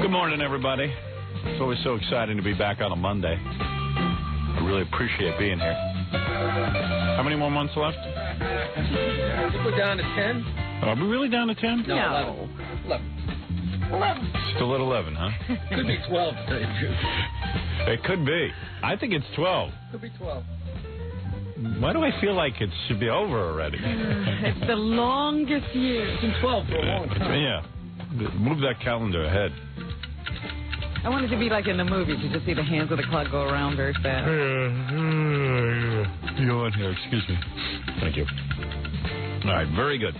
Good morning, everybody. It's always so exciting to be back on a Monday. I really appreciate being here. How many more months left? I think we're down to 10. Are we really down to 10? No, 11. Still at 11, huh? Could be 12. It could be. I think it's 12. Could be 12. Why do I feel like it should be over already? It's the longest year. It's been 12 for a long time. Yeah. Move that calendar ahead. I want it to be like in the movies. You just see the hands of the clock go around very fast. You on here, excuse me. Thank you. All right, very good.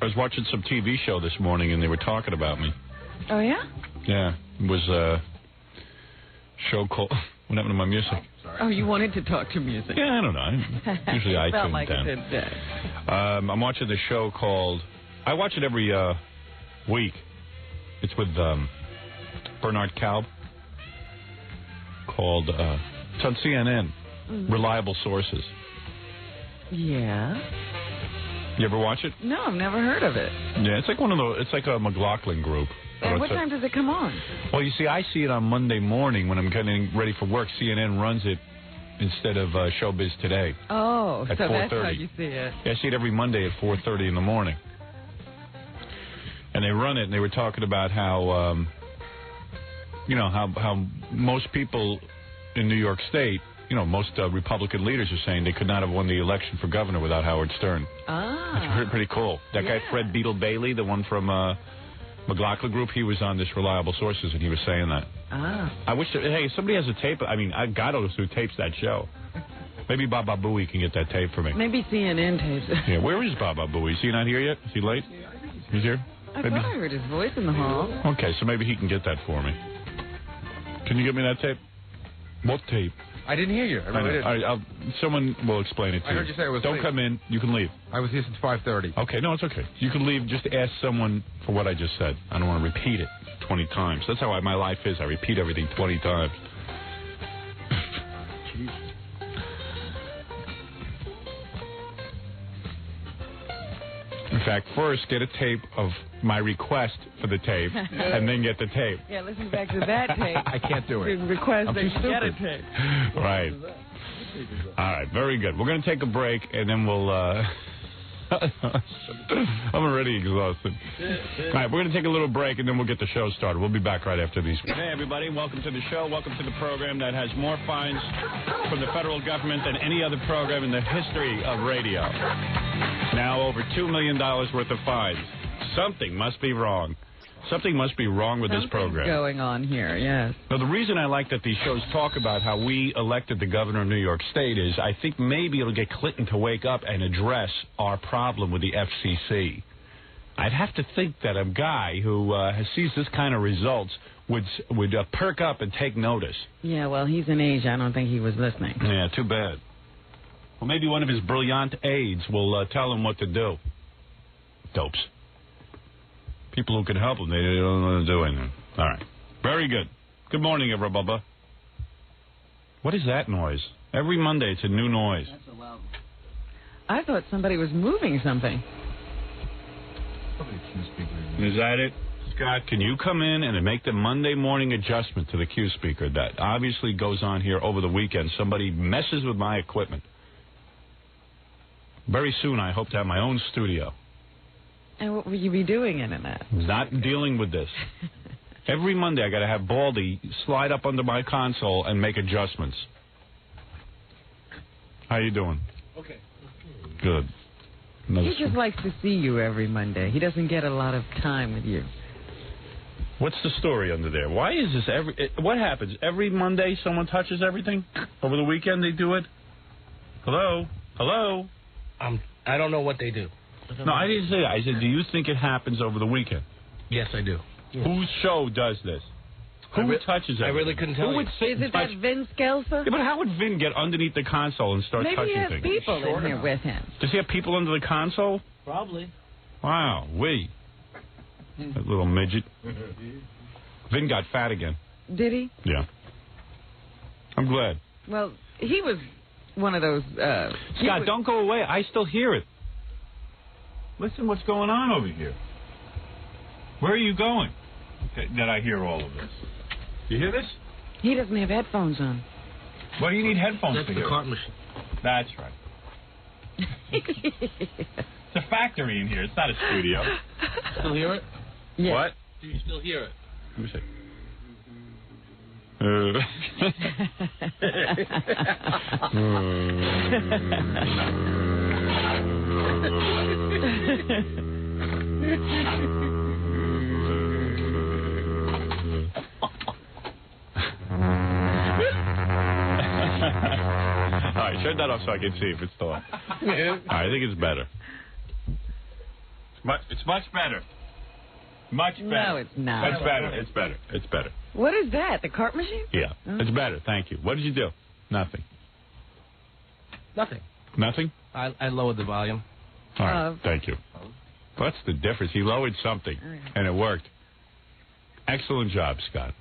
I was watching some TV show this morning, and they were talking about me. Oh, yeah? Yeah, it was a show called... What happened to my music? Oh, you wanted to talk to music. Yeah, I don't know. Usually I felt tune like down. it today. I'm watching the show called... I watch it every week. It's with Bernard Kalb. Called... it's on CNN. Reliable Sources. Yeah. You ever watch it? No, I've never heard of it. Yeah, it's like one of those... It's like a McLaughlin group. And what time does it come on? Well, you see, I see it on Monday morning when I'm getting ready for work. CNN runs it instead of Showbiz Today. Oh, at so 4:30. that's how you see it. Yeah, I see it every Monday at 4:30 in the morning. And they run it, and they were talking about how, how most people in New York State, most Republican leaders are saying they could not have won the election for governor without Howard Stern. Ah. That's pretty cool. That guy, Fred Beetle Bailey, the one from... McLaughlin Group, he was on this Reliable Sources, and he was saying that. Ah. I wish that, hey, if somebody has a tape. I mean, God knows who tapes that show. Maybe Baba Booey can get that tape for me. Maybe CNN tapes it. Yeah, where is Baba Booey? Is he not here yet? Is he late? He's here? I thought I heard his voice in the hall. Okay, so maybe he can get that for me. Can you get me that tape? What tape? I didn't hear you. Someone will explain it to you. I heard you say it was Don't late. come in. You can leave. I was here since 5:30. Okay, no, it's okay. You can leave. Just ask someone for what I just said. I don't want to repeat it 20 times. That's how my life is. I repeat everything 20 times. In fact, first get a tape of my request for the tape, and then get the tape. Yeah, listen back to that tape. I can't do it. Request I'm that too you get a stupid. tape. Right. All right, very good. We're going to take a break, and then we'll... I'm already exhausted. All right, we're going to take a little break, and then we'll get the show started. We'll be back right after these. Hey, everybody. Welcome to the show. Welcome to the program that has more fines from the federal government than any other program in the history of radio. Now over $2 million worth of fines. Something must be wrong. Something must be wrong with this program. Something's going on here, yes. Now, the reason I like that these shows talk about how we elected the governor of New York State is I think maybe it'll get Clinton to wake up and address our problem with the FCC. I'd have to think that a guy who sees this kind of results would perk up and take notice. Yeah, well, he's in Asia. I don't think he was listening. Yeah, too bad. Well, maybe one of his brilliant aides will tell him what to do. Dopes. People who can help him, they don't know what to do anything. All right. Very good. Good morning, everybody. What is that noise? Every Monday, it's a new noise. That's a loud. I thought somebody was moving something. Is that it? Scott, can you come in and make the Monday morning adjustment to the Q speaker? That obviously goes on here over the weekend. Somebody messes with my equipment. Very soon, I hope to have my own studio. And what will you be doing in that? Not dealing with this. Every Monday, I got to have Baldy slide up under my console and make adjustments. How you doing? Okay. Good. He just likes to see you every Monday. He doesn't get a lot of time with you. What's the story under there? Why is this what happens? Every Monday someone touches everything? Over the weekend they do it? Hello? Hello? I don't know what they do. No, I didn't say that. I said, do you think it happens over the weekend? Yes, I do. Yes. Whose show does this? Who touches everything? I really couldn't tell you. Is it that Vin Scelsa? Yeah, but how would Vin get underneath the console and start touching things? Maybe he has people in here with him. Does he have people under the console? Probably. Wow, that little midget. Vin got fat again. Did he? Yeah. I'm glad. Well, he was one of those... Scott, don't go away. I still hear it. Listen what's going on over here. Where are you going? That I hear all of this. You hear this? He doesn't have headphones on. What do you need headphones That's to the hear? cart machine. That's right. It's a factory in here. It's not a studio. Still hear it? Yes. What? Do you still hear it? Let me see. All right, shut that off so I can see if it's still on. All right, I think it's better. It's much better. Much better. No, it's not. It's better. It's better. It's better. What is that? The cart machine? Yeah, Oh. it's better. Thank you. What did you do? Nothing. Nothing. Nothing? I lowered the volume. All right, thank you. What's the difference? He lowered something, and it worked. Excellent job, Scott.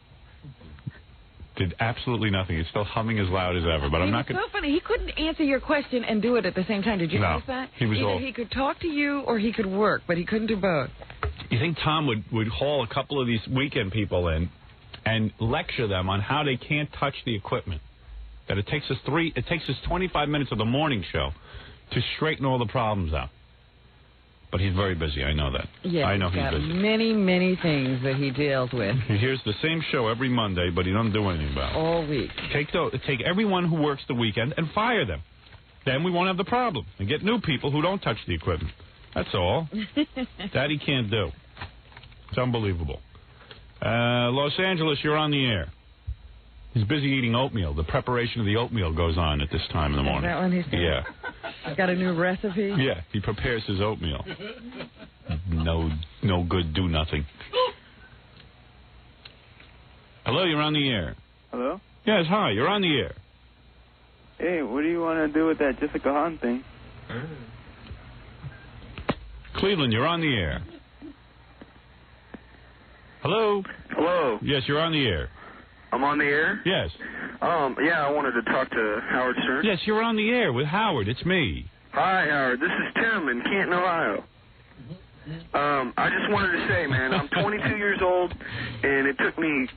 Did absolutely nothing. He's still humming as loud as ever, but I'm not going to... so funny. He couldn't answer your question and do it at the same time. Did you No, notice that? he was Either all- he could talk to you or he could work, but he couldn't do both. You think Tom would haul a couple of these weekend people in and lecture them on how they can't touch the equipment? That it takes us 25 minutes of the morning show to straighten all the problems out. But he's very busy. I know that. Yes, I know he's got he's busy. many, many things that he deals with He hears the same show every Monday, but he doesn't do anything about it. all week. Take everyone who works the weekend and fire them. Then we won't have the problem. And get new people who don't touch the equipment. That's all. That he can't do. It's unbelievable. Los Angeles, you're on the air. He's busy eating oatmeal. The preparation of the oatmeal goes on at this time in the morning. Is that when he's doing? Yeah. He's got a new recipe? Yeah, he prepares his oatmeal. No good, do nothing. Hello, you're on the air. Hello? Yes, hi, you're on the air. Hey, what do you want to do with that Jessica Hahn thing? Cleveland, you're on the air. Hello? Hello, Yes, you're on the air. I'm on the air? Yes. Yeah, I wanted to talk to Howard Stern. Yes, you're on the air with Howard. It's me. Hi, Howard. This is Tim in Canton, Ohio. I just wanted to say, man, I'm 22 years old, and it took me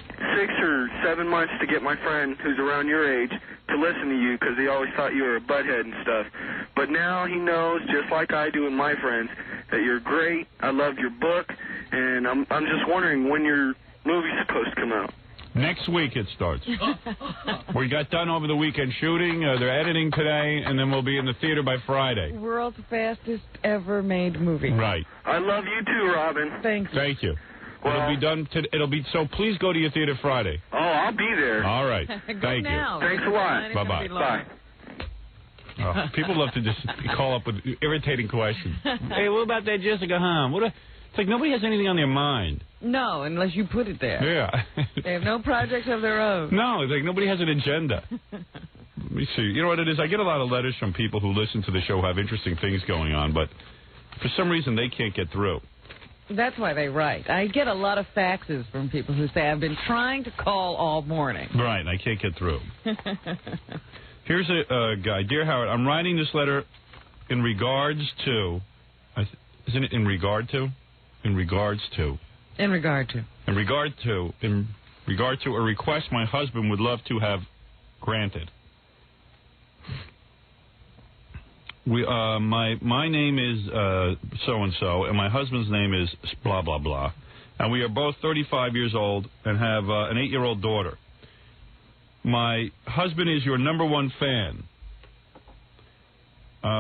6 or 7 months to get my friend, who's around your age, to listen to you because he always thought you were a butthead and stuff. But now he knows, just like I do and my friends, that you're great. I loved your book, and I'm just wondering when your movie's supposed to come out. Next week it starts. We got done over the weekend shooting. They're editing today, and then we'll be in the theater by Friday. World's fastest ever made movie. Right. I love you too, Robin. Thank you. Thank you. Well- It'll be done. It'll be so. Please go to your theater Friday. Oh, I'll be there. All right. Go Thank now. Thanks a lot. It's gonna Bye-bye. be long. Bye. People love to just call up with irritating questions. Hey, what about that Jessica Hahn? It's like nobody has anything on their mind. No, unless you put it there. Yeah. They have no projects of their own. No, it's like nobody has an agenda. Let me see. You know what it is? I get a lot of letters from people who listen to the show who have interesting things going on, but for some reason they can't get through. That's why they write. I get a lot of faxes from people who say, I've been trying to call all morning. Right, I can't get through. Here's a guy. Dear Howard, I'm writing this letter in regards to... Isn't it in regard to? In regards to. In regard to. In regard to a request my husband would love to have granted. My name is so and so, and my husband's name is blah blah blah, and we are both 35 years old and have an 8-year-old daughter. My husband is your #1 fan.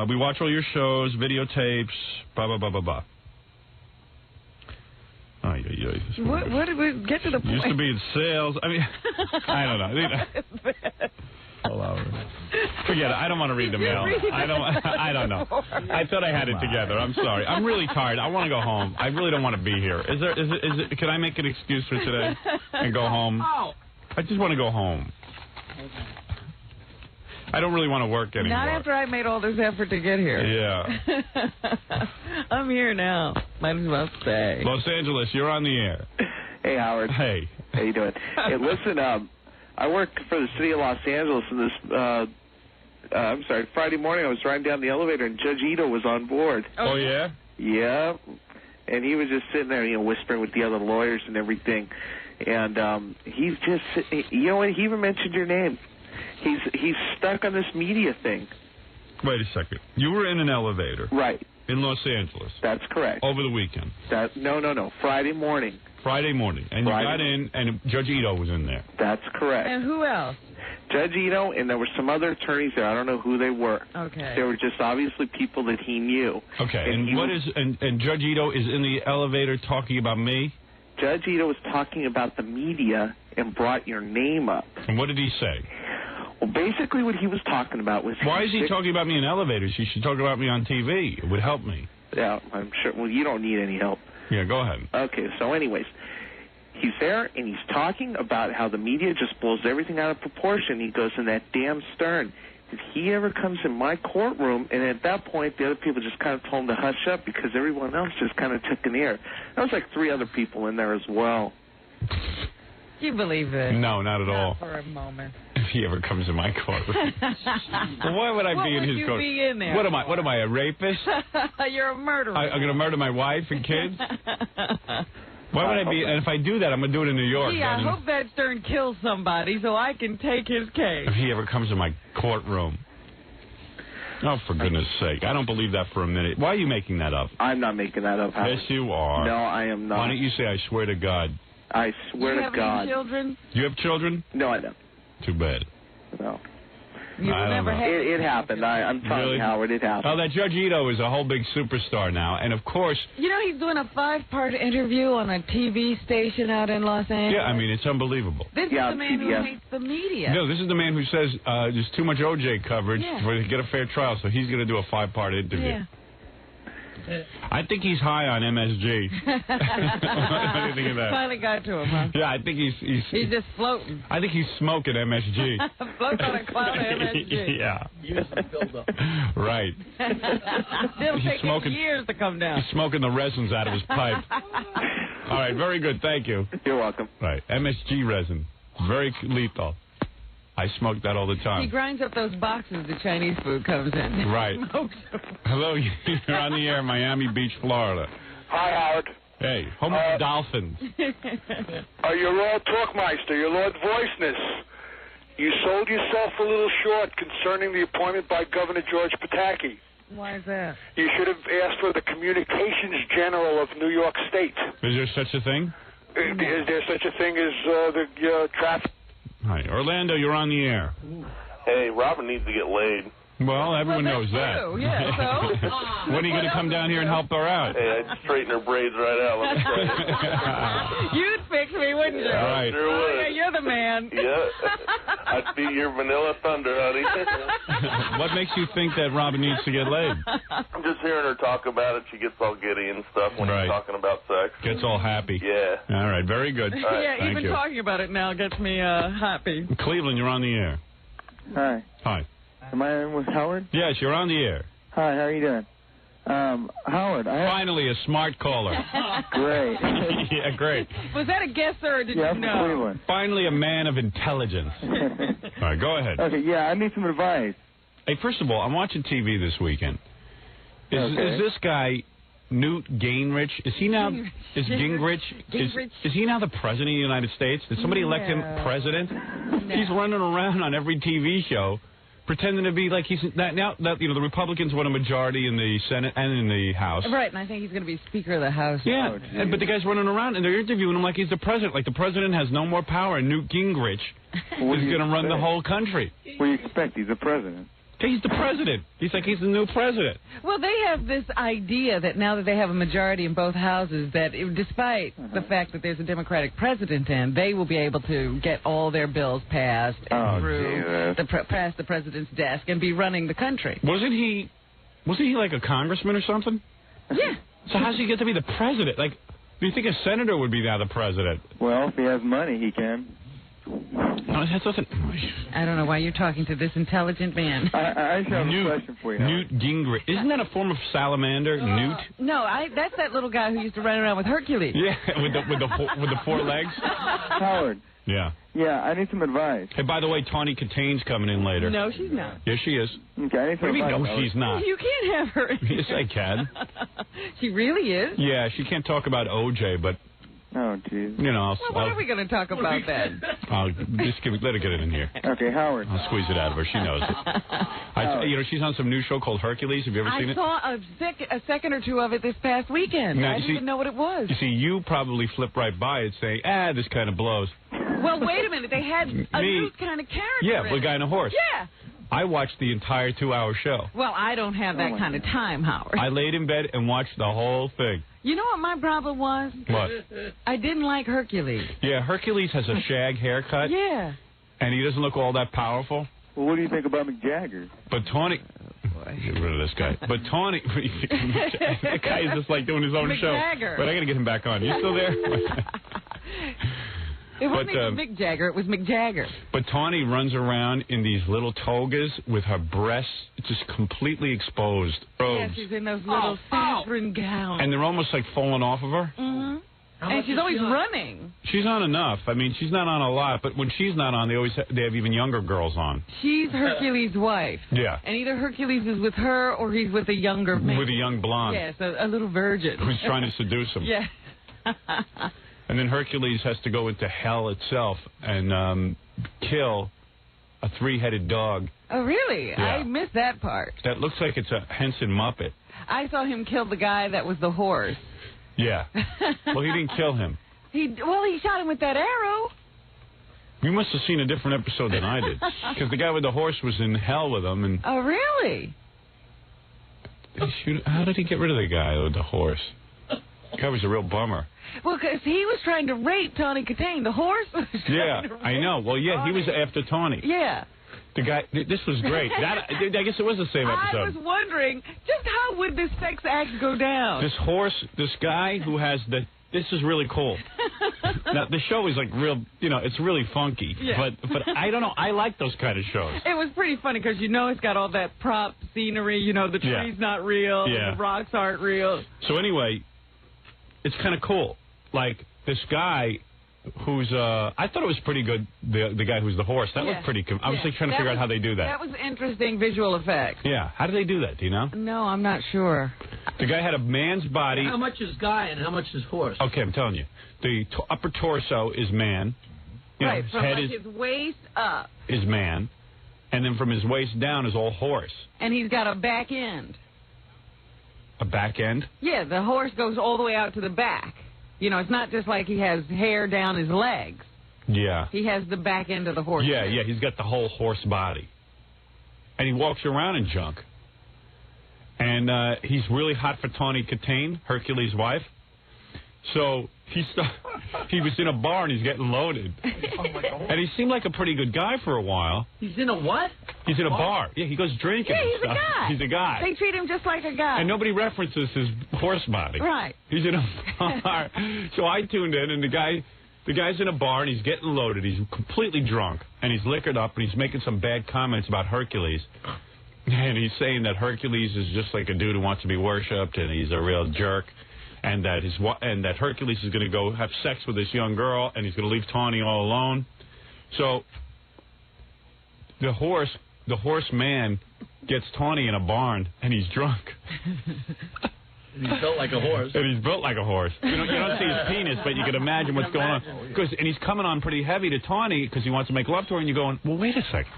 We watch all your shows, videotapes, blah blah blah blah blah. What did we get to the point? Used to be in sales. I mean, I don't know. Forget it. I don't want to read the mail. I don't know. I thought I had it together. I'm sorry. I'm really tired. I want to go home. I really don't want to be here. Is it? Can I make an excuse for today and go home? I just want to go home. I don't really want to work anymore. Not after I made all this effort to get here. Yeah. I'm here now. Might as well stay. Los Angeles, you're on the air. Hey, Howard. Hey. How you doing? Hey, listen, I work for the city of Los Angeles, and Friday morning I was riding down the elevator, and Judge Ito was on board. Oh, yeah? Yeah. and he was just sitting there, whispering with the other lawyers and everything. And he's just, you know what? He even mentioned your name. He's stuck on this media thing. Wait a second. You were in an elevator. Right. In Los Angeles. That's correct. Over the weekend. No. Friday morning. Friday morning. And Friday. You got in, and Judge Ito was in there. That's correct. And who else? Judge Ito, and there were some other attorneys there. I don't know who they were. Okay. They were just obviously people that he knew. Okay. And And Judge Ito is in the elevator talking about me? Judge Ito was talking about the media and brought your name up. And what did he say? Well, basically what he was talking about was... Why is he talking about me in elevators? He should talk about me on TV. It would help me. Yeah, I'm sure. Well, you don't need any help. Yeah, go ahead. Okay, so anyways, he's there and he's talking about how the media just blows everything out of proportion. He goes, and that damn Stern, if he ever comes in my courtroom, and at that point the other people just kind of told him to hush up because everyone else just kind of took an ear. There was like 3 other people in there as well. Do you believe it? No, not at all. Not for a moment. If he ever comes in my courtroom. Well, why would I be in his courtroom? Be in there? What am I, a rapist? You're a murderer. I'm going to murder my wife and kids? Why would I be? And if I do that, I'm going to do it in New York. Gee, I hope that Stern kills somebody so I can take his case. If he ever comes in my courtroom. Oh, for goodness sake. I don't believe that for a minute. Why are you making that up? I'm not making that up, Howard. Yes, you are. No, I am not. Why don't you say, I swear to God? I swear to God. Do you have any children? You have children? No, I don't. Too bad. No. You will never have it happened. I'm telling you, Howard, it happened. Oh, that Judge Ito is a whole big superstar now. And, of course... You know, he's doing a 5-part interview on a TV station out in Los Angeles. Yeah, I mean, it's unbelievable. This is the man who hates the media. No, this is the man who says there's too much O.J. coverage to get a fair trial, so he's going to do a 5-part interview. Yeah. I think he's high on MSG. What do you think of that? Finally got to him, huh? Yeah, I think he's just floating. I think he's smoking MSG. Floats on a cloud of MSG. Yeah. Years of buildup. Right. Still taking years to come down. He's smoking the resins out of his pipe. All right, very good. Thank you. You're welcome. Right, MSG resin. Very lethal. I smoke that all the time. He grinds up those boxes the Chinese food comes in. Right. Hello, you're on the air, Miami Beach, Florida. Hi, Howard. Hey, home of the Dolphins. You're Lord Talkmeister, you're Lord Voiceness. You sold yourself a little short concerning the appointment by Governor George Pataki. Why is that? You should have asked for the Communications General of New York State. Is there such a thing? Is there such a thing as the traffic? Hi, Orlando, you're on the air. Hey, Robin needs to get laid. Well, everyone knows that. True. Yeah, so? When are you going to come down here and help her out? Hey, I'd straighten her braids right out. Let me tell you. You'd fix me, wouldn't you? Yeah, right. Sure would. Yeah, you're the man. Yeah. I'd be your vanilla thunder, honey. What makes you think that Robin needs to get laid? I'm just hearing her talk about it. She gets all giddy and stuff when Right. she's talking about sex. Gets all happy. Yeah. All right, very good. Yeah, Thank even you. talking about it now gets me happy. Cleveland, you're on the air. Hi. Hi. Am I in with Howard? Yes, you're on the air. Hi, how are you doing? Howard, Finally, a smart caller. Great. Yeah, great. Was that a guess or did Yeah, you I'm know? from Cleveland. Finally, a man of intelligence. All right, go ahead. Okay, yeah, I need some advice. Hey, first of all, I'm watching TV this weekend. Is this guy Newt Gingrich? Is he now? Is Gingrich? Is he now the president of the United States? Did somebody elect him president? No. He's running around on every TV show, pretending to be like he's now that the Republicans won a majority in the Senate and in the House. Right, and I think he's going to be Speaker of the House. Yeah, but the guy's running around and they're interviewing him like he's the president. Like the president has no more power, and Newt Gingrich is going to run the whole country. What do you expect? He's the president. He's the president. He's like he's the new president. Well, they have this idea that now that they have a majority in both houses, that despite the fact that there's a Democratic president in, they will be able to get all their bills passed and through past the president's desk and be running the country. Wasn't he like a congressman or something? Yeah. So how does he get to be the president? Like, do you think a senator would be now the president? Well, if he has money, he can. No, that doesn't. I don't know why you're talking to this intelligent man. I just have a question for you. Newt Gingrich. Isn't that a form of salamander? Newt? No, that's that little guy who used to run around with Hercules. Yeah, with the 4 legs. Howard, Yeah. Yeah, I need some advice. Hey, by the way, Tawny Katane's coming in later. No, she's not. Yes, she is. Okay, I need What do some you mean, advice. no, she's not? You can't have her. Yes, I can. She really is? Yeah, she can't talk about OJ, but, Oh, jeez. you know, Well, what are we going to talk about then? I'll just let her get it in here. Okay, Howard. I'll squeeze it out of her. She knows it. You know, she's on some new show called Hercules. Have you ever seen I it? saw a second or two of it this past weekend. Now, I you didn't see- even know what it was. You see, you probably flip right by it saying, this kind of blows. Well, wait a minute. They had a new kind of character. Yeah, in the it. guy on a horse. Yeah. I watched the entire 2-hour show. Well, I don't have that kind of time, Howard. I laid in bed and watched the whole thing. You know what my problem was? What? I didn't like Hercules. Yeah, Hercules has a shag haircut. Yeah. And he doesn't look all that powerful. Well, what do you think about Mick Jagger? But Tawny... Get rid of this guy. But Tawny... the guy is just like doing his own Mick show. Jagger. But I got to get him back on. You still there? It wasn't But, even Mick Jagger. It was Mick Jagger. But Tawny runs around in these little togas with her breasts just completely exposed. Yeah, Robes. she's in those little saffron gowns. And they're almost like falling off of her. Mm-hmm. And she's always running. She's on enough. I mean, she's not on a lot, but when she's not on, they have even younger girls on. She's Hercules' wife. Yeah. And either Hercules is with her or he's with a younger man. With a young blonde. Yes, a little virgin. Who's trying to seduce him. Yeah. And then Hercules has to go into hell itself and kill a 3-headed dog. Oh, really? Yeah. I missed that part. That looks like it's a Henson Muppet. I saw him kill the guy that was the horse. Yeah. Well, he didn't kill him. He shot him with that arrow. You must have seen a different episode than I did. Because the guy with the horse was in hell with him. And Oh, really? how did he get rid of the guy with the horse? The guy was a real bummer. Well, because he was trying to rape Tawny Katane. The horse was Yeah, trying to I know. Well, yeah, he was after Tawny. Yeah. The guy, this was great. I guess it was the same I episode. was wondering, just how would this sex act go down? This guy who has this is really cool. Now, the show is like real, it's really funky. Yeah. But I don't know. I like those kind of shows. It was pretty funny because it's got all that prop scenery. The tree's not real. Yeah. The rocks aren't real. So anyway, it's kind of cool. Like this guy who's I thought it was pretty good. The guy who's the horse. That looked pretty. I was like trying to figure out how they do that. That was interesting visual effects. Yeah. How do they do that? Do you know? No, I'm not sure. The guy had a man's body. How much is guy and how much is horse? Okay, I'm telling you. The upper torso is man. Right, his from head like his waist up. is man. And then from his waist down is all horse. And he's got a back end. A back end? Yeah, the horse goes all the way out to the back. It's not just like he has hair down his legs. Yeah. He has the back end of the horse. Yeah, he's got the whole horse body. And he walks around in junk. And he's really hot for Tawny Katane, Hercules' wife. So he was in a bar and he's getting loaded. And he seemed like a pretty good guy for a while. He's in a what? He's in a bar. Yeah, he goes drinking Yeah, and he's a stuff. guy. He's a guy. They treat him just like a guy. And nobody references his horse body. Right. He's in a bar. So I tuned in, and the guy's in a bar, and he's getting loaded. He's completely drunk, and he's liquored up, and he's making some bad comments about Hercules. And he's saying that Hercules is just like a dude who wants to be worshipped, and he's a real jerk, and that Hercules is going to go have sex with this young girl, and he's going to leave Tawny all alone. So the horseman gets Tawny in a barn, and he's drunk. He's built like a horse. And he's built like a horse. You don't see his penis, but you can imagine what's going on. And he's coming on pretty heavy to Tawny because he wants to make love to her, and you're going, well, wait a second.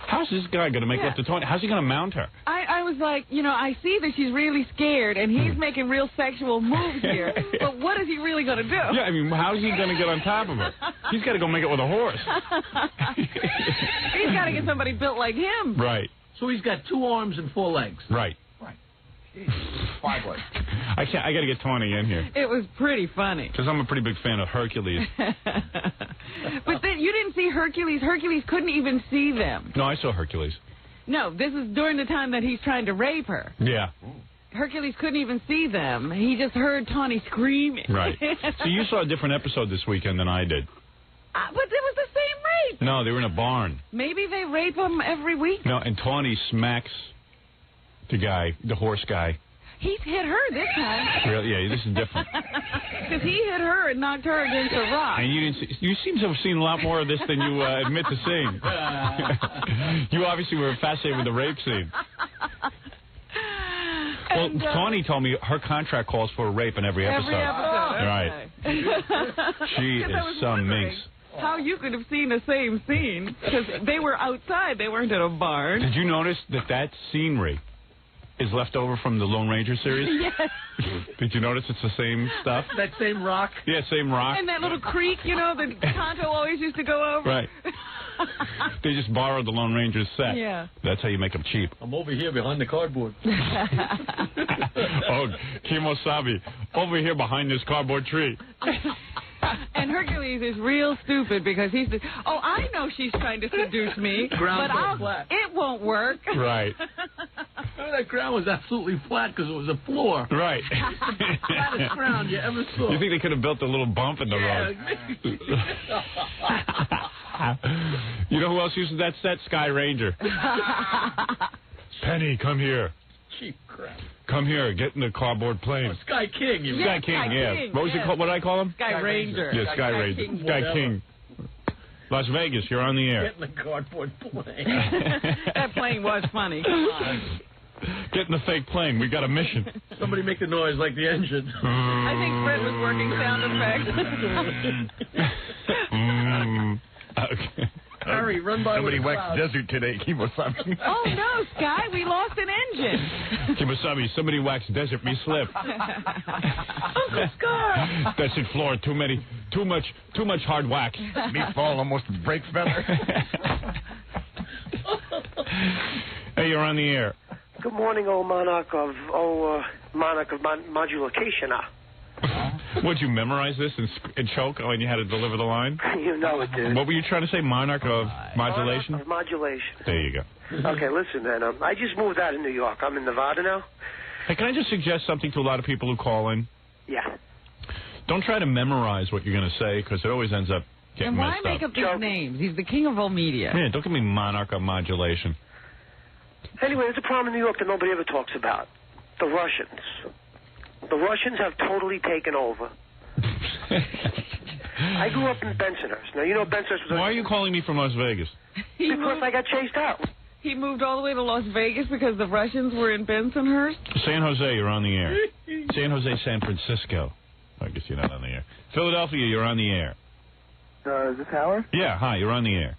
How's this guy going to make love to Tawny? How's he going to mount her? I was like, I see that she's really scared, and he's making real sexual moves here. But what is he really going to do? Yeah, I mean, how's he going to get on top of her? He's got to go make it with a horse. He's got to get somebody built like him. Right. So he's got 2 arms and 4 legs. Right. 5 legs. I got to get Tawny in here. It was pretty funny. Because I'm a pretty big fan of Hercules. But then you didn't see Hercules. Hercules couldn't even see them. No, I saw Hercules. No, this is during the time that he's trying to rape her. Yeah. Hercules couldn't even see them. He just heard Tawny screaming. Right. So you saw a different episode this weekend than I did. But it was the same rape. No, they were in a barn. Maybe they rape him every week. No, and Tawny smacks the horse guy. He's hit her this time. Really? Yeah, this is different. because he hit her and knocked her against a rock. And you seem to have seen a lot more of this than you admit to seeing. You obviously were fascinated with the rape scene. Well, Tawny told me her contract calls for a rape in every episode. Right. She is some minx. How you could have seen the same scene, because they were outside, they weren't in a barn. Did you notice that scenery is left over from the Lone Ranger series? Yes. Did you notice it's the same stuff? That same rock? Yeah, same rock. And that little creek, that Tonto always used to go over. Right. They just borrowed the Lone Ranger's set. Yeah. That's how you make them cheap. I'm over here behind the cardboard. Oh, Kimosabe, over here behind this cardboard tree. And Hercules is real stupid because he says, "Oh, I know she's trying to seduce me, but it won't work." Right. That ground was absolutely flat because it was a floor. Right. Flattest ground you ever saw. You think they could have built a little bump in the road? You know who else uses that set? Sky Ranger. Penny, come here. Cheap crap. Come here, get in the cardboard plane. Oh, Sky King. Sky King, yeah. King, What was it called? What did I call him? Sky Ranger. Yeah, Sky Ranger. King, Sky whatever. King. Las Vegas, you're on the air. Get in the cardboard plane. That plane was funny. Get in the fake plane. We got a mission. Somebody make the noise like the engine. I think Fred was working sound effects. Okay. Hurry, run by Somebody with a waxed cloud. desert today, Kimosabe. Oh, no, Sky, we lost an engine. Kimosabe, somebody waxed desert me slip. Uncle Scar. Desert floor, too much hard wax. Me fall almost breaks feather. Hey, you're on the air. Good morning, monarch of modulation. Would you memorize this and choke when you had to deliver the line? You know it, dude. What were you trying to say? Monarch of modulation? Monarch of modulation. There you go. Okay, listen, man. I just moved out of New York. I'm in Nevada now. Hey, can I just suggest something to a lot of people who call in? Yeah. Don't try to memorize what you're going to say, because it always ends up getting And why messed make up these names? He's the king of all media. Yeah, don't give me monarch of modulation. Anyway, there's a problem in New York that nobody ever talks about. The Russians. The Russians have totally taken over. I grew up in Bensonhurst. Now, you know Bensonhurst was... Why are you calling me from Las Vegas? Because I got chased out. He moved all the way to Las Vegas because the Russians were in Bensonhurst? San Jose, you're on the air. San Jose, San Francisco. I guess you're not on the air. Philadelphia, you're on the air. Is this Howard? Yeah, hi, you're on the air.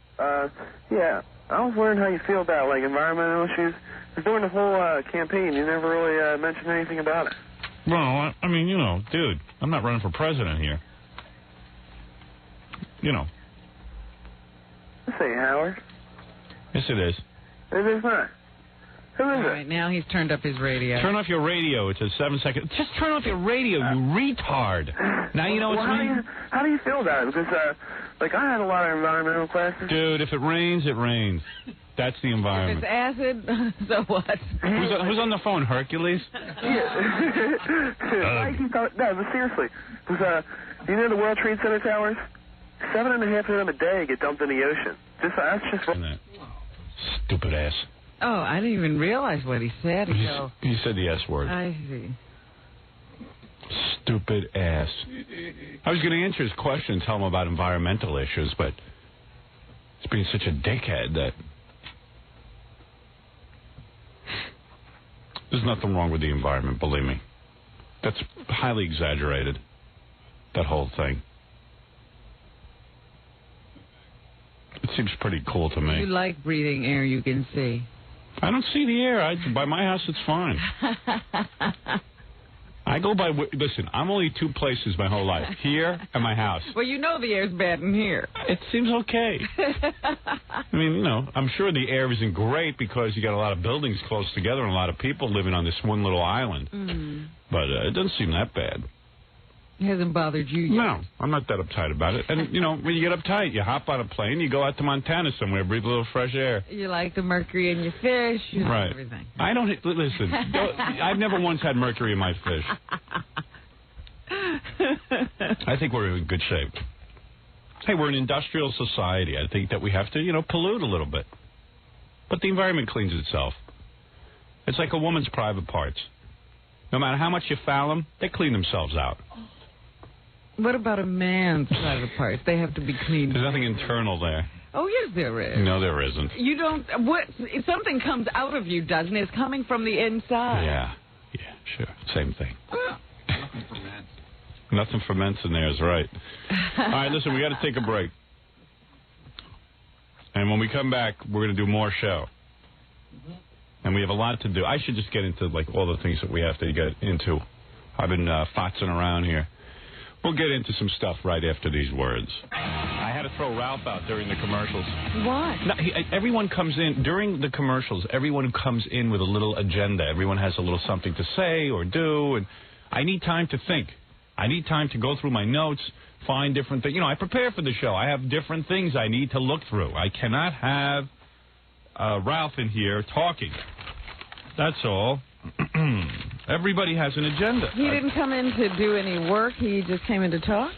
Yeah. I was wondering how you feel about, environmental issues. During the whole campaign, you never really mentioned anything about it. Well, I mean, dude, I'm not running for president here. Say, Howard. Yes, it is. It is not. Who is All it? right, now he's turned up his radio. Turn off your radio. It's a 7-second. Just turn off your radio, you retard. Now you know what's mean? How do you feel about it? Because, I had a lot of environmental classes. Dude, if it rains, it rains. That's the If environment. it's acid, so what? Who's on the phone, Hercules? No, but seriously. Because, you know the World Trade Center towers? 7.5 of them a day get dumped in the ocean. That's just... Stupid ass. Oh, I didn't even realize what he said. He said the S word. I see. Stupid ass. I was going to answer his question and tell him about environmental issues, but he's being such a dickhead that there's nothing wrong with the environment, believe me. That's highly exaggerated, that whole thing. It seems pretty cool to me. You like breathing air you can see. I don't see the air. By my house, it's fine. I go by... Listen, I'm only two places my whole life. Here and my house. Well, you know the air's bad in here. It seems okay. I mean, I'm sure the air isn't great because you got a lot of buildings close together and a lot of people living on this one little island. Mm. But it doesn't seem that bad. It hasn't bothered you yet. No, I'm not that uptight about it. And, when you get uptight, you hop on a plane, you go out to Montana somewhere, breathe a little fresh air. You like the mercury in your fish, right. Everything. I don't... Listen, I've never once had mercury in my fish. I think we're in good shape. Hey, we're an industrial society. I think that we have to, pollute a little bit. But the environment cleans itself. It's like a woman's private parts. No matter how much you foul them, they clean themselves out. What about a man's private parts? They have to be cleaned. There's nothing internal there. Oh, yes, there is. No, there isn't. You don't... What? If something comes out of you, doesn't it? It's coming from the inside. Yeah, sure. Same thing. Nothing ferments in there is right. All right, listen, we got to take a break. And when we come back, we're going to do more show. And we have a lot to do. I should just get into, like, all the things that we have to get into. I've been fotzing around here. We'll get into some stuff right after these words. I had to throw Ralph out during the commercials. Why? No, everyone comes in, during the commercials, everyone comes in with a little agenda. Everyone has a little something to say or do, and I need time to think. I need time to go through my notes, find different things. You know, I prepare for the show. I have different things I need to look through. I cannot have Ralph in here talking. That's all. Everybody has an agenda. He didn't come in to do any work. He just came in to talk?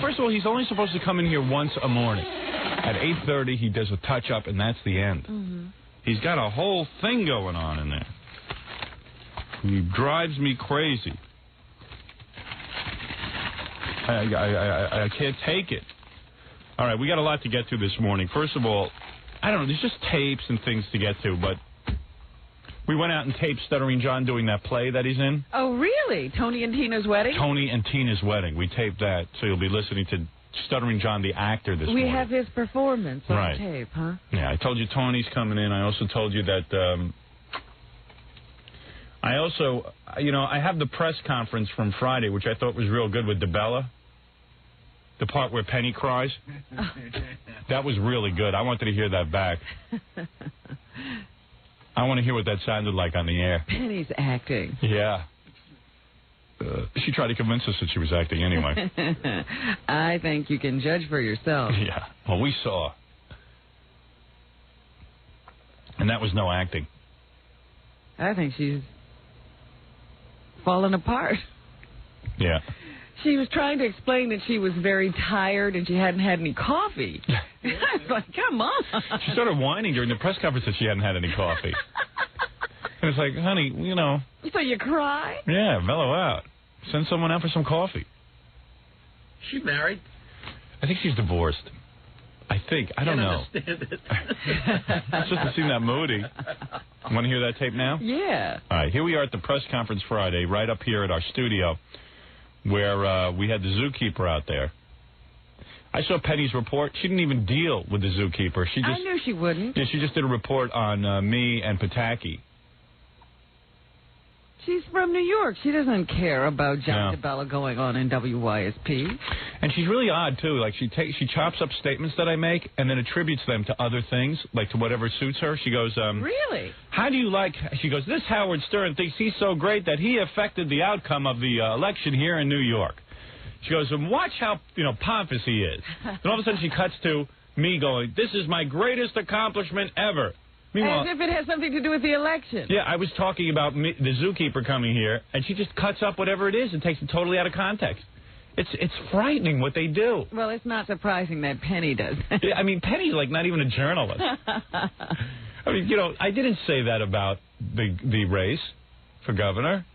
First of all, he's only supposed to come in here once a morning. At 8:30, he does a touch-up, and that's the end. Mm-hmm. He's got a whole thing going on in there. He drives me crazy. I can't take it. All right, we got a lot to get to this morning. First of all, I don't know, there's just tapes and things to get to, but we went out and taped Stuttering John doing that play that he's in. Oh, really? Tony and Tina's wedding? Tony and Tina's wedding. We taped that, so you'll be listening to Stuttering John, the actor, this morning. We have his performance on tape, huh? Yeah, I told you Tony's coming in. I also told you that... I also, I have the press conference from Friday, which I thought was real good with DeBella. The part where Penny cries. That was really good. I wanted to hear that back. I want to hear what that sounded like on the air. Penny's acting. Yeah. She tried to convince us that she was acting anyway. I think you can judge for yourself. Yeah. Well, we saw. And that was no acting. I think she's fallen apart. Yeah. She was trying to explain that she was very tired and she hadn't had any coffee. I was like, come on. She started whining during the press conference that she hadn't had any coffee. And it's like, honey, So you cry? Yeah, mellow out. Send someone out for some coffee. She married? I think she's divorced. I think. I don't know. Understand it. It's just to seem that moody. Want to hear that tape now? Yeah. All right, here we are at the press conference Friday, right up here at our studio, where we had the zookeeper out there. I saw Penny's report. She didn't even deal with the zookeeper. I knew she wouldn't. Yeah, she just did a report on me and Pataki. She's from New York. She doesn't care about John DeBella going on in WYSP. And she's really odd, too. Like, she chops up statements that I make and then attributes them to other things, like to whatever suits her. She goes, Really? How do you like... She goes, this Howard Stern thinks he's so great that he affected the outcome of the election here in New York. She goes, and watch how, pompous he is. And all of a sudden she cuts to me going, this is my greatest accomplishment ever. Meanwhile, as if it has something to do with the election. Yeah, I was talking about the zookeeper coming here, and she just cuts up whatever it is and takes it totally out of context. It's frightening what they do. Well, it's not surprising that Penny does. Yeah, I mean, Penny's like not even a journalist. I mean, I didn't say that about the race for governor.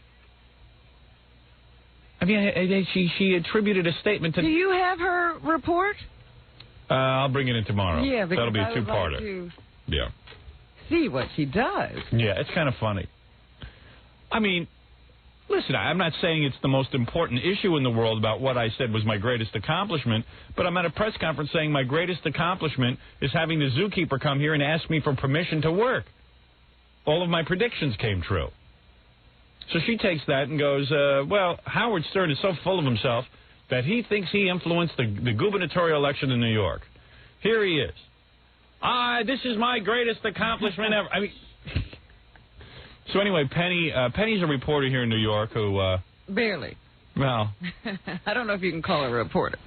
I mean, she attributed a statement to... Do you have her report? I'll bring it in tomorrow. Yeah, because that'll be a two-parter. Like to yeah. See what she does. Yeah, it's kind of funny. I mean, listen, I'm not saying it's the most important issue in the world about what I said was my greatest accomplishment, but I'm at a press conference saying my greatest accomplishment is having the zookeeper come here and ask me for permission to work. All of my predictions came true. So she takes that and goes, well, Howard Stern is so full of himself that he thinks he influenced the gubernatorial election in New York. Here he is. This is my greatest accomplishment ever. I mean, so anyway, Penny's a reporter here in New York who... Barely. Well... I don't know if you can call her a reporter.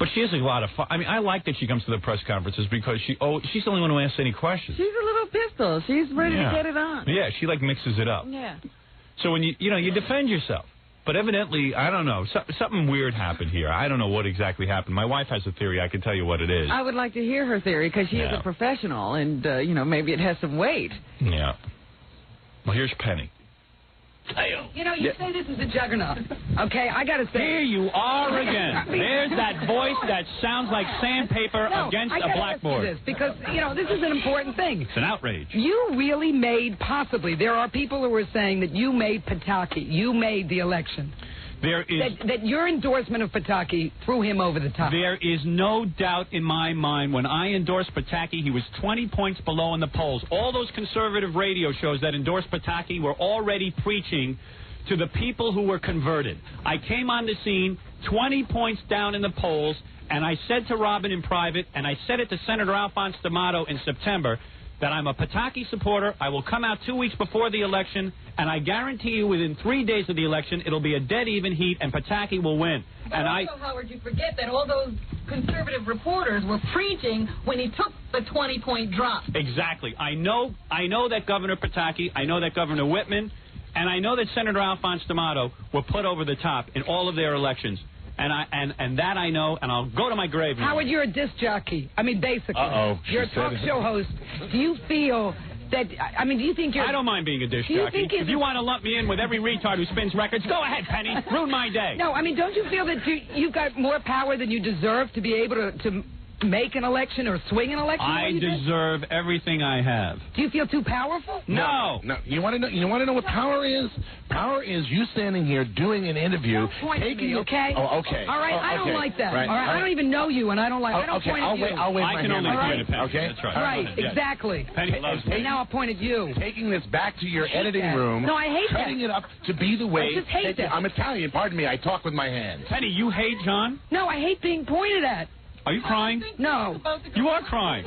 But she has a lot of fun. I mean, I like that she comes to the press conferences because she's the only one who asks any questions. She's a little pistol. She's ready to get it on. Yeah, she mixes it up. Yeah. So when you defend yourself. But evidently, I don't know, something weird happened here. I don't know what exactly happened. My wife has a theory. I can tell you what it is. I would like to hear her theory because she is a professional and, maybe it has some weight. Yeah. Well, here's Penny. tail. You know, you say this is a juggernaut. Okay, I got to say. Here you are again. There's that voice that sounds like sandpaper against a blackboard. This because, you know, this is an important thing. It's an outrage. You really made, possibly, there are people who are saying that you made Pataki. You made the election. There is that your endorsement of Pataki threw him over the top. There is no doubt in my mind when I endorsed Pataki, he was 20 points below in the polls. All those conservative radio shows that endorsed Pataki were already preaching to the people who were converted. I came on the scene 20 points down in the polls, and I said to Robin in private, and I said it to Senator Alphonse D'Amato in September, that I'm a Pataki supporter. I will come out 2 weeks before the election, and I guarantee you within 3 days of the election, it'll be a dead-even heat, and Pataki will win. But also, Howard, you forget that all those conservative reporters were preaching when he took the 20-point drop. Exactly. I know that Governor Pataki, I know that Governor Whitman, and I know that Senator Alphonse D'Amato were put over the top in all of their elections. And that I know, and I'll go to my grave now. Howard, you're a disc jockey. I mean, basically. You're a talk show host. Do you feel that, I mean, do you think you're... I don't mind being a disc jockey. If you want to lump me in with every retard who spins records, go ahead, Penny. Ruin my day. No, I mean, don't you feel that you've got more power than you deserve to be able to make an election or swing an election? I deserve everything I have. Do you feel too powerful? No. You want to know? You want to know what power is? Power is you standing here doing an interview, taking okay. Oh, okay. All right, I don't like that. Right. All right, I don't even know you, and I don't like. I don't point at you. I'll wave my hand. I can only point at Penny. Okay. That's right. Right. Exactly. Penny loves me. And now I'll point at you. Taking this back to your editing room. No, I hate that. Cutting it up to be the way. I just hate that. I'm Italian. Pardon me. I talk with my hands. Penny, you hate John? No, I hate being pointed at. Are you crying? No. You are crying.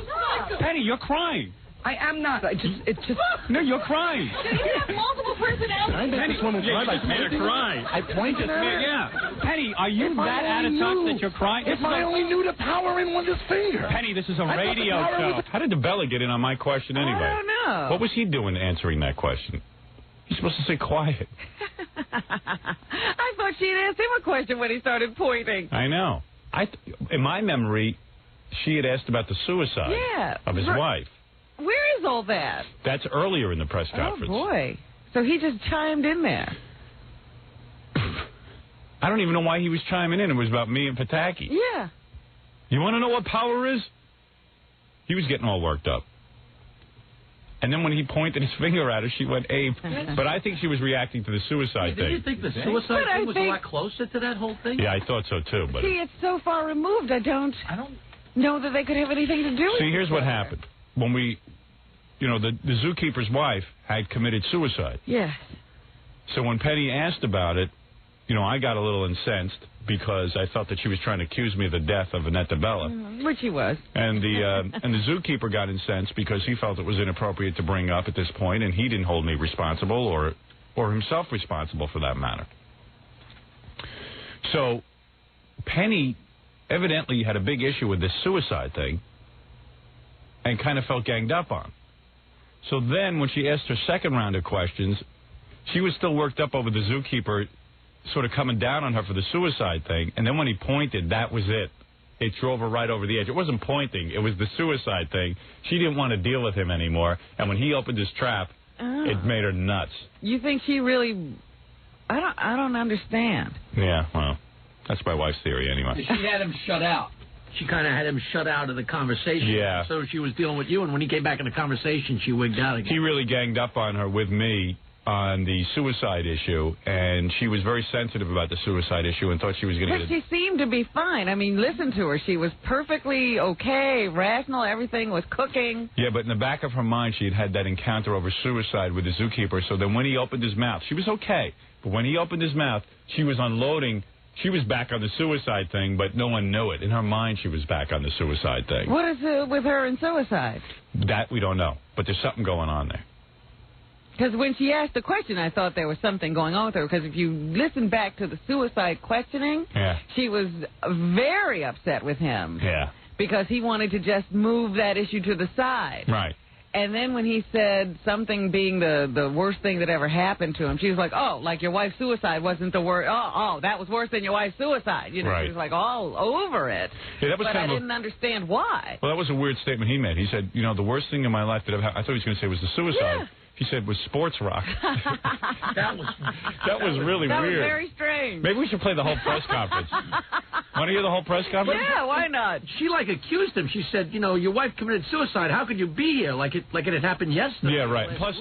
Penny, you're crying. I am not. It's just. No, you're crying. Did he have multiple personalities? Penny, this woman you just made her cry. I pointed at her. Yeah. Penny, are you that out of touch that you're crying? If I only knew the power in one's finger. Penny, this is a radio show. How did DeBella get in on my question anyway? I don't know. What was he doing answering that question? He's supposed to say quiet. I thought she'd asked him a question when he started pointing. I know. In my memory, she had asked about the suicide of his wife. Where is all that? That's earlier in the press conference. Oh, boy. So he just chimed in there. I don't even know why he was chiming in. It was about me and Pataki. Yeah. You want to know what power is? He was getting all worked up. And then when he pointed his finger at her, she went ape. But I think she was reacting to the suicide Did thing. you think the suicide thing was a lot closer to that whole thing? Yeah, I thought so too. But See, it's so far removed, I don't know that they could have anything to do with it. See, here's what happened. When we, the zookeeper's wife had committed suicide. Yes. So when Penny asked about it, I got a little incensed because I thought that she was trying to accuse me of the death of Annette DeBella. Which he was. And the zookeeper got incensed because he felt it was inappropriate to bring up at this point, and he didn't hold me responsible or himself responsible for that matter. So Penny evidently had a big issue with this suicide thing and kind of felt ganged up on. So then when she asked her second round of questions, she was still worked up over the zookeeper sort of coming down on her for the suicide thing. And then when he pointed, that was it. It drove her right over the edge. It wasn't pointing. It was the suicide thing. She didn't want to deal with him anymore. And when he opened his trap, it made her nuts. You think she really... I don't understand. Yeah, well, that's my wife's theory anyway. She had him shut out. She kind of had him shut out of the conversation. Yeah. So she was dealing with you, and when he came back in the conversation, she wigged out again. He really ganged up on her with me on the suicide issue, and she was very sensitive about the suicide issue and thought she was going to But get she seemed to be fine. I mean, listen to her. She was perfectly okay, rational, everything was cooking. Yeah, but in the back of her mind, she had that encounter over suicide with the zookeeper, so then when he opened his mouth, she was okay. But when he opened his mouth, she was unloading. She was back on the suicide thing, but no one knew it. In her mind, she was back on the suicide thing. What is it with her and suicide? That we don't know, but there's something going on there. Because when she asked the question, I thought there was something going on with her. Because if you listen back to the suicide questioning, she was very upset with him. Yeah. Because he wanted to just move that issue to the side. Right. And then when he said something being the worst thing that ever happened to him, she was like, oh, like your wife's suicide wasn't the worst. Oh, that was worse than your wife's suicide. She was like all over it. Yeah, that was but kind I of didn't understand why. Well, that was a weird statement he made. He said, the worst thing in my life that I've had, I thought he was going to say was the suicide. Yeah. She said was sports rock. That was really that weird. That was very strange. Maybe we should play the whole press conference. Want to hear the whole press conference? Yeah, why not? She accused him. She said, your wife committed suicide. How could you be here? Like it had happened yesterday. Yeah, right. Plus,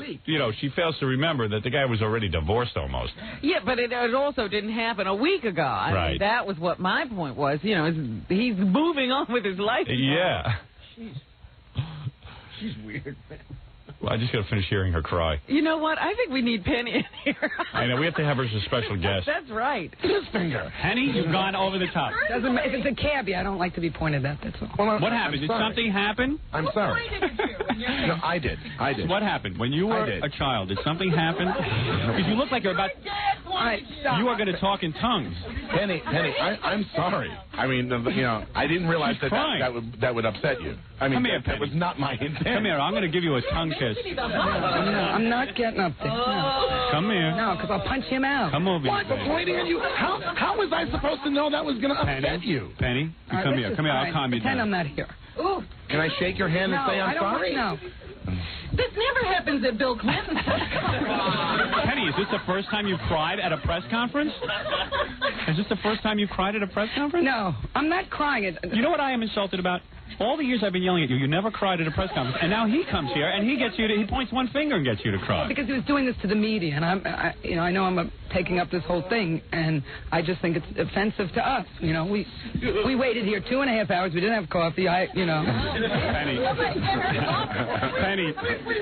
she fails to remember that the guy was already divorced almost. Yeah, but it also didn't happen a week ago. I mean, that was what my point was. He's moving on with his life. Yeah. She's weird. Well, I just got to finish hearing her cry. You know what? I think we need Penny in here. I know. We have to have her as a special guest. That's right. His finger. Penny, you've gone over the top. If it's a cabbie, I don't like to be pointed at. That's all. Well, what happened? Did something happen? I'm sorry. No, I did. What happened? When you were a child, did something happen? Because you look like you're about... You are going to talk in tongues. Penny, I'm sorry. I mean, I didn't realize that would upset you. I mean, come here, that was not my intent. Come here. I'm going to give you a tongue kiss. No, I'm not getting up there. No. Come here. No, because I'll punch him out. Come over. What? Pointing at you? How was I supposed to know that was going to upset you? Penny, come here. Come here. I'll calm you down. Pretend I'm not here. Ooh. Can I shake your hand and say I'm sorry? No. This never happens at Bill Clinton's press conference. Penny, is this the first time you've cried at a press conference? Is this the first time you've cried at a press conference? No, I'm not crying. You know what I am insulted about? All the years I've been yelling at you, you never cried at a press conference, and now he comes here and he points one finger and gets you to cry. Because he was doing this to the media, and I know I'm taking up this whole thing, and I just think it's offensive to us. We waited here 2.5 hours. We didn't have coffee. Penny,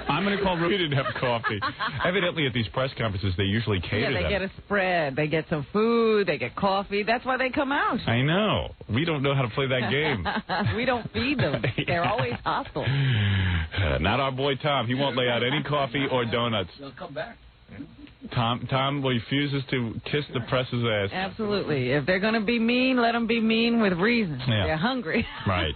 I'm going to call Rudy. Didn't have coffee. Evidently, at these press conferences, they usually cater they them. get a spread. They get some food. They get coffee. That's why they come out. I know. We don't know how to play that game. We don't feed them. They're always hostile. Not our boy Tom. He won't lay out any coffee or donuts. They'll come back. Tom refuses to kiss the press's ass. Absolutely. If they're going to be mean, let them be mean with reason. Yeah. They're hungry. Right.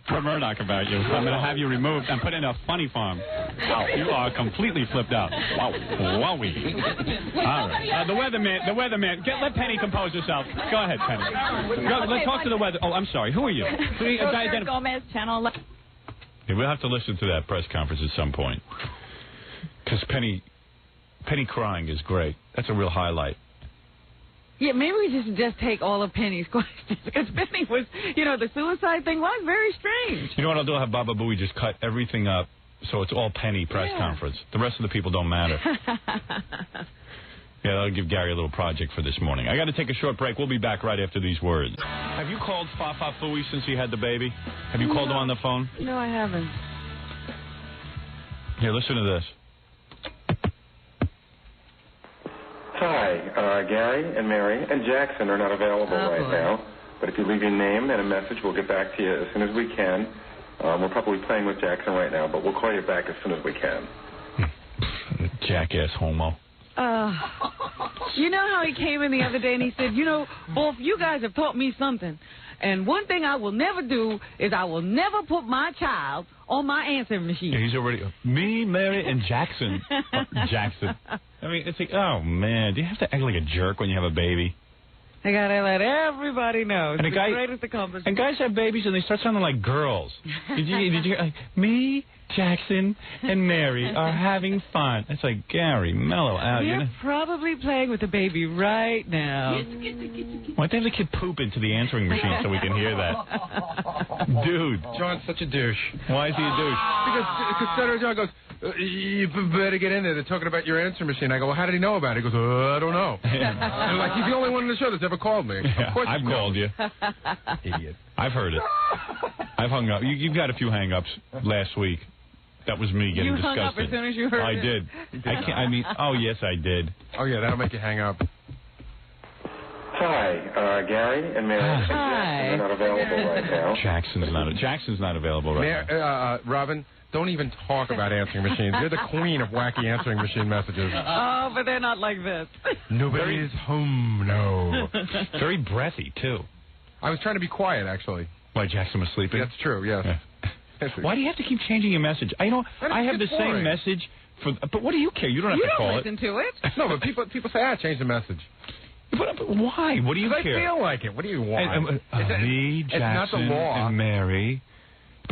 Tell Murdoch about you. I'm going to have you removed and put in a funny farm. Wow, you are completely flipped out. Wow. Wowie. All right. The weatherman. Let Penny compose herself. Go ahead, Penny. Let's talk to the weather. Oh, I'm sorry. Who are you? Gomez, Channel 11. Yeah, we'll have to listen to that press conference at some point. Because Penny crying is great. That's a real highlight. Yeah, maybe we just take all of Penny's questions, because Penny was, the suicide thing was very strange. You know what I'll do? I'll have Baba Booey just cut everything up so it's all Penny press conference. The rest of the people don't matter. Yeah, that'll give Gary a little project for this morning. I got to take a short break. We'll be back right after these words. Have you called Fafa Fooey since he had the baby? Have you called him on the phone? No, I haven't. Here, listen to this. Hi, Gary and Mary and Jackson are not available now. But if you leave your name and a message, we'll get back to you as soon as we can. We're probably playing with Jackson right now, but we'll call you back as soon as we can. Jackass homo. You know how he came in the other day and he said, both you guys have taught me something. And one thing I will never do is I will never put my child on my answering machine. Yeah, he's already... Me, Mary, and Jackson. Jackson. I mean, it's like, oh, man, do you have to act like a jerk when you have a baby? I got to let everybody know. It's the greatest accomplishment. And guys have babies and they start sounding like girls. Did you hear, me, Jackson, and Mary are having fun. It's like, Gary, mellow out. You're probably playing with the baby right now. Why don't they have the kid poop into the answering machine so we can hear that? Dude. John's such a douche. Why is he a douche? Because Senator John goes, you better get in there. They're talking about your answering machine. I go, well, how did he know about it? He goes, I don't know. And like, he's the only one in the show that's ever called me. Yeah, of course I've called you. Idiot. I've heard it. I've hung up. You've got a few hang-ups last week. That was me getting disgusted. You hung up as soon as you heard it. I did. Oh, yes, I did. Oh, yeah, that'll make you hang up. Hi, Gary and Mary and Jackson are not available right now. Jackson's not available right now. Robin, don't even talk about answering machines. You're the queen of wacky answering machine messages. Oh, but they're not like this. Nobody's home, no. Very breathy, too. I was trying to be quiet, actually. Why, Jackson was sleeping? That's true, yes. Yeah. Why do you have to keep changing your message? I have the same message but what do you care? You don't have to call it. You don't listen to it. No, but people say, change the message. But why? What do you care? I feel like it. What do you want? Me, Jackson, it's not the law. And Mary.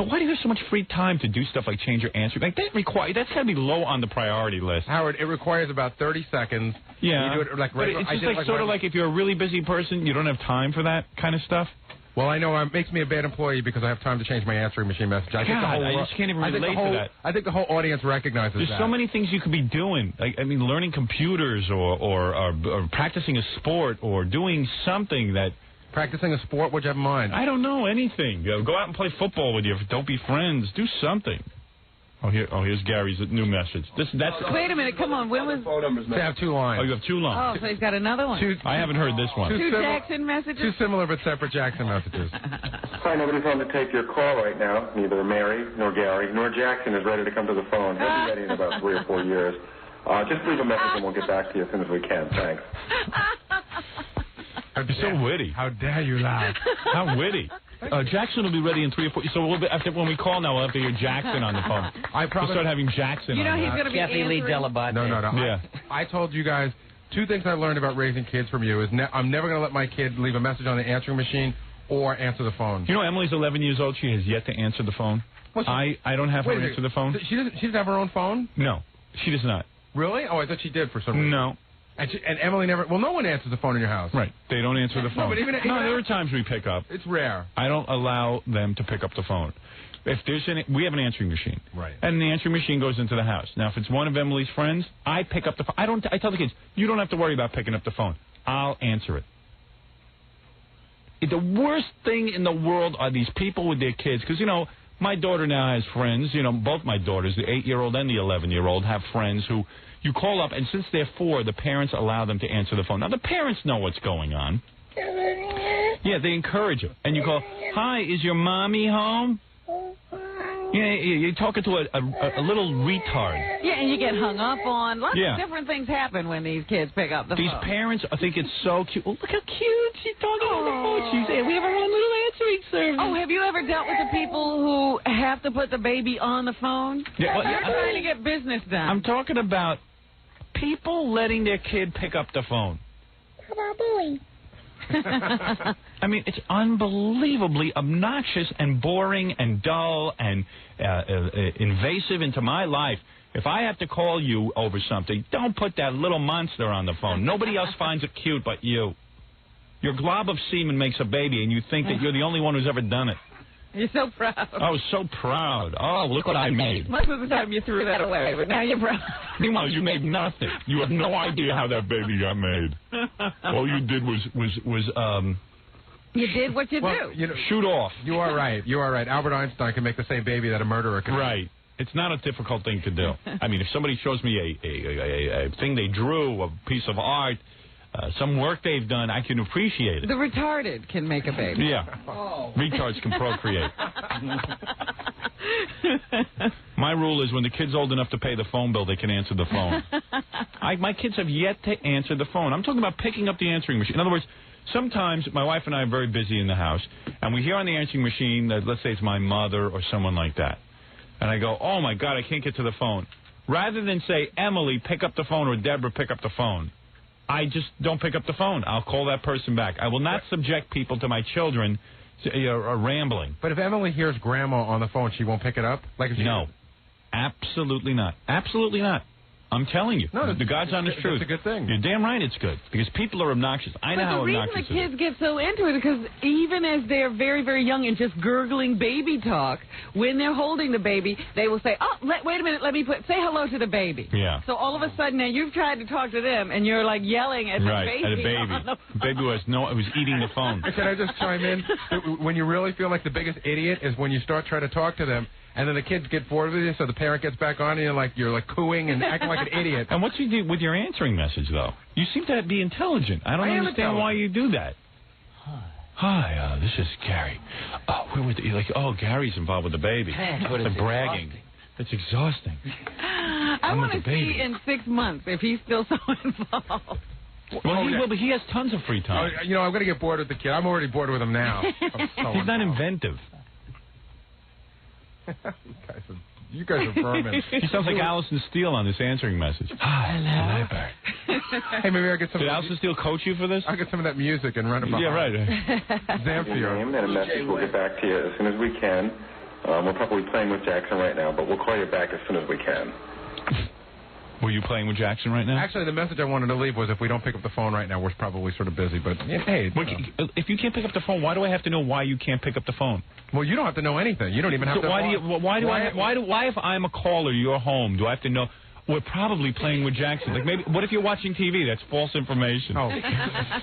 But why do you have so much free time to do stuff like change your answer? Like that's got to be low on the priority list. Howard, it requires about 30 seconds. Yeah. You do it like but it's just like sort of like if you're a really busy person, you don't have time for that kind of stuff. Well, I know it makes me a bad employee because I have time to change my answering machine message. I just can't even relate to that. I think the whole audience recognizes that. There's so many things you could be doing. Like, I mean, learning computers or practicing a sport or doing something that... Practicing a sport? What'd you have in mind? I don't know, anything. Go out and play football with you. Don't be friends. Do something. Here's Gary's new message. Wait a minute, come on. When was... They have 2 lines. Oh, you have 2 lines. Oh, so he's got another one. I haven't heard this one. Two Jackson messages? 2 similar but separate Jackson messages. Hi, nobody's on to take your call right now. Neither Mary, nor Gary, nor Jackson is ready to come to the phone. He'll be ready in about 3 or 4 years. Just leave a message and we'll get back to you as soon as we can. Thanks. You're so witty. How dare you laugh? How witty. Jackson will be ready in 3 or 4. So we'll after when we call now, we'll have to hear Jackson on the phone. I promise. We'll start having Jackson. You know on he's going to be Kathy Lee Delabate. No. Yeah. I told you guys 2 things I learned about raising kids from you is I'm never going to let my kid leave a message on the answering machine or answer the phone. You know, Emily's 11 years old. She has yet to answer the phone. I don't have her answer the phone. She doesn't have her own phone? No, she does not. Really? Oh, I thought she did for some reason. No. And Emily never... Well, no one answers the phone in your house. Right. They don't answer the phone. No, but even there are times we pick up. It's rare. I don't allow them to pick up the phone. If there's we have an answering machine. Right. And the answering machine goes into the house. Now, if it's one of Emily's friends, I pick up the phone. I tell the kids, you don't have to worry about picking up the phone. I'll answer it. The worst thing in the world are these people with their kids. Because, you know, my daughter now has friends. You know, both my daughters, the 8-year-old and the 11-year-old, have friends who... You call up, and since they're 4, the parents allow them to answer the phone. Now, the parents know what's going on. Yeah, they encourage it. And you call, hi, is your mommy home? Yeah, you're talking to a little retard. Yeah, and you get hung up on. Lots Yeah. of different things happen when these kids pick up the These phone. parents, I think it's so cute. Oh, look how cute she's talking on the phone. She's saying, we have our own little answering service. Oh, have you ever dealt with the people who have to put the baby on the phone? Yeah, well, They're trying to get business done. I'm talking about people letting their kid pick up the phone. Come on, boy. I mean, it's unbelievably obnoxious and boring and dull and invasive into my life. If I have to call you over something, don't put that little monster on the phone. Nobody else finds it cute but you. Your glob of semen makes a baby, and you think that you're the only one who's ever done it. You're so proud. I was so proud. Oh, look what I made. Most of the time you threw that away, but now you're proud. Meanwhile, you made nothing. You have no idea how that baby got made. All you did was You did what you do. You know, shoot off. You are right. You are right. Albert Einstein can make the same baby that a murderer can. Right. It's not a difficult thing to do. I mean, if somebody shows me a thing they drew, a piece of art, some work they've done, I can appreciate it. The retarded can make a baby. Yeah. Oh. Retards can procreate. My rule is when the kid's old enough to pay the phone bill, they can answer the phone. My kids have yet to answer the phone. I'm talking about picking up the answering machine. In other words, sometimes my wife and I are very busy in the house, and we hear on the answering machine that, let's say it's my mother or someone like that. And I go, oh, my God, I can't get to the phone. Rather than say, Emily, pick up the phone, or Deborah, pick up the phone, I just don't pick up the phone. I'll call that person back. I will not subject people to my children rambling. But if Emily hears Grandma on the phone, she won't pick it up? Like if she No. Absolutely not. Absolutely not. I'm telling you. No, the God's honest truth. That's a good thing. You're damn right it's good. Because people are obnoxious. I know how obnoxious But the reason the kids get so into it is because even as they're very, very young and just gurgling baby talk, when they're holding the baby, they will say, oh, wait a minute, say hello to the baby. Yeah. So all of a sudden now you've tried to talk to them and you're like yelling at the baby. At a baby. Baby who's eating the phone. Can I just chime in? When you really feel like the biggest idiot is when you start trying to talk to them, and then the kids get bored with you, so the parent gets back on, and you're like cooing and acting like an idiot. And what's you do with your answering message, though? You seem to be intelligent. I don't understand why you do that. Hi, this is Gary. Gary's involved with the baby. The bragging. It's exhausting. I want to see in 6 months if he's still so involved. Well, he will, but he has tons of free time. I'm going to get bored with the kid. I'm already bored with him now. He's not inventive. You guys are vermin. He sounds like Allison Steele on this answering message. Hello, Bert. Hey, maybe I'll get some. Did Allison Steele coach you for this? I'll get some of that music and run it behind. Yeah, right. Your name and a message. We'll get back to you as soon as we can. We're probably playing with Jackson right now, but we'll call you back as soon as we can. Were you playing with Jackson right now? Actually, the message I wanted to leave was if we don't pick up the phone right now, we're probably sort of busy. But hey, if you can't pick up the phone, why do I have to know why you can't pick up the phone? Well, you don't have to know anything. You don't even have so to. Why if I'm a caller, you're home, do I have to know? We're probably playing with Jackson. Like maybe, what if you're watching TV? That's false information. Oh,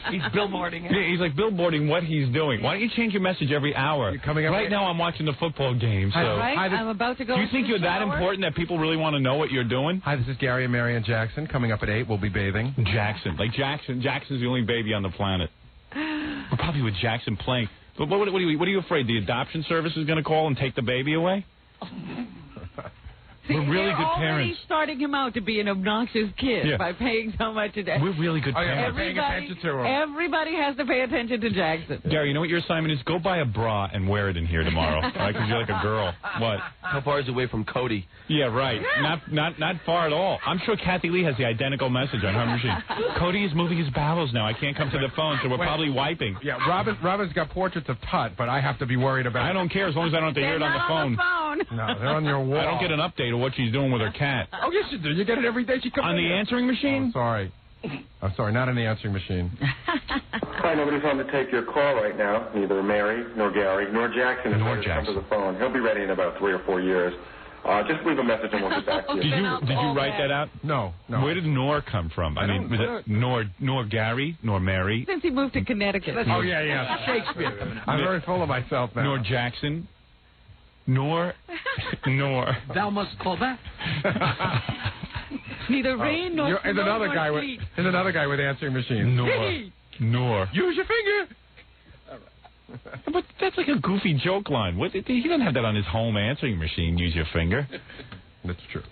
he's billboarding it. Yeah, he's like billboarding what he's doing. Why don't you change your message every hour? You're coming up right now, I'm watching the football game. So I'm about to go. Do you think you're that important that people really want to know what you're doing? Hi, this is Gary and Marian Jackson. Coming up at 8, we'll be bathing. Jackson's the only baby on the planet. We're probably with Jackson playing. But what are you afraid? The adoption service is going to call and take the baby away? See, we're really good already parents. Starting him out to be an obnoxious kid by paying so much attention. We're really good parents. Paying attention to him. Everybody has to pay attention to Jackson. Gary, you know what your assignment is? Go buy a bra and wear it in here tomorrow. All right, because you're like a girl. What? How far is it away from Cody? Yeah, right. Not far at all. I'm sure Kathy Lee has the identical message on her machine. Cody is moving his bowels now. I can't come to the phone, so we're probably wiping. Yeah, Robin's got portraits of Tut, but I have to be worried about. I don't care as long as I don't have to hear it on the phone. No, they're on your wall. I don't get an update of what she's doing with her cat. Oh, yes, you do. You get it every day. She comes on the answering machine. Oh, sorry. I'm sorry, not on the answering machine. Hi, nobody's on to take your call right now. Neither Mary, nor Gary, nor Jackson is ready to come to the phone. He'll be ready in about 3 or 4 years. Just leave a message and we'll get back to you. Did you write that out? No. Where did Nor come from? I mean, was it nor Gary, nor Mary? Since he moved to Connecticut. Oh, yeah. Shakespeare. I'm very full of myself now. Nor Jackson. Nor. Thou must call back. Neither rain nor snow There's another guy with answering machine. Nor. Use your finger. But that's like a goofy joke line. He doesn't have that on his home answering machine. Use your finger. That's true.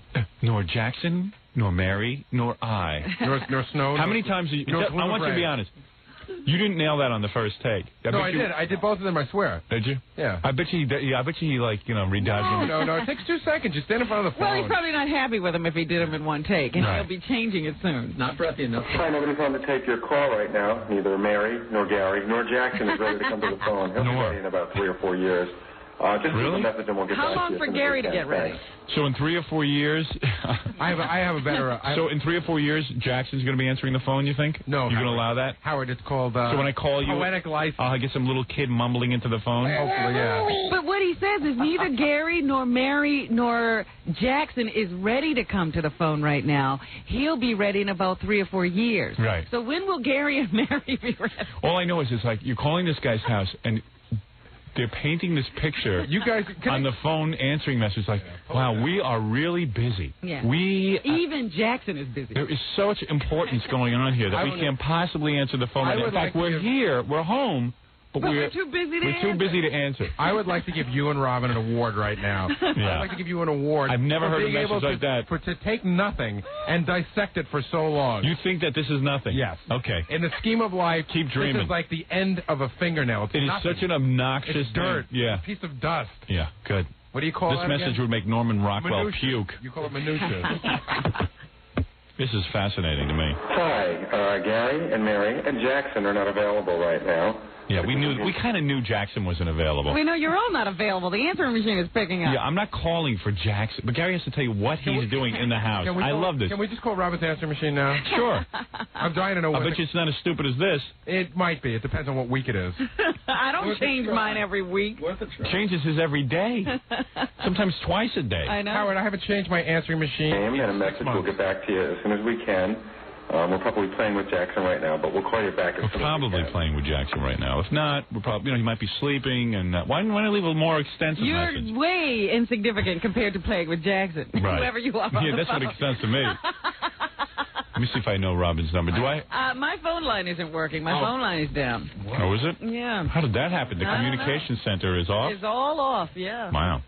Nor Jackson, nor Mary, nor I. Nor Snow. How many times did you... I want you to be honest. You didn't nail that on the first take. No, I did. I did both of them, I swear. Did you? Yeah. I bet you redodged them. No. It takes 2 seconds. You stand in front of the phone. Well, he's probably not happy with him if he did them in one take, and he'll be changing it soon. Not breathy enough. Hi, nobody's on to take your call right now. Neither Mary, nor Gary, nor Jackson is ready to come to the phone. He'll be ready in about 3 or 4 years. Just leave a message and we'll get back to you. How long for Gary to get ready? So in 3 or 4 years... I have a better... So in 3 or 4 years, Jackson's going to be answering the phone, you think? No. You're going to allow that? Howard, it's called... so when I call you... Poetic license. I'll get some little kid mumbling into the phone? Hopefully, yeah. But what he says is neither Gary, nor Mary, nor Jackson is ready to come to the phone right now. He'll be ready in about 3 or 4 years. Right. So when will Gary and Mary be ready? All I know is it's like you're calling this guy's house and... They're painting this picture you guys, on the phone answering message like, wow, we are really busy. Yeah. Even Jackson is busy. There is so much importance going on here that we can't possibly answer the phone. In fact, we're here, we're home, but we're too busy to answer. Too busy to answer. I would like to give you and Robin an award right now. Yeah. I'd like to give you an award. I've never heard a being message like that. To take nothing and dissect it for so long. You think that this is nothing? Yes. Okay. In the scheme of life, keep dreaming. This is like the end of a fingernail. It is such an obnoxious dirt. thing. Yeah. A piece of dust. Yeah, good. What do you call this message again? would make Norman Rockwell puke. You call it minutia. This is fascinating to me. Hi, Gary and Mary and Jackson are not available right now. Yeah, we kind of knew Jackson wasn't available. We know you're all not available. The answering machine is picking up. Yeah, I'm not calling for Jackson, but Gary has to tell you what he's doing in the house. I love this. Can we just call Robin's answering machine now? Sure. I'm dying to know. I bet you it's not as stupid as this. It might be. It depends on what week it is. I don't change mine every week. Changes his every day. Sometimes twice a day. I know. Howard, I haven't changed my answering machine. And a message. We'll get back to you as soon as we can. We're probably playing with Jackson right now, but we'll call you back as soon as we can. We're probably playing with Jackson right now. If not, we're probably, he might be sleeping. And why don't I leave a more extensive message? You're way insignificant compared to playing with Jackson. Right. Whoever you are. Yeah, that's what makes sense to me. Let me see if I know Robin's number. Do I? My phone line isn't working. My phone line is down. Oh, is it? Yeah. How did that happen? The communication center is off? It's all off, yeah. Wow.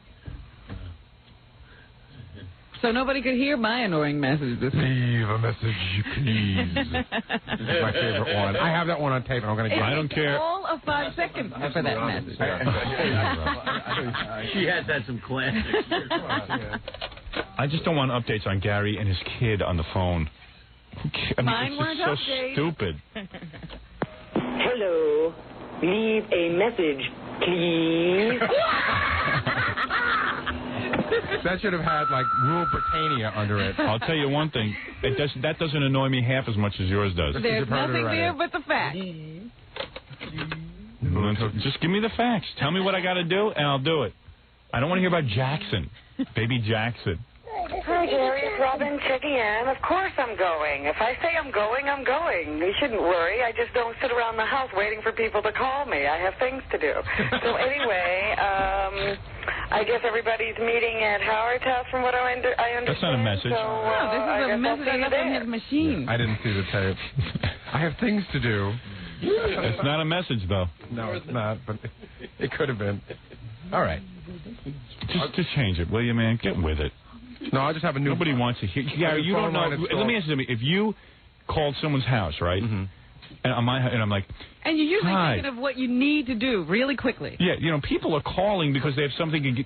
So nobody could hear my annoying message this week. Leave a message, please. This is my favorite one. I have that one on tape, and I'm going to get it. I don't care. All of 5 seconds for that message. She has had some classics. I just don't want updates on Gary and his kid on the phone. I mean, Mine weren't it's just so stupid. Hello. Leave a message, please. That should have had, like, Rule Britannia under it. I'll tell you one thing. That doesn't annoy me half as much as yours does. There's nothing there but the facts. Just give me the facts. Tell me what I got to do, and I'll do it. I don't want to hear about Jackson. Baby Jackson. Hi, Gary. It's Robin checking in. Of course I'm going. If I say I'm going, I'm going. You shouldn't worry. I just don't sit around the house waiting for people to call me. I have things to do. So anyway, I guess everybody's meeting at Howard's house from what I understand. That's not a message. So, No, this is a message I got from his machine. I didn't see the tape. I have things to do. It's not a message, though. No, it's not, but it could have been. All right. Just change it, will you, man? Get with it. No, I'll just have a new... Nobody wants to hear... Gary, you don't know... Let me ask you something. If you called someone's house, right, and I'm like... And you're usually Hi. thinking of what you need to do really quickly. Yeah, you know, people are calling because they have something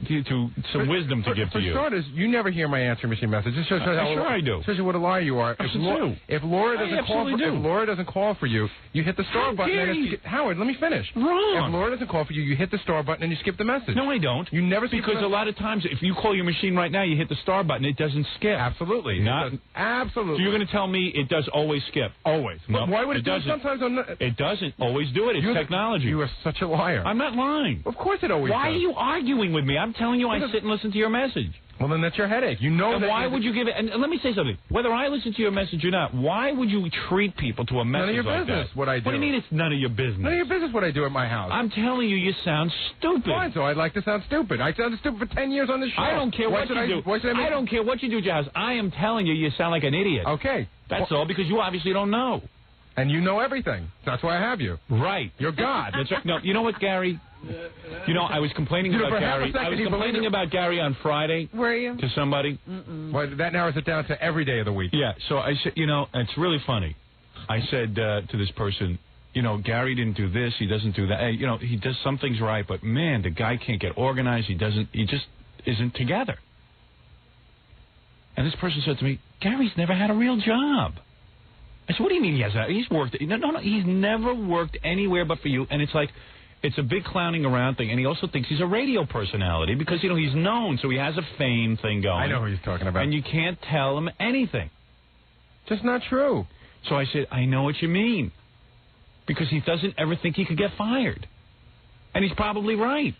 some wisdom to give to you. For starters, you never hear my answering machine message. It shows how Sure I do. Shows you what a liar you are. If Laura doesn't call for you, you hit the star button. And Howard, let me finish. Wrong. If Laura doesn't call for you, you hit the star button and you skip the message. No, I don't. You never because a lot of times, if you call your machine right now, you hit the star button, it doesn't skip. Absolutely. Absolutely. So you're going to tell me it does always skip? Always. No, Why would it do it doesn't. sometimes? It doesn't always do it. It's technology. You are such a liar. I'm not lying. Of course it always Why does. are you arguing with me? I'm telling you I sit and listen to your message. Well, then that's your headache. You know and that. Why would you give it? And let me say something. Whether I listen to your message or not, why would you treat people to a message None of your like business that? what I do. What do you mean it's none of your business? None of your business what I do at my house. I'm telling you, you sound stupid. Fine, so I'd like to sound stupid. I sounded stupid for 10 years on the show. I don't care what you do. I don't care what you do at your house. I am telling you, you sound like an idiot. Okay. That's all, because you obviously don't know. And you know everything. That's why I have you. Right. You're God. That's right. No, you know what, Gary? You know, I was complaining about Gary. I was complaining about Gary on Friday. Were you? To somebody. Well, that narrows it down to every day of the week. Yeah. So I said, you know, it's really funny. I said to this person, you know, Gary didn't do this. He doesn't do that. Hey, you know, he does some things right, but man, the guy can't get organized. He just isn't together. And this person said to me, Gary's never had a real job. I said, what do you mean he has that? He's worked. No, he's never worked anywhere but for you. And it's like, it's a big clowning around thing. And he also thinks he's a radio personality because, you know, he's known, so he has a fame thing going. I know who he's talking about. And you can't tell him anything. Just not true. So I said, I know what you mean. Because he doesn't ever think he could get fired. And he's probably right.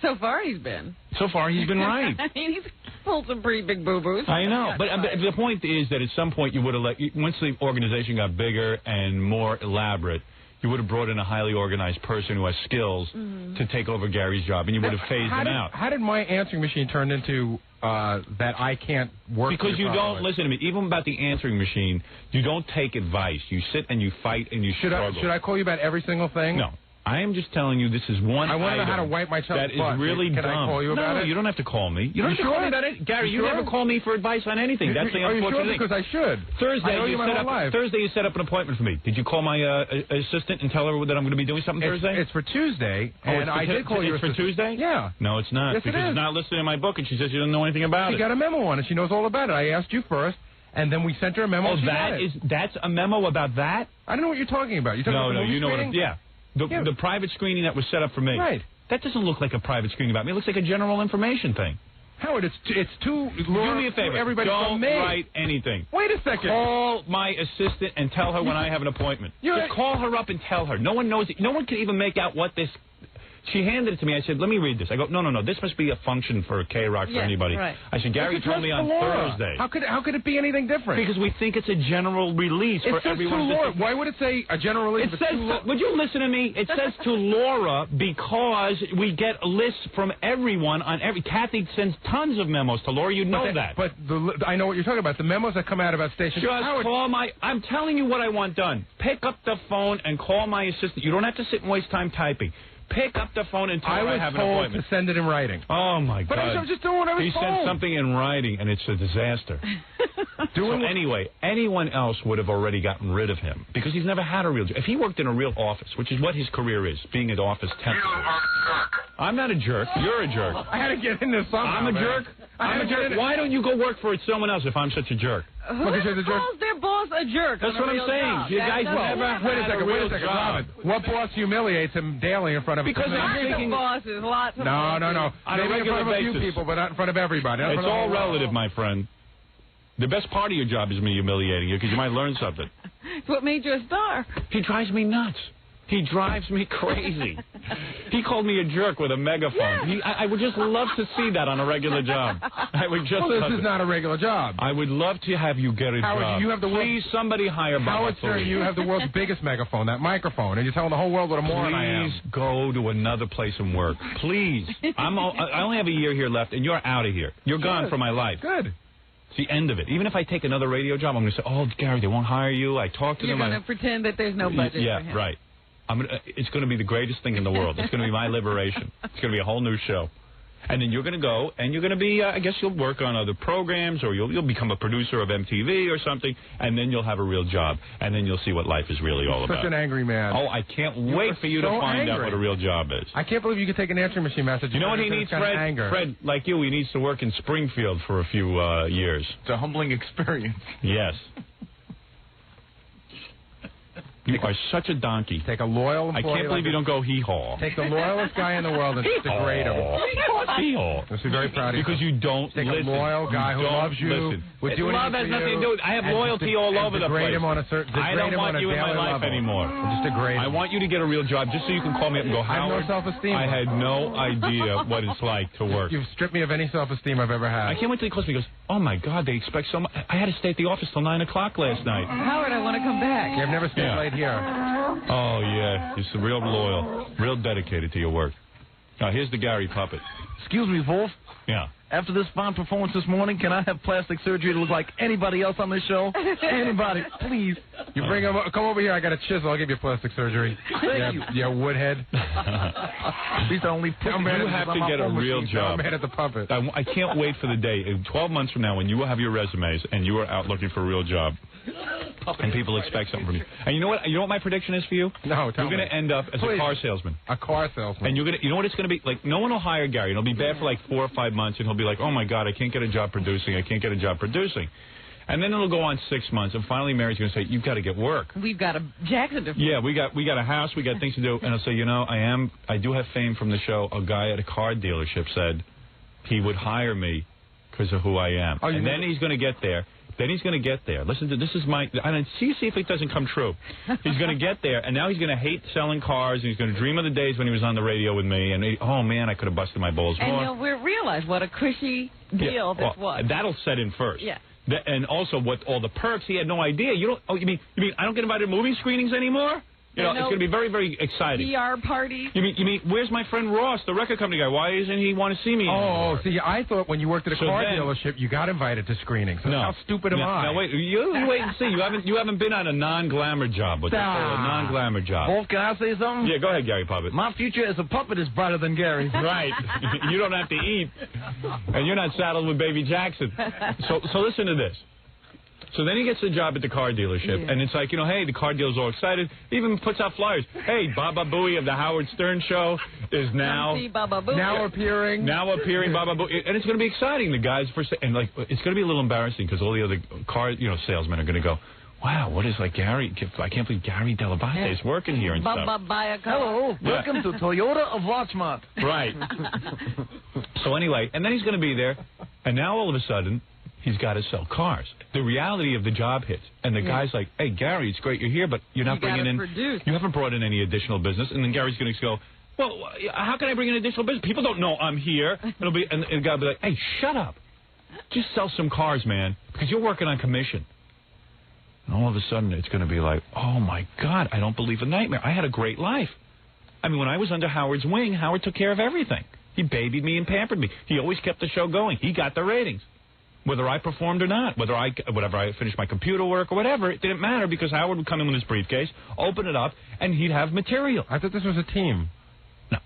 So far he's been. So far he's been right. I mean, he's pulled some pretty big boo-boos. I know. But the point is that at some point you would have once the organization got bigger and more elaborate, you would have brought in a highly organized person who has skills to take over Gary's job, and you would have phased him out. How did my answering machine turn into that I can't work? Because you don't listen to me. Even about the answering machine, you don't take advice. You sit and you fight and you struggle. Should I call you about every single thing? No. I am just telling you this is one I want to know how to item wipe my child's that butt. is really Can dumb. I call you about it? No, you don't have to call me. You don't have to sure? call me about it. Gary, you sure? never call me for advice on anything. That's the Are you unfortunate sure? thing. Because I should. Thursday, I know you my whole life. Thursday, you set up an appointment for me. Did you call my assistant and tell her that I'm going to be doing something Thursday? It's for Tuesday, and I did call you. It's for Tuesday? Yeah. No, it's not. Yes, because it is. it's not listed in my book, and she says she doesn't know anything about it. She got a memo on it. She knows all about it. I asked you first, and then we sent her a memo. Oh, that's a memo about that? I don't know what you're talking about. You're talking about the movie you know screening? what? The private screening that was set up for me. Right. That doesn't look like a private screening about me. It looks like a general information thing. Howard, it's too. Do me a favor. Everybody Don't write anything. Wait a second. Call my assistant and tell her when I have an appointment. Just call her up and tell her. No one knows it. No one can even make out what this. She handed it to me. I said, let me read this. I go, no. This must be a function for K-Rock for anybody. Right. I said, Gary told me on Thursday. How could it be anything different? Because we think it's a general release for everyone. Why would it say a general release? It says, would you listen to me? It says to Laura because we get lists from everyone on every. Kathy sends tons of memos to Laura. You know that. But I know what you're talking about. The memos that come out about stations. Just call my. I'm telling you what I want done. Pick up the phone and call my assistant. You don't have to sit and waste time typing. Pick up the phone and tell her I have an appointment. I was told to send it in writing. Oh, my God. But I was just doing what I was told. He sent something in writing, and it's a disaster. Anyway, anyone else would have already gotten rid of him because he's never had a real job. If he worked in a real office, which is what his career is, being an office temp. I'm not a jerk. You're a jerk. I had to get in this somehow. I'm a jerk. I'm a jerk. Why don't you go work for someone else if I'm such a jerk? Who calls their boss a jerk. That's on what a I'm real saying. job. You That guys doesn't never work. Wait a had second, real Robin. job. What boss humiliates him daily in front of Because lots I'm thinking- Lots of bosses, lots of No. bosses. On a Maybe in regular front of a few basis. people, but not in front of everybody. Not in It's front of all the whole world. relative, my friend. The best part of your job is me humiliating you because you might learn something. It's what made you a star. He drives me nuts. He drives me crazy. He called me a jerk with a megaphone. I would just love to see that on a regular job. I would just. Well, love this is it. not a regular job. I would love to have you get a Howard, job. you have the Please, somebody hire Bob. Howard Stern, you have the world's biggest megaphone, that microphone, and you're telling the whole world what a moron I am. Please go to another place and work. Please. I only have a year here left, and you're out of here. You're gone from my life. Good. It's the end of it. Even if I take another radio job, I'm going to say, "Oh, Gary, they won't hire you." I talked to You're them. going to pretend that there's no budget Yeah, for him. right. It's going to be the greatest thing in the world. It's going to be my liberation. It's going to be a whole new show. And then you're going to go, and you're going to be, I guess you'll work on other programs, or you'll become a producer of MTV or something, and then you'll have a real job, and then you'll see what life is really all about. Such an angry man. Oh, I can't wait for you to find out what a real job is. I can't believe you could take an answering machine message. You know what he needs, Fred? Anger. Fred, like you, he needs to work in Springfield for a few years. It's a humbling experience. Yes. You are such a donkey. Take a loyal I employee. can't believe you don't go hee-haw. Take the loyalist guy in the world and degrade him. Hee-haw. I'll be very proud of you. Because you don't Take listen. a loyal guy who don't loves you. Listen. Would do Love has anything for nothing you, to do with it. I have and loyalty just all over the degrade place. him on a certain. I Degrade don't him want on a you in my daily life level. anymore. Just degrade I him. want you to get a real job just so you can call me up and go, I have Howard, no self-esteem. I had no idea what it's like to work. You've stripped me of any self-esteem I've ever had. I can't wait till he calls me and goes, oh, my God, they expect so much. I had to stay at the office till 9 o'clock last night. Howard, I want to come back. I've never stayed late here. Oh, yeah. He's real loyal, real dedicated to your work. Now, here's the Gary puppet. Excuse me, Wolf. Yeah. After this fine performance this morning, can I have plastic surgery to look like anybody else on this show? Anybody, please. You bring him. Come over here. I got a chisel. I'll give you plastic surgery. Thank you. Yeah, woodhead. These are only You have to get a real job. I'm mad at the puppet. I can't wait for the day, 12 months from now, when you will have your resumes and you are out looking for a real job. And people expect something from you. And you know what? You know what my prediction is for you? No, tell You're going to end up as a car salesman. A car salesman. And you're going to, you know what it's going to be? Like, no one will hire Gary. It'll be bad for like 4 or 5 months, and he'll be like, oh, my God, I can't get a job producing. I can't get a job producing. And then it'll go on 6 months, and finally Mary's going to say, you've got to get work. We've got a Jackson to... Yeah, we got a house, we got things to do. And I'll say, you know, I do have fame from the show. A guy at a car dealership said he would hire me because of who I am. Oh, and then he's going to get there. Then he's going to get there. Listen to this is my. And see if it doesn't come true. He's going to get there, and now he's going to hate selling cars, and he's going to dream of the days when he was on the radio with me. And oh man, I could have busted my balls more. And you'll realize what a cushy deal this was. That'll set in first. Yeah. And also, what all the perks? He had no idea. You don't. Oh, you mean I don't get invited to movie screenings anymore? You know, it's going to be very, very exciting. PR party. You mean, where's my friend Ross, the record company guy? Why isn't he want to see me anymore? Oh, see, I thought when you worked at a car dealership, you got invited to screenings. No. How stupid am I? Now, wait, you wait and see. You haven't been on a non-glamour job. What they call a non-glamour job. Wolf, can I say something? Yeah, go ahead, Gary Puppet. My future as a puppet is brighter than Gary's. Right. You don't have to eat. And you're not saddled with Baby Jackson. So listen to this. So then he gets a job at the car dealership, and it's like, you know, hey, the car dealer's all excited. He even puts out flyers. Hey, Baba Booey of the Howard Stern Show is now appearing. Now appearing, Baba Booey. And it's going to be exciting. The guys, and like, it's going to be a little embarrassing because all the other car, salesmen are going to go, wow, what is like Gary? I can't believe Gary Dell'Abate is working here and stuff. Hello, welcome to Toyota of Larchmont. Right. So anyway, and then he's going to be there, and now all of a sudden, he's got to sell cars. The reality of the job hits, and the guy's like, "Hey, Gary, it's great you're here, but you're not bringing in. You haven't brought in any additional business." And then Gary's going to go, "Well, how can I bring in additional business? People don't know I'm here." It'll be, and the guy will be like, "Hey, shut up! Just sell some cars, man, because you're working on commission." And all of a sudden, it's going to be like, "Oh my God, I don't believe a nightmare. I had a great life. I mean, when I was under Howard's wing, Howard took care of everything. He babied me and pampered me. He always kept the show going. He got the ratings." Whether I performed or not, whether I finished my computer work or whatever, it didn't matter because Howard would come in with his briefcase, open it up, and he'd have material. I thought this was a team. No,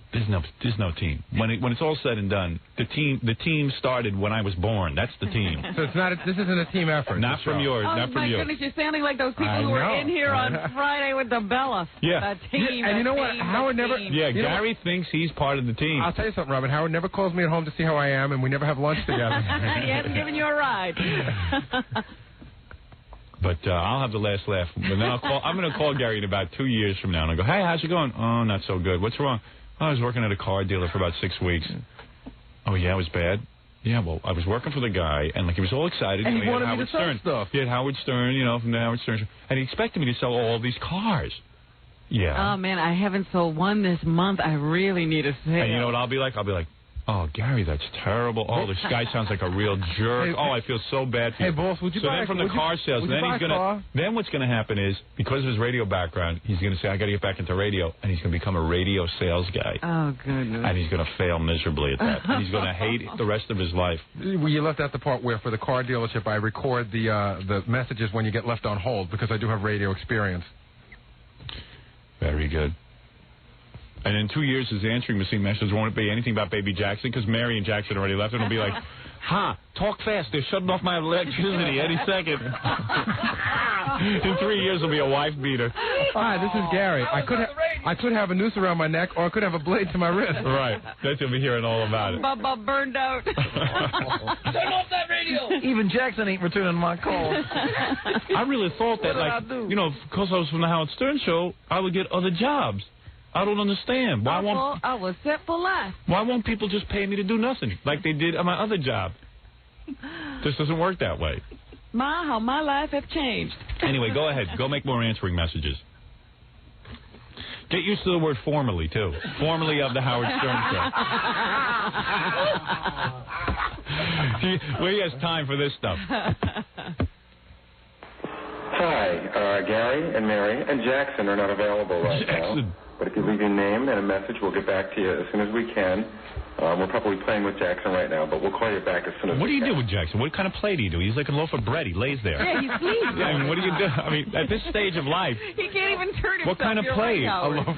there's no team. When it's all said and done, the team started when I was born. That's the team. So it's not. This isn't a team effort. Not from yours. Oh, not from my you. goodness, you're sounding like those people who were in here on Friday with the Bella. Yeah. The team. And you know what? Howard never. Yeah, Gary thinks he's part of the team. I'll tell you something, Robin. Howard never calls me at home to see how I am, and we never have lunch together. He hasn't given you a ride. But I'll have the last laugh. But then I'm going to call Gary in about 2 years from now, and I'll go, hey, how's it going? Oh, not so good. What's wrong? Oh, I was working at a car dealer for about 6 weeks. Oh, yeah, it was bad? Yeah, well, I was working for the guy, and he was all excited. And he wanted had me Howard to sell Stern stuff. He had Howard Stern, from the Howard Stern show, and he expected me to sell all these cars. Yeah. Oh, man, I haven't sold one this month. I really need a sale. And you know what I'll be like? I'll be like, oh, Gary, that's terrible. Oh, this guy sounds like a real jerk. Oh, I feel so bad for you. Hey, boss, would you so buy then from the car sales, then what's going to happen is, because of his radio background, he's going to say, I got to get back into radio, and he's going to become a radio sales guy. Oh, goodness. And he's going to fail miserably at that. And he's going to hate it the rest of his life. Well, you left out the part where, for the car dealership, I record the messages when you get left on hold, because I do have radio experience. Very good. And in 2 years, his answering machine messages won't be anything about Baby Jackson, because Mary and Jackson already left. It'll be like, talk fast. They're shutting off my electricity any second. In 3 years, it'll be a wife beater. Hi, this is Gary. I could have a noose around my neck, or I could have a blade to my wrist. Right. That's you'll be hearing all about it. Bubba burned out. Turn off that radio. Even Jackson ain't returning my calls. I really thought that, because I was from the Howard Stern show, I would get other jobs. I don't understand. Why I was set for life. Why won't people just pay me to do nothing like they did on my other job? This doesn't work that way. How my life have changed. Anyway, go ahead. Go make more answering messages. Get used to the word formerly, too. Formerly of the Howard Stern Show. He has time for this stuff. Hi, Gary and Mary and Jackson are not available right now. But if you leave your name and a message, we'll get back to you as soon as we can. We're probably playing with Jackson right now, but we'll call you back as soon as What do you do with Jackson? What kind of play do you do? He's like a loaf of bread. He lays there. Yeah, he sleeps. I mean, what do you do? I mean, at this stage of life. He can't even turn himself. What kind of play?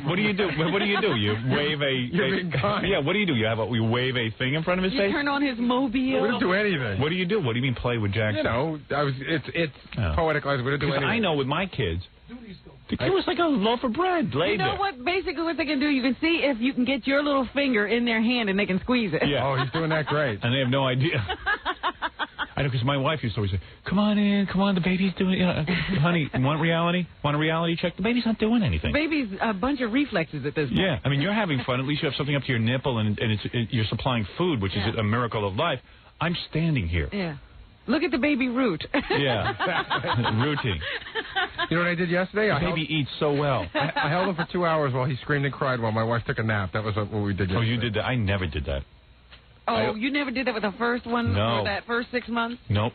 What do you do? What do you do? You wave a... You're being kind. Yeah, what do you do? You wave a thing in front of his face? You turn on his mobile. We don't do anything. What do you do? What do you mean play with Jackson? It's poetic. We don't do anything. I know with my kids... The kid was like a loaf of bread laid there. What? Basically, what they can do, you can see if you can get your little finger in their hand and they can squeeze it. Yeah. Oh, he's doing that great. And they have no idea. I know, because my wife used to always say, come on in, the baby's doing it. Honey, want reality? Want a reality check? The baby's not doing anything. Baby's a bunch of reflexes at this point. Yeah, I mean, you're having fun. At least you have something up to your nipple, and you're supplying food, which is a miracle of life. I'm standing here. Yeah. Look at the baby root. Yeah. Rooting. You know what I did yesterday? The baby eats so well. I held him for 2 hours while he screamed and cried while my wife took a nap. That was what we did yesterday. Oh, you did that? I never did that. Oh, you never did that with the first one? No. Or that first 6 months? Nope.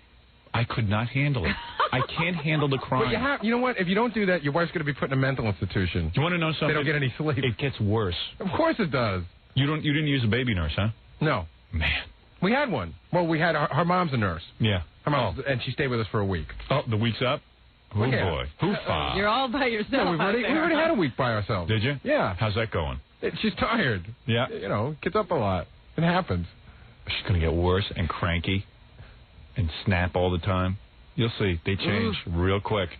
I could not handle it. I can't handle the crying. But you know what? If you don't do that, your wife's going to be put in a mental institution. Do you want to know something? They don't get any sleep. It gets worse. Of course it does. You didn't use a baby nurse, huh? No. Man. We had one. Well, we had her mom's a nurse. Yeah. Her mom, and she stayed with us for a week. Oh, the week's up? Oh, yeah. boy. Hoofa. You're all by yourself. No, we already had a week by ourselves. Did you? Yeah. How's that going? She's tired. Yeah. Gets up a lot. It happens. She's going to get worse and cranky and snap all the time. You'll see. They change real quick.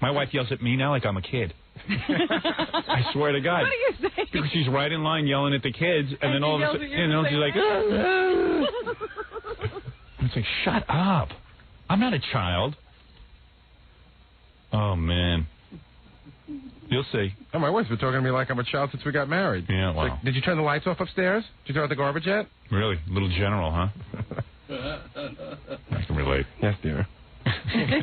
My wife yells at me now like I'm a kid. I swear to God. What are you saying? Because she's right in line yelling at the kids, and then all of a sudden, she's like, it's like, shut up. I'm not a child. Oh, man. You'll see. Oh, my wife's been talking to me like I'm a child since we got married. Yeah, wow. Like, did you turn the lights off upstairs? Did you throw out the garbage yet? Really? Little general, huh? I can relate. Yes, dear. Yes,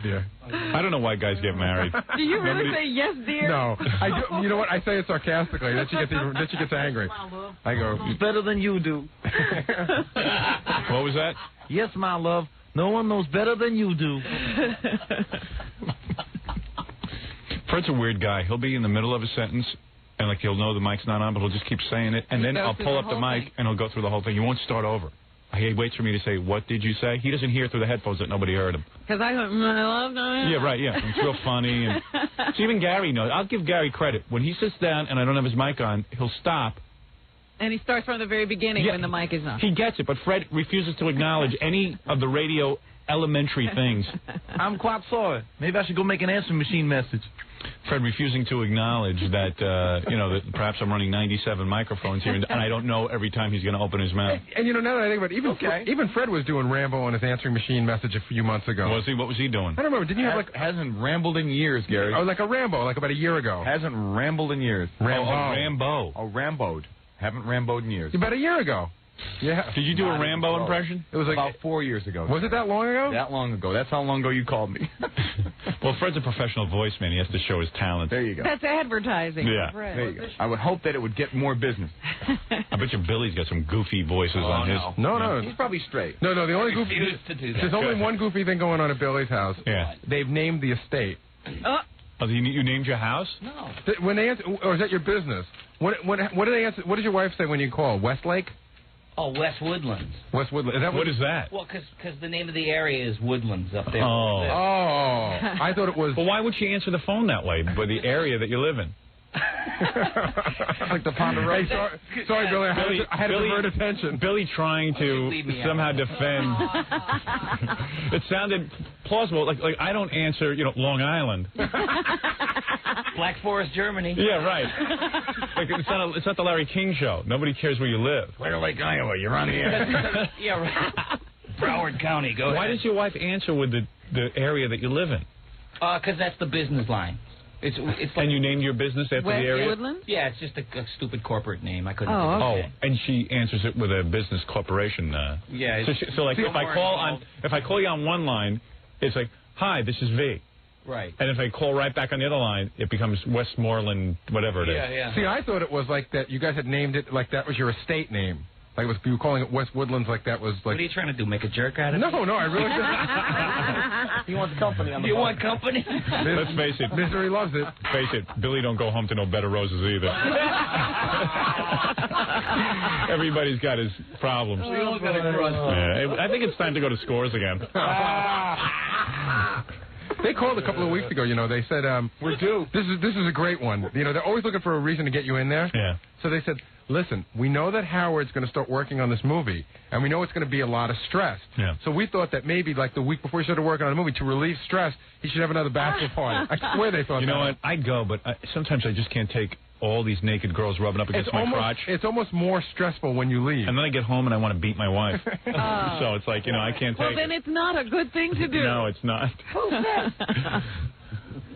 dear. I don't know why guys get married. Do you really say yes, dear? No. I do. You know what? I say it sarcastically. Then she gets angry. I go, better than you do. What was that? Yes, my love. No one knows better than you do. Fred's a weird guy. He'll be in the middle of a sentence, and he'll know the mic's not on, but he'll just keep saying it, and then I'll pull up the mic, and he'll go through the whole thing. He won't start over. He waits for me to say, what did you say? He doesn't hear through the headphones that nobody heard him. Because I went, yeah, right, yeah. It's real funny. And so even Gary knows. I'll give Gary credit. When he sits down and I don't have his mic on, he'll stop. And he starts from the very beginning when the mic is on. He gets it, but Fred refuses to acknowledge any of the radio elementary things. I'm quite sorry. Maybe I should go make an answering machine message. Fred refusing to acknowledge that, that perhaps I'm running 97 microphones here, and I don't know every time he's going to open his mouth. And now that I think about it, even Fred was doing Rambo on his answering machine message a few months ago. Was he? What was he doing? I don't remember. Didn't you have Hasn't rambled in years, Gary. Oh, like a Rambo, like about a year ago. Hasn't rambled in years. Rambo. Oh, Ramboed. Haven't Ramboed in years. About a year ago. Yeah. Did you do a Rambo impression? It was like about 4 years ago. Was it that long ago? That long ago. That's how long ago you called me. Well, Fred's a professional voice man. He has to show his talent. There you go. That's advertising. Yeah. Fred. There you go. I would hope that it would get more business. I bet you Billy's got some goofy voices on his. No. He's probably straight. No, the only goofy. To do that. There's only one goofy thing going on at Billy's house. Yeah. They've named the estate. Oh, you named your house? No. When they answer, or is that your business? What do they answer? What does your wife say when you call? Westlake? Oh, West Woodlands. West Woodlands. Is that what is that? Well, because the name of the area is Woodlands up there. Oh, I thought it was. Well, why would she answer the phone that way? By the area that you live in. Like the Ponderosa. Hey, sorry, Billy. I had to divert attention. Billy trying to somehow defend. It sounded plausible. Like I don't answer, Long Island. Black Forest, Germany. Yeah, right. Like it's not the Larry King show. Nobody cares where you live. Clear Lake, Iowa. You're on the air. Yeah, right. Broward County. Go ahead. Why does your wife answer with the area that you live in? Because that's the business line. It's like, and you named your business after West the area? Woodlands? Yeah, it's just a stupid corporate name. I couldn't. Oh, and she answers it with a business corporation. Yeah. So like if I call you on one line, it's like, hi, this is V. Right. And if I call right back on the other line, it becomes Westmoreland, whatever it is. Yeah. See, I thought it was like that. You guys had named it like that was your estate name. Like you were calling it West Woodlands, like that was like. What are you trying to do? Make a jerk out of me? No, I really didn't. He wants company on the You phone. want company? Let's face it. Misery loves it. Face it. Billy don't go home to no bed of roses either. Everybody's got his problems. We all got a crust. Yeah, I think it's time to go to scores again. They called a couple of weeks ago. They said we're due. This is a great one. They're always looking for a reason to get you in there. Yeah. So they said, listen, we know that Howard's going to start working on this movie, and we know it's going to be a lot of stress. Yeah. So we thought that maybe like the week before he started working on the movie, to relieve stress, he should have another bachelor party. I swear they thought. You know what? I'd go, but sometimes I just can't take all these naked girls rubbing up against my crotch. It's almost more stressful when you leave. And then I get home and I want to beat my wife. So it's like, I can't take Well, then it's not a good thing to do. No, it's not.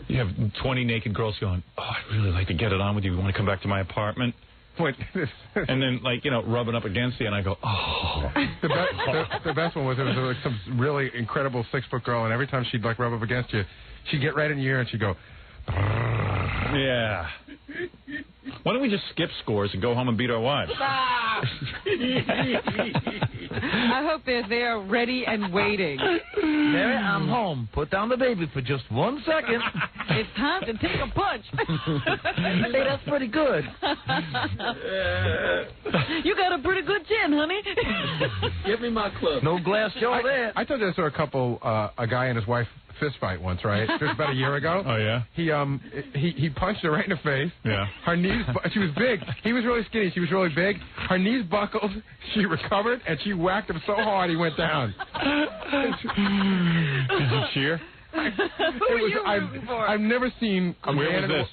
You have 20 naked girls going, oh, I'd really like to get it on with you. You want to come back to my apartment? And then, rubbing up against you, and I go, oh. The best one was, it was like some really incredible 6-foot girl, and every time she'd rub up against you, she'd get right in your ear and she'd go, yeah. Why don't we just skip scores and go home and beat our wives? I hope they're there ready and waiting. Mary, I'm home. Put down the baby for just 1 second. It's time to take a punch. Hey, that's pretty good. You got a pretty good chin, honey. Give me my club. No glass jaw there. I told you I saw a guy and his wife fist fight once, right? It was about a year ago. Oh, yeah? He punched her right in the face. Yeah. Her knees, she was big. He was really skinny. She was really big. Her knees buckled. She recovered, and she whacked him so hard he went down. Did you cheer? I've never seen a Where man was this?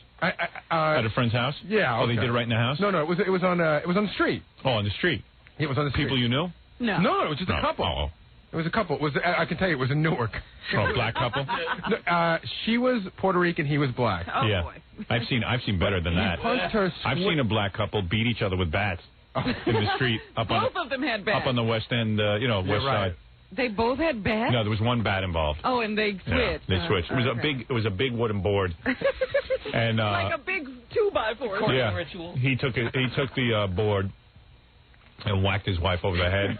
At a friend's house? Yeah. Oh, they did it right in the house? No, it was on the street. Oh, on the street? It was on the street. People you knew? No, it was just a couple. Oh. It was a couple. I can tell you, it was in Newark. Oh, black couple? She was Puerto Rican. He was black. Oh, yeah. boy. I've seen better than that. He punched her. I've seen a black couple beat each other with bats in the street Both of them had bats. up on the West End, West Side. They both had bats? No, there was one bat involved. Oh, and they switched. Yeah, they switched. It was a big wooden board. And like a big 2x4. Yeah. Ritual. He took the board and whacked his wife over the head,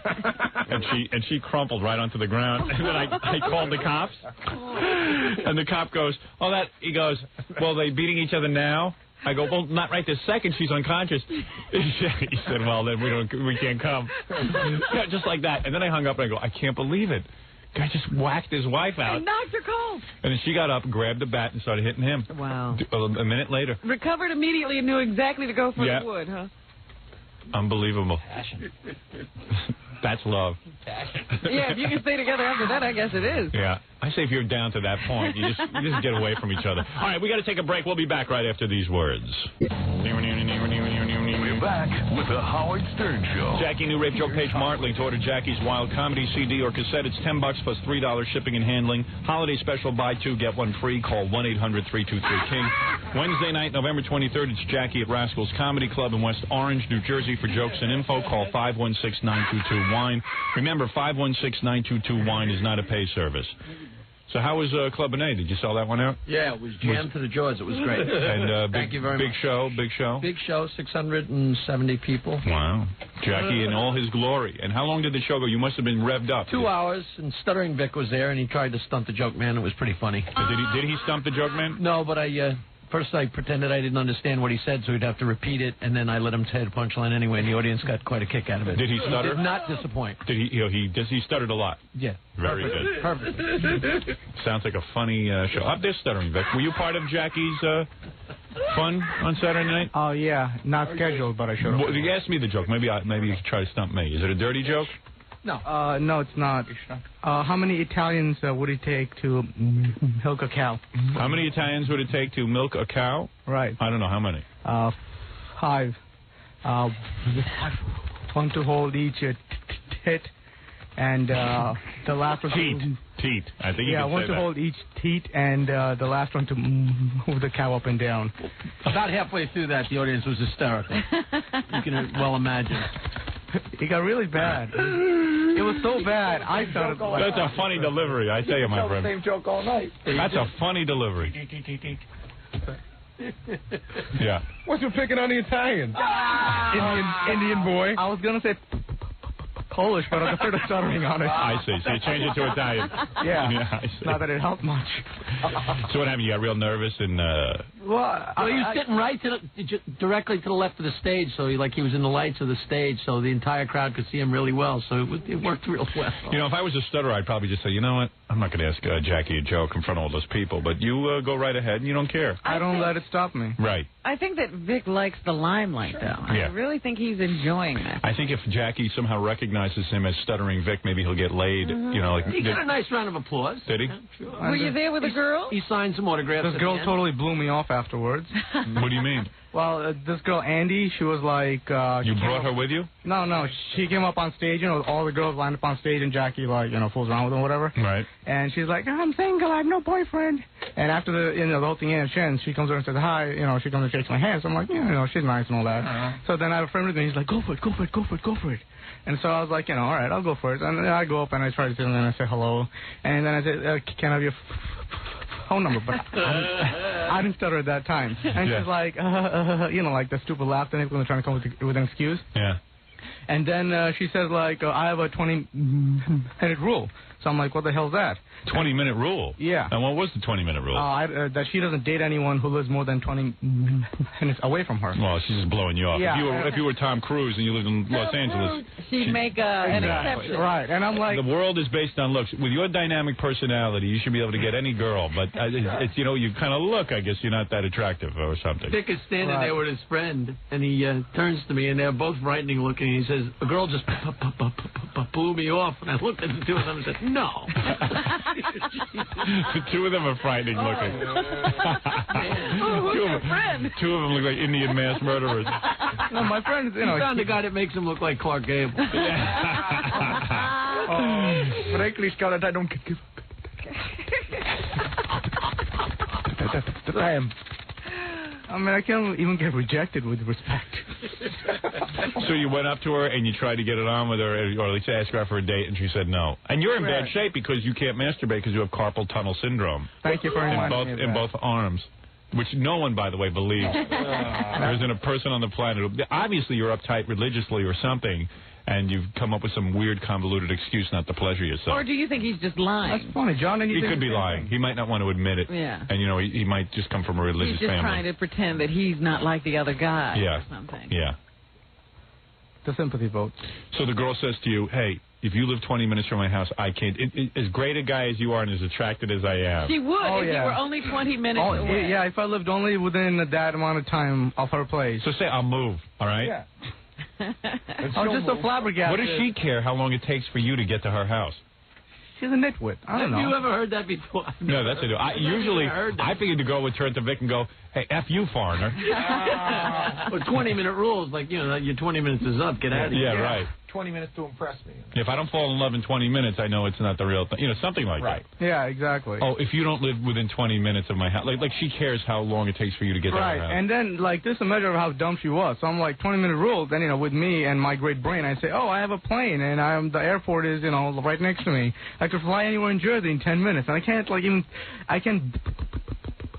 and she crumpled right onto the ground. And then I called the cops, and the cop goes, he goes, well, they beating each other now? I go, well, not right this second. She's unconscious. He said, well, then we can't come. Yeah, just like that. And then I hung up and I go, I can't believe it. Guy just whacked his wife out. And knocked her cold. And then she got up, grabbed the bat, and started hitting him. Wow. A minute later. Recovered immediately and knew exactly to go for the wood, huh? Unbelievable. That's love. Yeah, if you can stay together after that, I guess it is. Yeah. I say if you're down to that point, you just get away from each other. All right, we got to take a break. We'll be back right after these words. We're back with the Howard Stern Show. Jackie, new rape joke page Martley to order Jackie's Wild Comedy CD or cassette. It's $10 plus $3 shipping and handling. Holiday special, buy two, get one free. Call 1-800-323-KING. Wednesday night, November 23rd, it's Jackie at Rascals Comedy Club in West Orange, New Jersey. For jokes and info, call 516-922-WINE. Remember, 516-922-WINE is not a pay service. So how was Club Benet? Did you sell that one out? Yeah, it was jammed to the jaws. It was great. And Thank you very much. Big show. Big show, 670 people. Wow. Jackie in all his glory. And how long did the show go? You must have been revved up. 2 hours, and Stuttering Vic was there, and he tried to stunt the joke man. It was pretty funny. Did he stump the joke man? No, but first I pretended I didn't understand what he said, so he'd have to repeat it, and then I let him say the punchline anyway, and the audience got quite a kick out of it. Did he stutter? He did not disappoint. Did he stuttered a lot? Yeah. Very good. Perfect. Sounds like a funny show. Up there, Stuttering Vic. Were you part of Jackie's fun on Saturday night? Oh, yeah. Not scheduled, but I showed up. Well, you asked me the joke. Maybe you could try to stump me. Is it a dirty joke? No. No, it's not. How many Italians would it take to milk a cow? How many Italians would it take to milk a cow? Right. I don't know. How many? 5. One to hold each tit, and the last one... Teat. I think you can say that. Yeah, one to hold each teat, and the last one to move the cow up and down. About halfway through that, the audience was hysterical. You can well imagine. It got really bad. It was so bad. I started. That's a funny delivery, I tell you, my friend. Same joke all night. That's a funny delivery. Yeah. What's you picking on the Italians? Indian boy. I was gonna say Polish, but I was afraid of stuttering on it. I see. So you changed it to Italian. Yeah. I see. Not that it helped much. So what happened? You got real nervous and. Well, he was sitting right directly to the left of the stage, so he was in the lights of the stage, so the entire crowd could see him really well. So it worked real well. You know, if I was a stutterer, I'd probably just say, you know what? I'm not going to ask Jackie a joke in front of all those people, but you go right ahead and you don't care. I don't let it stop me. Right. I think that Vic likes the limelight, though. Yeah. I really think he's enjoying that. I think if Jackie somehow recognizes him as Stuttering Vic, maybe he'll get laid. You know, he got a nice round of applause. Did he? Sure. Were you there with the girl? He signed some autographs. This girl totally blew me off afterwards. What do you mean? Well, this girl, Andy, she was like... you brought her with you? No. She came up on stage, all the girls lined up on stage, and Jackie, fools around with them or whatever. Right. And she's like, I'm single, I have no boyfriend. And after the whole thing ends, she comes over and says, hi, she comes and shakes my hand. So I'm like, she's nice and all that. So then I have a friend with me, he's like, go for it. And so I was like, all right, I'll go for it. And I go up and I try to sit and I say hello. And then I said, can I have your phone number? But I didn't stutter at that time. And she's like, like the stupid laugh thing when they're trying to come with an excuse. Yeah. And then she says, I have a 20-minute rule. So I'm like, what the hell's that? 20-minute rule? Yeah. And what was the 20-minute rule? That she doesn't date anyone who lives more than 20 minutes away from her. Well, she's just blowing you off. Yeah. If you were Tom Cruise and you lived in Los Angeles... She'd make an exception. Right. And I'm like... The world is based on looks. With your dynamic personality, you should be able to get any girl. But, it's you kind of look, I guess you're not that attractive or something. Dick is standing there with his friend, and he turns to me, and they're both frightening looking. He says, a girl just blew me off. And I looked at the two of them and said, no. The two of them are frightening looking. Two of them look like Indian mass murderers. No, my friends, He found a guy that makes him look like Clark Gable. Frankly, Scarlett, I don't give I can't even get rejected with respect. So you went up to her and you tried to get it on with her, or at least ask her out for a date, and she said no. And you're in bad shape because you can't masturbate because you have carpal tunnel syndrome. Thank you for reminding me of that. In both arms. Which no one, by the way, believes. There isn't a person on the planet. Obviously, you're uptight religiously or something, and you've come up with some weird, convoluted excuse not to pleasure yourself. Or do you think he's just lying? That's funny, John. He could be lying. He might not want to admit it. Yeah. And, he might just come from a religious family. He's just family. trying to pretend that he's not like the other guy or something. Yeah. The sympathy vote. So the girl says to you, hey, if you live 20 minutes from my house, I can't. As great a guy as you are and as attracted as I am. She would if you were only 20 minutes away. Yeah, if I lived only within that amount of time of her place. So say, I'll move, all right? Yeah. I'm just so flabbergasted. What does she care how long it takes for you to get to her house? She's a nitwit. I don't know. Have you ever heard that before? No, that's it. I figured the girl would turn to Vic and go, "Hey, F you, foreigner." Well, 20-minute rules, like, you know, your 20 minutes is up. Get out of here. Yeah, right. 20 minutes to impress me. If I don't fall in love in 20 minutes, I know it's not the real thing. You know, something like that. Yeah, exactly. Oh, if you don't live within 20 minutes of my house, like she cares how long it takes for you to get to her house. And then, like, this is a measure of how dumb she was. So I'm like, 20-minute rule. Then, you know, with me and my great brain, I say, oh, I have a plane, and the airport is, you know, right next to me. I could fly anywhere in Jersey in 10 minutes. And I can't, like, I can't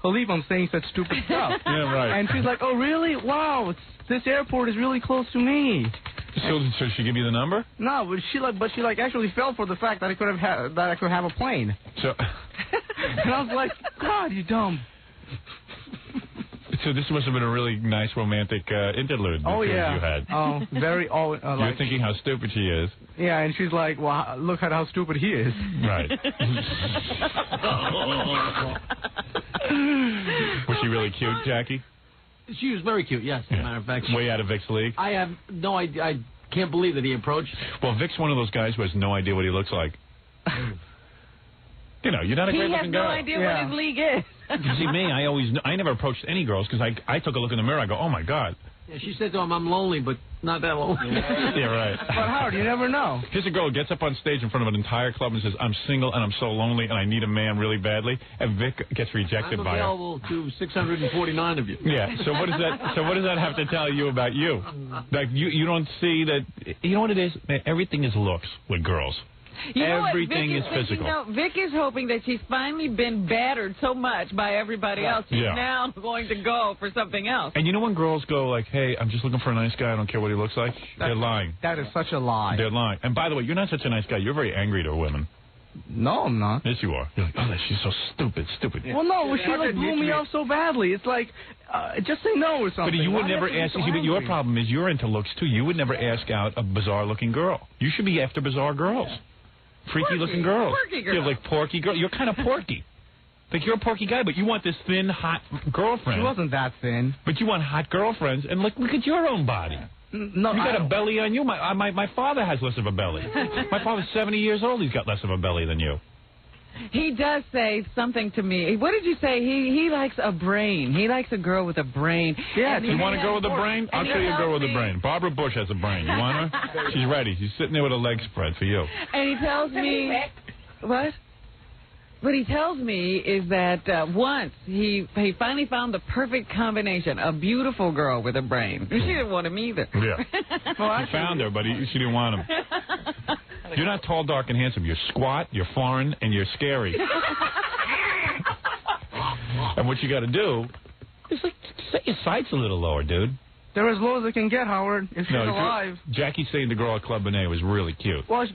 believe I'm saying such stupid stuff. Yeah, right. And she's like, oh, really? Wow, this airport is really close to me. So she give you the number? No, but she actually fell for the fact that I could have a plane. So, and I was like, God, you dumb. So this must have been a really nice romantic interlude Oh yeah. you had. Oh, very. You're thinking how stupid she is. Yeah, and she's like, well, look at how stupid he is. Right. Was she really cute, Jackie? She was very cute, yes, as a matter of fact. Way out of Vic's league? I have no idea. I can't believe that he approached. Well, Vic's one of those guys who has no idea what he looks like. You know, you're not a great-looking guy. He has no idea what his league is. You see, me, I never approached any girls because I took a look in the mirror. I go, oh, my God. Yeah, she said to him, I'm lonely, but not that lonely. Yeah, right. But Howard, you never know. Here's a girl who gets up on stage in front of an entire club and says, I'm single and I'm so lonely and I need a man really badly. And Vic gets rejected by her. I'm available to 649 of you. Yeah. So what does that have to tell you about you? Like you don't see that. You know what it is? Man, everything is looks with girls. Everything is physical. You know, Vic is hoping that she's finally been battered so much by everybody else. She's now going to go for something else. And you know when girls go like, hey, I'm just looking for a nice guy. I don't care what he looks like. They're lying. That is such a lie. They're lying. And by the way, you're not such a nice guy. You're very angry to women. No, I'm not. Yes, you are. You're like, oh, she's so stupid. Well, no, she like blew me off so badly. It's like, just say no or something. But you would never ask. See, but your problem is you're into looks too. You would never ask out a bizarre-looking girl. You should be after bizarre girls. Freaky-looking girls. Porky girls. You're like porky girl. You're kind of porky. Like you're a porky guy, but you want this thin, hot girlfriend. She wasn't that thin. But you want hot girlfriends, and look at your own body. No, you got a belly on you. My father has less of a belly. My father's 70 years old. He's got less of a belly than you. He does say something to me. What did you say? He likes a brain. He likes a girl with a brain. Yeah. You want a girl with a brain? I'll tell you a girl with a brain. Barbara Bush has a brain. You want her? She's ready. She's sitting there with her legs spread for you. And he tells me... What? What he tells me is that once he finally found the perfect combination, a beautiful girl with a brain. She didn't want him either. Yeah. He found her, but she didn't want him. You're not tall, dark, and handsome. You're squat, you're foreign, and you're scary. And what you got to do is like set your sights a little lower, dude. They're as low as they can get, Howard. If she's alive. Jackie saying the girl at Club Benet was really cute. Well,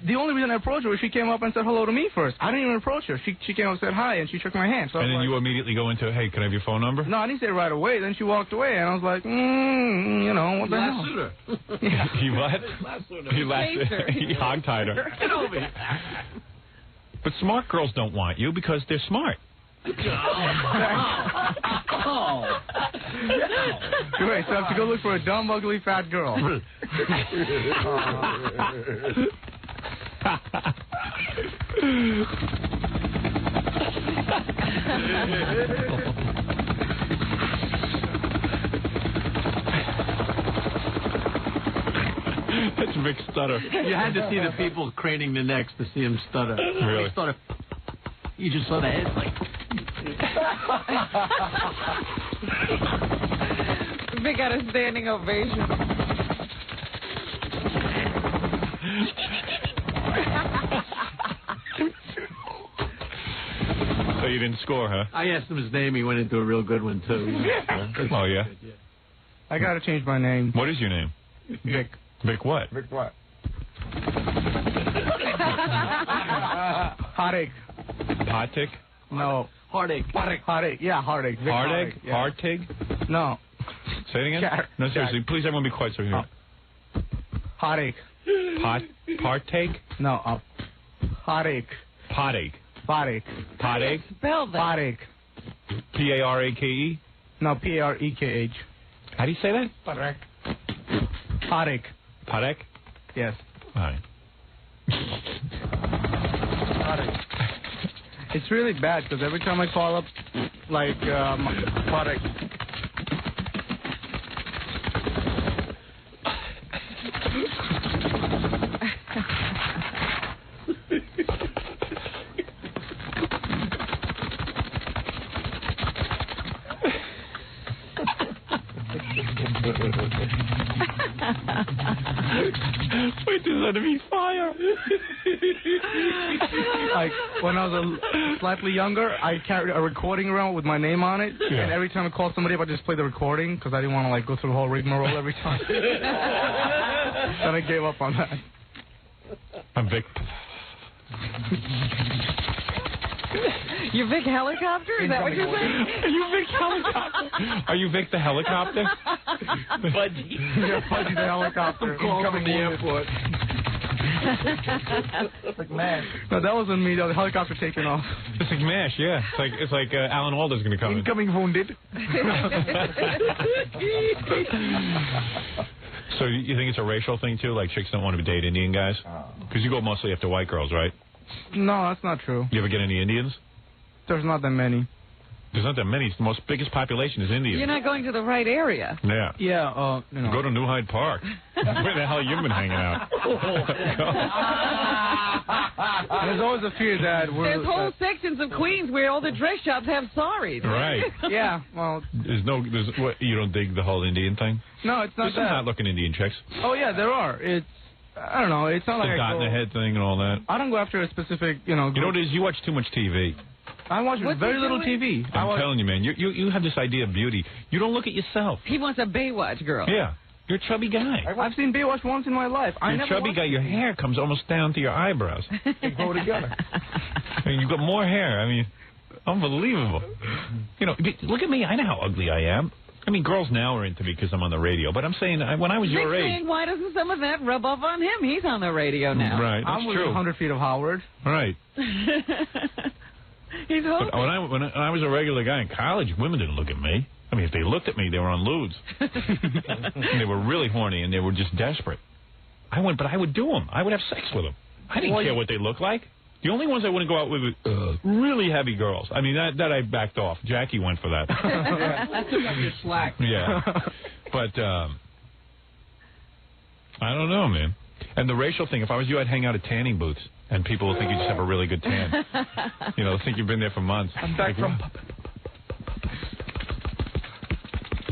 the only reason I approached her was she came up and said hello to me first. I didn't even approach her. She came up and said hi, and she shook my hand. So and then you immediately go into, hey, can I have your phone number? No, I didn't say it right away. Then she walked away, and I was like, you know, what the hell? He what? He hog-tied her. Get over here. But smart girls don't want you because they're smart. Great, so I have to go look for a dumb, ugly, fat girl. That's Vic Stutter. You had to see the people craning their necks to see him stutter. Really? You just saw the head like... Vic got a standing ovation. So you didn't score, huh? I asked him his name. He went into a real good one, too. Oh, yeah? I got to change my name. What is your name? Vic. Vic what? Vic what? Heartache. Heartache? No. Heartache. Heartache. Yeah, heartache. Vic Heartache? Yeah. Heartache? No. Say it again? No, seriously. Please, everyone be quiet so we hear it. Heartache. Heartache? No, heartache. Potache. Potache. Potache? Spell that. Potache. P-A-R-A-K-E? No, P-A-R-E-K-H. How do you say that? Potache. Parekh. Parekh? Yes. All right. It's really bad because every time I call up, like, Parekh. Wait, there's going to be fire. Like, when I was slightly younger, I carried a recording around with my name on it, and every time I called somebody up, I just played the recording because I didn't want to, like, go through the whole rigmarole every time. Then I gave up on that. I'm Vic. You Vic Helicopter? Is that what you're saying? Are you Vic Helicopter? Are you Vic the Helicopter? Budgie. Yeah, Budgie the Helicopter. Call from the airport. Like, man. No, that wasn't me, though. The helicopter taking off. It's like MASH, yeah. It's like Alan Alda's going to come Incoming wounded. So you think it's a racial thing, too? Like chicks don't want to date Indian guys? Because you go mostly after white girls, right? No, that's not true. You ever get any Indians? There's not that many. There's not that many. It's the biggest population is Indian. You're not going to the right area. Yeah. Yeah, you know. Go to New Hyde Park. Where the hell you been hanging out? There's always a fear that there's whole sections of Queens where all the dress shops have saris. Right. Yeah, well. What, you don't dig the whole Indian thing? No, it's not There's some hot-looking Indian chicks. Oh, yeah, there are. I don't know. It's not the like dot in the head thing and all that. I don't go after a specific, You know what it is? You watch too much TV. I watch very little TV. I'm telling you, man. You have this idea of beauty. You don't look at yourself. He wants a Baywatch girl. Yeah. You're a chubby guy. I've seen Baywatch once in my life. You're a chubby guy. Your hair comes almost down to your eyebrows. They go together. I mean, you've got more hair. I mean, unbelievable. You know, look at me. I know how ugly I am. I mean, girls now are into me because I'm on the radio. But I'm saying, when I was your age... Why doesn't some of that rub off on him? He's on the radio now. Right, that's I'm true. 100 feet of Howard. Right. He's when I was a regular guy in college, women didn't look at me. I mean, if they looked at me, they were on lewds. And they were really horny, and they were just desperate. But I would do them. I would have sex with them. I didn't care what they looked like. The only ones I wouldn't go out with were really heavy girls. I mean, that I backed off. Jackie went for that. Took up your slack. Yeah. But, I don't know, man. And the racial thing, if I was you, I'd hang out at tanning booths. And people will think you just have a really good tan. You know, they'll think you've been there for months. I'm back from...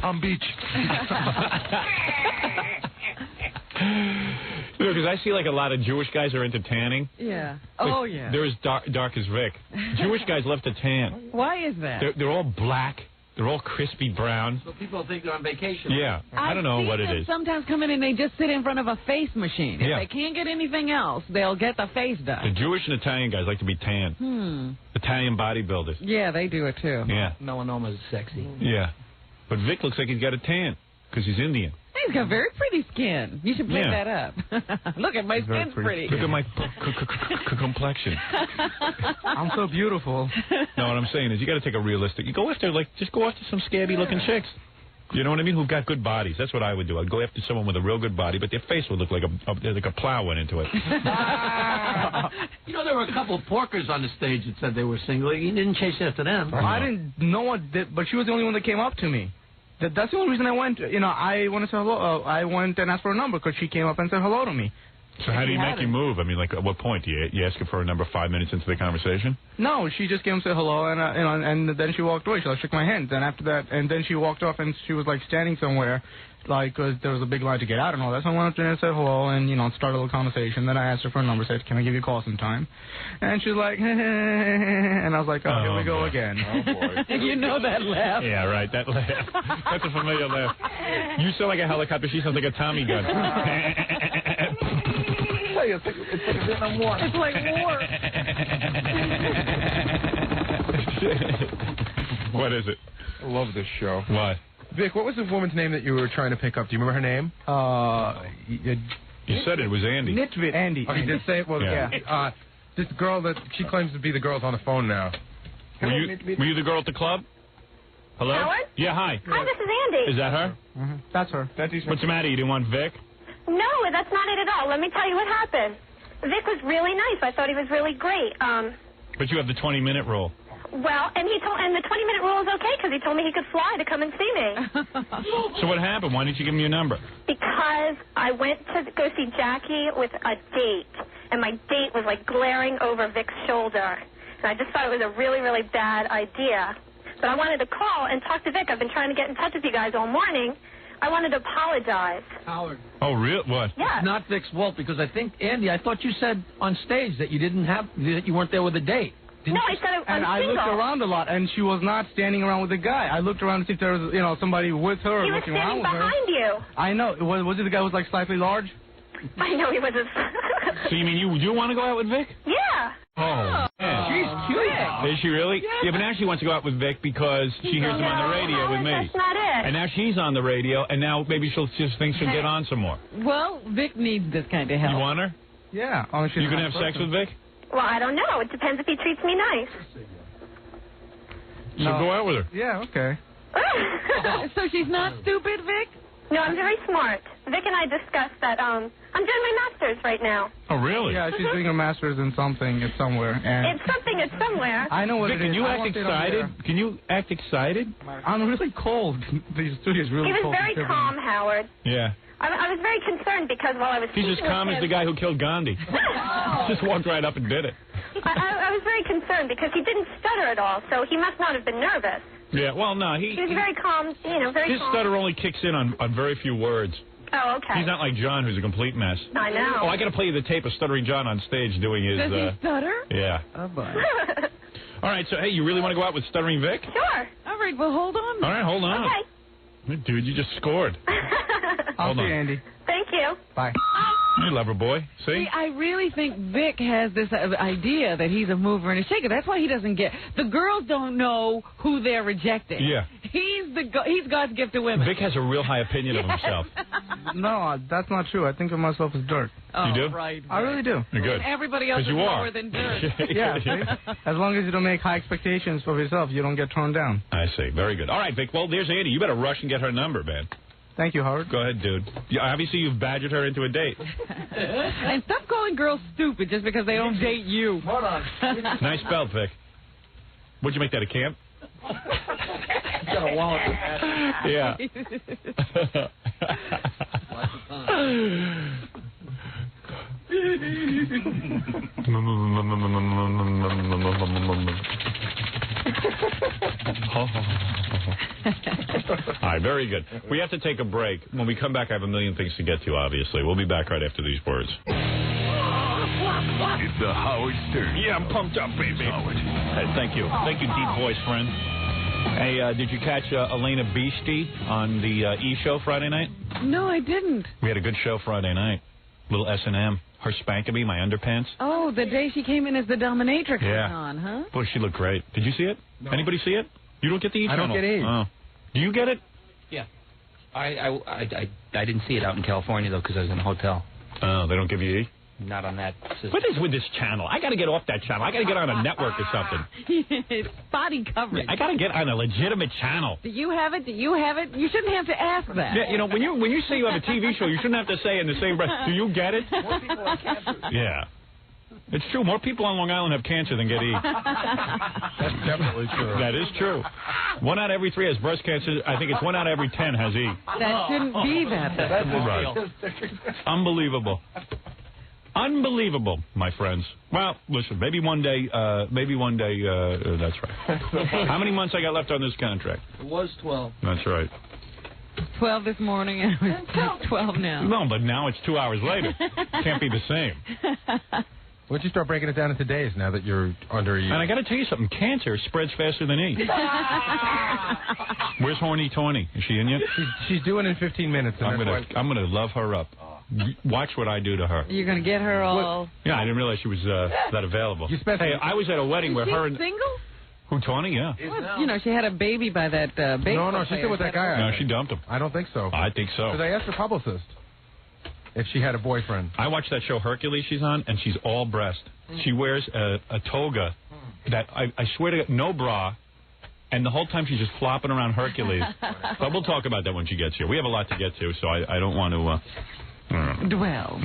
on beach. Because I see like a lot of Jewish guys are into tanning. Yeah. Oh, yeah. They're as dark as Vic. Jewish guys love to tan. Why is that? They're all black. They're all crispy brown. So people think they're on vacation. Yeah. I don't know what it is. Sometimes come in and they just sit in front of a face machine. If they can't get anything else, they'll get the face done. The Jewish and Italian guys like to be tan. Italian bodybuilders. Yeah, they do it too. Yeah. Melanoma is sexy. Yeah. But Vic looks like he's got a tan because he's Indian. He's got very pretty skin. You should pick that up. Look at my skin's pretty. Look at my complexion. I'm so beautiful. No, what I'm saying is you got to take a realistic. You go after just go after some scabby looking chicks. You know what I mean? Who've got good bodies. That's what I would do. I'd go after someone with a real good body, but their face would look like a plow went into it. You know, there were a couple of porkers on the stage that said they were single. You didn't chase after them. No. I didn't know what did, but she was the only one that came up to me. That's the only reason I went. You know, I wanted to say hello. I went and asked for a number because she came up and said hello to me. So how do you make you move? I mean, like, at what point? Do you ask her for a number 5 minutes into the conversation? No, she just came and said hello, and and then she walked away. She shook my hand. Then after that, and then she walked off, and she was like standing somewhere, like, cause there was a big line to get out and all that. So I went up there and said hello, and started a little conversation. Then I asked her for a number, said, "Can I give you a call sometime?" And she's like, and I was like, "Oh, here we go again." Oh boy. You know that laugh? Yeah, right. That laugh. That's a familiar laugh. You sound like a helicopter. She sounds like a Tommy gun. It's like a Vietnam War. It's like war. What is it? I love this show. What? Vic, what was the woman's name that you were trying to pick up? Do you remember her name? You said it was Andy. Nitvit. Andy. Oh, you did say it? Well, yeah. This girl that she claims to be the girl's on the phone now. Were you the girl at the club? Hello? Howard? Yeah, hi. Hi, this is Andy. Is that her? Mm-hmm. That's her. What's the matter? You didn't want Vic? that's not it at all. Let me tell you what happened. Vic was really nice. I thought he was really great. But you have the 20-minute rule. Well, and the 20-minute rule is okay because he told me he could fly to come and see me. So what happened? Why didn't you give him your number? Because I went to go see Jackie with a date, and my date was like glaring over Vic's shoulder. And I just thought it was a really, really bad idea. But I wanted to call and talk to Vic. I've been trying to get in touch with you guys all morning. I wanted to apologize. Howard. Oh, real? What? Yeah. It's not Vic's fault because I think, Andy, I thought you said on stage that you weren't there with a date. No, I said I'm And I single. looked around a lot, and she was not standing around with the guy. I looked around to see if there was, somebody with her or He was looking around standing with her. behind you. I know. Was it the guy who was like slightly large? I know he was a... So you mean you want to go out with Vic? Yeah. Oh, man. She's cute. Is she really? Yeah, but now she wants to go out with Vic because she hears him on the radio with me. That's not it. And now she's on the radio, and now maybe she'll just think she'll get on some more. Well, Vic needs this kind of help. You want her? Yeah. You gonna have sex with Vic? Well, I don't know. It depends if he treats me nice. So go out with her. Yeah, okay. So she's not stupid, Vic? No, I'm very smart. Vic and I discussed that. I'm doing my master's right now. Oh, really? Yeah, she's doing her master's in something. It's somewhere. And It's something. It's somewhere. I know what Vic, it is. can you I act won't say it on excited? there. Can you act excited? I'm really cold. The studio's really He was cold. very calm, Howard. Yeah. I was very concerned because while I was He's as speaking calm with as the him, guy who killed Gandhi. Just walked right up and did it. I was very concerned because he didn't stutter at all, so he must not have been nervous. Yeah, well, no, He was very calm, very his calm. stutter only kicks in on very few words. Oh, okay. He's not like John, who's a complete mess. I know. Oh, I got to play you the tape of Stuttering John on stage doing his... Does he stutter? Yeah. Oh, boy. All right, so, hey, you really want to go out with Stuttering Vic? Sure. All right, well, hold on. All right, hold on. Okay. Dude, you just scored. I'll Hold see on. you, Andy. Thank you. Bye. You lover boy. See? See, I really think Vic has this idea that he's a mover and a shaker. That's why he doesn't get... The girls don't know who they're rejecting. Yeah. He's God's gift to women. Vic has a real high opinion of himself. No, that's not true. I think of myself as dirt. Oh, You do? Right. I really do. You're good. And everybody else 'Cause is you are. lower than dirt. Yeah, see? As long as you don't make high expectations of yourself, you don't get turned down. I see. Very good. All right, Vic. Well, there's Andy. You better rush and get her number, man. Thank you, Howard. Go ahead, dude. Yeah, obviously, you've badgered her into a date. And stop calling girls stupid just because they don't date you. Hold on. Nice belt, Vic. What'd you make that, a camp? Got a wallet. Yeah. All right, very good. We have to take a break. When we come back, I have a million things to get to, obviously. We'll be back right after these words. It's the Howard Stern. Yeah, I'm pumped up, baby. Howard. Hey, thank you. Thank you, deep voice friend. Hey, did you catch Elena Beastie on the E! Show Friday night? No, I didn't. We had a good show Friday night. Little S&M. Her Spankabee, my underpants. Oh, the day she came in as the dominatrix Yeah. was on, huh? Boy, she looked great. Did you see it? No. Anybody see it? You don't get the E! I don't channel? get E! Oh. Do you get it? Yeah. I didn't see it out in California, though, because I was in a hotel. Oh, they don't give you E? Not on that system. What is with this channel? I got to get off that channel. I got to get on a network or something. It's body coverage. I got to get on a legitimate channel. Do you have it? Do you have it? You shouldn't have to ask that. Yeah, you know, when you say you have a TV show, you shouldn't have to say in the same breath, do you get it? More people have cancer. Yeah. It's true. More people on Long Island have cancer than get E. That's definitely true. That is true. 1 out of every 3 has breast cancer. I think it's 1 out of every 10 has E. That shouldn't be that. That's Right. Unbelievable. Unbelievable, my friends. Well, listen, maybe one day, that's right. How many months I got left on this contract? It was 12. That's right. 12 this morning and it's 12 now. No, but now it's 2 hours later. Can't be the same. Why don't you start breaking it down into days now that you're under E? And I got to tell you something. Cancer spreads faster than E. Where's Horny Tawny? Is she in yet? She's doing in 15 minutes. And I'm gonna love her up. Watch what I do to her. You're going to get her all... Yeah, I didn't realize she was that available. Hey, I was at a wedding where Is her she and... single? Who, Tawny? Yeah. Well, you know, she had a baby by that baseball No, she's still with that guy. No, she dumped him. I don't think so. I think so. Because I asked her publicist if she had a boyfriend. I watched that show Hercules she's on, and she's all breast. She wears a toga that, I swear to God, no bra, and the whole time she's just flopping around Hercules. But we'll talk about that when she gets here. We have a lot to get to, so I don't want to... dwell.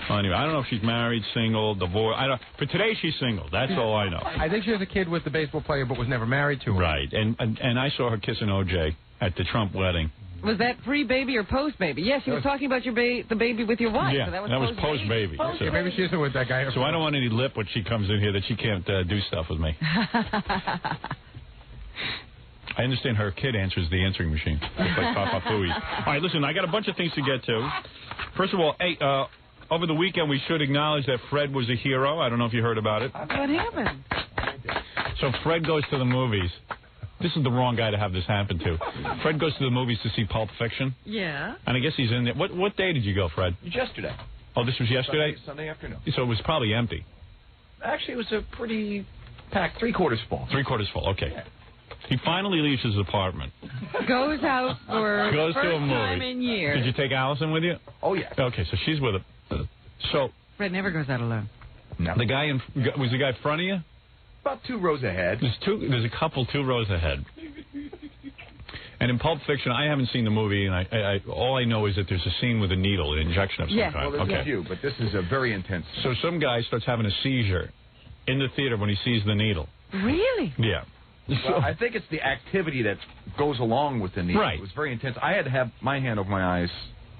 Well, anyway, I don't know if she's married, single, divorced. I don't. For today, she's single. That's all I know. I think she was a kid with the baseball player, but was never married to him. Right, and I saw her kissing OJ at the Trump wedding. Was that pre-baby or post-baby? Yes, she was talking about your the baby with your wife. Yeah, so that was post-baby. Post-baby. So maybe she isn't with that guy. So I don't want any lip when she comes in here that she can't do stuff with me. I understand her kid answers the answering machine, just like Papa Fooey. All right, listen, I got a bunch of things to get to. First of all, hey, over the weekend we should acknowledge that Fred was a hero. I don't know if you heard about it. What happened? So Fred goes to the movies. This is the wrong guy to have this happen to. Fred goes to the movies to see Pulp Fiction. Yeah. And I guess he's in there. What day did you go, Fred? Yesterday. Oh, this was yesterday? Sunday afternoon. So it was probably empty. Actually, it was a pretty packed, three-quarters full. Three-quarters full, okay. Yeah. He finally leaves his apartment. Goes out for Goes first to a movie. time in years. Did you take Allison with you? Oh, yeah. Okay, so she's with him. So Fred never goes out alone. No. The guy was the guy in front of you? About 2 rows ahead. There's a couple 2 rows ahead. And in Pulp Fiction, I haven't seen the movie, and I all I know is that there's a scene with a needle, an injection of some kind. Well, there's a few, but this is a very intense. So some guy starts having a seizure in the theater when he sees the needle. Really? Yeah. Well, I think it's the activity that goes along with the needle. Right. It was very intense. I had to have my hand over my eyes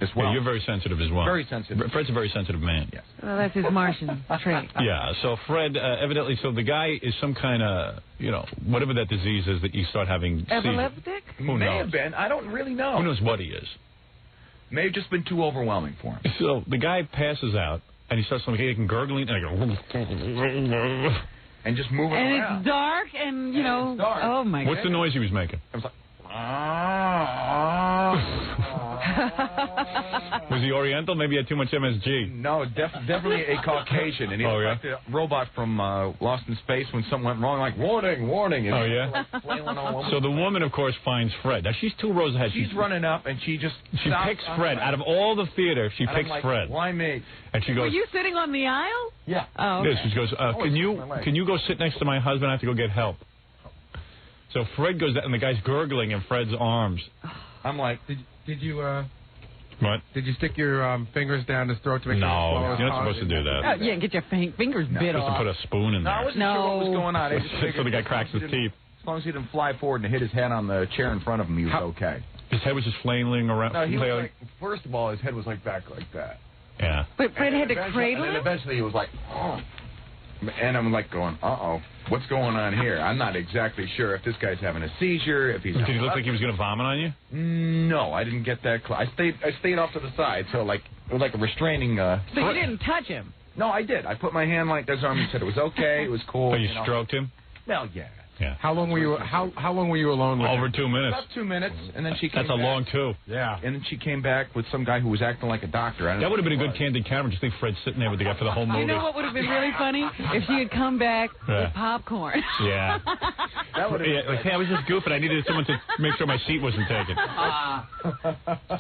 as well. Yeah, you're very sensitive as well. Very sensitive. Fred's a very sensitive man. Yes. Well, that's his Martian trait. Yeah, so Fred, evidently, so the guy is some kind of, whatever that disease is that you start having epileptic? Who May knows? have been. I don't really know. Who knows what he is? May have just been too overwhelming for him. So the guy passes out, and he starts making gurgling, and I go... And just moving and around. And it's dark, and, it's dark. Oh, my God. What's the noise he was making? I was like... Was he Oriental? Maybe he had too much MSG. No, definitely a Caucasian. And he was like the robot from Lost in Space when something went wrong, like, warning, warning. And So the woman, of course, finds Fred. Now, she's 2 rows ahead. She's running up, and she just She picks Fred. Out of all the theater, she picks Fred. Why me? And she goes... Were you sitting on the aisle? Yeah. Oh, okay. Yes, she goes, can you go sit next to my husband? I have to go get help. So Fred goes down, and the guy's gurgling in Fred's arms. I'm like, did you what? Did you stick your fingers down his throat to make sure? No, you're not supposed to do that. Yeah, get your fingers bit You're off. supposed to put a spoon in No, I there. wasn't sure what was going on. I just So the guy cracks his teeth. As long as he didn't fly forward and hit his head on the chair in front of him, he was okay. His head was just flailing around. No, he was like, first of all, his head was like back like that. Yeah. But Fred had to cradle him? And then him? eventually he was like, oh. And I'm like going, uh-oh, what's going on here? I'm not exactly sure if this guy's having a seizure, if he's... Did he look like he was going to vomit on you? No, I didn't get that close. I stayed off to the side, so like it was like a restraining... So you didn't touch him? No, I did. I put my hand like this arm and said it was okay, it was cool. Oh, you stroked him? Well, yeah. Yeah. How long were you? How long were you alone with Over him? 2 minutes. About 2 minutes, and then she came That's a back. long 2. Yeah. And then she came back with some guy who was acting like a doctor. That would have been a good candid camera. Just think Fred's sitting there with the guy for the whole movie. You know what would have been really funny? If she had come back with popcorn. Yeah. That would have been like, hey, I was just goofing. I needed someone to make sure my seat wasn't taken.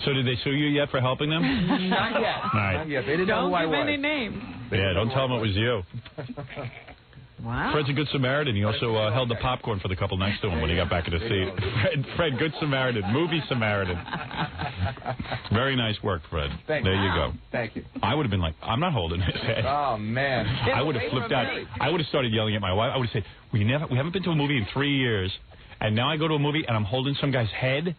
So did they sue you yet for helping them? Not yet. All right. Not yet. They didn't know who I was. Don't give any names. Yeah, don't tell them it was you. Wow. Fred's a good Samaritan. He also held the popcorn for the couple next to him when he got back in the seat. Fred, good Samaritan, movie Samaritan. Very nice work, Fred. Thank there you. you go. Thank you. I would have been like, I'm not holding his head. Oh, man. I would have flipped out. I would have started yelling at my wife. I would have said, we haven't been to a movie in 3 years, and now I go to a movie and I'm holding some guy's head?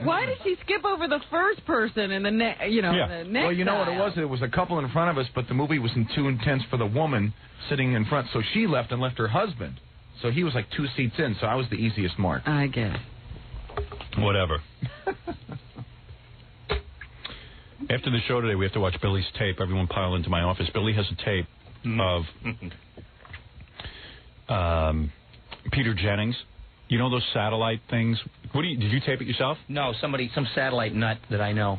Why did she skip over the first person and the next? The next? Well, you know what it was? It was a couple in front of us, but the movie was too intense for the woman sitting in front, so she left and left her husband. So he was like 2 seats in, so I was the easiest mark. I guess. Whatever. After the show today, we have to watch Billy's tape. Everyone pile into my office. Billy has a tape of Peter Jennings. You know those satellite things? Did you tape it yourself? No, some satellite nut that I know.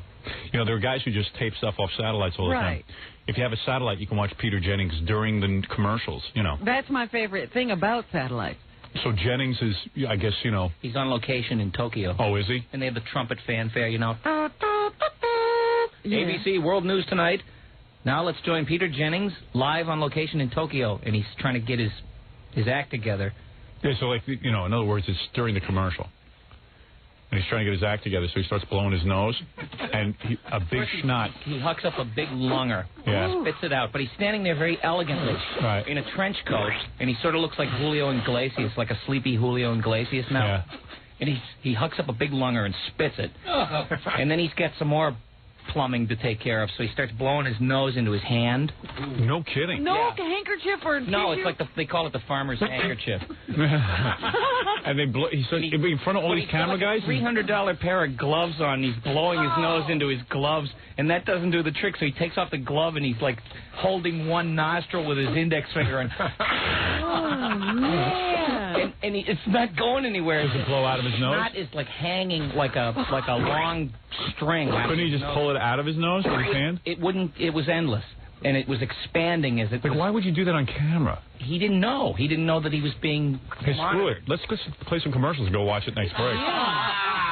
You know, there are guys who just tape stuff off satellites all the time. If you have a satellite, you can watch Peter Jennings during the commercials, That's my favorite thing about satellite. So Jennings is, I guess, He's on location in Tokyo. Oh, is he? And they have the trumpet fanfare, Yeah. ABC World News Tonight. Now let's join Peter Jennings live on location in Tokyo, and he's trying to get his, his, his act together. Yeah, so like, you know, in other words, it's during the commercial. And he's trying to get his act together, so he starts blowing his nose, and a big schnot. He hucks up a big lunger, Yeah. spits it out, but he's standing there very elegantly Right. in a trench coat, and he sort of looks like Julio Iglesias, like a sleepy Julio Iglesias now. Yeah. And he hucks up a big lunger and spits it. And then he's got some more plumbing to take care of, so he starts blowing his nose into his hand. No kidding. No handkerchief or No, tissue? it's like they call it the farmer's handkerchief. And they blow. He's in front of all these camera guys. $300 pair of gloves on. And he's blowing his nose into his gloves, and that doesn't do the trick. So he takes off the glove and he's like holding one nostril with his index finger, and and it's not going anywhere. Does it blow out of his nose? Snot is like hanging like a long string. Couldn't he just pull it out of his nose with his hand? It wouldn't. It was endless, and it was expanding as it. Like, why would you do that on camera? He didn't know. He didn't know that he was being. Hey, screw it. Let's go play some commercials and go watch it next break.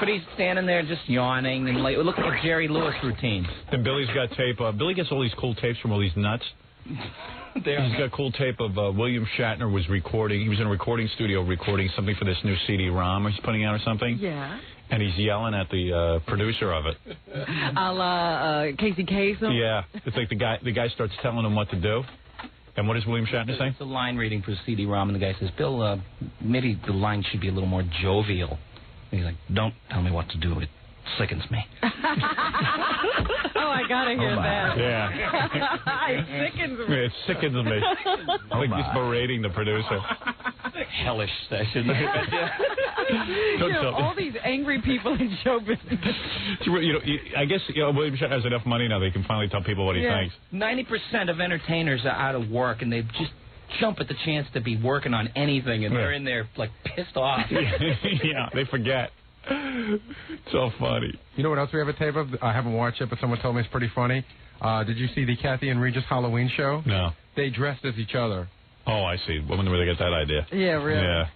But he's standing there just yawning and like looking at Jerry Lewis routines. Then Billy's got tape. Billy gets all these cool tapes from all these nuts. He's got cool tape of William Shatner was recording. He was in a recording studio recording something for this new CD-ROM he's putting out or something. Yeah. And he's yelling at the producer of it. A la Casey Kasem? Yeah. It's like the guy starts telling him what to do. And what does William Shatner say? It's a line reading for CD-ROM, and the guy says, Bill, maybe the line should be a little more jovial. And he's like, don't tell me what to do. It sickens me. Oh, I gotta hear that. Yeah. It sickens me. It sickens me. Like he's berating the producer. Hellish session. All these angry people in show business. I guess William Shatner has enough money now they can finally tell people what he thinks. 90% of entertainers are out of work, and they just jump at the chance to be working on anything, and they're in there like pissed off. Yeah, they forget. So funny. You know what else we have a tape of? I haven't watched it, but someone told me it's pretty funny. Did you see the Kathy and Regis Halloween show? No. They dressed as each other. Oh, I see. I wonder where they got that idea. Yeah, really. Yeah.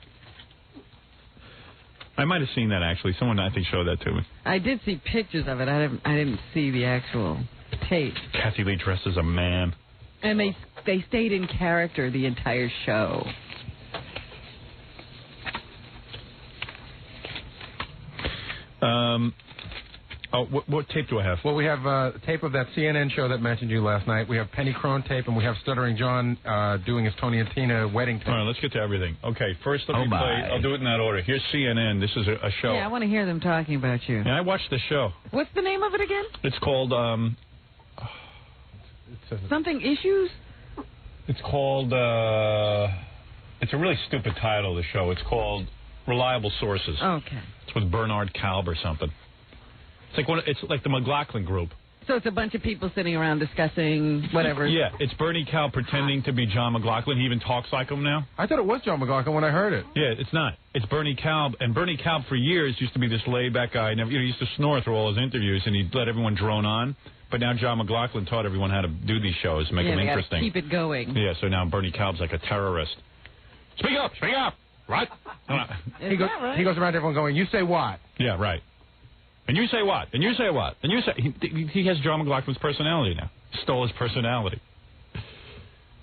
I might have seen that, actually. Someone, I think, showed that to me. I did see pictures of it. I didn't see the actual tape. Kathy Lee dressed as a man. And they stayed in character the entire show. What tape do I have? Well, we have a tape of that CNN show that mentioned you last night. We have Penny Crone tape, and we have Stuttering John doing his Tony and Tina wedding tape. All right, let's get to everything. Okay, first let me play. I'll do it in that order. Here's CNN. This is a show. Yeah, I want to hear them talking about you. And I watched the show. What's the name of it again? It's called... Something Issues? It's called... it's a really stupid title, the show. It's called Reliable Sources. Okay. It's with Bernard Kalb or something. It's like the McLaughlin Group. So it's a bunch of people sitting around discussing whatever. Yeah, it's Bernie Kalb pretending to be John McLaughlin. He even talks like him now. I thought it was John McLaughlin when I heard it. Yeah, it's not. It's Bernie Kalb. And Bernie Kalb for years used to be this laid-back guy. He used to snore through all his interviews, and he'd let everyone drone on. But now John McLaughlin taught everyone how to do these shows, make them interesting. Keep it going. Yeah, so now Bernie Kalb's like a terrorist. Speak up! Speak up! Right? He goes around to everyone going, you say what? Yeah, right. And you say what? And you say what? And you say... He has John McLaughlin's personality now. Stole his personality.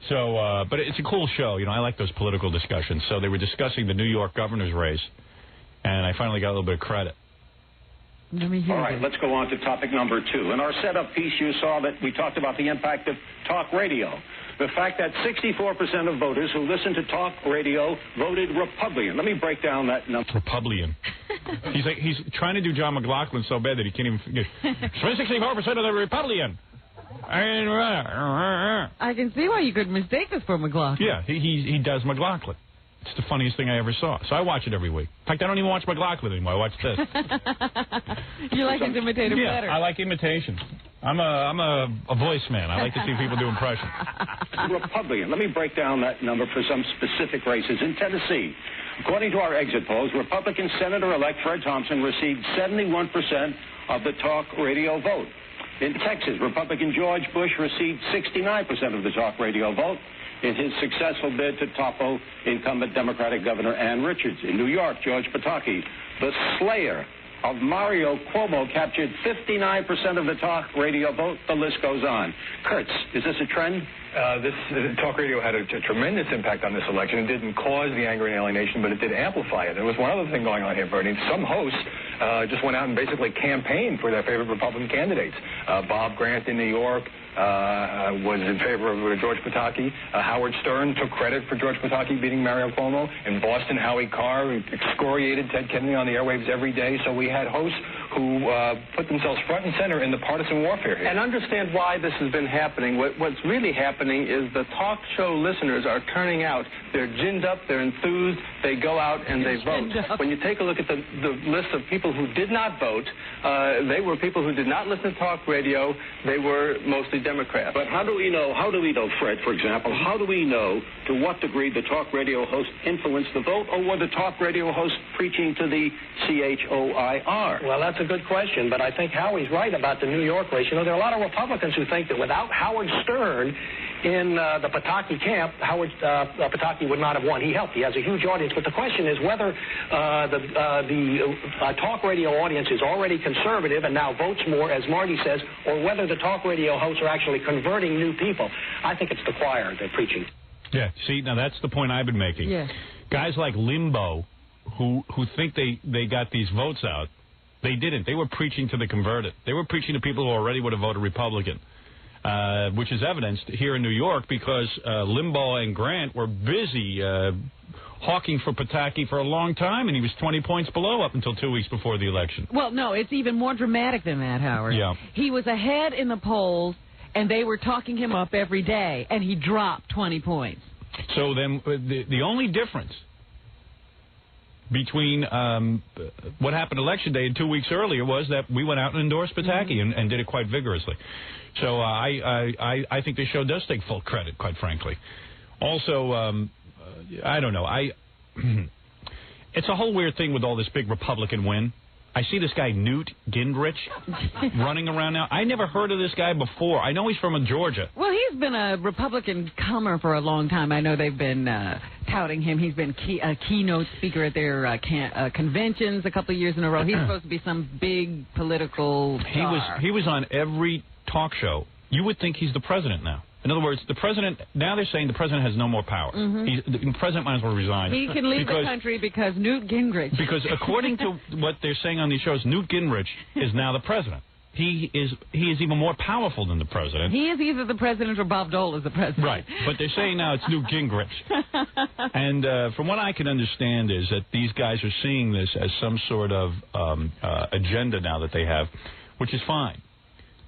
So, but it's a cool show. I like those political discussions. So they were discussing the New York governor's race, and I finally got a little bit of credit. Let me hear All right, let's go on to topic number 2. In our setup piece, you saw that we talked about the impact of talk radio. The fact that 64% of voters who listen to talk radio voted Republican. Let me break down that number. Republican. He's trying to do John McLaughlin so bad that he can't even forget. 64% of the Republican. I can see why you could mistake this for McLaughlin. Yeah, he does McLaughlin. It's the funniest thing I ever saw. So I watch it every week. In fact, I don't even watch McLaughlin anymore. I watch this. You like his imitator better. Yeah, I like imitations. I'm a voice man. I like to see people do impressions. Republican. Let me break down that number for some specific races. In Tennessee, according to our exit polls, Republican Senator-elect Fred Thompson received 71% of the talk radio vote. In Texas, Republican George Bush received 69% of the talk radio vote in his successful bid to topple incumbent Democratic Governor Ann Richards. In New York, George Pataki, the slayer of Mario Cuomo, captured 59% of the talk radio vote. The list goes on. Kurtz, is this a trend? This talk radio had a tremendous impact on this election. It didn't cause the anger and alienation, but it did amplify it. There was one other thing going on here, Bernie. Some hosts just went out and basically campaigned for their favorite Republican candidates. Bob Grant in New York was in favor of George Pataki. Howard Stern took credit for George Pataki beating Mario Cuomo. In Boston, Howie Carr excoriated Ted Kennedy on the airwaves every day. So we had hosts who put themselves front and center in the partisan warfare here. And understand why this has been happening. What's really happening is the talk show listeners are turning out. They're ginned up, they're enthused, they go out and they vote. When you take a look at the list of people who did not vote, they were people who did not listen to talk radio. They were mostly Democrats. But how do we know, Fred, for example, how do we know to what degree the talk radio host influenced the vote, or were the talk radio host preaching to the CHOIR? Well, that's a good question, but I think Howie's right about the New York race. You know, there are a lot of Republicans who think that without Howard Stern in the Pataki camp, Howard Pataki would not have won. He helped. He has a huge audience. But the question is whether the talk radio audience is already conservative and now votes more, as Marty says, or whether the talk radio hosts are actually converting new people. I think it's the choir they're preaching. Yeah, see, now that's the point I've been making. Yeah. Guys like Limbo, who think they got these votes out, they didn't. They were preaching to the converted. They were preaching to people who already would have voted Republican. Which is evidenced here in New York because Limbaugh and Grant were busy hawking for Pataki for a long time, and he was 20 points below up until 2 weeks before the election. Well, no, it's even more dramatic than that, Howard. Yeah. He was ahead in the polls, and they were talking him up every day, and he dropped 20 points. So then the only difference between what happened Election Day and 2 weeks earlier was that we went out and endorsed Pataki and did it quite vigorously. So I think the show does take full credit, quite frankly. Also, I don't know. It's a whole weird thing with all this big Republican win. I see this guy, Newt Gingrich, running around now. I never heard of this guy before. I know he's from Georgia. Well, he's been a Republican comer for a long time. I know they've been touting him. He's been a keynote speaker at their conventions a couple of years in a row. He's supposed to be some big political star. He was on every talk show. You would think he's the president now. In other words, the president, now they're saying the president has no more power. The president might as well resign. He can leave the country because Newt Gingrich. Because according to what they're saying on these shows, Newt Gingrich is now the president. He is even more powerful than the president. He is either the president or Bob Dole is the president. Right. But they're saying now it's Newt Gingrich. And from what I can understand is that these guys are seeing this as some sort of agenda now that they have, which is fine.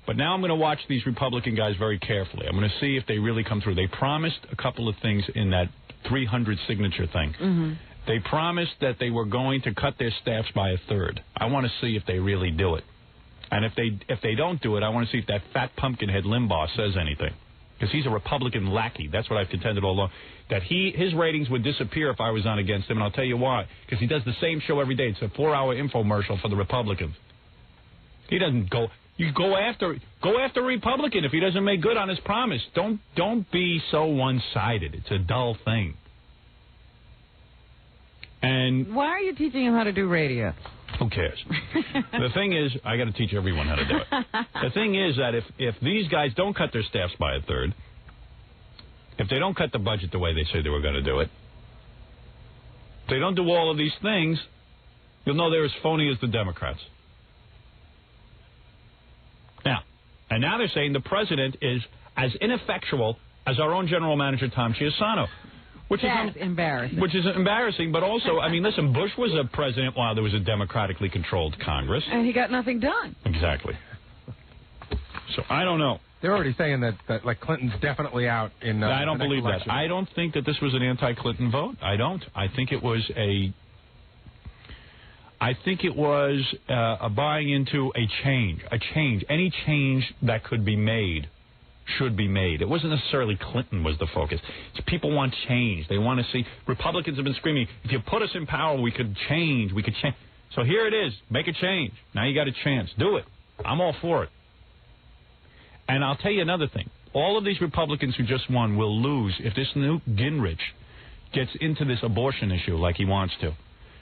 But now I'm going to watch these Republican guys very carefully. I'm going to see if they really come through. They promised a couple of things in that 300 signature thing. They promised that they were going to cut their staffs by a third. I want to see if they really do it. And if they don't do it, I want to see if that fat pumpkinhead Limbaugh says anything. Because he's a Republican lackey. That's what I've contended all along. That his ratings would disappear if I was on against him, and I'll tell you why. Because he does the same show every day. It's a 4-hour infomercial for the Republicans. He doesn't go... You go after a Republican if he doesn't make good on his promise. Don't be so one-sided. It's a dull thing. And why are you teaching him how to do radio? Who cares? The thing is, I got to teach everyone how to do it. The thing is that if these guys don't cut their staffs by a third, if they don't cut the budget the way they say they were going to do it, if they don't do all of these things, you'll know they're as phony as the Democrats. Now they're saying the president is as ineffectual as our own general manager, Tom Chiusano. That's embarrassing. Which is embarrassing, but also, I mean, listen, Bush was a president while there was a democratically controlled Congress. And he got nothing done. Exactly. So I don't know. They're already saying that like Clinton's definitely out in I don't believe election. that. I don't think that this was an anti-Clinton vote. I don't. I think it was a buying into a change. Any change that could be made should be made. It wasn't necessarily Clinton was the focus. It's people want change. They want to see. Republicans have been screaming, if you put us in power, we could change. We could change. So here it is. Make a change. Now you got a chance. Do it. I'm all for it. And I'll tell you another thing. All of these Republicans who just won will lose if this Newt Gingrich gets into this abortion issue like he wants to.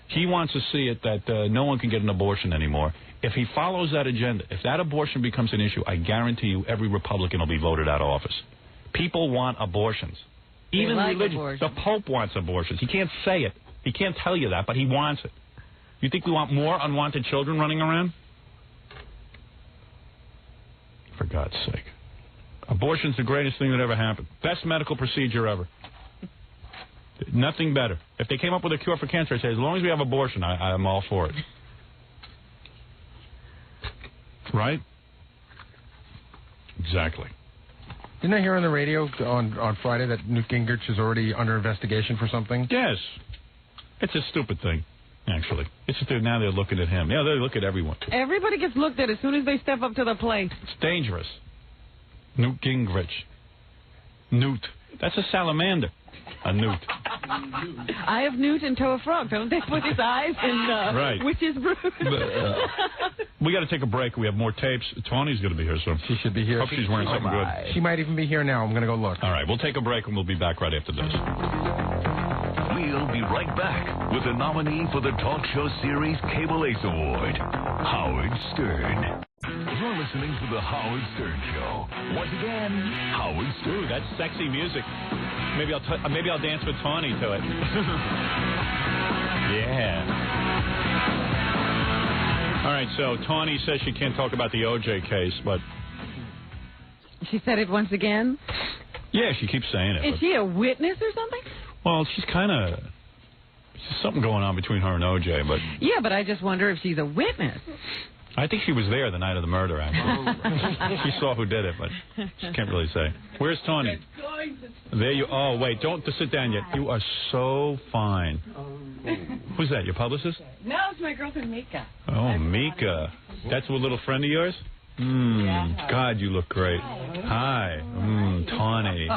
He wants to see it that no one can get an abortion anymore. If he follows that agenda, if that abortion becomes an issue, I guarantee you every Republican will be voted out of office. People want abortions. Even religion. The Pope wants abortions. He can't say it. He can't tell you that, but he wants it. You think we want more unwanted children running around? For God's sake. Abortion's the greatest thing that ever happened. Best medical procedure ever. Nothing better. If they came up with a cure for cancer, I'd say, as long as we have abortion, I'm all for it. Right? Exactly. Didn't I hear on the radio on Friday that Newt Gingrich is already under investigation for something? Yes. It's a stupid thing, actually. It's just now they're looking at him. Yeah, they look at everyone. Everybody gets looked at as soon as they step up to the plate. It's dangerous. Newt Gingrich. Newt. That's a salamander. A newt. I have Newt and Toe a Frog. Don't they put his eyes in right. Witch's Brew? We got to take a break. We have more tapes. Tawny's going to be here soon. She should be here. Hope she's wearing something good. She might even be here now. I'm going to go look. All right. We'll take a break, and we'll be back right after this. We'll be right back with the nominee for the talk show series Cable Ace Award, Howard Stern. You're listening to the Howard Stern Show. Once again, Howard Stern. Ooh, that's sexy music. Maybe I'll dance with Tawny to it. Yeah. All right, so Tawny says she can't talk about the O.J. case, but... She said it once again? Yeah, she keeps saying it. Is she a witness or something? Well, she's kind of... There's something going on between her and O.J., but... Yeah, but I just wonder if she's a witness. I think she was there the night of the murder, actually. She saw who did it, but she can't really say. Where's Tawny? There you... Oh, wait, don't sit down yet. You are so fine. Who's that, your publicist? No, it's my girlfriend, Mika. Oh, Mika. That's a little friend of yours? God, you look great. Hi. Tawny.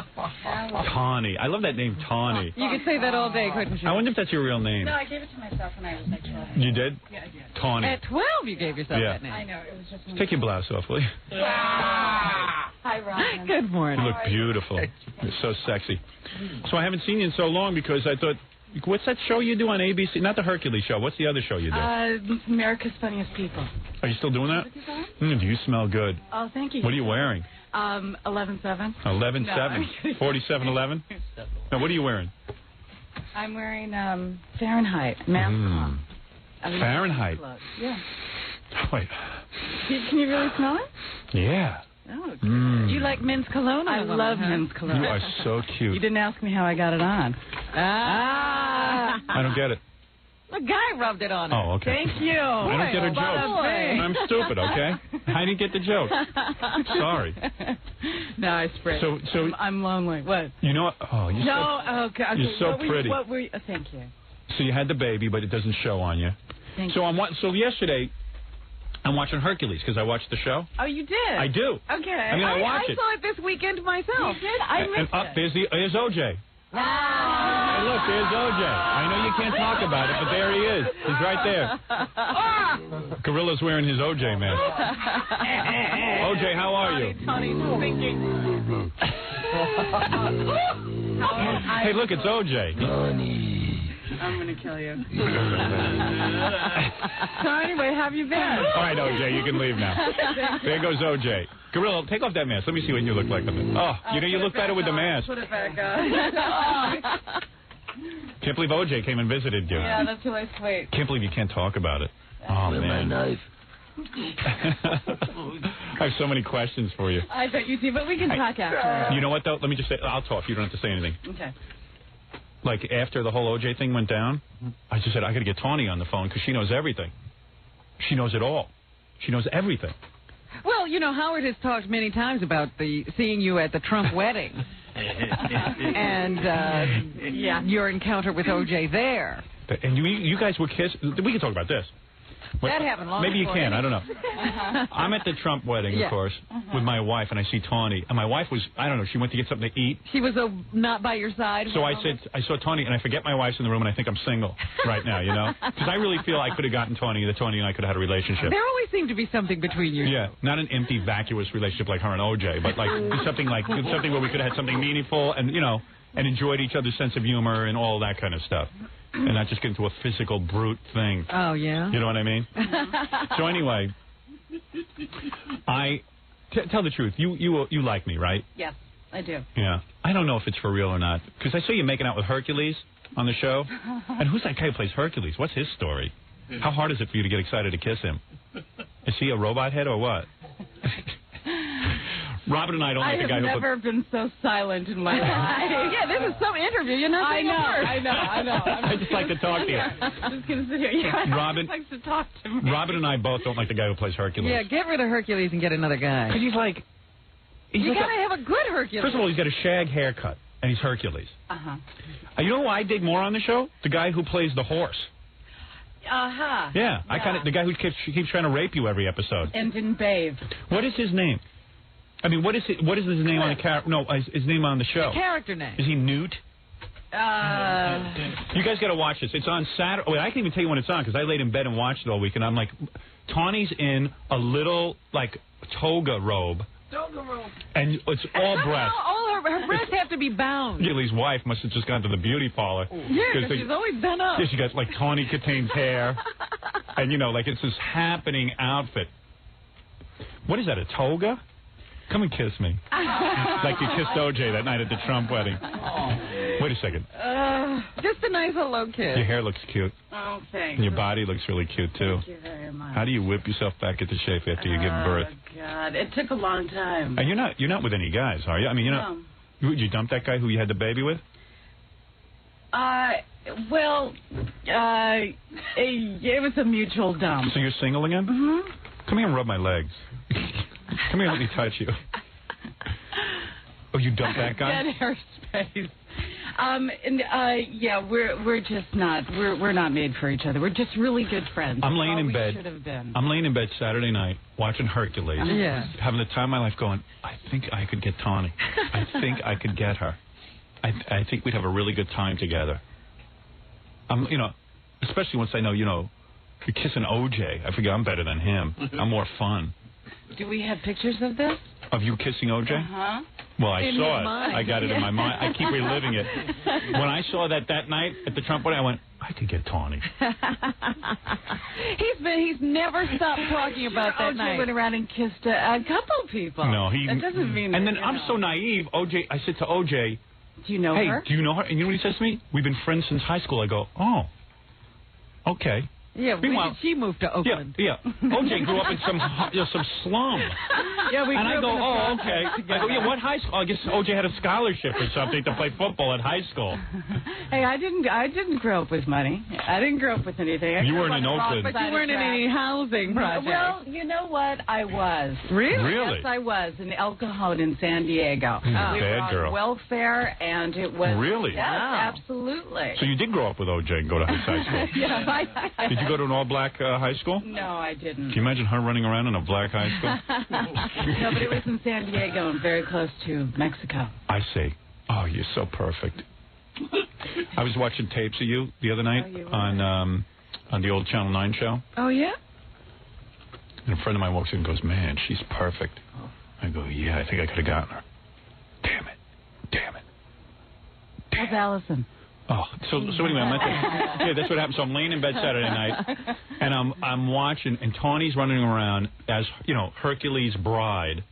Tawny. I love that name, Tawny. You could say that all day, couldn't you? I wonder if that's your real name. No, I gave it to myself when I was like 12. You did? Yeah, I did. Tawny. At 12 you gave yourself that name. I know. It was just... Take your blouse off, will you? Hi, Ron. Good morning. You look beautiful. You're so sexy. So I haven't seen you in so long because I thought... What's that show you do on ABC? Not the Hercules show. What's the other show you do? America's Funniest People. Are you still doing that? Do you smell good? Oh, thank you. What are you wearing? 11/7. 11/7? 47/11? Now, what are you wearing? I'm wearing Fahrenheit. Fahrenheit? Yeah. Wait. Can you really smell it? Yeah. Oh, good. Do you like men's cologne? I love men's cologne. You are so cute. You didn't ask me how I got it on. I don't get it. The guy rubbed it on her. Oh, okay. Thank you. I don't get her joke. I'm stupid, okay? I didn't get the joke. Sorry. No, I sprayed. So I'm lonely. What? You know what? Oh, you're okay. You're so pretty. Thank you. So you had the baby, but it doesn't show on you. Thank you. So yesterday, I'm watching Hercules because I watched the show. Oh, you did? I do. Okay. I mean, I watched it. I saw it this weekend myself. You did? I missed it. There's O.J. Hey, look, there's O.J. I know you can't talk about it, but there he is. He's right there. Gorilla's wearing his O.J. mask. O.J., how are you? Tony's thinking. Hey, look, it's O.J. I'm going to kill you. So anyway, how have you been? All right, O.J., you can leave now. There goes O.J. Gorilla, take off that mask. Let me see what you look like. Oh, you look better with the mask. Put it back on. Can't believe O.J. came and visited you. Yeah, that's really sweet. Can't believe you can't talk about it. Oh, man. My knife. I have so many questions for you. I bet you do, but we can talk after. You know what, though? Let me just say, I'll talk. You don't have to say anything. Okay. Like, after the whole O.J. thing went down, I just said, I got to get Tawny on the phone because she knows everything. She knows it all. She knows everything. Well, Howard has talked many times about seeing you at the Trump wedding. And, your encounter with O.J. there. And you guys were kissing. We can talk about this. That happened long Maybe you before. can. I don't know. I'm at the Trump wedding, of course, with my wife, and I see Tawny. And my wife was, I don't know, she went to get something to eat. She was not by your side? So I saw Tawny, and I forget my wife's in the room, and I think I'm single right now, Because I really feel I could have gotten Tawny, that Tawny and I could have had a relationship. There always seemed to be something between you. Yeah, not an empty, vacuous relationship like her and O.J., but something where we could have had something meaningful and, and enjoyed each other's sense of humor and all that kind of stuff. And not just get into a physical, brute thing. Oh, yeah? You know what I mean? So anyway, tell the truth. You like me, right? Yes, I do. Yeah. I don't know if it's for real or not. Because I saw you making out with Hercules on the show. And who's that guy who plays Hercules? What's his story? How hard is it for you to get excited to kiss him? Is he a robot head or what? Robin and I don't like the guy who... I have never been so silent in my life. Yeah, this is some interview. You're not saying a word. I know. I just like to talk to you. Just going to sit here. Yeah, Robin likes to talk to me. Robin and I both don't like the guy who plays Hercules. Yeah, get rid of Hercules and get another guy. Because he's like... You got to have a good Hercules. First of all, he's got a shag haircut, and he's Hercules. Uh-huh. You know who I dig more on the show? The guy who plays the horse. Uh-huh. Yeah, the guy who keeps trying to rape you every episode. And didn't bathe. What is his name? I mean, what is his name on the character? No, his name on the show. The character name. Is he Newt? You guys got to watch this. It's on Saturday. Wait, I can't even tell you when it's on because I laid in bed and watched it all week, and I'm like, Tawny's in a little like toga robe. And it's all breasts. All her breasts have to be bound. Gilly's wife must have just gone to the beauty parlor. Yeah, because she's always done up. Yeah, she got like Tawny Kitane's hair. And, you know, like it's this happening outfit. What is that, a toga? Come and kiss me. Like you kissed OJ that night at the Trump wedding. Wait a second. Just a nice hello kiss. Your hair looks cute. Oh, thanks. And your body looks really cute, too. Thank you very much. How do you whip yourself back into shape after you give birth? Oh, God. It took a long time. And you're not with any guys, are you? I mean, you're not... Did you dump that guy who you had the baby with? Well, it was a mutual dump. So you're single again? Mm-hmm. Come here and rub my legs. Come here and let me touch you. Oh, you dumped that guy? Dead airspace. Yeah, we're just not. We're not made for each other. We're just really good friends. I'm laying in bed. Should have been. I'm laying in bed Saturday night watching Hercules. Yeah. Having the time of my life going, I think I could get Tawny. I think I could get her. I think we'd have a really good time together. You know, especially once I know, you know, you're kissing OJ. I figure I'm better than him. I'm more fun. Do we have pictures of this? Of you kissing OJ? Uh-huh. Well, I In saw your it. mind. I got it in my mind. I keep reliving it. When I saw that night at the Trump wedding, I went, I could get Tawny. He's never stopped talking about that night. Went around and kissed a couple people. No, that doesn't mean. And then I'm so naive. OJ, I said to OJ, do you know hey, her? do you know her? And you know what he says to me? We've been friends since high school. I go, oh, okay. Yeah, when did she move to Oakland? Yeah. OJ grew up in some slum. Yeah, we and grew I go, up in oh, okay. I go, yeah, what high school? I guess OJ had a scholarship or something to play football at high school. Hey, I didn't grow up with money. I didn't grow up with anything. You weren't in Oakland. But you weren't in any housing project. Well, you know what? I was. Really? Yes, I was in El Cajon in San Diego. We were on girl. welfare, and it was... Really? Yes, absolutely. So you did grow up with OJ and go to high school? Yeah, Did you go to an all-black high school? No, I didn't. Can you imagine her running around in a black high school? No, but it was in San Diego and very close to Mexico. I see. Oh, you're so perfect. I was watching tapes of you the other night on the old Channel 9 show. Oh, yeah? And a friend of mine walks in and goes, man, she's perfect. I go, yeah, I think I could have gotten her. Damn it. How's Allison? Oh, so anyway, yeah, that's what happened. So I'm laying in bed Saturday night, and I'm watching, and Tawny's running around as, you know, Hercules' bride.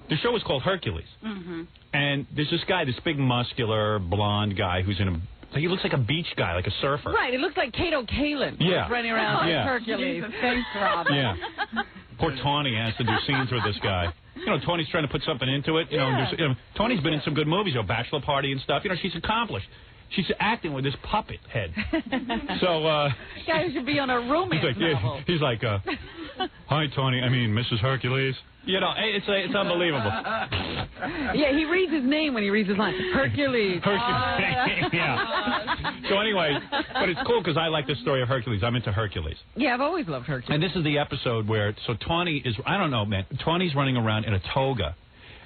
The show is called Hercules. Mm-hmm. And there's this guy, this big muscular blonde guy who's in a, he looks like a beach guy, like a surfer. Right, it looks like Kato Kalin. Yeah. Running around Yeah. like Hercules. Thanks, Rob. Yeah. Poor Tawny has to do scenes with this guy. You know, Tawny's trying to put something into it. You know, and you know, Tawny's been in some good movies, Bachelor Party and stuff. You know, she's accomplished. She's acting with this puppet head. So, guy should be on a romance novel. He's like, hi, Tawny. I mean, Mrs. Hercules. You know, it's unbelievable. Yeah, he reads his name when he reads his line. Hercules. Yeah. So anyway, but it's cool because I like the story of Hercules. I'm into Hercules. Yeah, I've always loved Hercules. And this is the episode where, so Tawny is, I don't know, man, Tawny's running around in a toga.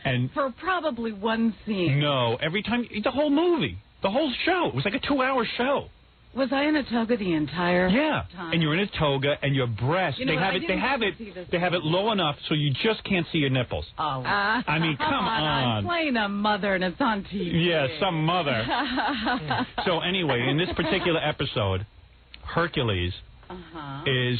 And for probably one scene. No, every time, the whole movie. The whole show. It was like a 2-hour show. Was I in a toga the entire time? And you're in a toga, and your breasts, you know they have it low enough so you just can't see your nipples. Oh. I mean, come on. I'm playing a mother, and it's on TV. Yeah, some mother. So anyway, in this particular episode, Hercules is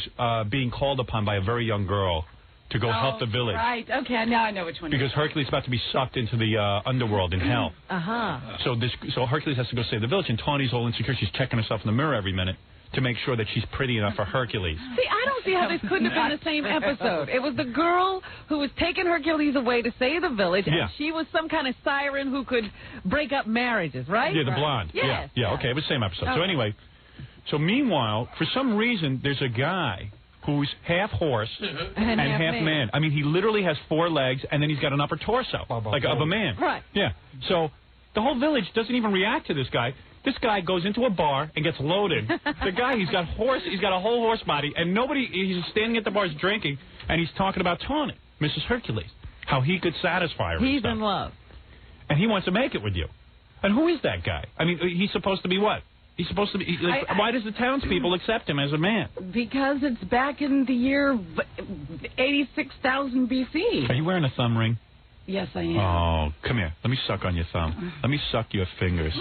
being called upon by a very young girl to go help the village. Right. Okay, now I know which one. Because Hercules is about to be sucked into the underworld in hell. Uh-huh. So Hercules has to go save the village, and Tawny's all insecure. She's checking herself in the mirror every minute to make sure that she's pretty enough for Hercules. See, I don't see how this couldn't have been the same episode. It was the girl who was taking Hercules away to save the village, and she was some kind of siren who could break up marriages, right? Yeah, the blonde. Yes. Yeah, okay, it was the same episode. So Okay. anyway, so meanwhile, for some reason, there's a guy who's half horse and half man. I mean, he literally has 4 legs, and then he's got an upper torso, like of a man. Right. Yeah. So the whole village doesn't even react to this guy. This guy goes into a bar and gets loaded. The guy, he's got a whole horse body, and he's standing at the bars drinking, and he's talking about Tawny, Mrs. Hercules, how he could satisfy her. He's in love. And he wants to make it with you. And who is that guy? I mean, he's supposed to be what? He's supposed to be... why does the townspeople accept him as a man? Because it's back in the year 86,000 B.C. Are you wearing a thumb ring? Yes, I am. Oh, come here. Let me suck on your thumb. Let me suck your fingers.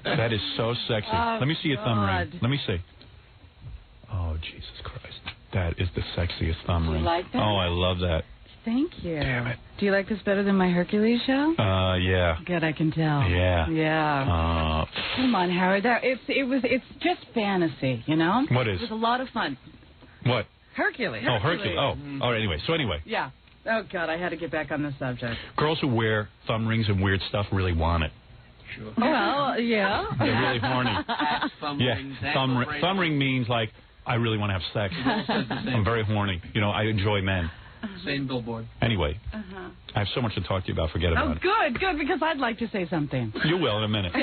That is so sexy. Oh, Let me see your thumb ring. God. Let me see. Oh, Jesus Christ. That is the sexiest thumb Do you ring. like that? Oh, I love that. Thank you. Damn it. Do you like this better than my Hercules show? Yeah. Good, I can tell. Yeah. Yeah. Come on, Howard. It's just fantasy, you know? What is? It was a lot of fun. What? Hercules. Oh, Hercules. Oh, all right, anyway. So anyway, Yeah. Oh, God, I had to get back on the subject. girls who wear thumb rings and weird stuff really want it. Sure. Well, yeah. They're really horny. Thumb ring means like, I really want to have sex. I'm very horny. You know, I enjoy men. Same billboard. Anyway, Uh-huh. I have so much to talk to you about. Forget Oh, about it. good, because I'd like to say something. You will in a minute.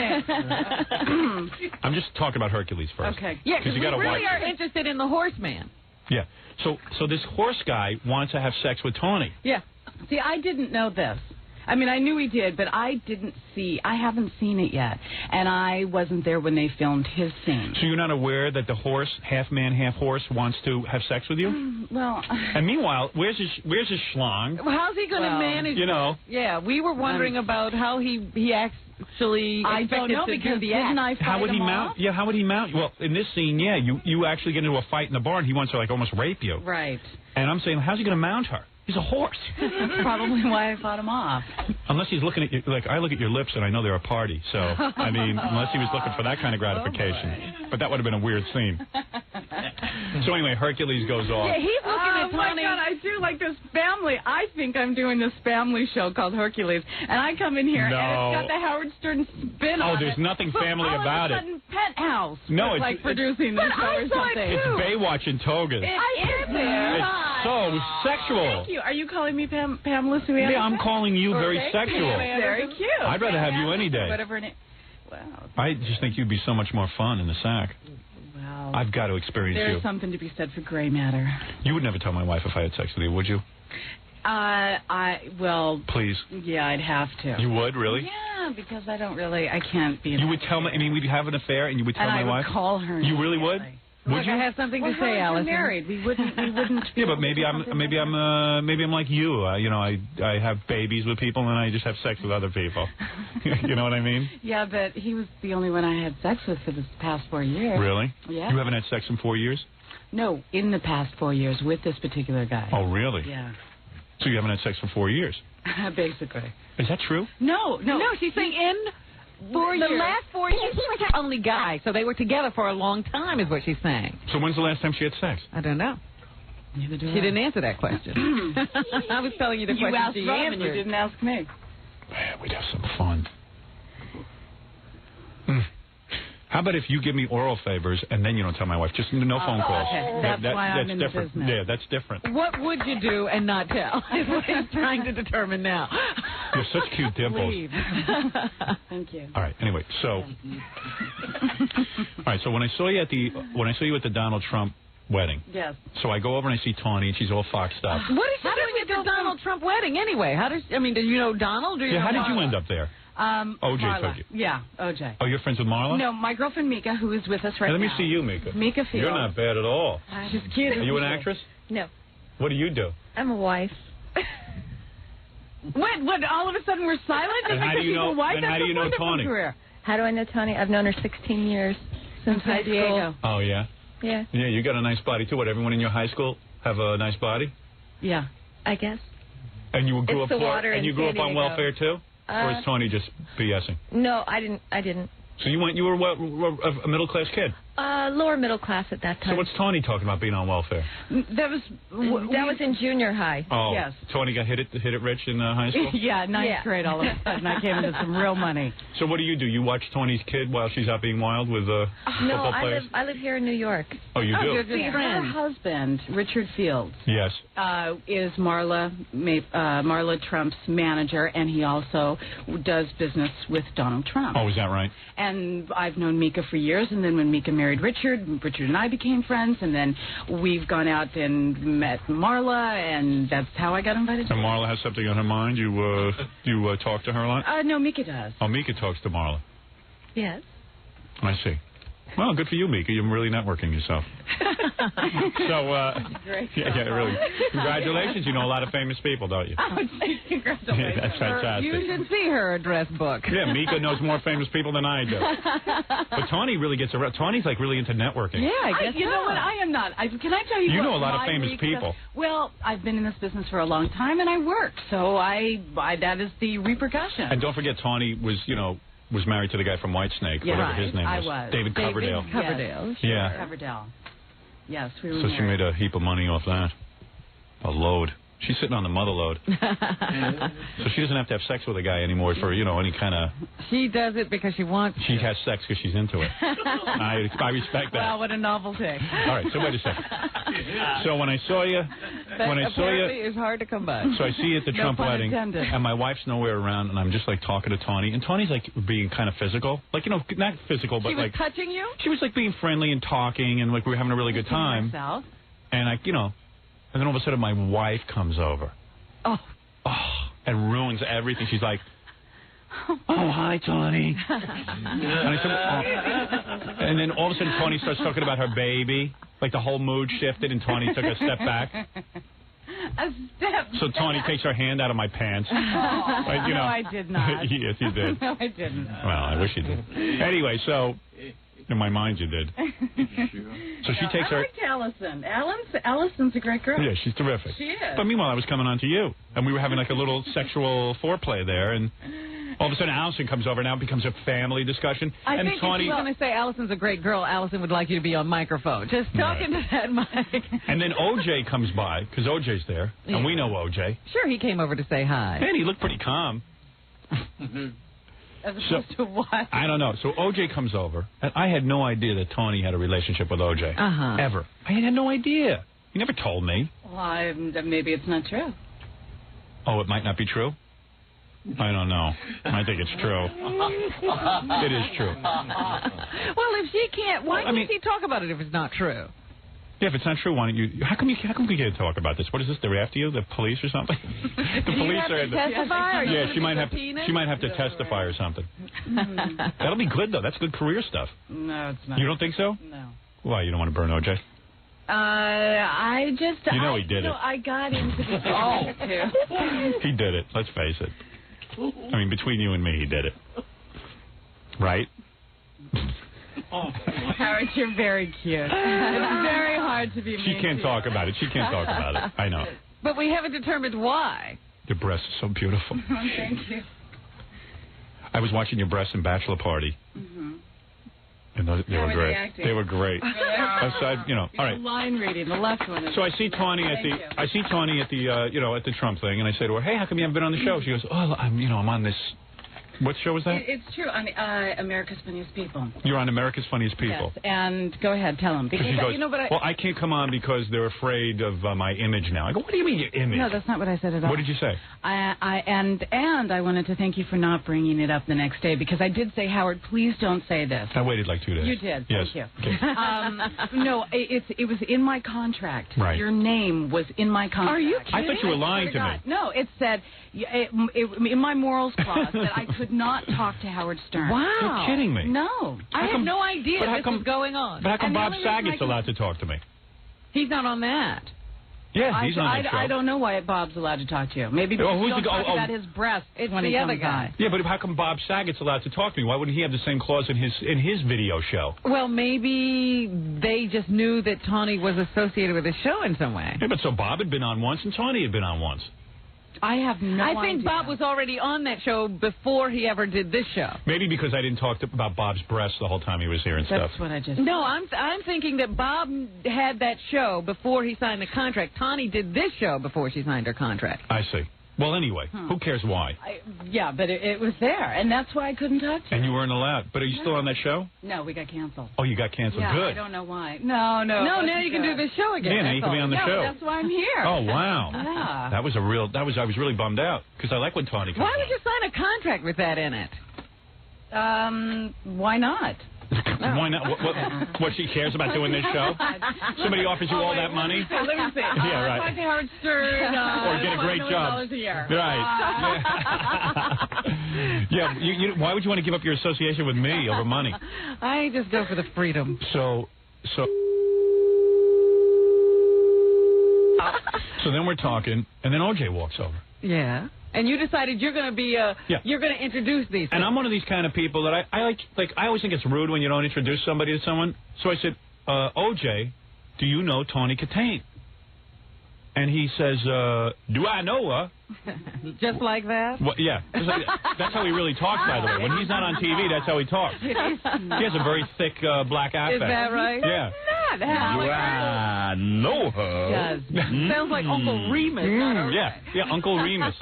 I'm just talking about Hercules first. Okay. Yeah, because you we gotta really watch are it. interested in the horseman. Yeah. So this horse guy wants to have sex with Tawny. Yeah. See, I didn't know this. I mean, I knew he did, but I haven't seen it yet. And I wasn't there when they filmed his scene. So you're not aware that the horse, half man, half horse, wants to have sex with you? Well... And meanwhile, where's his schlong? How's he going to manage... You know. Yeah, we were wondering about how he actually I don't know, expected to because do the didn't act. I How would he mount? Yeah, how would he mount? Well, in this scene, yeah, you actually get into a fight in the barn. He wants to like almost rape you. Right. And I'm saying, how's he going to mount her? He's a horse. That's probably why I fought him off. Unless he's looking at you, like I look at your lips and I know they're a party. So, I mean, unless he was looking for that kind of gratification. But that would have been a weird scene. So anyway, Hercules goes off. Yeah, he's looking at Tony. Oh, my God, I do like this family. I think I'm doing this family show called Hercules. And I come in here, No. and it's got the Howard Stern spin on it. Oh, there's nothing But family all about of a it. sudden, Penthouse No, was it's like producing but this show I or saw it something. It's Baywatch in togas. It is there. It's so sexual. Thank you. Are you calling me Pamela Sue Anderson? Yeah, I'm calling you very sexual. Very cute. I'd rather have you any day. Whatever. Wow. I just think you'd be so much more fun in the sack. Wow. I've got to experience There's you. something to be said for gray matter. You would never tell my wife if I had sex with you, would you? Well, Please. yeah, I'd have to. You would, really? Yeah, because I can't be. You would tell me, I mean, we'd have an affair and you would tell and my I would wife? call her. You really would? Would Look, you? I have something to Well, say, how Allison. are you married? We wouldn't. Yeah, but maybe I'm like you. You know, I have babies with people and I just have sex with other people. You know what I mean? Yeah, but he was the only one I had sex with for the past 4 years. Really? Yeah. You haven't had sex in 4 years? No, in the past 4 years with this particular guy. Oh, really? Yeah. So you haven't had sex for 4 years? Basically. Is that true? No, she's saying in 4 years. The last 4 years, he was her only guy, so they were together for a long time, is what she's saying. So when's the last time she had sex? I don't know. Neither do She didn't answer that question. I was telling you the You question asked she Robin, answered. you didn't ask me. Man, we'd have some fun. How about if you give me oral favors and then you don't tell my wife? Just no phone calls. Okay. That's why I'm in the different. business. Yeah, that's different. What would you do and not tell? Is what he's trying to determine now. You're such cute dimples. Leave. Thank you. All right. Anyway, so all right. So when I saw you at the Donald Trump wedding, Yes. so I go over and I see Tawny and she's all foxed up. What is she doing at the Donald Trump wedding anyway? Did you know Donald? Or you Yeah. know How did you Marla? end up there? OJ Marla. told you. Yeah, OJ. Oh, you're friends with Marla? No, my girlfriend Mika, who is with us right Hey, let now. me see you, Mika. Mika Field. You're not bad at all. She's cute. Are you an actress? No. What do you do? I'm a wife. What? All of a sudden we're silent? And how do you know? Wife? And how That's do you a know wonderful Tawny? Career. How do I know Tawny? I've known her 16 years since San high Diego. Oh yeah. school. Yeah, Yeah, you got a nice body too. What? Everyone in your high school have a nice body? Yeah. I guess. And you grew It's up the water and in you grew San up on Diego. welfare too, or is Tawny just BSing? No, I didn't. So you were a middle class kid. Lower middle class at that time. So what's Tawny talking about being on welfare? That was in junior high. Oh, yes. Tawny got hit it rich in high school? Yeah, ninth grade all of a sudden. I came into some real money. So what do? You watch Tawny's kid while she's out being wild with football players? I live here in New York. Oh, you do? Her husband, Richard Fields, yes, is Marla Trump's manager, and he also does business with Donald Trump. Oh, is that right? And I've known Mika for years, and then when Mika married Richard and I became friends, and then we've gone out and met Marla, and that's how I got invited. And Marla has something on her mind. You talk to her a lot? No, Mika does. Oh, Mika talks to Marla. Yes. I see. Well, good for you, Mika. You're really networking yourself. Great. Yeah, really. Congratulations. You know a lot of famous people, don't you? Oh, congratulations. Yeah, that's fantastic. You should see her address book. Yeah, Mika knows more famous people than I do. But Tawny really gets around. Tawny's like really into networking. Yeah, I guess You know what? I am not. Can I tell you You what know a lot of my famous week people. does? Well, I've been in this business for a long time, and I work. So that is the repercussion. And don't forget, Tawny was married to the guy from Whitesnake, whatever his name was. I was. David Coverdale. Coverdale. Yes. Yeah. Coverdale. Yes, we were So she made a heap of money off that. A load. She's sitting on the mother load. So she doesn't have to have sex with a guy anymore for, any kind of... She does it because she wants She has sex because she's into it. I respect that. Wow, what a novelty. All right, so wait a second. So when I saw you... apparently is hard to come by. So I see you at the Trump wedding, and my wife's nowhere around, and I'm just, talking to Tawny. And Tawny's, being kind of physical. not physical, but, She was touching you? She was, being friendly and talking, and, we were having a really good time. Herself. And, and then all of a sudden my wife comes over. Oh, and ruins everything. She's like, oh, hi, Tawny. And I said, and then all of a sudden Tawny starts talking about her baby. The whole mood shifted, and Tawny took a step back. A step So Tawny takes her hand out of my pants. No, I did not. Yes, you did. No, I didn't. Well, I wish you did. Anyway, so... In my mind, you did. So she takes her... I liked Allison. Allison's a great girl. Yeah, she's terrific. She is. But meanwhile, I was coming on to you, and we were having a little sexual foreplay there, and all of a sudden Allison comes over. Now it becomes a family discussion. I and think Tawny... if you're going to say Allison's a great girl, Allison would like you to be on microphone. Just talking to that mic. And then OJ comes by, because OJ's there, and we know OJ. Sure, he came over to say hi. And he looked pretty calm. As opposed to what? I don't know. So OJ comes over, and I had no idea that Tawny had a relationship with OJ. Ever. I had no idea. He never told me. Well, maybe it's not true. Oh, it might not be true? I don't know. I think it's true. It is true. Well, if she can't, why can't he talk about it if it's not true? Yeah, if it's not true, why don't you? How come we can't talk about this? What is this? They're after you? The police or something? The police are. Testify? Yeah, she might have to testify or something. That'll be good though. That's good career stuff. No, it's not. You don't think so? No. Why? You don't want to burn OJ? I just. You know he did it. I got into the too. He did it. Let's face it. I mean, between you and me, he did it. Right? Howard, you're very cute. It's very hard to be mean. She can't talk about it. She can't talk about it. I know. But we haven't determined why. Your breasts are so beautiful. Thank you. I was watching your breasts in Bachelor Party. And they were great. They were great. Aside, all right. Line reading, the left one. So I see Tawny at the Trump thing, and I say to her, "Hey, how come you haven't been on the show?" She goes, "Oh, I'm on this." What show was that? It's true. On America's Funniest People. You're on America's Funniest People. Yes, and go ahead, tell them. Because she goes, well, I can't come on because they're afraid of my image now. I go, what do you mean your image? No, that's not what I said at all. What did you say? And I wanted to thank you for not bringing it up the next day, because I did say, Howard, please don't say this. I waited like 2 days. You did. Yes. Thank you. Okay. No, it was in my contract. Right. Your name was in my contract. Are you kidding? I thought you were lying to me. No, it said in my morals clause that I could not talk to Howard Stern. Wow. You're kidding me. No. I had no idea this was going on. But how come Bob Saget's allowed to talk to me? He's not on that. Yeah, he's on that show. I don't know why Bob's allowed to talk to you. Maybe because you don't talk about his breasts when he comes on. Yeah, but how come Bob Saget's allowed to talk to me? Why wouldn't he have the same clause in his video show? Well, maybe they just knew that Tawny was associated with the show in some way. Yeah, but so Bob had been on once and Tawny had been on once. I have no idea. I think Bob was already on that show before he ever did this show. Maybe because I didn't talk about Bob's breasts the whole time he was here and stuff. That's what I just... No, I'm thinking that Bob had that show before he signed the contract. Tawny did this show before she signed her contract. I see. Well, anyway, who cares why? Yeah, but it was there, and that's why I couldn't talk to And you. you weren't allowed. But are you still on that show? No, we got canceled. Oh, you got canceled. Yeah, Good. I don't know why. No, now you can do this show again. Yeah, now you can be on the show. That's why I'm here. Oh, wow. Yeah. I was really bummed out because I like when Tawny comes. Why would you sign a contract with that in it? Why not? Why not? What she cares about doing this show? Somebody offers you all that money? Let me see. Yeah, right. Talk to Howard Stern. Or get a great job. $1 million a year. Right. Yeah. Why would you want to give up your association with me over money? I just go for the freedom. So then we're talking, and then OJ walks over. Yeah. And you decided you're going to be you're going to introduce these. And I'm one of these kind of people that I like I always think it's rude when you don't introduce somebody to someone. So I said, OJ, do you know Tawny Katane? And he says, do I know her? Just like that? Well, yeah. That's how he really talks, by the way. When he's not on TV, that's how he talks. He has a very thick black accent. Is that right? Yeah. Not how Do I know her? Yes. Sounds like Uncle Remus. Yeah, Uncle Remus.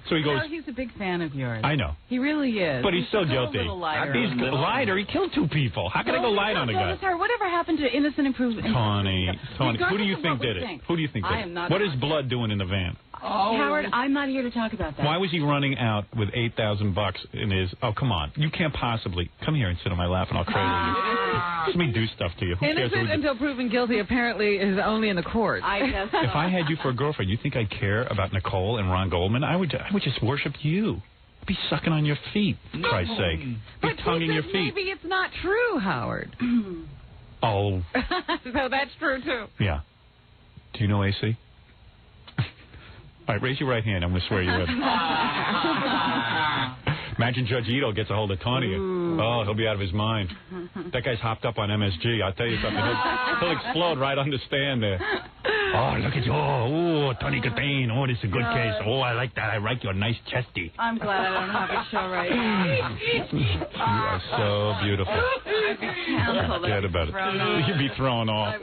So he goes, He's a big fan of yours. I know. He really is. But he's so a guilty. little lighter. He's a lighter. He killed 2 people. How can I go light on a guy? Sorry, whatever happened to innocent improvement? Tawny. Who do you think did it? Who do you think did it? I am not. What is Blood doing in the van? Howard, I'm not here to talk about that. Why was he running out with $8,000 in his... Oh, come on. You can't possibly... Come here and sit on my lap and I'll cradle you. Let me do stuff to you. Who cares? Innocent until proven guilty apparently is only in the court. I guess so. If I had you for a girlfriend, you think I'd care about Nicole and Ron Goldman? I would just worship you. I'd be sucking on your feet, for Christ's sake. Be tonguing your feet. Maybe it's not true, Howard. Oh. So that's true, too. Yeah. Do you know AC? All right, raise your right hand. I'm going to swear you in. Imagine Judge Ito gets a hold of Tawny. Oh, he'll be out of his mind. That guy's hopped up on MSG. I'll tell you something. He'll explode right on the stand there. Oh, look at you. Oh, Tawny Katane. Oh, this is a good case. Oh, I like that. I like your nice chesty. I'm glad I don't have a show right now. You are so beautiful. Forget about it. You'd be thrown off.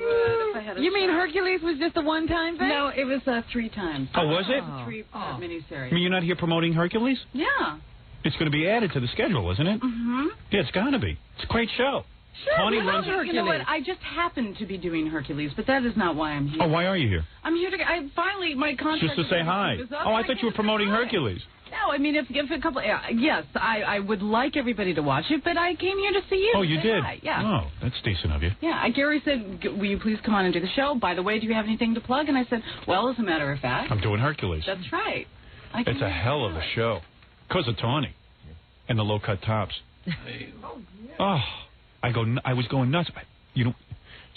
You mean Hercules was just a one-time thing? No, it was 3 times. Oh, was it? 3-part miniseries. I mean, you're not here promoting Hercules? Yeah. It's going to be added to the schedule, isn't it? Mm-hmm. Yeah, it's got to be. It's a great show. Sure, Tawny runs Hercules. You know what? I just happen to be doing Hercules, but that is not why I'm here. Oh, why are you here? I'm here to... finally, my contract... Just to say hi. Oh, I thought you were promoting Hercules. No, I mean, if a couple... yes, I would like everybody to watch it, but I came here to see you. Oh, you did? Hi. Yeah. Oh, that's decent of you. Yeah, Gary said, will you please come on and do the show? By the way, do you have anything to plug? And I said, well, as a matter of fact... I'm doing Hercules. That's right. It's a hell of a show. Because of Tawny. And the low-cut tops. Oh, I was going nuts.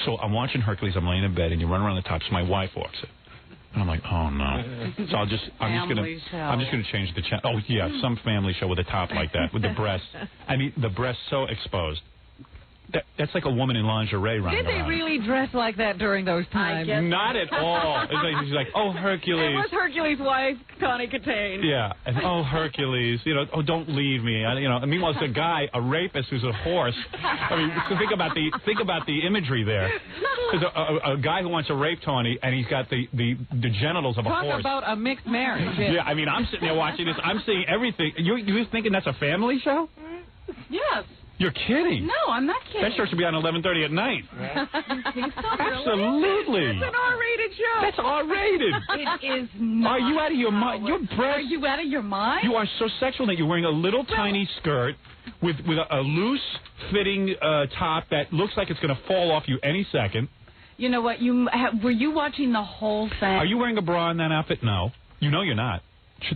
So I'm watching Hercules. I'm laying in bed, and you run around the tops. My wife walks in, and I'm like, oh no. So I'm just gonna change the channel. Oh yeah, some family show with a top like that, with the breasts. I mean, the breasts so exposed. That's like a woman in lingerie running around. Did they really dress like that during those times? Not at all. She's like, oh, Hercules. It was Hercules' wife, Tawny Katane. Yeah. And, oh, Hercules. Oh, don't leave me. And meanwhile, it's a guy, a rapist who's a horse. I mean, so think about the imagery there. There's a guy who wants to rape Tawny, and he's got the genitals of a horse. Talk about a mixed marriage. Yeah, I mean, I'm sitting there watching this. I'm seeing everything. You're thinking that's a family show? Yes. You're kidding. No, I'm not kidding. That show should be on 11:30 at night. You think so? Absolutely. It's an R-rated show. That's R-rated. It is not. Are you out of your mind? Your breasts. Are you out of your mind? You are so sexual that you're wearing a little tiny skirt with a loose-fitting top that looks like it's going to fall off you any second. You know what? Were you watching the whole thing? Are you wearing a bra in that outfit? No. You know you're not.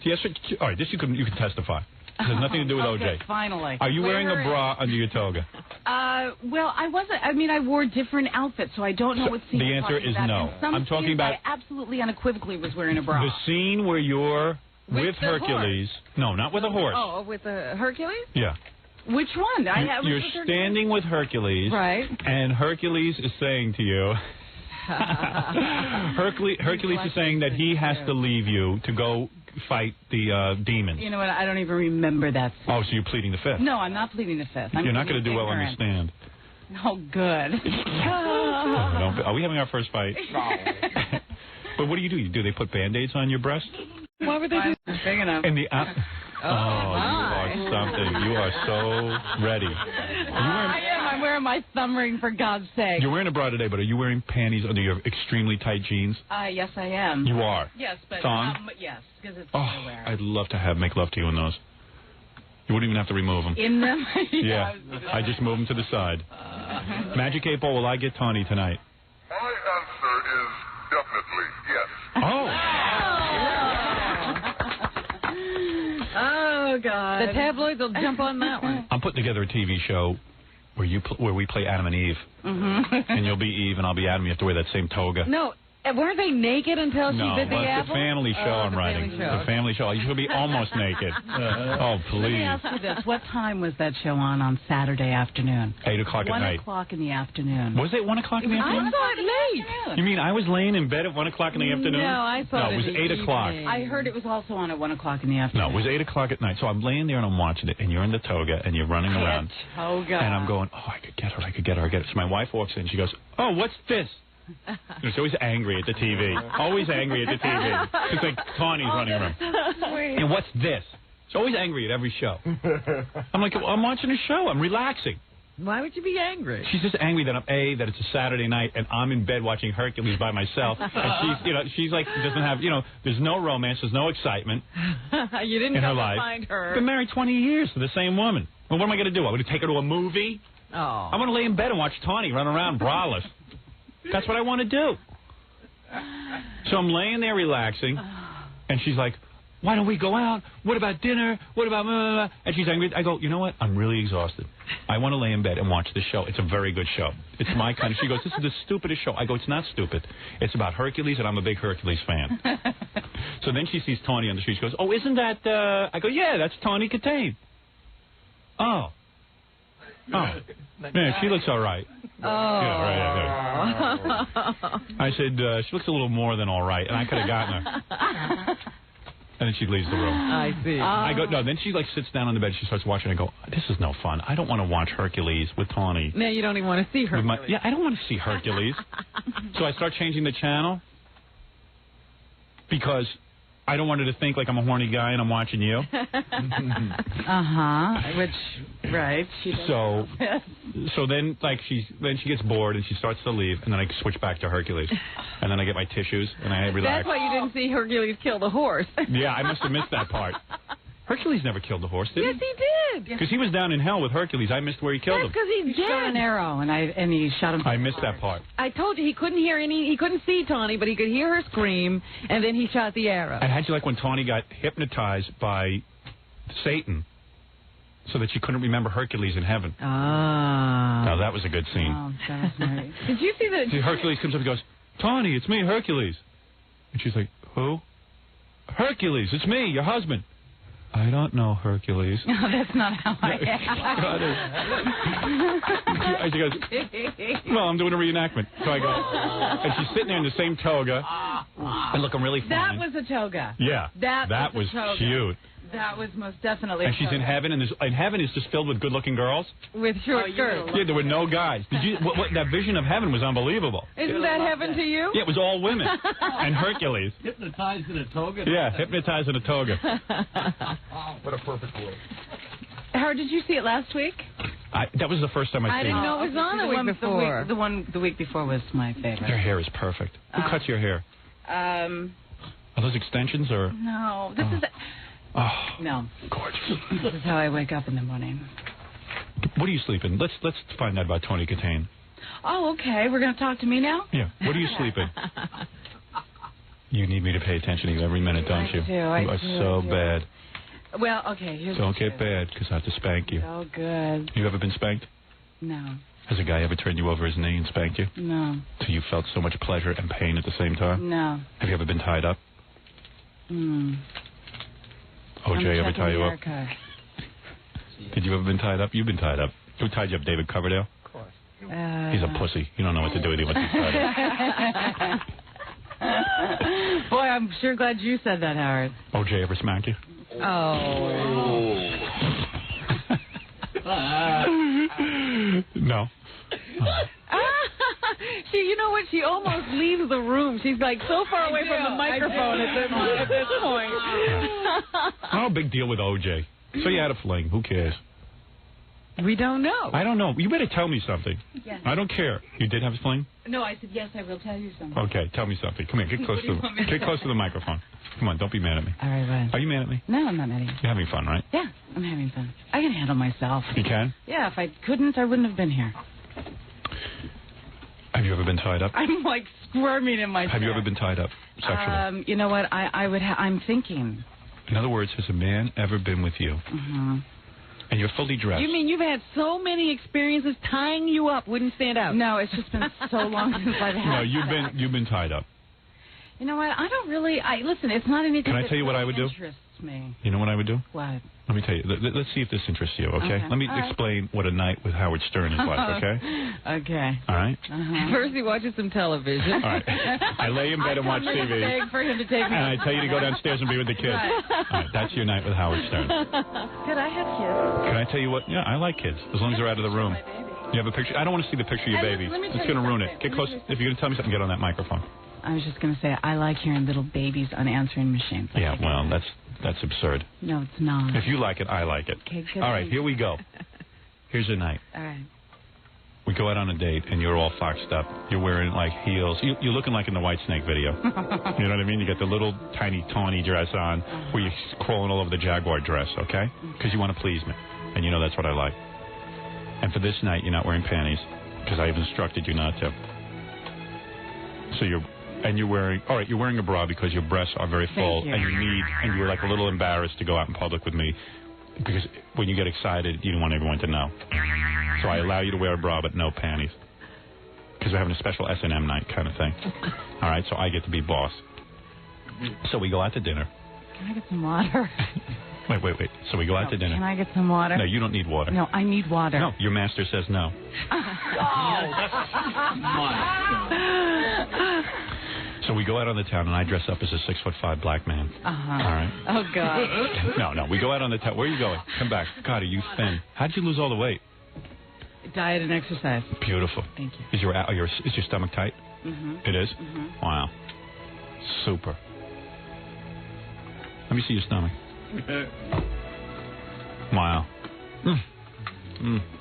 Yes. All right. This you can testify. It has nothing to do with okay, OJ. Finally. Are you wearing a bra under your toga? Well, I wasn't. I mean, I wore different outfits, so I don't know what scene. The answer is no. I'm talking about. I absolutely unequivocally was wearing a bra. The scene where you're with Hercules. No, not with a horse. Oh, with a Hercules? Yeah. Which one? You're standing with Hercules. Right. And Hercules is saying to you. Hercules is saying that he has to leave you to go fight the demons. You know what? I don't even remember that. Oh, so you're pleading the fifth. No, I'm not pleading the fifth. You're not going to do well on the stand. Oh, good. Are we having our first fight? No. But what do? Do they put Band-Aids on your breast? Why would they do that? Big enough. In the you are something. You are so ready. I am. I'm wearing my thumb ring, for God's sake. You're wearing a bra today, but are you wearing panties under your extremely tight jeans? Yes, I am. You are? Yes, but... Thong? yes, because it's underwear. I'd love to make love to you in those. You wouldn't even have to remove them. In them? Yeah. I just move them to the side. Magic 8 Ball, will I get Tawny tonight? My answer is definitely yes. Oh, God. The tabloids will jump on that one. I'm putting together a TV show where we play Adam and Eve. And you'll be Eve and I'll be Adam. You have to wear that same toga. No. Weren't they naked until she did the it's apple? the family show I'm writing. The family show. You should be almost naked. Oh, please. Let me ask you this. What time was that show on Saturday afternoon? 8 o'clock at night. 1 o'clock in the afternoon. Was it 1 o'clock in the afternoon? I saw it late. You mean I was laying in bed at 1 o'clock in the afternoon? No, I thought it was 8 o'clock. I heard it was also on at 1 o'clock in the afternoon. No, it was 8 o'clock at night. So I'm laying there and I'm watching it, and you're in the toga and you're running around. Toga. And I'm going, oh, I could get her. So my wife walks in. She goes, oh, what's this? She's always angry at the TV. Always angry at the TV. It's like Tawny's running around. And what's this? She's always angry at every show. I'm like, I'm watching a show. I'm relaxing. Why would you be angry? She's just angry that that it's a Saturday night and I'm in bed watching Hercules by myself. And she's like, doesn't have, there's no romance, there's no excitement. You didn't in her come life. to find her. Been married 20 years to the same woman. Well, what am I going to do? I'm going to take her to a movie? Oh. I'm going to lay in bed and watch Tawny run around braless. That's what I want to do. So I'm laying there relaxing, and she's like, why don't we go out? What about dinner? What about... And she's angry. I go, you know what? I'm really exhausted. I want to lay in bed and watch this show. It's a very good show. It's my kind of... She goes, this is the stupidest show. I go, it's not stupid. It's about Hercules, and I'm a big Hercules fan. So then she sees Tawny on the street. She goes, oh, isn't that... I go, yeah, that's Tawny Katane. Oh. Man, she looks all right. Oh. Yeah, right. I said, she looks a little more than all right, and I could have gotten her. And then she leaves the room. I see. I go, no, then she sits down on the bed, she starts watching, I go, this is no fun. I don't want to watch Hercules with Tawny. Now you don't even want to see Hercules. I don't want to see Hercules. So I start changing the channel because I don't want her to think like I'm a horny guy and I'm watching you. Right. So then she gets bored and she starts to leave, and then I switch back to Hercules, and then I get my tissues and I relax. That's why you didn't see Hercules kill the horse. Yeah, I must have missed that part. Hercules never killed the horse, did he? Yes, he did. Because he was down in hell with Hercules. I missed where he killed him. That's because he's dead. Shot an arrow, and he shot him. I missed that part. I told you he couldn't see Tawny, but he could hear her scream, and then he shot the arrow. And how'd you like when Tawny got hypnotized by Satan so that she couldn't remember Hercules in heaven? Ah. Now, that was a good scene. Oh, that was nice. Did you see that? Hercules comes up and goes, Tawny, it's me, Hercules. And she's like, who? Hercules, it's me, your husband. I don't know Hercules. No, that's not how I am. She goes, well, I'm doing a reenactment. So I go, and she's sitting there in the same toga and looking really fine. That was a toga. Yeah. That was toga. cute. That was most definitely. And she's in heaven, and heaven is just filled with good-looking girls. With short skirts. Yeah, there were no guys. Did you? That vision of heaven was unbelievable. Isn't that heaven to you? Yeah, it was all women and Hercules. Hypnotized in a toga. Yeah, hypnotized in a toga. What a perfect world. Howard, did you see it last week? That was the first time I seen it. I didn't know it was on the week before. The week before was my favorite. Your hair is perfect. Who cuts your hair? Are those extensions or? No, this is. No. Gorgeous. This is how I wake up in the morning. What are you sleeping? Let's find out about Tawny Katane. Oh, okay. We're going to talk to me now? Yeah. What are you sleeping? You need me to pay attention to you every minute, don't you? I you are so bad. Well, okay. Don't get bad, because I have to spank you. Oh, good. You ever been spanked? No. Has a guy ever turned you over his knee and spanked you? No. So you felt so much pleasure and pain at the same time? No. Have you ever been tied up? OJ ever tie you up? Did you ever been tied up? You've been tied up. Who tied you up, David Coverdale? Of course. He's a pussy. You don't know what to do with him once he's tied up. Boy, I I'm sure glad you said that, Howard. OJ ever smack you? Oh. No. You know what? She almost leaves the room. She's like so far away from the microphone at this point. Oh, big deal with OJ. So you had a fling. Who cares? We don't know. I don't know. You better tell me something. Yes. I don't care. You did have a fling? No, I said, yes, I will tell you something. Okay, tell me something. Come here. Get close to the microphone. Come on, don't be mad at me. All right, fine. Are you mad at me? No, I'm not mad at you. You're having fun, right? Yeah, I'm having fun. I can handle myself. You can? Yeah, if I couldn't, I wouldn't have been here. Have you ever been tied up? I'm like squirming in my chair. Have you ever been tied up sexually? You know what? I'm thinking. In other words, has a man ever been with you? Mm-hmm. And you're fully dressed. You mean you've had so many experiences tying you up wouldn't stand out? No, it's just been so long since I've had. No, you've been tied up. You know what? I don't really. Listen. It's not anything. Can I tell you what I would do? Interests me. You know what I would do? What? Let me tell you. Let's see if this interests you. Okay. Let me explain what a night with Howard Stern is like. Okay. Okay. All right. First, he watches some television. All right. I lay in bed and watch TV. Beg for him to take me. And I tell you to go downstairs and be with the kids. Right. All right. That's your night with Howard Stern. Could I have kids? Can I tell you what? Yeah, I like kids as long as they're out of the room. You have a picture? I don't want to see the picture of your baby. It's going to ruin it. Get close. If you're going to tell me something, get on that microphone. I was just going to say, I like hearing little babies on answering machines. Yeah, well, that's absurd. No, it's not. If you like it, I like it. Okay, good. All right, here we go. Here's the night. All right. We go out on a date, and you're all foxed up. You're wearing, like, heels. You're looking like in the Whitesnake video. You know what I mean? You got the little, tiny, tawny dress on where you're crawling all over the Jaguar dress, okay? Because you want to please me. And you know that's what I like. And for this night, you're not wearing panties because I've instructed you not to. So you're wearing a bra because your breasts are very full and you're like a little embarrassed to go out in public with me because when you get excited, you don't want everyone to know. So I allow you to wear a bra but no panties because we're having a special S&M night kind of thing. All right, so I get to be boss. So we go out to dinner. Can I get some water? Wait. So we go out to dinner. Can I get some water? No, you don't need water. No, I need water. No, your master says no. So we go out on the town, and I dress up as a 6'5" black man. Uh-huh. All right. Oh, God. No, we go out on the town. Where are you going? Come back. God, are you thin? How'd you lose all the weight? Diet and exercise. Beautiful. Thank you. Is your stomach tight? Mm-hmm. It is? Mm-hmm. Wow. Super. Let me see your stomach. Wow.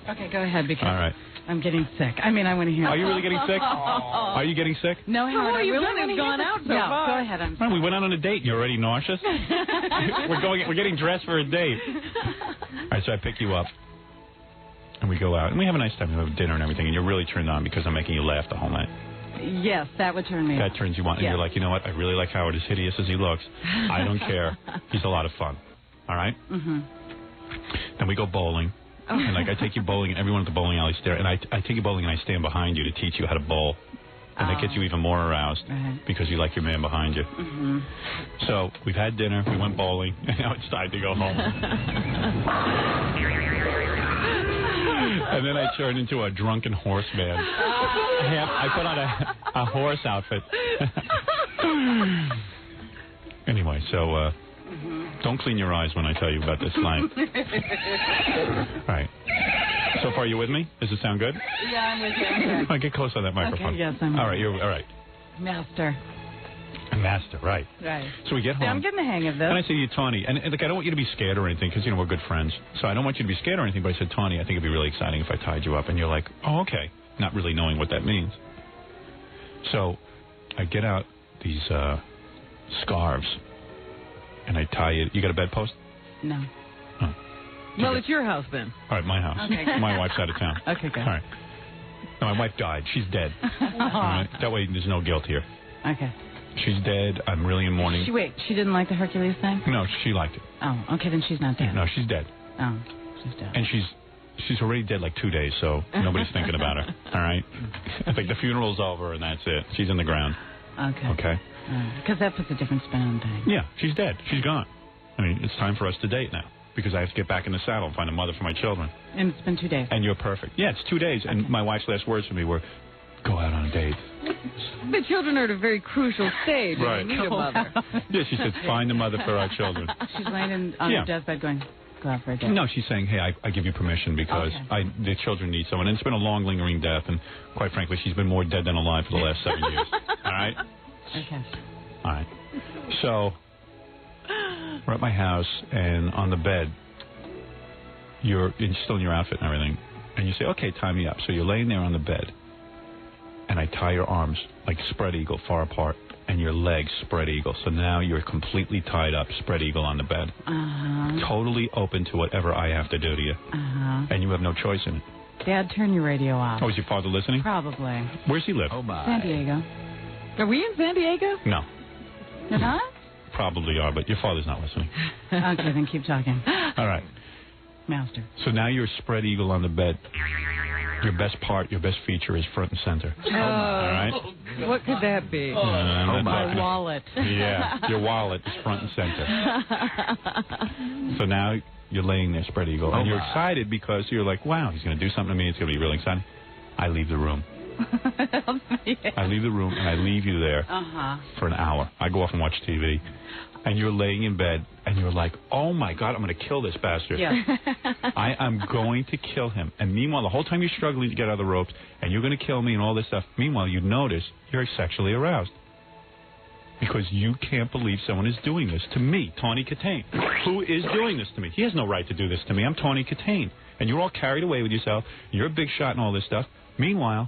Okay, go ahead because all right. I'm getting sick. I mean, I want to hear. Are you really getting sick? Are you getting sick? No, Howard, I you've really gone out so far. Go ahead. I'm sorry. We went out on a date. You're already nauseous? We're getting dressed for a date. All right, so I pick you up. And we go out. And we have a nice time. We have dinner and everything. And you're really turned on because I'm making you laugh the whole night. Yes, that would turn me on. That turns you on. And you're like, you know what? I really like Howard, as hideous as he looks. I don't care. He's a lot of fun. All right? Mm-hmm. Then we go bowling. And, like, I take you bowling, and everyone at the bowling alley stare. And I take you bowling, and I stand behind you to teach you how to bowl. And that gets you even more aroused because you like your man behind you. Mm-hmm. So we've had dinner. We went bowling. And now it's time to go home. And then I turned into a drunken horseman. I put on a horse outfit. Anyway, so don't clean your eyes when I tell you about this night. All right. So far, you with me? Does it sound good? Yeah, I'm with you. Okay. All right, get close on that microphone. Okay, yes, I'm all right, you're all right. Master. Master, right. Right. So we get home. Yeah, I'm getting the hang of this. And I say to you, Tawny, and like, I don't want you to be scared or anything because, you know, we're good friends. So I don't want you to be scared or anything, but I said, Tawny, I think it'd be really exciting if I tied you up. And you're like, oh, okay, not really knowing what that means. So I get out these scarves, and I tie you. You got a bedpost? No. Oh. Well, it's your house then. All right, my house. Okay. My wife's out of town. Okay, good. All right. No, my wife died. She's dead. All right? That way there's no guilt here. Okay. She's dead. I'm really in mourning. She didn't like the Hercules thing? No, she liked it. Oh, okay, then she's not dead. No, she's dead. Oh, she's dead. And she's already dead like 2 days, so nobody's thinking about her. All right? It's like the funeral's over and that's it. She's in the ground. Okay. Okay? Because that puts a different spin on things. Yeah, she's dead. She's gone. I mean, it's time for us to date now because I have to get back in the saddle and find a mother for my children. And it's been 2 days. And you're perfect. Yeah, it's 2 days. Okay. And my wife's last words to me were, go out on dates. The children are at a very crucial stage. Right. They need a mother. Yeah, she said, find a mother for our children. She's laying on her deathbed going, go out for a date. No, she's saying, hey, I give you permission because the children need someone. And it's been a long, lingering death, and quite frankly, she's been more dead than alive for the last 7 years. All right? Okay. All right. So, we're at my house, and on the bed, you're still in your outfit and everything, and you say, okay, tie me up. So you're laying there on the bed, and I tie your arms like spread eagle far apart, and your legs spread eagle. So now you're completely tied up, spread eagle on the bed. Totally open to whatever I have to do to you. And you have no choice in it. Dad, turn your radio off. Oh, is your father listening? Probably. Where's he live? Oh, my. San Diego. Are we in San Diego? No. You're not? Probably are, but your father's not listening. Okay, then keep talking. All right. Master. So now you're spread eagle on the bed. Your best part, your best feature is front and center. All right? What could that be? My wallet. Yeah, your wallet is front and center. So now you're laying there spread eagle, and you're excited because you're like, wow, he's going to do something to me. It's going to be really exciting. I leave the room. I leave the room, and I leave you there for an hour. I go off and watch TV. And you're laying in bed, and you're like, oh, my God, I'm going to kill this bastard. Yeah. I am going to kill him. And meanwhile, the whole time you're struggling to get out of the ropes, and you're going to kill me and all this stuff, meanwhile, you notice you're sexually aroused. Because you can't believe someone is doing this to me, Tawny Katane. Who is doing this to me? He has no right to do this to me. I'm Tawny Katane. And you're all carried away with yourself. You're a big shot and all this stuff. Meanwhile,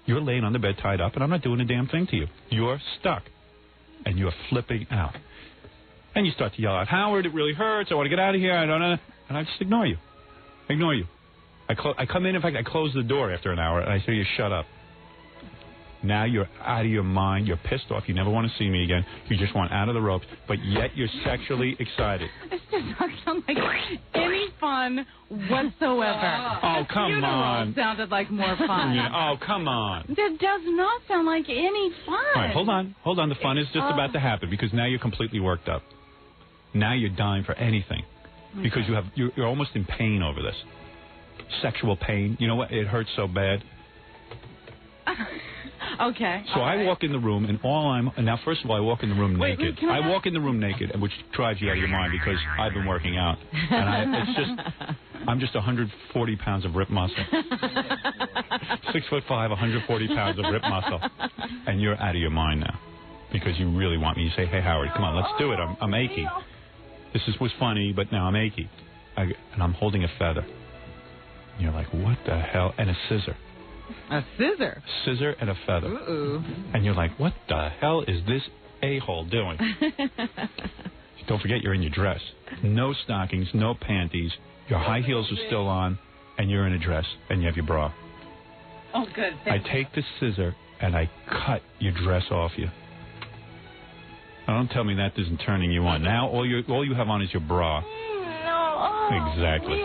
you're laying on the bed tied up, and I'm not doing a damn thing to you. You're stuck. And you're flipping out. And you start to yell out, Howard, it really hurts. I want to get out of here. I don't know. And I just ignore you. Ignore you. I come in. In fact, I close the door after an hour, and I say, you shut up. Now you're out of your mind. You're pissed off. You never want to see me again. You just want out of the ropes, but yet you're sexually excited. This does not sound like any fun whatsoever. Oh, come on. Sounded like more fun. Yeah. Oh, come on. That does not sound like any fun. All right, hold on. Hold on. The fun is just about to happen because now you're completely worked up. Now you're dying for anything because you're almost in pain over this. Sexual pain. You know what? It hurts so bad. Okay. So I walk in the room, and now, first of all, I walk in the room naked. I walk in the room naked, which drives you out of your mind because I've been working out. And I'm just 140 pounds of rip muscle. 6'5", 140 pounds of rip muscle. And you're out of your mind now because you really want me. You say, hey, Howard, come on, let's do it. I'm achy. This was funny, but now I'm achy. And I'm holding a feather. And you're like, what the hell? And a scissor. A scissor? A scissor and a feather. Ooh. And you're like, what the hell is this a-hole doing? Don't forget you're in your dress. No stockings, no panties. Your high heels are still on, and you're in a dress, and you have your bra. Oh, good. I take the scissor, and I cut your dress off you. Now, don't tell me that isn't turning you on. Now all you have on is your bra. No. Exactly.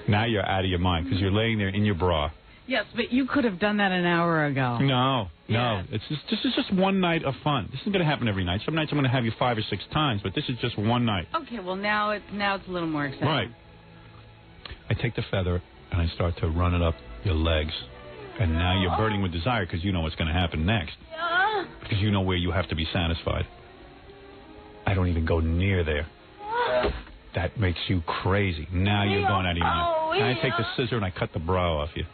Now you're out of your mind because you're laying there in your bra. Yes, but you could have done that an hour ago. No. This is just one night of fun. This isn't going to happen every night. Some nights I'm going to have you 5 or 6 times, but this is just one night. Okay, well now it's a little more exciting. Right. I take the feather and I start to run it up your legs, and now you're burning with desire because you know what's going to happen next. Because you know where you have to be satisfied. I don't even go near there. That makes you crazy. Now you're going out of your mind. Now I take the scissor and I cut the bra off you.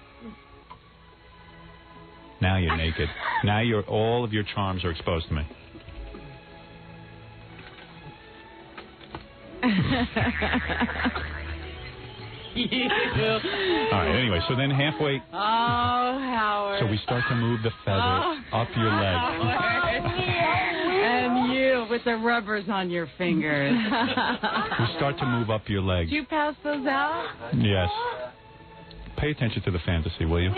Now you're naked. Now all of your charms are exposed to me. All right, anyway, so then halfway... Oh, Howard. So we start to move the feather up your leg. And you with the rubbers on your fingers. We start to move up your leg. Did you pass those out? Yes. Pay attention to the fantasy, will you?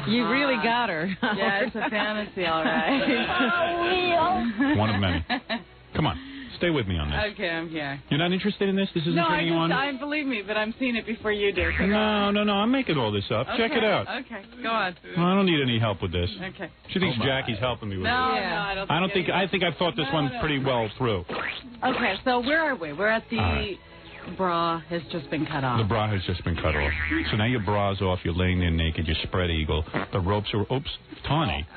You really got her. Yeah, it's a fantasy, all right. One of many. Come on. Stay with me on this. Okay, I'm here. You're not interested in this? This isn't turning you on? No, believe me, but I'm seeing it before you do. No, I'm making all this up. Okay, Check it out. Okay, go on. Well, I don't need any help with this. Okay. She thinks Jackie's helping me with no, this. No, I think I've thought this one pretty well through. Okay, so where are we? We're at the bra has just been cut off. The bra has just been cut off. So now your bra's off. You're laying there naked. You're spread eagle. The ropes are... Oops. Tawny. Oh.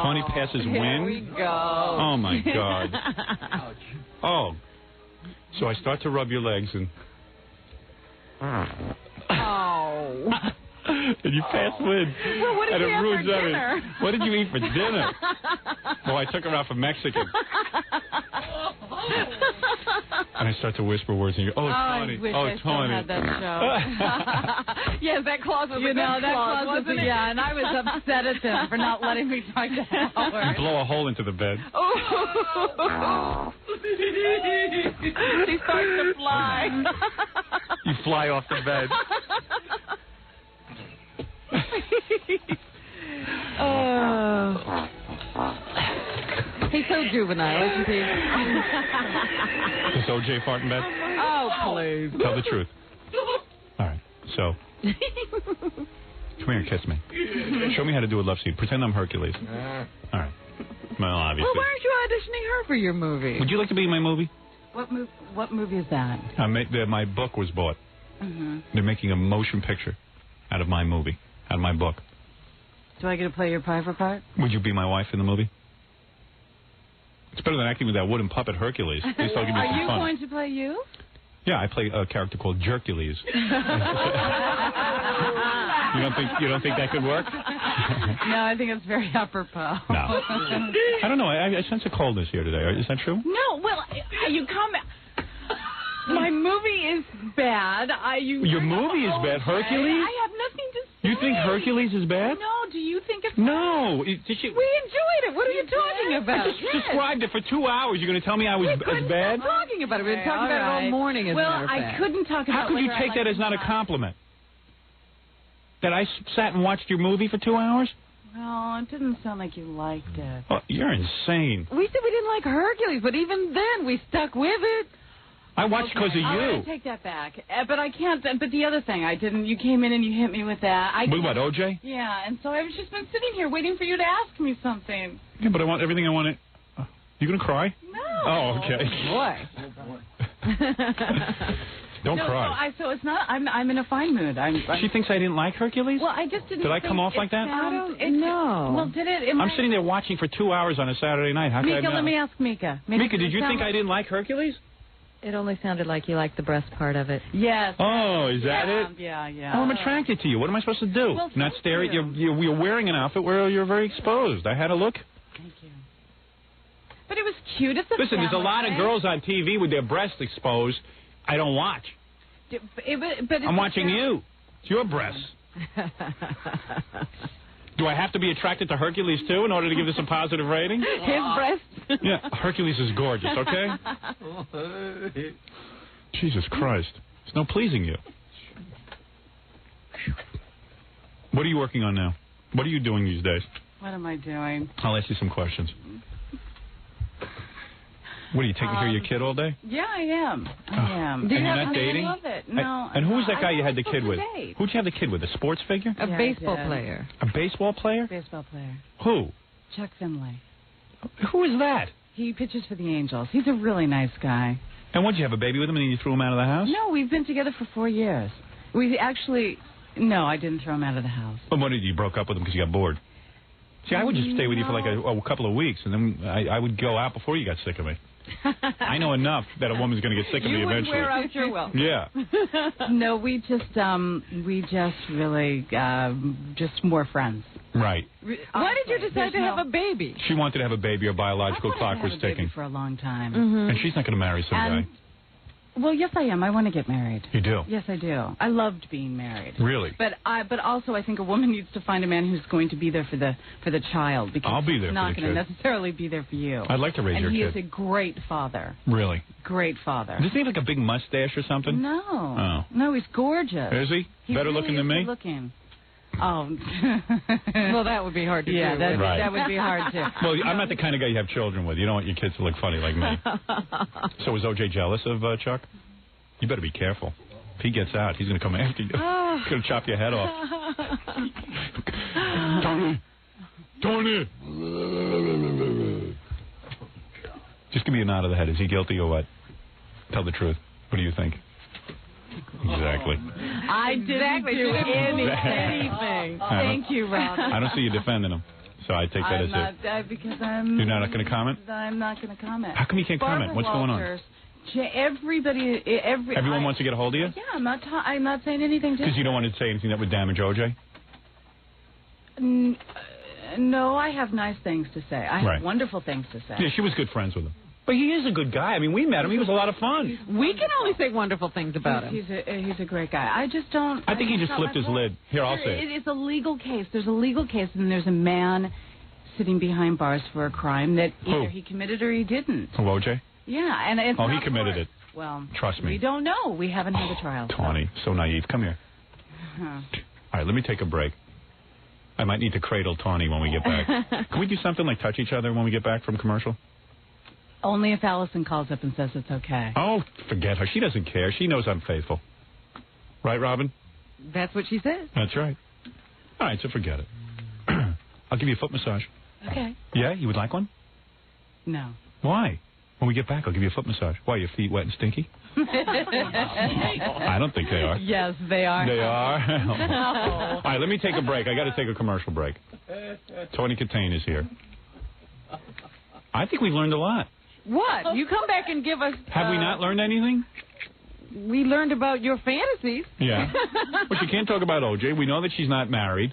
Tawny passes wind. Here we go. Oh, my God. Oh. So I start to rub your legs and... Oh. And you pass wind. Well, what did and you it have ruins for everything. dinner? What did you eat for dinner? Well, I took her out for Mexican. And I start to whisper words and you go, oh, Tawny. I wish Oh, I still Tawny. had that show. Yes, that clause was a good clause, wasn't it? Yeah, and I was upset at them for not letting me talk to Howard. You blow a hole into the bed. Oh. She starts to fly. You fly off the bed. He's so juvenile, isn't he? Does OJ fart in bed? Oh, please. Tell the truth. All right. So, come here and kiss me. Show me how to do a love scene. Pretend I'm Hercules. All right. Well, obviously. Well, why aren't you auditioning her for your movie? Would you like to be in my movie? What movie is that? My book was bought. Mm-hmm. They're making a motion picture out of my movie, out of my book. Do I get to play your private part? Would you be my wife in the movie? It's better than acting with that wooden puppet Hercules. At least I'll give you Are some you fun. going to play you? Yeah, I play a character called Jercules. You don't think that could work? No, I think it's very apropos. No. I don't know. I sense a coldness here today. Is that true? No, well, you come... My movie is bad. Your movie is bad. Hercules? I have nothing to say. You think Hercules is bad? No, do you think it's No. bad? Did you... We enjoyed it. What are you talking about? I just described it for 2 hours. You're going to tell me I was as bad? Stop talking about it. We've been talking about it all morning, as a matter of fact. I couldn't talk about How could you whether take I that as not a compliment? That I sat and watched your movie for 2 hours? Well, it didn't sound like you liked it. Oh, you're insane. We said we didn't like Hercules, but even then, we stuck with it. I watched because of you. I take that back. But I can't. But the other thing, I didn't. You came in and you hit me with that. With what, OJ? Yeah, and so I've just been sitting here waiting for you to ask me something. Yeah, but I want everything I want to... You going to cry? No. Oh, okay. Boy. Don't cry. So it's not. I'm in a fine mood. She thinks I didn't like Hercules? Well, I just didn't. Did I come off like that? No. Well, did it? I'm sitting there watching for 2 hours on a Saturday night. How could I Mika, not? let me ask Mika. Mika, did you think I didn't like Hercules? It only sounded like you liked the breast part of it. Yes. Oh, is that it? Yeah. Oh, I'm attracted to you. What am I supposed to do? Well, Not stare at you? You're wearing an outfit where you're very exposed. I had a look. Thank you. But it was cute. It's a Listen, there's a lot of girls on TV with their breasts exposed. I don't watch. I'm watching you. It's your breasts. Do I have to be attracted to Hercules, too, in order to give this a positive rating? His breasts? Yeah, Hercules is gorgeous, okay? Jesus Christ. There's no pleasing you. What are you working on now? What are you doing these days? What am I doing? I'll ask you some questions. What, are you taking care of your kid all day? Yeah, I am. I am. And you're not dating? I love it. No. And who was that guy you had the I'm kid with? supposed to date. Who'd you have the kid with? A sports figure? A baseball player. A baseball player? Baseball player. Who? Chuck Finley. Who is that? He pitches for the Angels. He's a really nice guy. And what, did you have a baby with him and then you threw him out of the house? No, we've been together for 4 years. We actually... No, I didn't throw him out of the house. Well, what did you broke up with him because you got bored? See, I would just stay with you for like a couple of weeks, and then I would go out before you got sick of me. I know enough that a woman's going to get sick of me eventually. You would wear out your welcome. Yeah. No, we just really just more friends. Right. Why did you decide to have a baby? She wanted to have a baby. Her biological clock was ticking. For a long time. And she's not going to marry some guy. Well, yes, I am. I want to get married. You do? Yes, I do. I loved being married. Really? But also, I think a woman needs to find a man who's going to be there for the child, because I'll be there he's not for the going to kid. necessarily be there for you. I'd like to raise your And he kid. is a great father. Really? Great father. Does he have like a big mustache or something? No. Oh. No, he's gorgeous. Is he? He's Better really looking than me? Good looking. Oh. Well, that would be hard to do. Yeah, that Right. would be hard to. Well, I'm not the kind of guy you have children with. You don't want your kids to look funny like me. So is OJ jealous of Chuck? You better be careful. If he gets out, he's going to come after you. He's going to chop your head off. Tony! Just give me a nod of the head. Is he guilty or what? Tell the truth. What do you think? Exactly. I didn't do anything. Thank you, Robin. I don't see you defending him, so I take that as it. Because I'm... You're not going to comment? I'm not going to comment. How come you can't comment? What's going on? Everyone wants to get a hold of you? Yeah, I'm not saying anything to Because you don't want to say anything that would damage OJ? No, I have nice things to say. I have wonderful things to say. Yeah, she was good friends with him. But he is a good guy. I mean, we met him. He was a lot of fun. We can only say wonderful things about him. He's a great guy. I just don't... I think he just flipped his lid. Here, I'll say it. It's a legal case. There's a legal case, and there's a man sitting behind bars for a crime that either he committed or he didn't. Oh, OJ? Yeah, and it's he committed it. Well, trust me. We don't know. We haven't had the trial. Tawny, so naive. Come here. All right, let me take a break. I might need to cradle Tawny when we get back. Can we do something like touch each other when we get back from commercial? Only if Allison calls up and says it's okay. Oh, forget her. She doesn't care. She knows I'm faithful. Right, Robin? That's what she says. That's right. All right, so forget it. I'll give you a foot massage. Okay. Yeah? You would like one? No. Why? When we get back, I'll give you a foot massage. Why, your feet wet and stinky? I don't think they are. Yes, they are. They are? All right, let me take a break. I got to take a commercial break. Tawny Katane is here. I think we've learned a lot. What? You come back and give us... Have we not learned anything? We learned about your fantasies. Yeah. But you can't talk about OJ. We know that she's not married.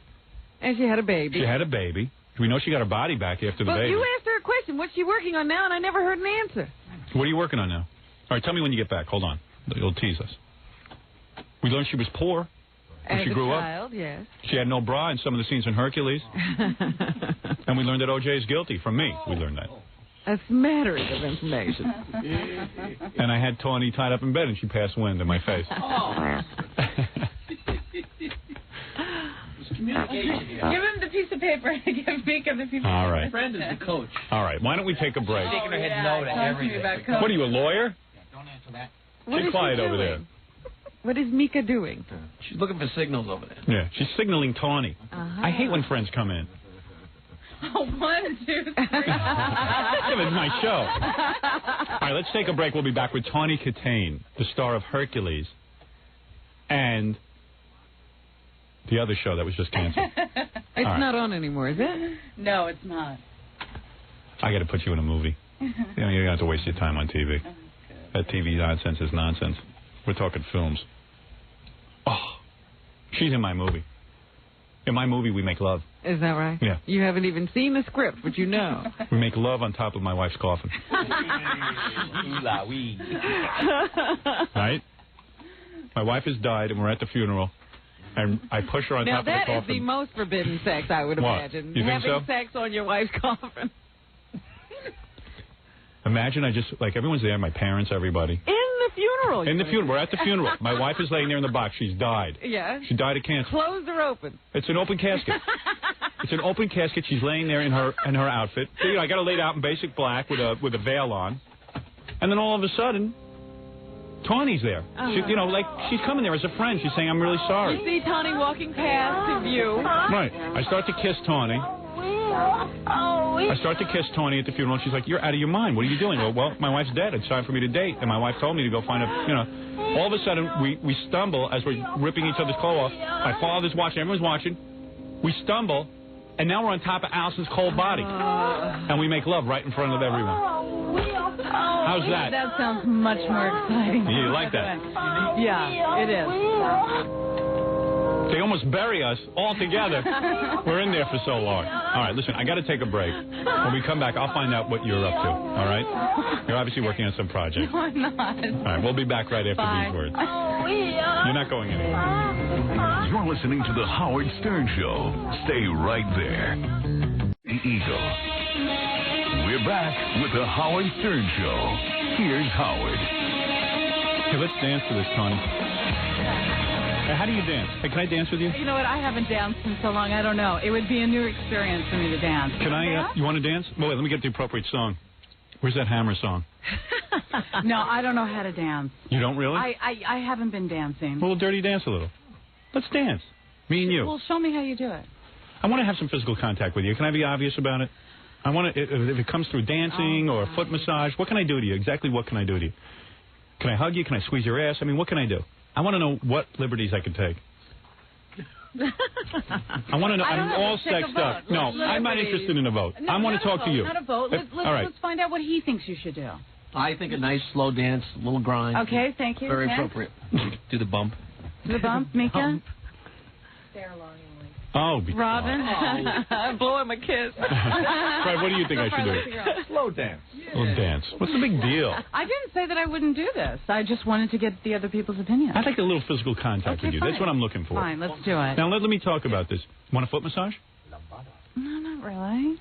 And she had a baby. She had a baby. We know she got her body back after the baby. But you asked her a question. What's she working on now? And I never heard an answer. What are you working on now? All right, tell me when you get back. Hold on. You'll tease us. We learned she was poor when she grew up. Yes. She had no bra in some of the scenes in Hercules. And we learned that OJ is guilty. From me, we learned that. A smattering of information. And I had Tawny tied up in bed, and she passed wind in my face. Give him the piece of paper. Give Mika the piece of paper. All right. Friend is the coach. All right. Why don't we take a break? Shaking her head no to everything. What are you, a lawyer? Don't answer that. She's quiet over there. What is Mika doing? She's looking for signals over there. Yeah, she's signaling Tawny. I hate when friends come in. Oh, 1, 2, 3. Yeah, it's my show. All right, let's take a break. We'll be back with Tawny Katane, the star of Hercules, and the other show that was just canceled. It's not on anymore, is it? No, it's not. I got to put you in a movie. You know, you don't have to waste your time on TV. That TV nonsense is nonsense. We're talking films. Oh, she's in my movie. In my movie, we make love. Is that right? Yeah. You haven't even seen the script, but you know. We make love on top of my wife's coffin. Right? My wife has died, and we're at the funeral. And I push her on top of the coffin. Now, that is the most forbidden sex, I would imagine. You think Having sex on your wife's coffin. Imagine everyone's there, my parents, everybody. In the funeral. In the funeral. We're at the funeral. My wife is laying there in the box. She's died. Yeah. She died of cancer. Closed or open? It's an open casket. It's an open casket. She's laying there in her outfit. So, I got her laid out in basic black with a veil on. And then all of a sudden, Tawny's there. She's coming there as a friend. She's saying, I'm really sorry. You see Tawny walking past to view. Right. I start to kiss Tawny. I start to kiss Tawny at the funeral, and she's like, you're out of your mind. What are you doing? Well, my wife's dead. It's time for me to date. And my wife told me to go find all of a sudden, we stumble as we're ripping each other's clothes off. My father's watching. Everyone's watching. We stumble, and now we're on top of Allison's cold body. And we make love right in front of everyone. How's that? That sounds much more exciting. Yeah, you like that? Yeah, it is. They almost bury us all together. We're in there for so long. All right, listen, I got to take a break. When we come back, I'll find out what you're up to. All right? You're obviously working on some project. No, I'm not. All right, we'll be back right after these words. You're not going anywhere. You're listening to The Howard Stern Show. Stay right there. The Eagle. We're back with The Howard Stern Show. Here's Howard. Hey, let's dance to this, Tawny. Hey, how do you dance? Hey, can I dance with you? You know what? I haven't danced in so long. I don't know. It would be a new experience for me to dance. Can I? You want to dance? Well, wait, let me get the appropriate song. Where's that Hammer song? No, I don't know how to dance. You don't really? I haven't been dancing. Well, dirty dance a little. Let's dance. Me and you. Well, show me how you do it. I want to have some physical contact with you. Can I be obvious about it? I want to, if it comes through dancing or a foot massage, what can I do to you? Exactly what can I do to you? Can I hug you? Can I squeeze your ass? I mean, what can I do? I want to know what liberties I can take. I want to know. I'm all sexed up. No, I'm not interested in a vote. No, I want to talk to you. Not a vote. Let's find out what he thinks you should do. I think a nice slow dance, a little grind. Okay, thank you. Very Ken? appropriate. Do the bump. The bump, Mika? Oh, Robin? I'm blowing my kiss. Right, what do you think I should do? Slow dance. Slow dance. What's the big deal? I didn't say that I wouldn't do this. I just wanted to get the other people's opinion. I'd like a little physical contact with you. fine. That's what I'm looking for. Fine, let's do it. Now, let me talk about this. Want a foot massage? No, not really.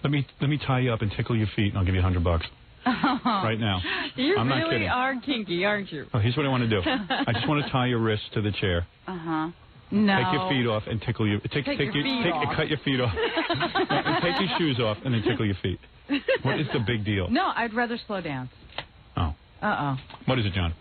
Let me tie you up and tickle your feet, and I'll give you $100 right now. You I'm not really kidding. are kinky, aren't you? Oh, here's what I want to do. I just want to tie your wrists to the chair. Uh-huh. No. Take your feet off and tickle your... Take your feet off. Cut your feet off. And take your shoes off and then tickle your feet. What is the big deal? No, I'd rather slow dance. Oh. Uh-oh. What is it, John?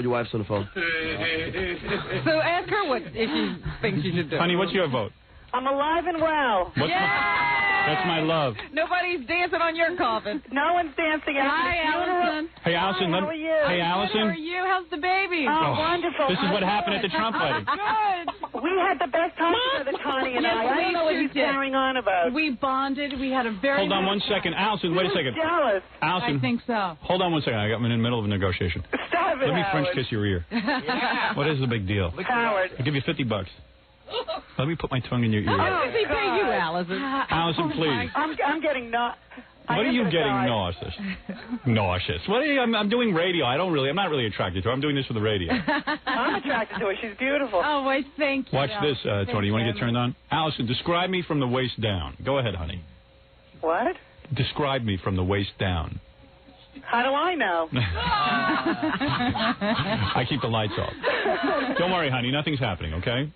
Your wife's on the phone. So ask her what if she thinks you should do. Honey, what's your vote? I'm alive and well. That's my love. Nobody's dancing on your coffin. No one's dancing at Hi, the funeral. Allison. Hey, Allison. How are you? Hey, Allison. How are you? How's the baby? Oh, wonderful. This is what happened at the Trump wedding. Good. We had the best time together, Tony and Yes, I. I don't know what we he's did. carrying on about. We bonded. We had a very Hold on nice 1 second. Allison, wait a second. Jealous. Allison. I think so. Hold on 1 second. I'm in the middle of a negotiation. Stop it, Let me French Howard. kiss your ear. What is the big deal? Howard. I'll give you $50. Let me put my tongue in your ear. How does he pay you, Allison? Allison, please. I'm getting not. What are you getting nauseous? Nauseous. What are you, I'm doing radio. I'm not really attracted to her. I'm doing this for the radio. I'm attracted to her. She's beautiful. Oh, wait, thank you. Watch this, Tony. You want to get turned on? Allison, describe me from the waist down. Go ahead, honey. What? Describe me from the waist down. How do I know? I keep the lights off. Don't worry, honey. Nothing's happening, okay?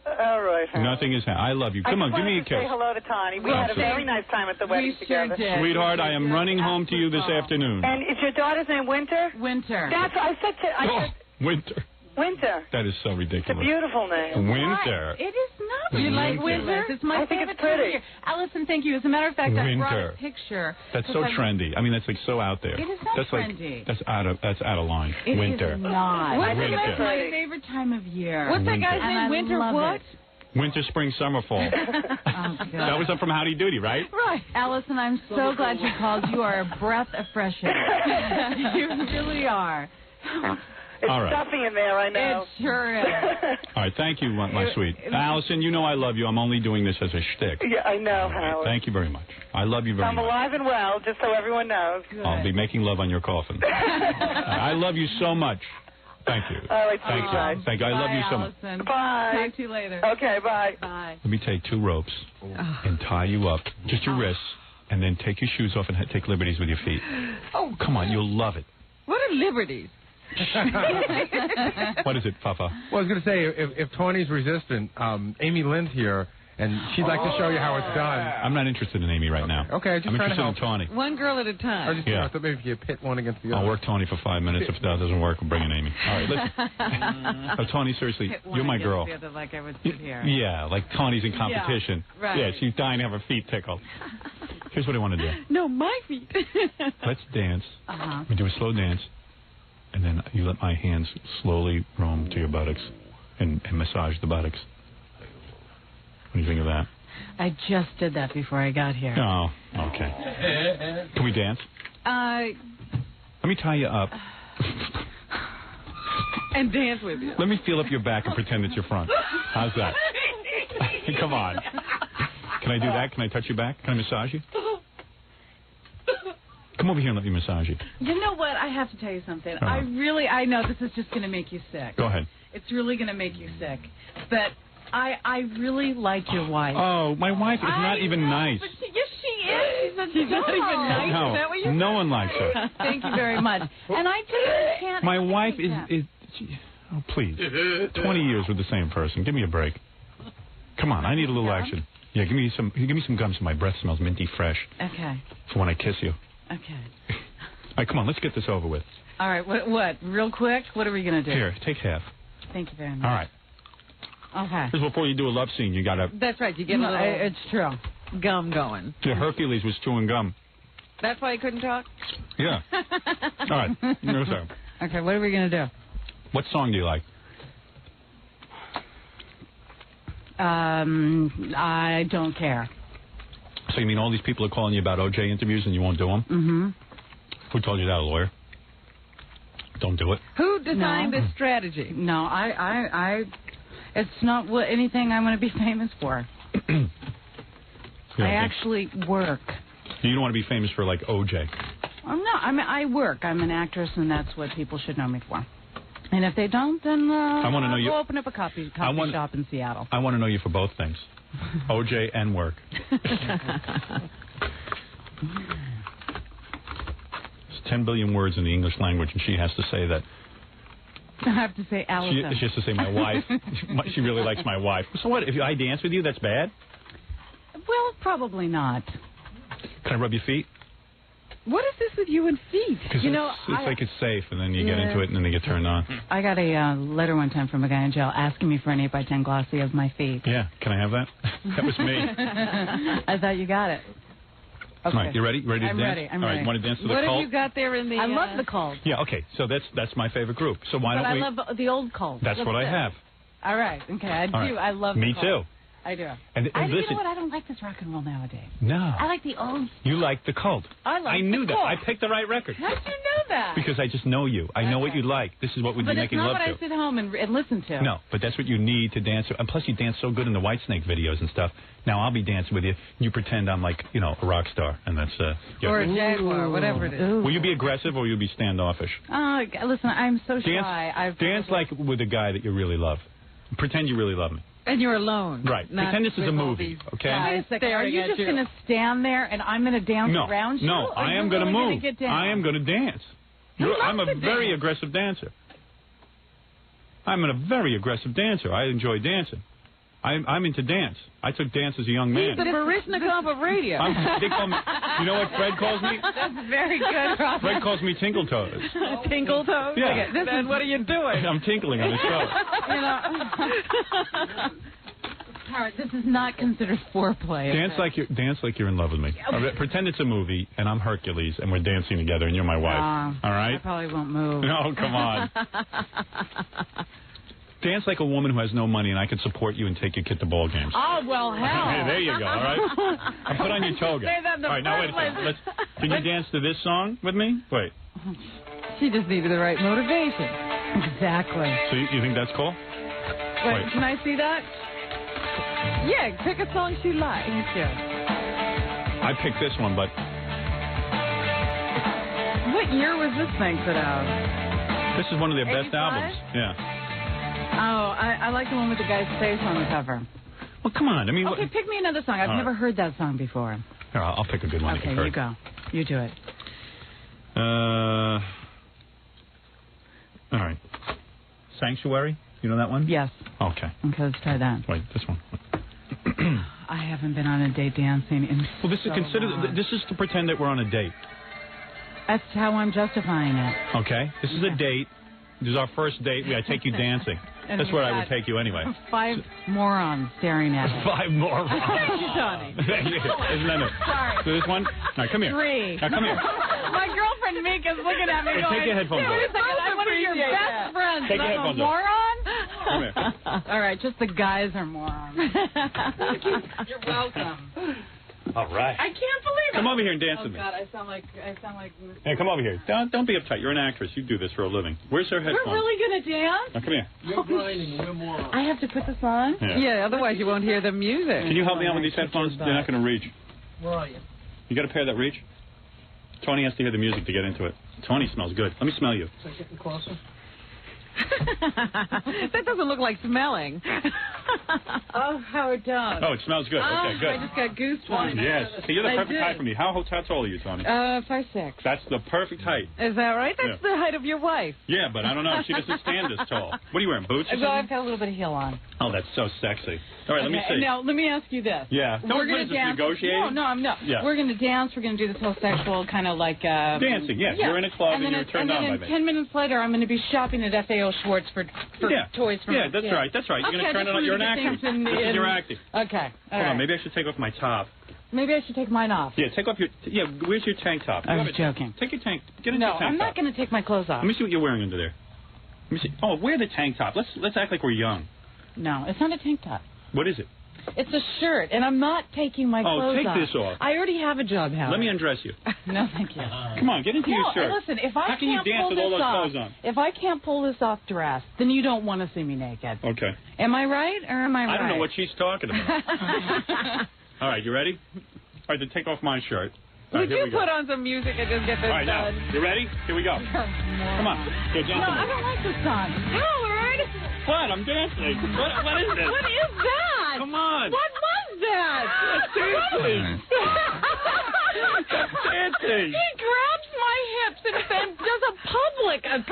All right. Howard. Nothing is happening. I love you. Come on, give me a I just wanted to say kiss. hello to Tony. We had a very nice time at the wedding together. Sweetheart, I am running home to you this afternoon. And is your daughter's name Winter? Winter. That's what I said to. Winter. Winter. That is so ridiculous. It's a beautiful name. Winter. It is not. You like Winter? It's my I think favorite it's pretty. time of year. Allison, thank you. As a matter of fact, I brought Winter. a picture. That's so trendy. I mean, that's like so out there. It is not that's trendy. Like, that's out of line. It Winter. is not. Winter. It's my favorite time of year. What's that Winter. guy's name? And I Winter love what? it. Winter, spring, summer, fall. Oh, God. That was up from Howdy Doody, right? Right. Allison, I'm so glad you called. You are a breath of fresh air. You really are. It's All right. stuffy in there, I know. It sure is. All right, thank you, my sweet. Allison, you know I love you. I'm only doing this as a shtick. Yeah, I know, Howard. Thank you very much. I love you very I'm much. alive and well, just so everyone knows. I'll be making love on your coffin. I love you so much. Thank you. All right, Thank you. Thank you. I love you so much. Allison. Bye. Talk to you later. Okay, bye. Bye. Let me take 2 ropes and tie you up, just your wrists, and then take your shoes off and take liberties with your feet. Oh, come on. You'll love it. What are liberties? What is it, Papa? Well, I was going to say, if Tony's resistant, Amy Lynn's here, and she'd like to show you how it's done. I'm not interested in Amy right now. Okay, just I'm trying to interested in help. Tony. One girl at a Or time. just, Yeah. maybe if you pit one against the other. I'll work Tony for 5 minutes. If that doesn't work, we'll bring in Amy. All right, listen. Oh, Tony, seriously, Hit one you're my against girl. the other like I would sit here. Yeah, like Tony's in competition. Yeah, right. Yeah, she's dying to have her feet tickled. Here's what I want to do. No, my feet. Let's dance. Uh-huh. We do a slow dance, and then you let my hands slowly roam to your buttocks and massage the buttocks. What do you think of that? I just did that before I got here. Oh, okay. Can we dance? Let me tie you up. And dance with you. Let me feel up your back and pretend it's your front. How's that? Come on. Can I do that? Can I touch your back? Can I massage you? Come over here and let me massage you. You know what? I have to tell you something. Uh-huh. I know this is just going to make you sick. Go ahead. It's really going to make you sick. But I really like your wife. Oh, my wife is not even nice. But yes, she is. She's not even nice. No, Is that what you're no one likes her. Thank you very much. And I just can't. My wife that. is oh, please. 20 years with the same person. Give me a break. Come on, I need a little action. Yeah, give me some gum so my breath smells minty fresh. Okay. For when I kiss you. Okay. All right, come on, let's get this over with. All right. What? Real quick? What are we going to do? Here, take half. Thank you very much. All right. Okay. This is before you do a love scene. You got to... That's right. You get a little it's true. gum going. Hercules was chewing gum. That's why you couldn't talk? Yeah. All right. No, sir. Okay, what are we going to do? What song do you like? I don't care. So you mean all these people are calling you about O.J. interviews and you won't do them? Mm-hmm. Who told you that, a lawyer? Don't do it. Who designed this strategy? No, it's not anything I'm going to be famous for. I actually work. You don't want to be famous for, like, O.J. I work. I'm an actress, and that's what people should know me for. And if they don't, then I want to know we'll open up a coffee shop in Seattle. I want to know you for both things. O.J. and work. There's 10 billion words in the English language, and she has to say that. I have to say Allison. She has to say my wife. She really likes my wife. So what, if I dance with you, that's bad? Well, probably not. Can I rub your feet? What is this with you and feet? Because it's like it's safe, and then you get into it, and then they get turned on. I got a letter one time from a guy in jail asking me for an 8x10 glossy of my feet. Yeah, can I have that? That was me. I thought you got it. Okay. All right, you ready? Ready to I'm dance? ready. I'm All right, ready. you want to dance to the What Cult? have you got there in the... I love the Cult. Yeah, okay, so that's my favorite group. So why don't we... But I love the old Cult. That's what I have. All right, okay, I do. All right. I love Me the Cult. too. I do. And You listen, know what? I don't like this rock and roll nowadays. No. I like the old. You like the Cult. I knew the that. Cult. I picked the right record. How did you know that? Because I just know you. I know what you like. This is what would But be it's making not love what to. I sit home and listen to. No, but that's what you need to dance to. And plus, you dance so good in the Whitesnake videos and stuff. Now I'll be dancing with you. You pretend I'm like, a rock star, and that's or a jaguar, whatever it is. Ooh. Will you be aggressive or will you be standoffish? Listen, I'm so shy. Dance like with a guy that you really love. Pretend you really love me. And you're alone. Right. Pretend this is a movie, okay? Are you just going to stand there and I'm going to dance around you? No, I am going to move. I am going to dance. I'm a very aggressive dancer. I'm a very aggressive dancer. I enjoy dancing. I'm into dance. I took dance as a young man. He's the Baryshnikov of radio. They call me, you know what Fred calls me? That's very good, Robert. Fred calls me Tinkle Toes. Tinkle Toes? Yeah. Then what are you doing? I'm tinkling on the show. All right, this is not considered foreplay. Dance like you're in love with me. Pretend it's a movie and I'm Hercules and we're dancing together and you're my wife. All right? I probably won't move. No, come on. Dance like a woman who has no money, and I can support you and take your kid to ball games. Oh, well, hell. Hey, there you go, all right? And put on your toga. Say that in the all right, now wait a second. Can you dance to this song with me? Wait. She just needed the right motivation. Exactly. So you think that's cool? Wait, can I see that? Yeah, pick a song she likes. Me too. I picked this one, but... What year was this thing put out? This is one of their best 85? albums. Yeah. Oh, I like the one with the guy's face on the cover. Well, come on. I mean, okay, pick me another song. I've never heard that song before. Here, I'll pick a good one. Okay, you go. You do it. All right. Sanctuary. You know that one? Yes. Okay. Okay, let's try that. Wait, this one. I haven't been on a date dancing in Well, this is long. This is to pretend that we're on a date. That's how I'm justifying it. Okay. This is a date. This is our first date. I take you dancing. And that's where I would take you anyway. 5 morons staring at us. 5 morons. Thank you, Johnny. Isn't that it? Sorry. So this one? Now, come here. 3. Now, come here. My girlfriend Mika's looking at me Hey, going, take your headphones wait a off. second, I'm one of your best friends. Take your I'm headphones a off. moron? Come here. All right, just the guys are morons. Thank you. You're welcome. All right. I can't believe it. Come over here and dance oh, with me. God, I sound like. Hey, come over here. Don't be uptight. You're an actress. You do this for a living. Where's her headphones? We're really gonna dance? Now, come here. You're grinding. We're morons. I have to put this on? Yeah. Otherwise you won't hear the music. Can you help me out with these headphones? They're not going to reach. Where are you? You got a pair that reach? Tony has to hear the music to get into it. Tony smells good. Let me smell you. So getting closer. That doesn't look like smelling. Oh, how it does. Oh, it smells good. Okay, good. I just got goosebumps. Yes. Hey, you're the I perfect did. height for me. How tall are you, Tony? 5'6". That's the perfect height. Is that right? That's the height of your wife. Yeah, but I don't know. She doesn't stand this tall. What are you wearing, boots or Well, something? I've got a little bit of heel on. Oh, that's so sexy. All right, let me see. Now, let me ask you this. Yeah. We're going to dance. Negotiating? No, I'm not. Yeah. We're going to dance. We're going to do this whole sexual kind of like... Dancing, yes. Yeah. You're in a club and you're turned on by And me. then 10 minutes later, I'm going to be shopping at FAO Schwartz for toys for Yeah, my that's kid. right. That's right. You're going to turn it on. You're an actor. You're acting. Okay. All Hold right. on. Maybe I should take off my top. Maybe I should take mine off. Yeah, take off your... Yeah, where's your tank top? I was joking. Take your tank... Get into No, your tank I'm not top. going to take my clothes off. Let me see what you're wearing under there. Let me see. Oh, wear the tank top. Let's act like we're young. No, it's not a tank top. What is it? It's a shirt, and I'm not taking my clothes take off. this off. I already have a job, Howard. Let me undress you. No, thank you. Come on, get into your shirt. Listen, if I How can you can't dance pull with all this those off, clothes on? if I can't pull this off dress, then you don't want to see me naked. Okay. Am I right or am I right? I don't know what she's talking about. All right, you ready? All right, then take off my shirt. All right, Would you put on some music and just get this All right, done? now, you ready? Here we go. Come on. Here, dance No, with me. I don't like this song. Howard! What? I'm dancing. What is this? What is that? Come on. What was that? That's dancing. That's dancing. He grabs my hips and then does a pubic thing.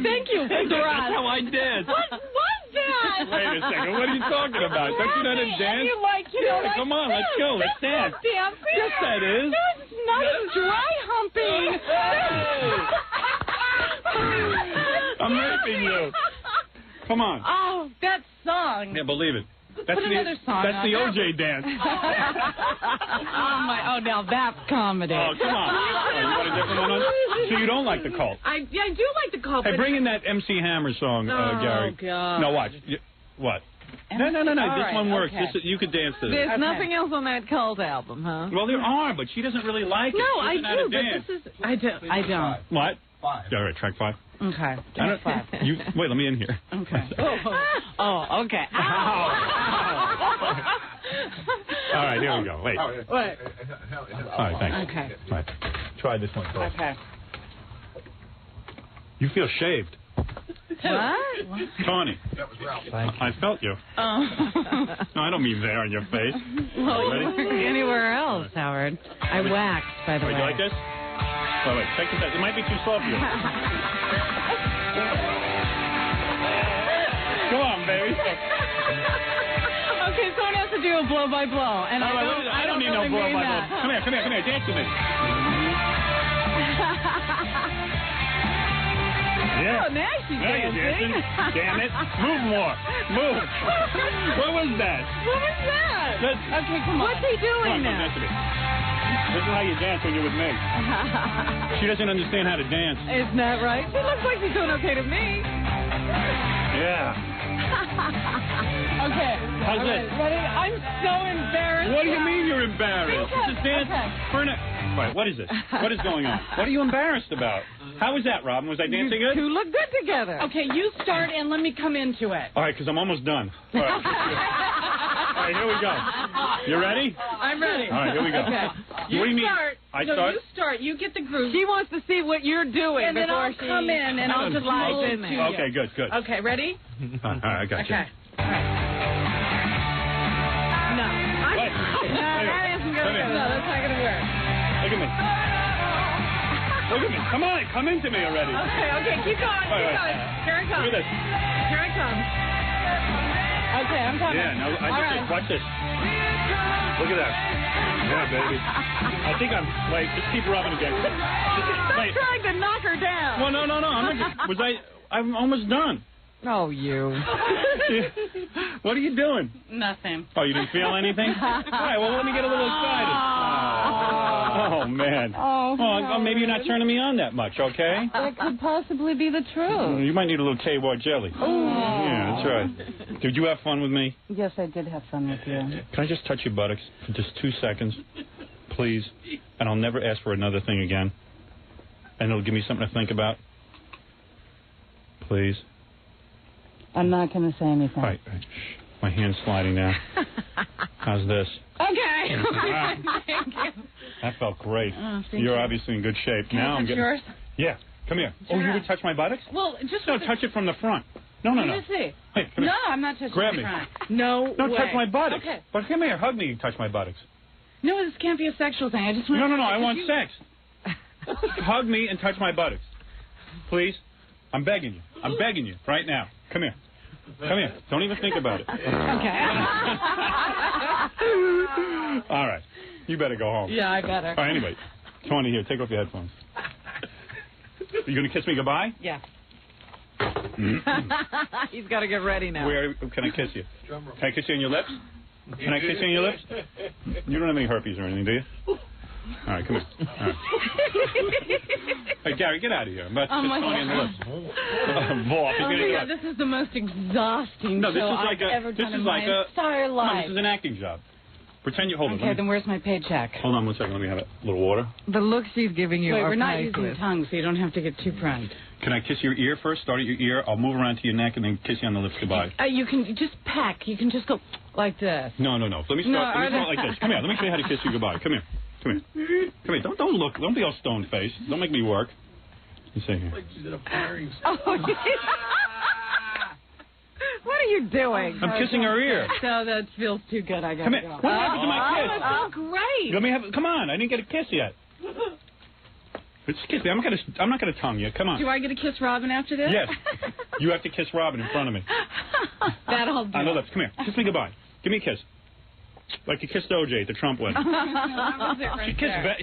Thank you for the That's how I dance. What was that? Wait a second. What are you talking about? Don't you know how to dance? You like, Yeah, like come on, this. let's go. Let's dance. That's dancing. Yes, that is. That's not dry humping. I'm raping you. Come on. Oh, that song. Yeah, believe it. That's Put another song That's on. the OJ dance. Oh now that's comedy. Oh, come on. Oh, you want a different one? So you don't like the cult? I do like the cult. Hey, bring in that MC Hammer song, Gary. Oh, God. No, watch. What? No. All This right, one works. okay. You could dance to this. There's nothing else on that Cult album, huh? Well, there are, but she doesn't really like it. No, She I doesn't know how to do, but dance. this is I don't. What? 5. All right, track 5. Okay. I don't, you wait. Let me in here. Okay. Oh, okay. All right, here we go. Wait. All What? right, thanks. Okay. All right. Try this one first. Okay. You feel shaved. What? Tawny. That was Ralph. I felt you. Oh. No, I don't mean there on your face. Well, Ready? Anywhere else, Howard. I waxed, by the Wait, way. you like this? Oh, wait, check this out. It might be too soft for you. Come on, baby. Okay, someone has to do a blow by blow, and I don't need no really blow mean by that. blow. Come here, dance with me. Yeah. Oh, now she's Now you're dancing. dancing. Damn it. Move more. Move. What was that? What was that? Okay, come on. What's he Come doing on, now? dance with me. This is how you dance when you're with me. She doesn't understand how to dance. Isn't that right? She looks like she's doing okay to me. Yeah. Okay. How's All this? right, ready? I'm so embarrassed. What do you mean you're embarrassed? Okay, Just dance for an... Wait, what is this? What is going on? What are you embarrassed about? How was that, Robin? Was I dancing You good? two look good together. Okay, you start and let me come into it. All right, because I'm almost done. All right. All right, here we go. You ready? I'm ready. All right, here we go. Okay. What do you mean? Start. I no, start? you start. You get the groove. She wants to see what you're doing and then before I'll she come in and I'll just slides mold in to there. you. Okay, good. Okay, ready? All right, I got you. Okay. All right. No. Wait. No, that isn't going Come to here. No, that's not going to work. Look at me. Look at me. Come on, come into me already. Okay, keep going. All Keep right. going. Here it comes. Look at this. Here it comes. Okay, I'm coming. Yeah, now All right. watch this. Look at that. Yeah, baby. I think I'm. Wait, just keep rubbing again. Stop Wait. trying to knock her down. Well, no. I'm almost done. Oh, you. What are you doing? Nothing. Oh, you didn't feel anything? All right, well, let me get a little excited. Oh, man. Oh, maybe you're not turning me on that much, okay? That could possibly be the truth. You might need a little K-War jelly. Yeah, that's right. Did you have fun with me? Yes, I did have fun with you. Can I just touch your buttocks for just 2 seconds, please? And I'll never ask for another thing again. And it'll give me something to think about. Please. I'm not going to say anything. All right. Shh. My hand's sliding now. How's this? Okay. Wow. Thank you. That felt great. Thank You're you. obviously in good shape. Can Now I I'm touch getting. yours? Yeah. Come here. Oh, you would touch my buttocks? Well, just No, touch it from the front. No. Let me see. Hey, come No, here. I'm not touching Grab the me. front. No No, way. touch my buttocks. Okay. But come here, hug me, and touch my buttocks. No, this can't be a sexual thing. I just want No, I because want you- sex. Hug me and touch my buttocks. Please. I'm begging you. I'm begging you right now. Come here. Come here. Don't even think about it. Okay. All right. You better go home. Yeah, I better. All right, anyway. Tony, here, take off your headphones. You going to kiss me goodbye? Yeah. He's got to get ready now. Where can I kiss you? Can I kiss you on your lips? Can I kiss you on your lips? You don't have any herpes or anything, do you? All right, come here. All right. Hey, Gary, get out of here. I'm about to Oh, kiss my Tony on the God. lips. Voff. Oh my God, this is the most exhausting No, this show is like I've ever done in my entire Come on, life. this is an acting job. Pretend you hold it. Okay, then where's my paycheck? Hold on 1 second. Let me have a little water. The look she's giving you Wait, are we're not priceless. using tongue, so you don't have to get too proud. Can I kiss your ear first? Start at your ear. I'll move around to your neck and then kiss you on the lips goodbye. You can just peck. You can just go like this. No. Let me start. Let me start like this. Come here. Let me show you how to kiss you goodbye. Come here. Come here. Don't look. Don't be all stone faced. Don't make me work. You say here. Like she's in a firing What are you doing? I'm kissing her ear. No, that feels too good. I gotta Come here. go. What happened to my kiss? Oh, great. Let me have. Come on. I didn't get a kiss yet. Just kiss me. I'm not gonna tongue you. Come on. Do I get to kiss Robin after this? Yes. You have to kiss Robin in front of me. That'll do. On the lips. Come here. Kiss me goodbye. Give me a kiss. Like you kissed OJ at the Trump wedding.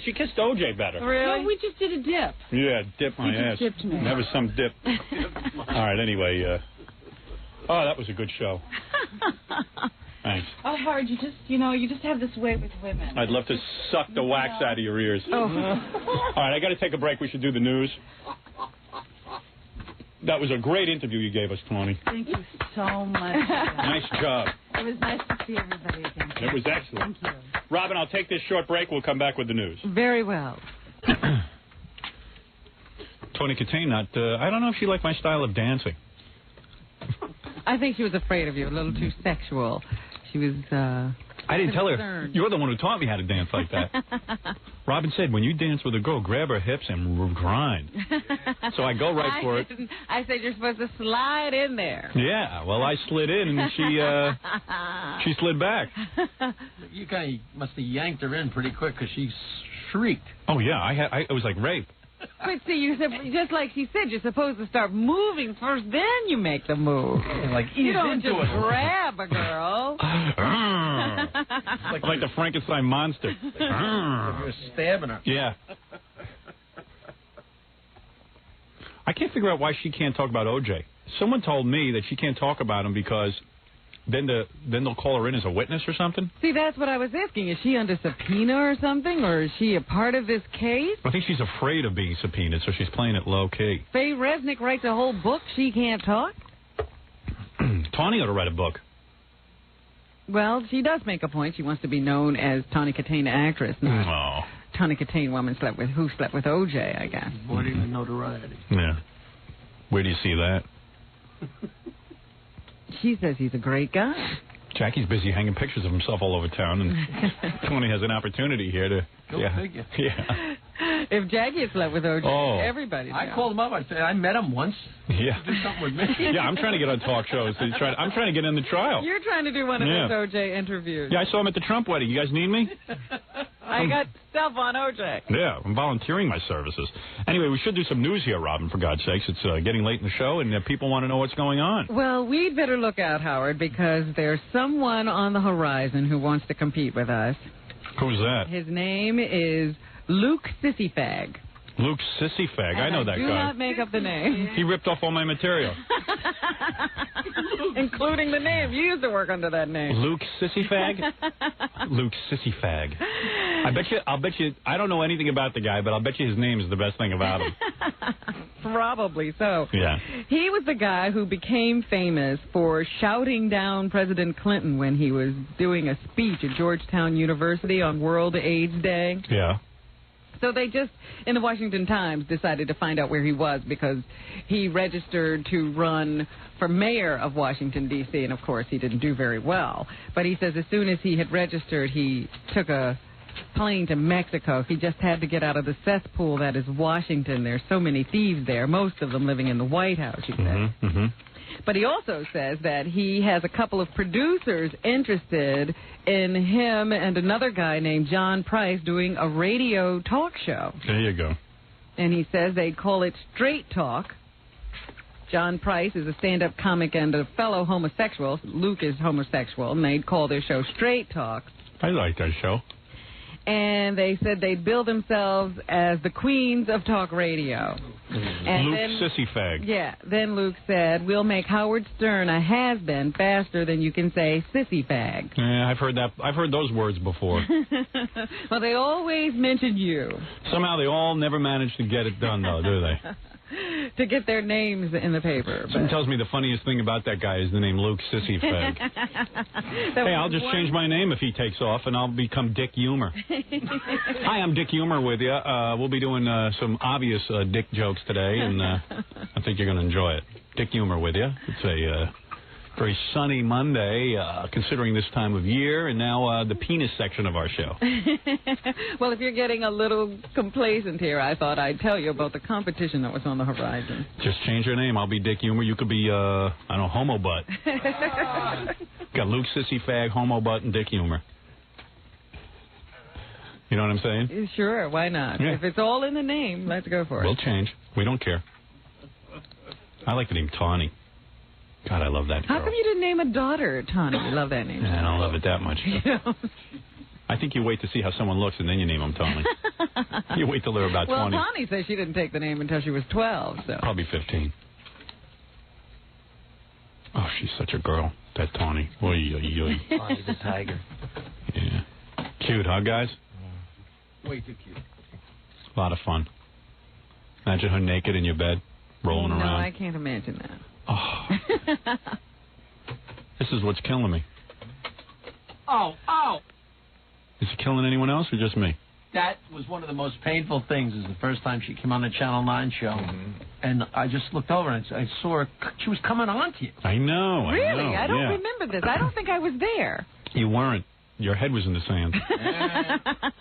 She kissed OJ better. Really? No, we just did a dip. Yeah, dip my You just ass. dipped me. That was some dip. All right. Anyway. Oh, that was a good show. Thanks. Oh, Howard, you just have this way with women. I'd love to suck the wax out of your ears. Oh. All right, I got to take a break. We should do the news. That was a great interview you gave us, Tony. Thank you so much. Nice job. It was nice to see everybody again. It was excellent. Thank you. Robin, I'll take this short break. We'll come back with the news. Very well. Tony Katane, I don't know if she liked my style of dancing. I think she was afraid of you, a little too sexual. She was, I didn't tell her. concerned. You're the one who taught me how to dance like that. Robin said, when you dance with a girl, grab her hips and grind. So I go right for it. I said you're supposed to slide in there. Yeah, well, I slid in and she slid back. You kind of must have yanked her in pretty quick because she shrieked. Oh, yeah, it was like rape. But see, just like she said, you're supposed to start moving first, then you make the move. Like you don't into just it. grab a girl. like the Frankenstein monster. You're stabbing her. Yeah. I can't figure out why she can't talk about OJ. Someone told me that she can't talk about him because then they'll call her in as a witness or something. See, that's what I was asking. Is she under subpoena or something, or is she a part of this case? I think she's afraid of being subpoenaed, so she's playing it low key. Faye Resnick writes a whole book. She can't talk. Tawny ought to write a book. Well, she does make a point. She wants to be known as Tawny Katane, actress, not Tawny Katane, woman who slept with OJ, I guess. Avoiding the notoriety. Yeah. Where do you see that? She says he's a great guy. Jackie's busy hanging pictures of himself all over town, and Tony has an opportunity here to... Go figure. Yeah. If Jackie had slept with OJ, everybody. I called him up. I said, I met him once. Yeah. Do something with me. Yeah, I'm trying to get on talk shows. I'm trying to get in the trial. You're trying to do one of those OJ interviews. Yeah, I saw him at the Trump wedding. You guys need me? I got stuff on OJ. Yeah, I'm volunteering my services. Anyway, we should do some news here, Robin, for God's sakes. It's getting late in the show, and people want to know what's going on. Well, we'd better look out, Howard, because there's someone on the horizon who wants to compete with us. Who's that? His name is Luke Sissyfag. Luke Sissyfag. I know that Do guy. not make up the name. He ripped off all my material. Including the name. You used to work under that name. Luke Sissyfag? Luke Sissyfag. I'll bet you, I don't know anything about the guy, but I'll bet you his name is the best thing about him. Probably so. Yeah. He was the guy who became famous for shouting down President Clinton when he was doing a speech at Georgetown University on World AIDS Day. Yeah. So they just, in the Washington Times, decided to find out where he was because he registered to run for mayor of Washington, D.C., and, of course, he didn't do very well. But he says as soon as he had registered, he took a plane to Mexico. He just had to get out of the cesspool that is Washington. There's so many thieves there, most of them living in the White House, he said. Mm-hmm. But he also says that he has a couple of producers interested in him and another guy named John Price doing a radio talk show. There you go. And he says they'd call it Straight Talk. John Price is a stand-up comic and a fellow homosexual. Luke is homosexual, and they'd call their show Straight Talk. I like that show. And they said they'd bill themselves as the queens of talk radio. And Luke then, Sissy Fag. Yeah. Then Luke said, "We'll make Howard Stern a has-been faster than you can say sissy fag." Yeah, I've heard that. I've heard those words before. Well, they always mention you. Somehow they all never manage to get it done, though, do they? To get their names in the paper. Someone tells me the funniest thing about that guy is the name Luke Sissy Fag. Hey, I'll just change my name if he takes off, and I'll become Dick Humor. Hi, I'm Dick Humor with you. We'll be doing some obvious dick jokes today, and I think you're going to enjoy it. Dick Humor with you. It's a very sunny Monday, considering this time of year, and now the penis section of our show. Well, if you're getting a little complacent here, I thought I'd tell you about the competition that was on the horizon. Just change your name. I'll be Dick Humor. You could be, I don't know, Homo Butt. Got Luke Sissy Fag, Homo Butt, and Dick Humor. You know what I'm saying? Sure, why not? Yeah. If it's all in the name, let's go for it. We'll change. We don't care. I like the name Tawny. God, I love that girl. How come you didn't name a daughter Tawny? You love that name. Yeah, I don't love it that much. I think you wait to see how someone looks, and then you name them Tawny. You wait till they're about 20. Well, Tawny says she didn't take the name until she was 12, so. Probably 15. Oh, she's such a girl, that Tawny. Oy, oy, oy. Tawny's a tiger. Yeah. Cute, huh, guys? Way too cute. A lot of fun. Imagine her naked in your bed, rolling no, around. I can't imagine that. Oh. This is what's killing me. Oh, oh! Is it killing anyone else or just me? That was one of the most painful things. Is the first time she came on the Channel 9 show, and I just looked over and I saw her. She was coming on to you. I know. Really? I don't yeah. remember this. I don't think I was there. You weren't. Your head was in the sand.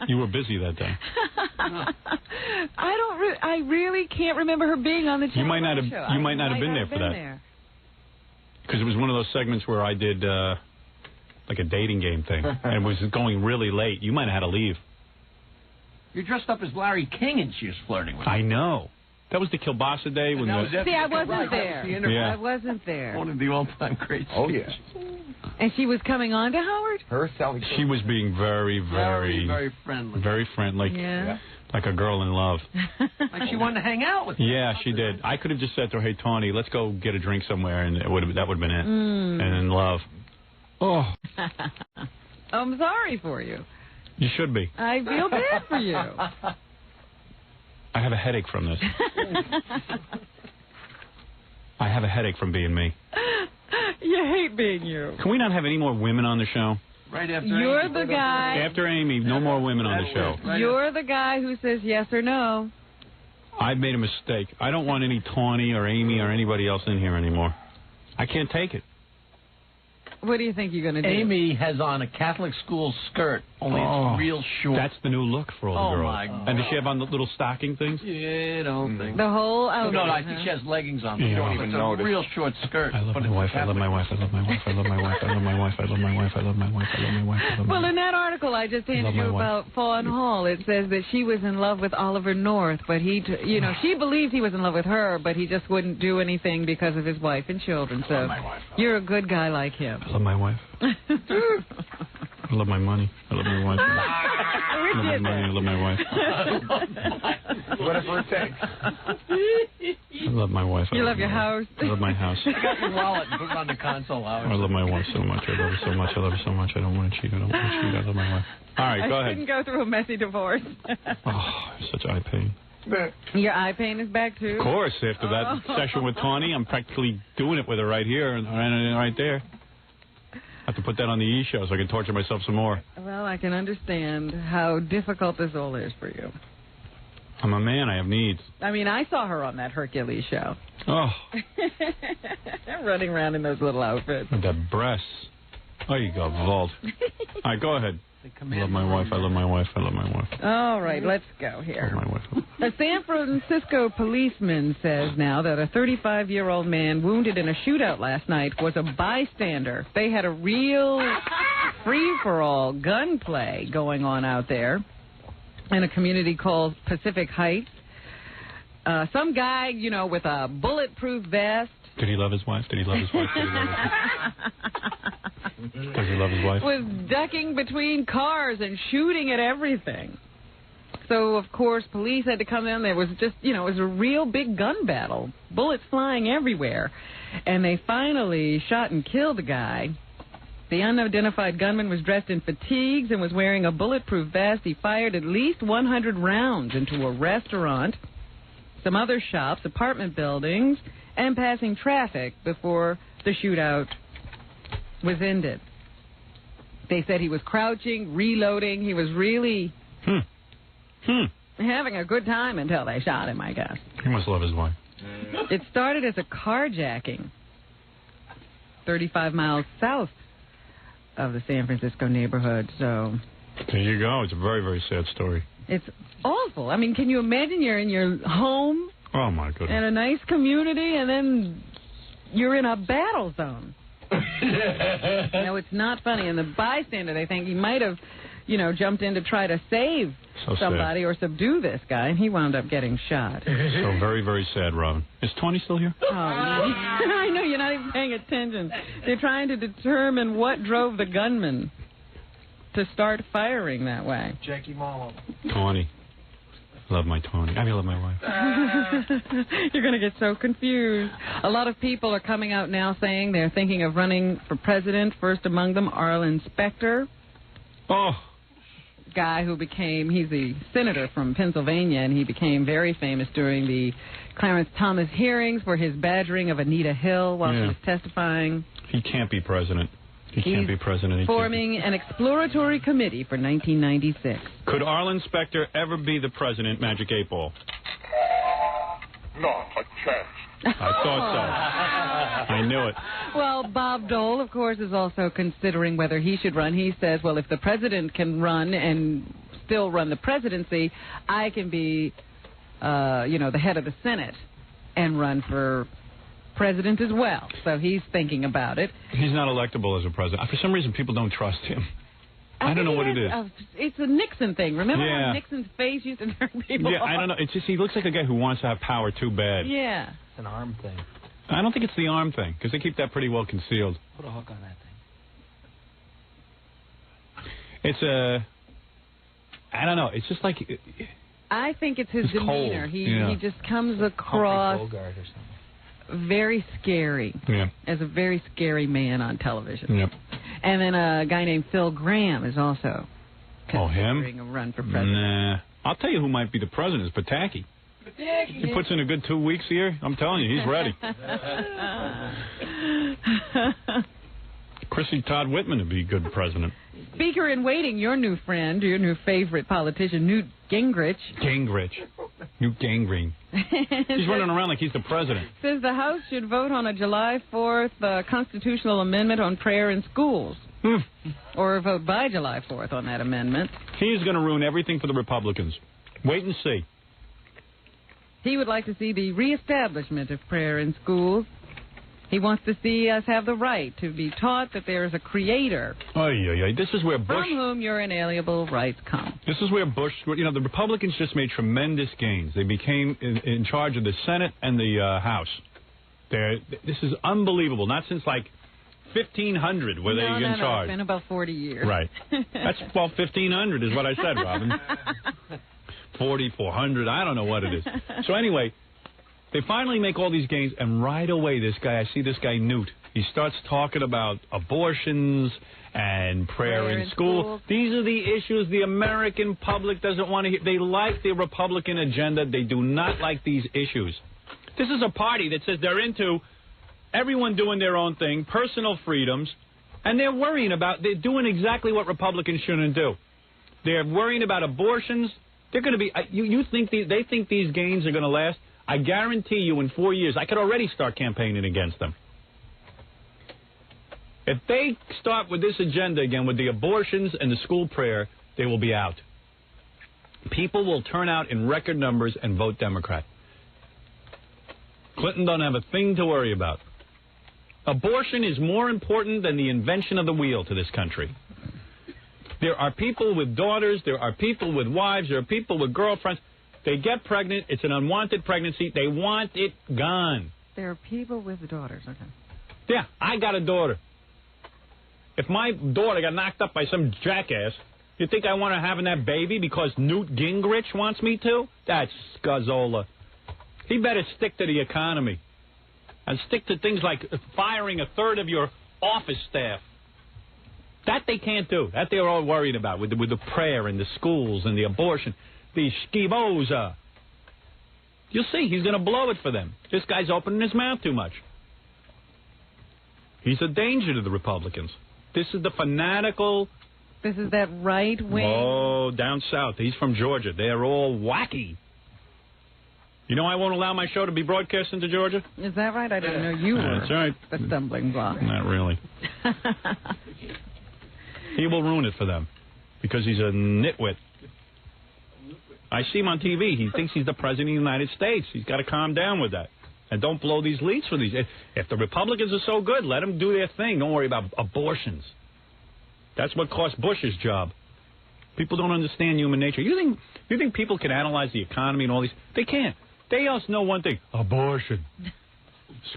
You were busy that day. I really can't remember her being on the Channel 9 show. You might not have been there for that. Because it was one of those segments where I did like a dating game thing, and it was going really late. You might have had to leave. You're dressed up as Larry King, and she was flirting with you. I know. That was the Kielbasa day when See, I wasn't there. Yeah. I wasn't there. One of the all-time greats. Oh, yeah. And she was coming on to Howard? She was being very friendly. Very friendly. Yeah. Like a girl in love. Like she wanted to hang out with you. Yeah, she did. I could have just said to her, "Hey, Tawny, let's go get a drink somewhere," and that would have been it. And in love. Oh. I'm sorry for you. You should be. I feel bad for you. I have a headache from this. I have a headache from being me. You hate being you. Can we not have any more women on the show? Right after You're Amy. the guy. After Amy, no more women on the show. You're the guy who says yes or no. I've made a mistake. I don't want any Tawny or Amy or anybody else in here anymore. I can't take it. What do you think you're going to do? Amy has on a Catholic school skirt, only it's real short. That's the new look for all the girls. My God. And does she have on the little stocking things? Yeah, I don't think. The whole outfit. No, I think she has leggings on. Yeah. You don't even notice. It's a real short skirt. I love my wife. I love my wife. I love my wife. I love my wife. I love my wife. I love my wife. I love my wife. I love my wife. I love my Well, wife. in that article I just handed you about Fawn Hall, it says that she was in love with Oliver North, but he, she believed he was in love with her, but he just wouldn't do anything because of his wife and children. So you're a good guy like him. I love my wife. I love my money. I love my wife. I love my money. I love my wife. Whatever it takes. I love my wife. You love your house? I love my house. Pick up your wallet and put it on the console hours. I love my wife so much. I love her so much. I love her so much. I don't want to cheat. I don't want to cheat. I love my wife. All right, go I ahead. didn't go through a messy divorce. Such eye pain. Your eye pain is back too? Of course. After that session with Tawny, I'm practically doing it with her right here and right there. I have to put that on the E! Show so I can torture myself some more. Well, I can understand how difficult this all is for you. I'm a man. I have needs. I mean, I saw her on that Hercules show. Oh. Running around in those little outfits. With that breasts. Oh, you go, Vault. All right, go ahead. I love my wife. I love my wife. I love my wife. All right, let's go here. I love my wife. A San Francisco policeman says now that a 35-year-old man wounded in a shootout last night was a bystander. They had a real free-for-all gunplay going on out there in a community called Pacific Heights. Some guy, with a bulletproof vest. Did he love his wife? Did he love his wife? Did he love his wife? Does he love his wife? Was ducking between cars and shooting at everything. So, of course, police had to come in. There was just, it was a real big gun battle. Bullets flying everywhere. And they finally shot and killed the guy. The unidentified gunman was dressed in fatigues and was wearing a bulletproof vest. He fired at least 100 rounds into a restaurant, some other shops, apartment buildings, and passing traffic before the shootout was ended. They said he was crouching, reloading. He was really having a good time until they shot him, I guess. He must love his wife. It started as a carjacking 35 miles south of the San Francisco neighborhood. So there you go. It's a very, very sad story. It's awful. I mean, can you imagine you're in your home Oh, my goodness. in a nice community, and then you're in a battle zone? No, it's not funny. And the bystander, they think he might have, jumped in to try to save somebody or subdue this guy, and he wound up getting shot. So very, very sad, Robin. Is Tony still here? Oh, I know, you're not even paying attention. They're trying to determine what drove the gunman to start firing that way. Jackie Marlowe. Tony. Love my Tony. I love my wife. You're going to get so confused. A lot of people are coming out now saying they're thinking of running for president. First among them, Arlen Specter. Oh. Guy who he's a senator from Pennsylvania, and he became very famous during the Clarence Thomas hearings for his badgering of Anita Hill while she was testifying. He can't be president. He can't be president. Forming an exploratory committee for 1996. Could Arlen Specter ever be the president, Magic 8 Ball? Not a chance. I thought so. I knew it. Well, Bob Dole, of course, is also considering whether he should run. He says, well, if the president can run and still run the presidency, I can be, the head of the Senate and run for president as well. So he's thinking about it. He's not electable as a president. For some reason, people don't trust him. I don't know what it is. It's a Nixon thing. Remember when Nixon's face used to turn people off? I don't know. It's just he looks like a guy who wants to have power too bad. Yeah. It's an arm thing. I don't think it's the arm thing, because they keep that pretty well concealed. Put a hook on that thing. It's I don't know. It's just like... I think it's his demeanor. Cold. He just comes across very scary. Yeah. As a very scary man on television. Yep. And then a guy named Phil Graham is also considering him? a run for president. Nah. I'll tell you who might be the president is Pataki. He puts in a good 2 weeks here. I'm telling you, he's ready. Chrissy Todd Whitman would be a good president. Speaker in waiting, your new friend, your new favorite politician, Newt Gingrich. Newt Gingrich. He's running around like he's the president. Says the House should vote on a July 4th constitutional amendment on prayer in schools. Or vote by July 4th on that amendment. He's going to ruin everything for the Republicans. Wait and see. He would like to see the reestablishment of prayer in schools. He wants to see us have the right to be taught that there is a creator. This is where Bush... From whom your inalienable rights come. This is where Bush... the Republicans just made tremendous gains. They became in charge of the Senate and the House. This is unbelievable. Not since, 1500 were they in charge. It's been about 40 years. Right. That's, 1500 is what I said, Robin. 4,400, I don't know what it is. So anyway... They finally make all these gains, and right away, I see this guy, Newt. He starts talking about abortions and prayer in school. These are the issues the American public doesn't want to hear. They like the Republican agenda. They do not like these issues. This is a party that says they're into everyone doing their own thing, personal freedoms, and they're doing exactly what Republicans shouldn't do. They're worrying about abortions. They're going to be, they think these gains are going to last? I guarantee you in 4 years, I could already start campaigning against them. If they start with this agenda again, with the abortions and the school prayer, they will be out. People will turn out in record numbers and vote Democrat. Clinton don't have a thing to worry about. Abortion is more important than the invention of the wheel to this country. There are people with daughters, there are people with wives, there are people with girlfriends. They get pregnant. It's an unwanted pregnancy. They want it gone. There are people with daughters. Okay. Yeah, I got a daughter. If my daughter got knocked up by some jackass, You think I want to have that baby because Newt Gingrich wants me to? That's Scuzzola. He better stick to the economy and stick to things like firing a third of your office staff. That they can't do. That they're all worried about with the prayer and the schools and the abortion. The skiboza. You'll see, he's going to blow it for them. This guy's opening his mouth too much. He's a danger to the Republicans. This is the fanatical... This is that right wing. Oh, down south. He's from Georgia. They're all wacky. You know I won't allow my show to be broadcast into Georgia? Is that right? I didn't know you were. That's right. The stumbling block. Not really. He will ruin it for them because he's a nitwit. I see him on TV. He thinks he's the president of the United States. He's got to calm down with that. And don't blow these leads for these. If the Republicans are so good, let them do their thing. Don't worry about abortions. That's what cost Bush's job. People don't understand human nature. You think people can analyze the economy and all these? They can't. They just know one thing: abortion.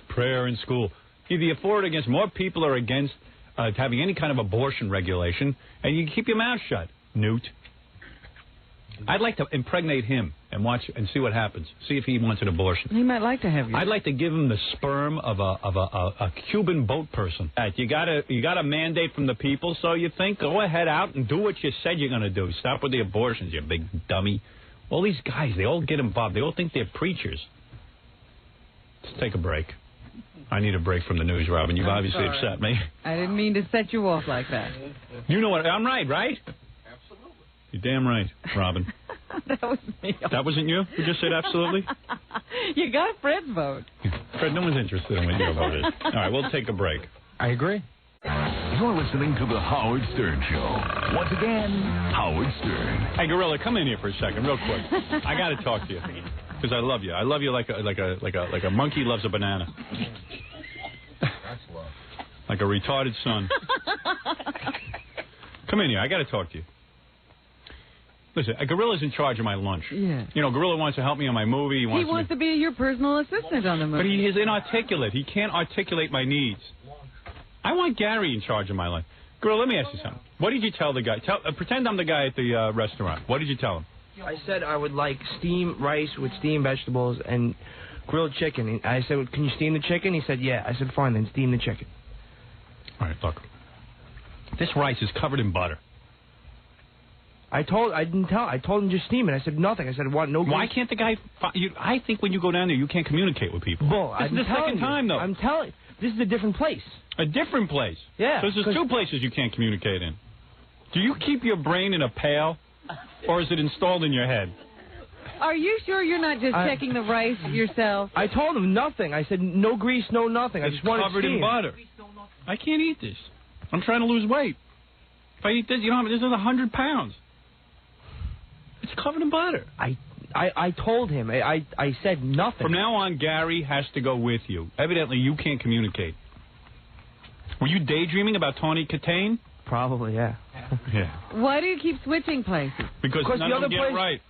Prayer in school. Either you're for it or against. More people are against having any kind of abortion regulation, and you keep your mouth shut, Newt. I'd like to impregnate him and watch and see what happens. See if he wants an abortion. He might like to have you. I'd like to give him the sperm of a Cuban boat person. You got a mandate from the people, so you think go ahead out and do what you said you're going to do. Stop with the abortions, you big dummy. All these guys, they all get involved. They all think they're preachers. Let's take a break. I need a break from the news, Robin. You've obviously upset me. I didn't mean to set you off like that. You know what? I'm right? You're damn right, Robin. That was me. That wasn't you? You just said absolutely? You got Fred's vote. Fred, no one's interested in what your vote is. All right, we'll take a break. I agree. You're listening to The Howard Stern Show. Once again, Howard Stern. Hey, Gorilla, come in here for a second, real quick. I got to talk to you because I love you. I love you like a monkey loves a banana. That's love. Like a retarded son. Come in here. I got to talk to you. Listen, Gorilla's in charge of my lunch. Yeah. You know, Gorilla wants to help me on my movie. He wants to be your personal assistant on the movie. But he is inarticulate. He can't articulate my needs. I want Gary in charge of my life. Gorilla, let me ask you something. What did you tell the guy? Pretend I'm the guy at the restaurant. What did you tell him? I said I would like steamed rice with steamed vegetables and grilled chicken. I said, can you steam the chicken? He said, yeah. I said, fine, then steam the chicken. All right, look. This rice is covered in butter. I told him just steam it. I said nothing. I said, what? No. Why can't the guy? I think when you go down there, you can't communicate with people. Bull. This is the second time, though. I'm telling. This is a different place. A different place. Yeah. So there's two places you can't communicate in. Do you keep your brain in a pail, or is it installed in your head? Are you sure you're not just checking the rice yourself? I told him nothing. I said no grease, no nothing. I just wanted covered in steam. butter. I can't eat this. I'm trying to lose weight. If I eat this, this is 100 pounds. It's covered in butter. I told him. I said nothing. From now on, Gary has to go with you. Evidently, you can't communicate. Were you daydreaming about Tawny Katane? Probably, yeah. Yeah. Why do you keep switching places? Because none the of them other get place... it right.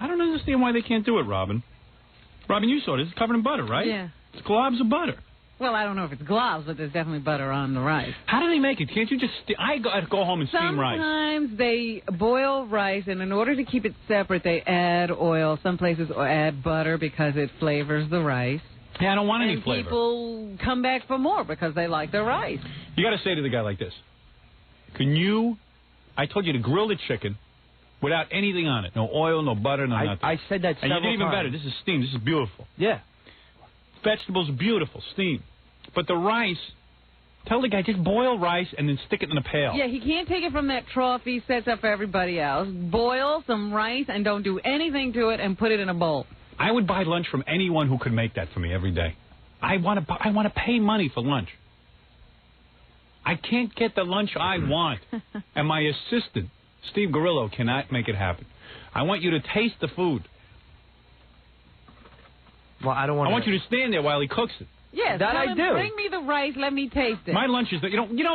I don't understand why they can't do it, Robin. Robin, you saw this. It's covered in butter, right? Yeah. It's globs of butter. Well, I don't know if it's globs, but there's definitely butter on the rice. How do they make it? Can't you just... I go home and steam rice. Sometimes they boil rice, and in order to keep it separate, they add oil. Some places add butter because it flavors the rice. Yeah, I don't want any and flavor. People come back for more because they like the rice. You got to say to the guy like this. Can you... I told you to grill the chicken without anything on it. No oil, no butter, no nothing. I said that several times. And you did even times. better. This is steamed. This is beautiful. Yeah. Vegetables, beautiful, steamed. But the rice, tell the guy, just boil rice and then stick it in a pail. Yeah, he can't take it from that trough he sets up for everybody else. Boil some rice and don't do anything to it and put it in a bowl. I would buy lunch from anyone who could make that for me every day. I want to pay money for lunch. I can't get the lunch I want. And my assistant, Steve Gorillo, cannot make it happen. I want you to taste the food. Well, I don't want. I want you to stand there while he cooks it. Yes, that I do. Bring me the rice. Let me taste it. My lunch is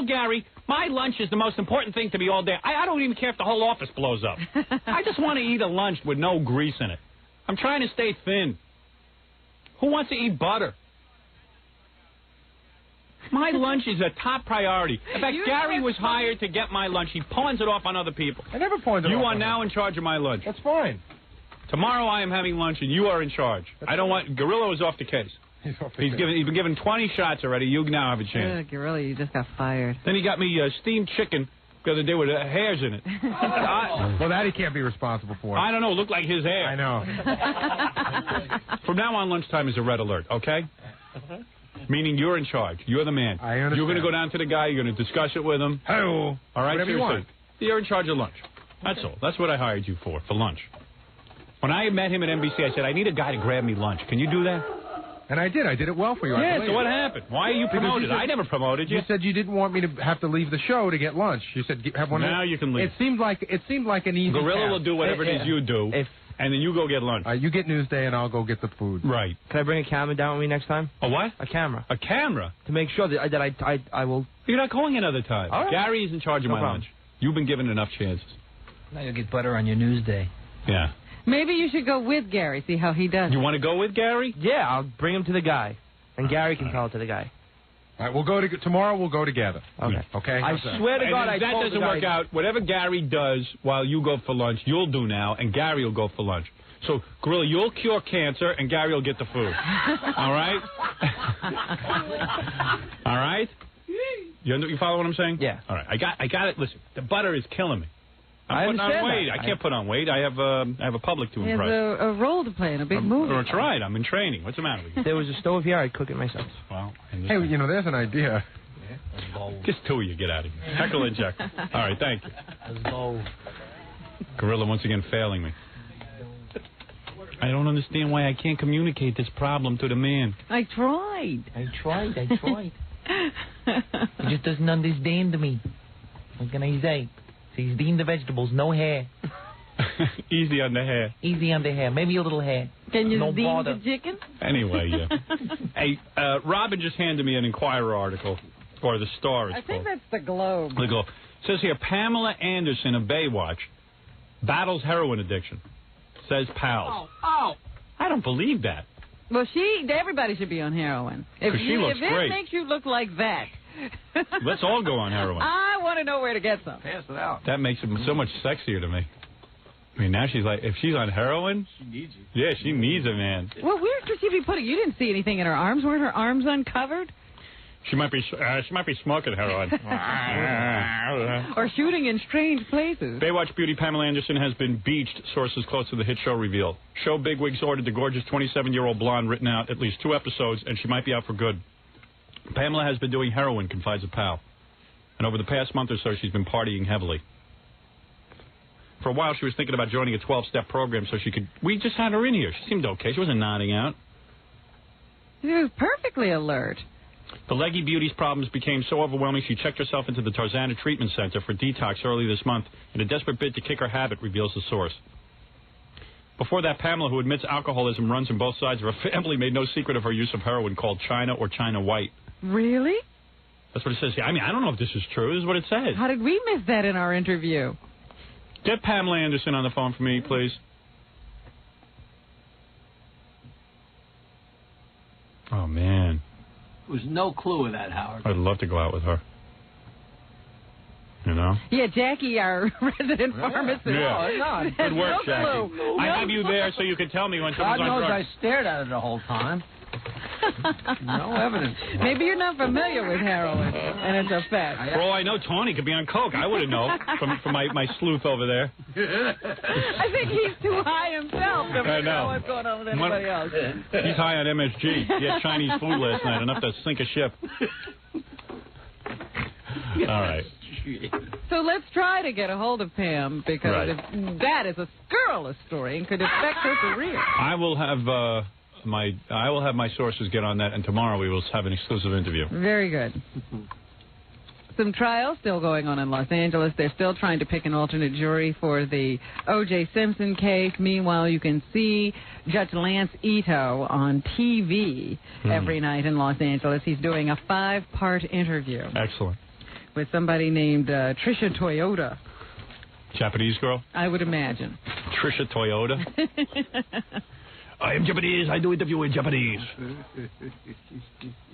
Gary. My lunch is the most important thing to me all day. I don't even care if the whole office blows up. I just want to eat a lunch with no grease in it. I'm trying to stay thin. Who wants to eat butter? My lunch is a top priority. In fact, Gary was hired to get my lunch. He pawns it off on other people. I never pawned it off. You are now in charge of my lunch. That's fine. Tomorrow I am having lunch, and you are in charge. I don't want... Gorilla is off the case. He's been given 20 shots already. You now have a chance. Gorilla, you just got fired. Then he got me steamed chicken the other day with hairs in it. Well, that he can't be responsible for. I don't know. It looked like his hair. I know. From now on, lunchtime is a red alert, okay? Meaning you're in charge. You're the man. I understand. You're going to go down to the guy. You're going to discuss it with him. Hello. All right? Whatever you want. You're in charge of lunch. That's all. That's what I hired you for lunch. When I met him at NBC, I said, I need a guy to grab me lunch. Can you do that? And I did. I did it well for you. Yeah, so what happened? Why are you promoted? I never promoted you. You said you didn't want me to have to leave the show to get lunch. You said have one. Now you can leave. It seemed like an easy Gorilla task. will do whatever it is you do, and then you go get lunch. You get Newsday, and I'll go get the food. Right. Can I bring a camera down with me next time? A what? A camera. A camera? To make sure that I will... You're not calling another time. All right. Gary's in charge of my lunch. You've been given enough chances. Now you'll get butter on your Newsday. Yeah. Maybe you should go with Gary, see how he does. You want to go with Gary? Yeah, I'll bring him to the guy. And Gary can tell it to the guy. All right, we'll go tomorrow. We'll go together. Okay. Okay. I swear to God, if that doesn't work out, whatever Gary does while you go for lunch, you'll do now, and Gary will go for lunch. So, Gorilla, you'll cure cancer, and Gary will get the food. All right? All right? You follow what I'm saying? Yeah. All right. I got it. Listen, the butter is killing me. I I'm putting on understand weight. that. I can't put on weight. I have a public to He has impress. a role to play in a big movie. That's right. I'm in training. What's the matter with you? If there was a stove here, I'd cook it myself. Well, hey, there's an idea. Just two of you get out of here. Heckle and check. All right, thank you. Gorilla once again failing me. I don't understand why I can't communicate this problem to the man. I tried. I tried. He just doesn't understand me. What can I say? He's eating the vegetables, no hair. Easy on the hair. Easy on the hair. Maybe a little hair. Can you no steam bother. the chicken? Anyway, yeah. Hey, Robin just handed me an Inquirer article, or the Star, it's I think called. that's the Globe. The Globe. It says here, Pamela Anderson of Baywatch battles heroin addiction. Says pals. Oh. I don't believe that. Well, everybody should be on heroin. If She looks if great. it makes you look like that. Let's all go on heroin. I want to know where to get some. Pass it out. That makes it so much sexier to me. I mean, now she's like, if she's on heroin, She needs you. yeah, she needs a man. Well, where could she be putting? You didn't see anything in her arms. Weren't her arms uncovered? She might be smoking heroin. Or shooting in strange places. Baywatch beauty Pamela Anderson has been beached, sources close to the hit show reveal. Show bigwigs ordered the gorgeous 27-year-old blonde written out at least 2 episodes, and she might be out for good. Pamela has been doing heroin, confides a pal. And over the past month or so, she's been partying heavily. For a while, she was thinking about joining a 12-step program so she could... We just had her in here. She seemed okay. She wasn't nodding out. She was perfectly alert. The leggy beauty's problems became so overwhelming she checked herself into the Tarzana Treatment Center for detox early this month in a desperate bid to kick her habit, reveals the source. Before that, Pamela, who admits alcoholism runs in both sides of her family, made no secret of her use of heroin called China or China White. Really? That's what it says here. I mean, I don't know if this is true. This is what it says. How did we miss that in our interview? Get Pamela Anderson on the phone for me, please. Oh, man. There was no clue of that, Howard. I'd love to go out with her. You know? Yeah, Jackie, our resident pharmacist. Yeah. Oh, no. Good work, no Jackie. clue. I have you there so you can tell me when someone's God on knows drugs. I stared at it the whole time. No evidence. Maybe you're not familiar with heroin and its effects. For all I know, Tony could be on coke. I wouldn't know from my sleuth over there. I think he's too high himself to I know. know what's going on with anybody else. He's high on MSG. He had Chinese food last night, enough to sink a ship. All right. So let's try to get a hold of Pam, because Right. if that is a scurrilous story and could affect her career. I will have my sources get on that, and tomorrow we will have an exclusive interview. Very good. Some trials still going on in Los Angeles. They're still trying to pick an alternate jury for the O.J. Simpson case. Meanwhile, you can see Judge Lance Ito on TV every night in Los Angeles. He's doing a 5-part interview Excellent. with somebody named Trisha Toyota, Japanese girl? I would imagine. Trisha Toyota? I am Japanese. I do interview in Japanese.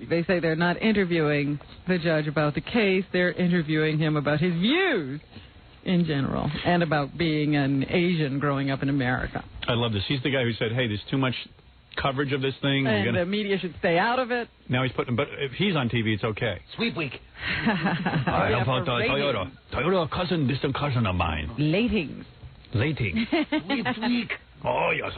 They say they're not interviewing the judge about the case. They're interviewing him about his views in general and about being an Asian growing up in America. I love this. He's the guy who said, hey, there's too much coverage of this thing. And the media should stay out of it. Now he's putting, but if he's on TV, it's okay. Sweep week. I have Toyota. Toyota, a cousin, distant cousin of mine. Latings. Latings. Sweep week. Oh, yes.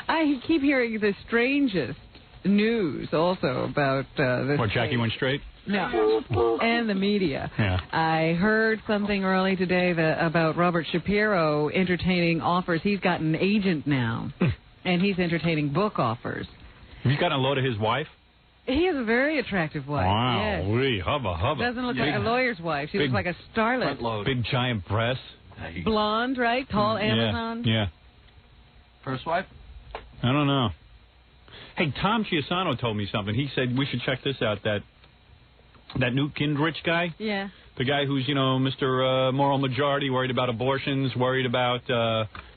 I keep hearing the strangest news also about this. What, Jackie went straight? No, and the media. Yeah. I heard something early today about Robert Shapiro entertaining offers. He's got an agent now, and he's entertaining book offers. He's gotten a load of his wife? He has a very attractive wife. Wow. Yes. Wee, hubba, hubba. Doesn't look like a lawyer's wife. She looks like a starlet. Big giant breasts. Blonde, right? Tall Amazon. Yeah. First wife? I don't know. Hey, Tom Chiasano told me something. He said we should check this out, that Newt Gingrich guy. Yeah. The guy who's, Mr. Moral Majority, worried about abortions, worried about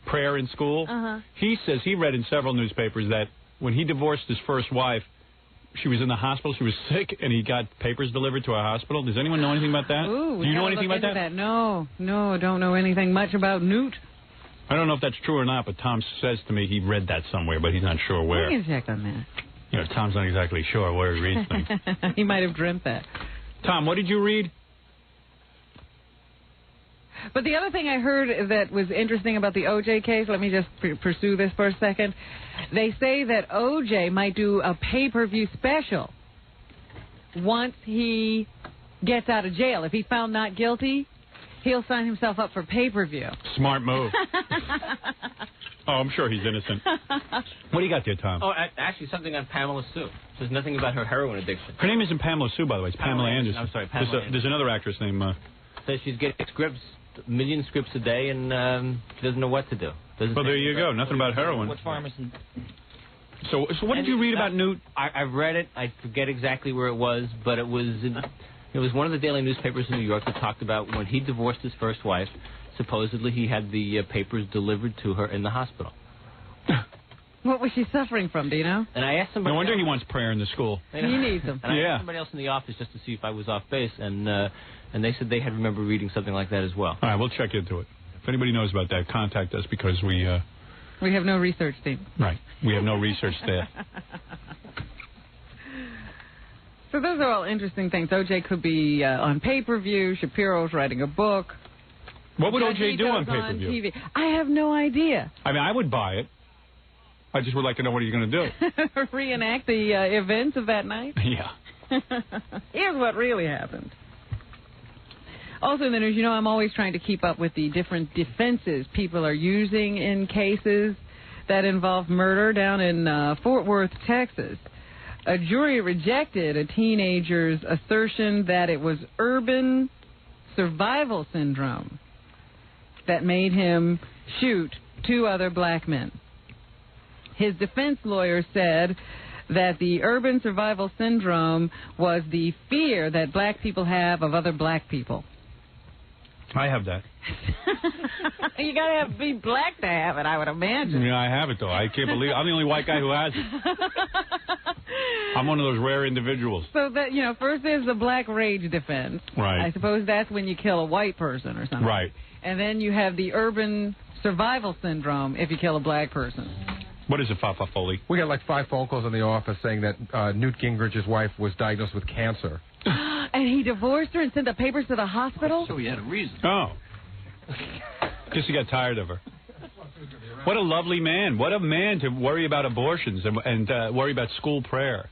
prayer in school. Uh-huh. He says he read in several newspapers that when he divorced his first wife, she was in the hospital, she was sick, and he got papers delivered to a hospital. Does anyone know anything about that? Ooh, do you know anything about that? No, I don't know anything much about Newt. I don't know if that's true or not, but Tom says to me he read that somewhere, but he's not sure where. We can check on that. Tom's not exactly sure where he reads things. He might have dreamt that. Tom, what did you read? But the other thing I heard that was interesting about the O.J. case, let me just pursue this for a second. They say that O.J. might do a pay-per-view special once he gets out of jail. If he's found not guilty, he'll sign himself up for pay-per-view. Smart move. Oh, I'm sure he's innocent. What do you got there, Tom? Oh, actually, something on Pamela Sue. There's nothing about her heroin addiction. Her name isn't Pamela Sue, by the way. It's Pamela Anderson. I'm sorry, Pamela Anderson. There's another actress named... Says she's getting scripts, a million scripts a day, and she doesn't know what to do. Well, there you go. Nothing about heroin. What pharmacist? So what did you read about Newt? I've read it. I forget exactly where it was, but it was one of the daily newspapers in New York that talked about when he divorced his first wife, supposedly he had the papers delivered to her in the hospital. What was she suffering from, do you know? And I asked somebody... No wonder he wants prayer in the school. He needs them. And I asked somebody else in the office just to see if I was off base, and they said they had remembered reading something like that as well. All right, we'll check into it. If anybody knows about that, contact us because we have no research team. Right. We have no research staff. So those are all interesting things. O.J. could be on pay-per-view. Shapiro's writing a book. What would O.J. do on pay-per-view? TV. I have no idea. I mean, I would buy it. I just would like to know what he's going to do. Reenact the events of that night? Yeah. Here's what really happened. Also in the news, I'm always trying to keep up with the different defenses people are using in cases that involve murder down in Fort Worth, Texas. A jury rejected a teenager's assertion that it was urban survival syndrome that made him shoot two other black men. His defense lawyer said that the urban survival syndrome was the fear that black people have of other black people. I have that. You got to be black to have it, I would imagine. Yeah, I have it, though. I can't believe I'm the only white guy who has it. I'm one of those rare individuals. So that, first there's the black rage defense. Right. I suppose that's when you kill a white person or something. Right. And then you have the urban survival syndrome if you kill a black person. What is it, Fafa Foley? We got like 5 phone calls in the office saying that Newt Gingrich's wife was diagnosed with cancer. And he divorced her and sent the papers to the hospital? So he had a reason. Oh. Guess he got tired of her. What a lovely man. What a man to worry about abortions and worry about school prayer.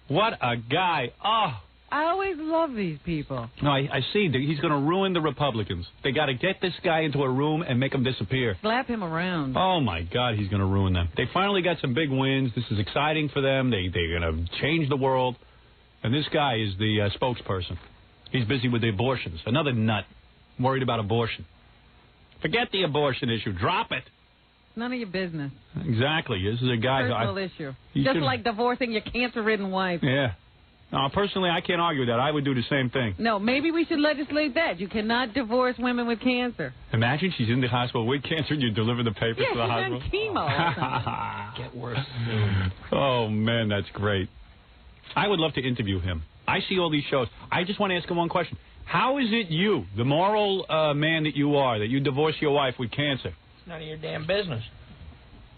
What a guy. Oh. I always love these people. No, I see. He's going to ruin the Republicans. They got to get this guy into a room and make him disappear. Slap him around. Oh, my God, he's going to ruin them. They finally got some big wins. This is exciting for them. They're going to change the world. And this guy is the spokesperson. He's busy with the abortions. Another nut worried about abortion. Forget the abortion issue. Drop it. None of your business. Exactly. This is a guy Personal issue. Just like divorcing your cancer-ridden wife. Yeah. No, personally, I can't argue with that. I would do the same thing. No, maybe we should legislate that. You cannot divorce women with cancer. Imagine she's in the hospital with cancer and you deliver the papers to the hospital. Yeah, she's on chemo. Get worse. Oh, man, that's great. I would love to interview him. I see all these shows. I just want to ask him one question. How is it you, the moral man that you are, that you divorce your wife with cancer? It's none of your damn business.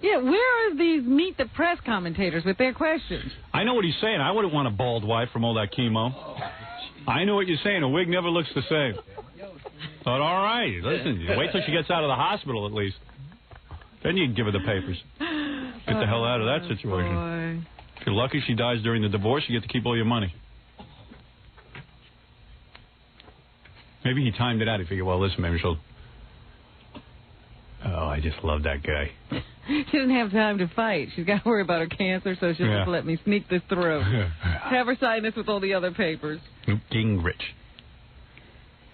Yeah, where are these Meet the Press commentators with their questions? I know what he's saying. I wouldn't want a bald wife from all that chemo. I know what you're saying. A wig never looks the same. But all right, listen, wait till she gets out of the hospital at least. Then you can give her the papers. Get the hell out of that situation. Boy. If you're lucky she dies during the divorce, you get to keep all your money. Maybe he timed it out. He figured, well, listen, maybe she'll... Oh, I just love that guy. She doesn't have time to fight. She's got to worry about her cancer, so she'll just let me sneak this through. Have her sign this with all the other papers. Newt Gingrich.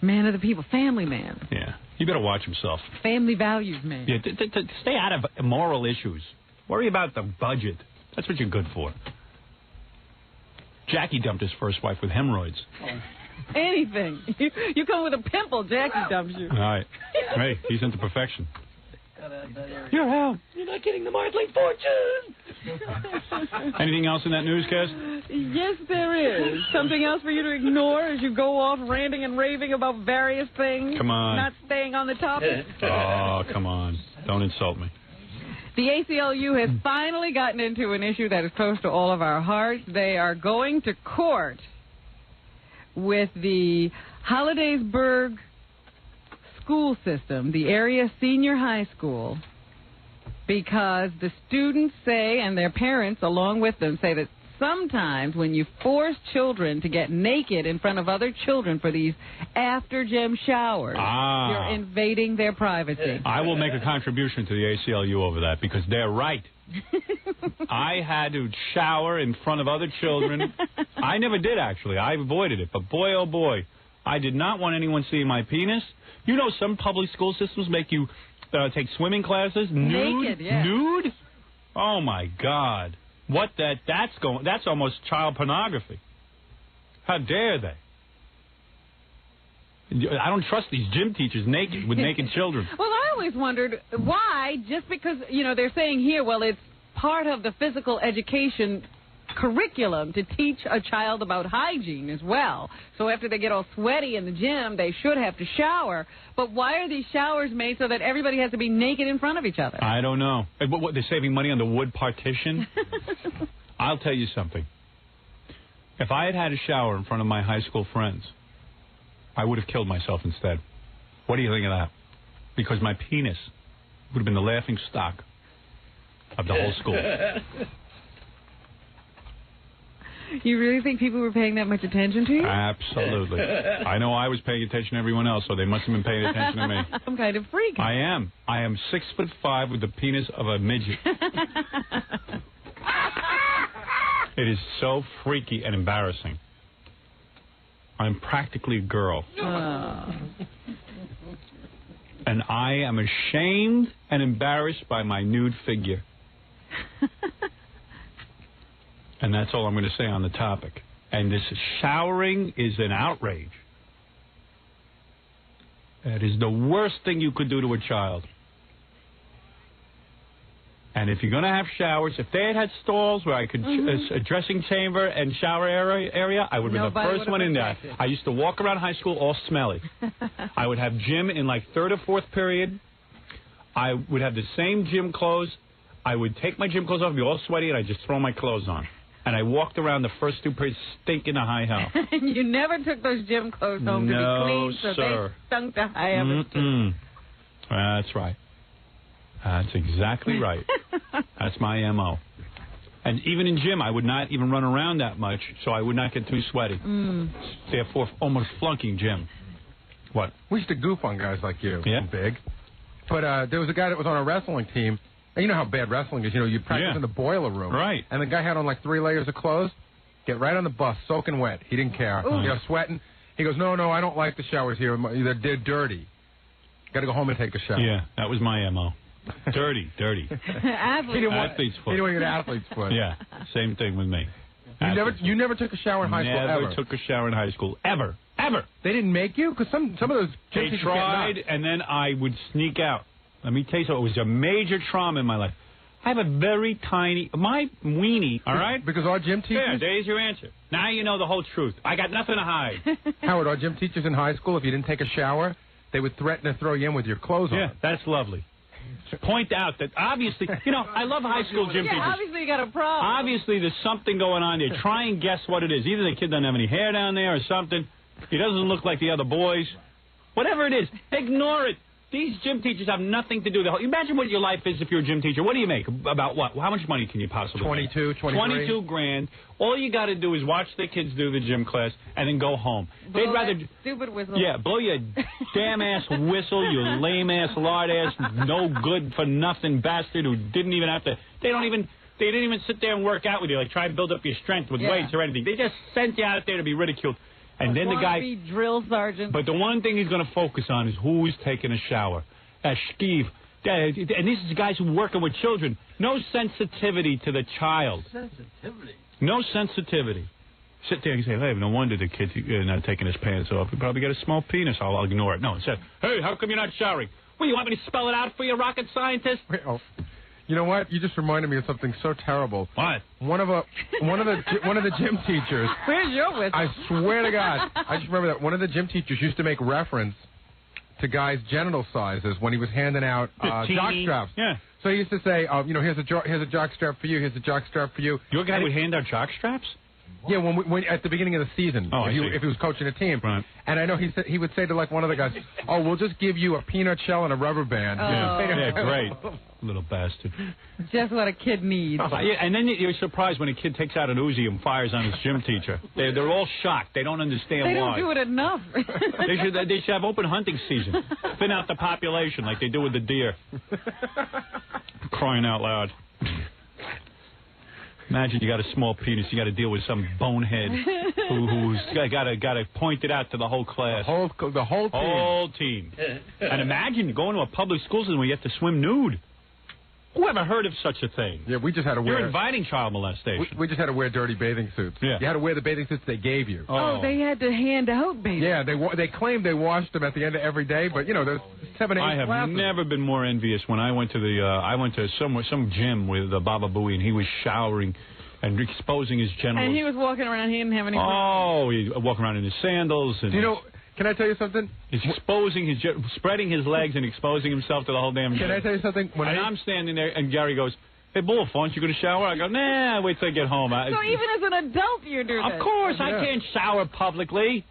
Man of the people. Family man. Yeah. He better watch himself. Family values man. Yeah, stay out of moral issues. Worry about the budget. That's what you're good for. Jackie dumped his first wife with hemorrhoids. Anything. You come with a pimple, Jackie dumps you. All right. Hey, he's into perfection. You're out. You're not getting the Martling fortune. Anything else in that newscast? Yes, there is. Something else for you to ignore as you go off ranting and raving about various things. Come on. Not staying on the topic. Oh, come on. Don't insult me. The ACLU has finally gotten into an issue that is close to all of our hearts. They are going to court with the Hollidaysburg school system, the area senior high school, because the students say, and their parents along with them, say that sometimes when you force children to get naked in front of other children for these after-gym showers, you're invading their privacy. I will make a contribution to the ACLU over that because they're right. I had to shower in front of other children. I never did, actually. I avoided it. But boy, oh boy, I did not want anyone seeing my penis. You know, some public school systems make you take swimming classes nude. Naked, yeah. Nude? Oh my God! That's almost child pornography. How dare they? I don't trust these gym teachers naked with naked children. Well, I always wondered why, just because, you know, they're saying here, well, it's part of the physical education curriculum to teach a child about hygiene as well. So after they get all sweaty in the gym, they should have to shower. But why are these showers made so that everybody has to be naked in front of each other? I don't know. What, they're saving money on the wood partition? I'll tell you something. If I had had a shower in front of my high school friends, I would have killed myself instead. What do you think of that? Because my penis would have been the laughing stock of the whole school. You really think people were paying that much attention to you? Absolutely. I know I was paying attention to everyone else, so they must have been paying attention to me. I'm kind of freaky. I am. I am 6'5" with the penis of a midget. It is so freaky and embarrassing. I'm practically a girl. And I am ashamed and embarrassed by my nude figure. And that's all I'm going to say on the topic. And this showering is an outrage. That is the worst thing you could do to a child. And if you're going to have showers, if they had stalls where I could, a dressing chamber and shower area, I would be the first one in there. I used to walk around high school all smelly. I would have gym in like third or fourth period. I would have the same gym clothes. I would take my gym clothes off, be all sweaty, and I'd just throw my clothes on. And I walked around the first 2 periods stinking to high hell. And you never took those gym clothes home to be clean, so sir. they stunk to high heavens. That's right. That's exactly right. That's my M.O. And even in gym, I would not even run around that much, so I would not get too sweaty. Therefore, almost flunking gym. What? We used to goof on guys like you. Yeah. Big. But there was a guy that was on a wrestling team. And you know how bad wrestling is. You know, you practice in the boiler room. Right. And the guy had on like 3 layers of clothes. Get right on the bus, soaking wet. He didn't care. You know, sweating. He goes, no, I don't like the showers here. They're dirty. Got to go home and take a shower. Yeah, that was my M.O. Dirty. Athlete's foot. He didn't want to get athlete's foot. Yeah, same thing with me. You never took a shower in high school ever? Never took a shower in high school. Ever. They didn't make you? Because some of those gym They teachers tried, get nuts. and then I would sneak out. Let me tell you something. It was a major trauma in my life. I have a very tiny... My weenie, all right? Because our gym teachers... Yeah, there's your answer. Now you know the whole truth. I got nothing to hide. Howard, our gym teachers in high school, if you didn't take a shower, they would threaten to throw you in with your clothes on. Yeah, that's lovely. Point out that obviously... You know, I love high school gym teachers. Obviously you got a problem. Obviously there's something going on there. Try and guess what it is. Either the kid doesn't have any hair down there or something. He doesn't look like the other boys. Whatever it is, ignore it. These gym teachers have nothing to do. Imagine what your life is if you're a gym teacher. What do you make? About what? How much money can you possibly make? 23. 22 grand. All you got to do is watch the kids do the gym class and then go home. Blow that stupid whistle. Yeah, blow your damn ass whistle, you lame ass, lard ass, no good for nothing bastard who didn't even have to. They didn't even sit there and work out with you, like try and build up your strength with weights or anything. They just sent you out there to be ridiculed. And then the guy, drill sergeant. But the one thing he's going to focus on is who's taking a shower. Shkeev. And these are guys who are working with children. No sensitivity to the child. Sensitivity. No sensitivity. Sit there and say, hey, no wonder the kid's not taking his pants off. He probably got a small penis. I'll ignore it. No, it said, hey, how come you're not showering? Well, you want me to spell it out for you, rocket scientist? Wait, you know what? You just reminded me of something so terrible. What? One of the gym teachers. Where's your whistle? I swear to God, I just remember that one of the gym teachers used to make reference to guys' genital sizes when he was handing out jock straps. Yeah. So he used to say, here's a jock strap for you. Here's a jock strap for you. Your guy would hand out jock straps? Yeah, when at the beginning of the season, if he was coaching a team. Right. And I know he would say to like one of the guys, "Oh, we'll just give you a peanut shell and a rubber band." Yeah, great. Little bastard. Just what a kid needs. And then you're surprised when a kid takes out an Uzi and fires on his gym teacher. They're all shocked. They don't understand They why. don't do it enough. They should have open hunting season. Thin out the population like they do with the deer. Crying out loud. Imagine you got a small penis, you got to deal with some bonehead who's got to point it out to the whole class. The whole team. And imagine going to a public school system where you have to swim nude. Who ever heard of such a thing? Yeah, we just had to wear... You're inviting child molestation. We just had to wear dirty bathing suits. Yeah. You had to wear the bathing suits they gave you. Oh, they had to hand out bathing. Yeah, they claimed they washed them at the end of every day, but, there's 7, 8 I have classes. never been more envious when I went to some gym with Baba Booey, and he was showering and exposing his genitals. And he was walking around, he didn't have any... He walking around in his sandals. And can I tell you something? He's exposing spreading his legs and exposing himself to the whole damn gym. Can I tell you something? I'm standing there, and Gary goes, hey, Bull, aren't you going to shower? I go, nah, wait till I get home. So even as an adult you do that? Of course, I can't shower publicly.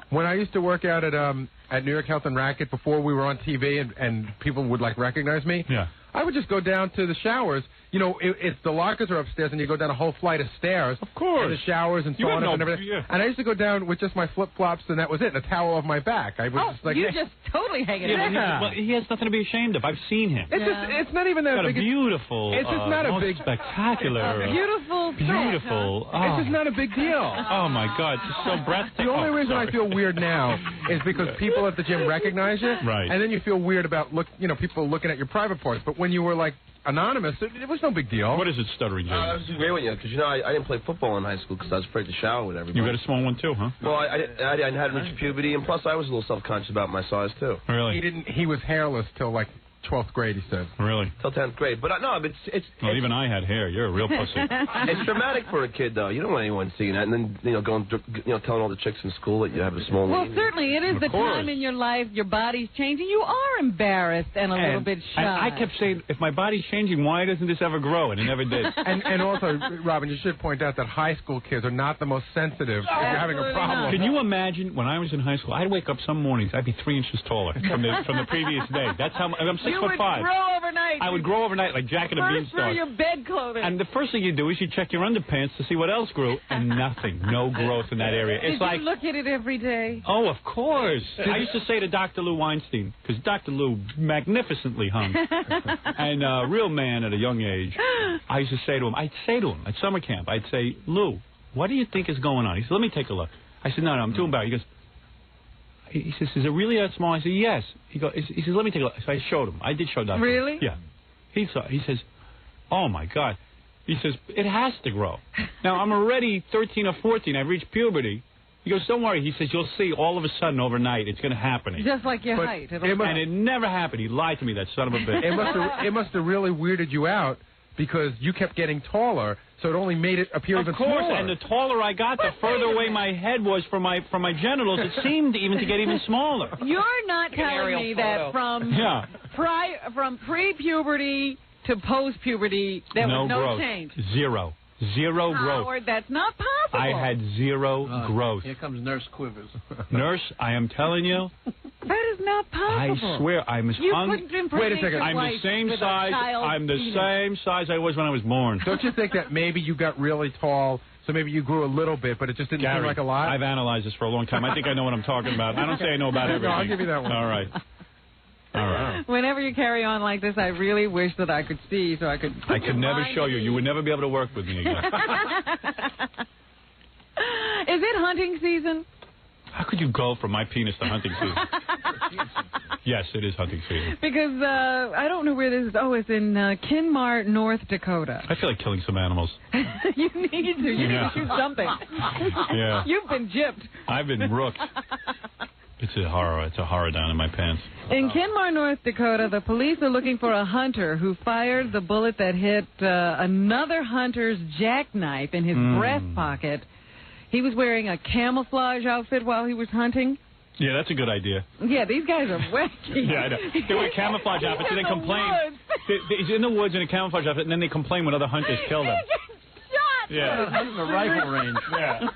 When I used to work out at New York Health and Racket before we were on TV and people would, recognize me, I would just go down to the showers. It's the lockers are upstairs, and you go down a whole flight of stairs. Of course. And the showers and saunas and everything. Yeah. And I used to go down with just my flip-flops, and that was it, and a towel off my back. I was just you just totally hanging out. Well, he has nothing to be ashamed of. I've seen him. It's not even that got big. A beautiful. It's just not a big. Spectacular. Beautiful. It's just not a big deal. Oh, my God. It's just so breathtaking. The only reason I feel weird now is because people at the gym recognize you. Right. And then you feel weird about people looking at your private parts. But when you were, anonymous, it was no big deal. What is it, stuttering Jim? I was agreeing with you, because, I didn't play football in high school because I was afraid to shower with everybody. You got a small one, too, huh? Well, I hadn't reached puberty, and plus I was a little self-conscious about my size, too. Really? He was hairless till, 12th grade, he said. Really? Till 10th grade. But, Well, even I had hair. You're a real pussy. It's dramatic for a kid, though. You don't want anyone seeing that. And then, telling all the chicks in school that you have a small Well, knee. certainly, it is the time in your life, your body's changing. You are embarrassed and a little bit shy. I kept saying, if my body's changing, why doesn't this ever grow? And it never did. and also, Robin, you should point out that high school kids are not the most sensitive if you're having a problem. Can you imagine when I was in high school, I'd wake up some mornings, I'd be 3 inches taller from the previous day. That's how I'm 6'5". You would grow overnight. I would grow overnight like Jack and the First through Beanstalk. your bed clothing. And the first thing you do is you check your underpants to see what else grew, and nothing. No growth in that area. It's Did you look at it every day? Oh, of course. I used to say to Dr. Lou Weinstein, because Dr. Lou magnificently hung, and a real man at a young age, I used to say to him, at summer camp, I'd say, Lou, what do you think is going on? He said, let me take a look. I said, no, I'm too embarrassed. He says, is it really that small? I said, yes. He says, let me take a look. So I showed him. I did show Dr. Really? Yeah. He says, oh, my God. He says, it has to grow. Now, I'm already 13 or 14. I've reached puberty. He goes, don't worry. He says, you'll see all of a sudden overnight it's going to happen. Just like your height. And it never happened. He lied to me, that son of a bitch. It must have really weirded you out because you kept getting taller, so it only made it appear even smaller. Of course, and the taller I got, the further away my head was from my genitals. It seemed even to get even smaller. You're not telling me that from pre-puberty to post-puberty, there was no growth. change. Zero growth. Howard, that's not possible. I had zero growth. Here comes Nurse Quivers. Nurse, I am telling you. That is not possible. I swear, I'm as Wait a second. I'm the same size. I'm the same size I was when I was born. Don't you think that maybe you got really tall, so maybe you grew a little bit, but it just didn't seem like a lot? I've analyzed this for a long time. I think I know what I'm talking about. I don't say I know about everything. No, I'll give you that one. All right. All right. Whenever you carry on like this, I really wish that I could see so I could... I could never show you. You would never be able to work with me again. Is it hunting season? How could you go from my penis to hunting season? Yes, it is hunting season. Because I don't know where this is. Oh, it's in Kinmar, North Dakota. I feel like killing some animals. You need to. You need to shoot something. Yeah. You've been gypped. I've been rooked. It's a horror. It's a horror down in my pants. In Kinmar, North Dakota, the police are looking for a hunter who fired the bullet that hit another hunter's jackknife in his breast pocket. He was wearing a camouflage outfit while he was hunting. Yeah, that's a good idea. Yeah, these guys are wacky. Yeah, I know. They wear camouflage outfits and they complain. He's in the woods in a camouflage outfit, and then they complain when other hunters kill them. Shot! Yeah. Hunting a rifle range. Yeah.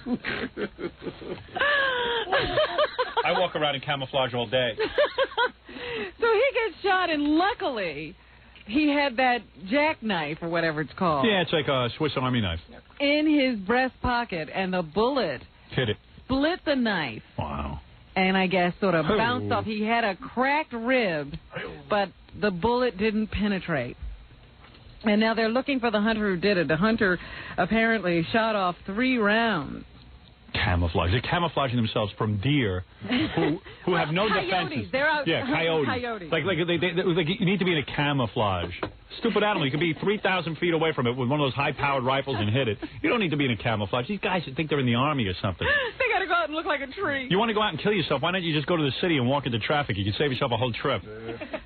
I walk around in camouflage all day. So he gets shot, and luckily, he had that jackknife or whatever it's called. Yeah, it's like a Swiss Army knife. In his breast pocket, and the bullet hit it. Split the knife. Wow. And I guess sort of bounced off. He had a cracked rib, but the bullet didn't penetrate. And now they're looking for the hunter who did it. The hunter apparently shot off 3 rounds. Camouflage. They're camouflaging themselves from deer who have no defenses. They're out. Yeah, coyotes. Like you need to be in a camouflage. Stupid animal. You could be 3,000 feet away from it with one of those high-powered rifles and hit it. You don't need to be in a camouflage. These guys think they're in the army or something. They got to go out and look like a tree. You want to go out and kill yourself? Why don't you just go to the city and walk into traffic? You can save yourself a whole trip.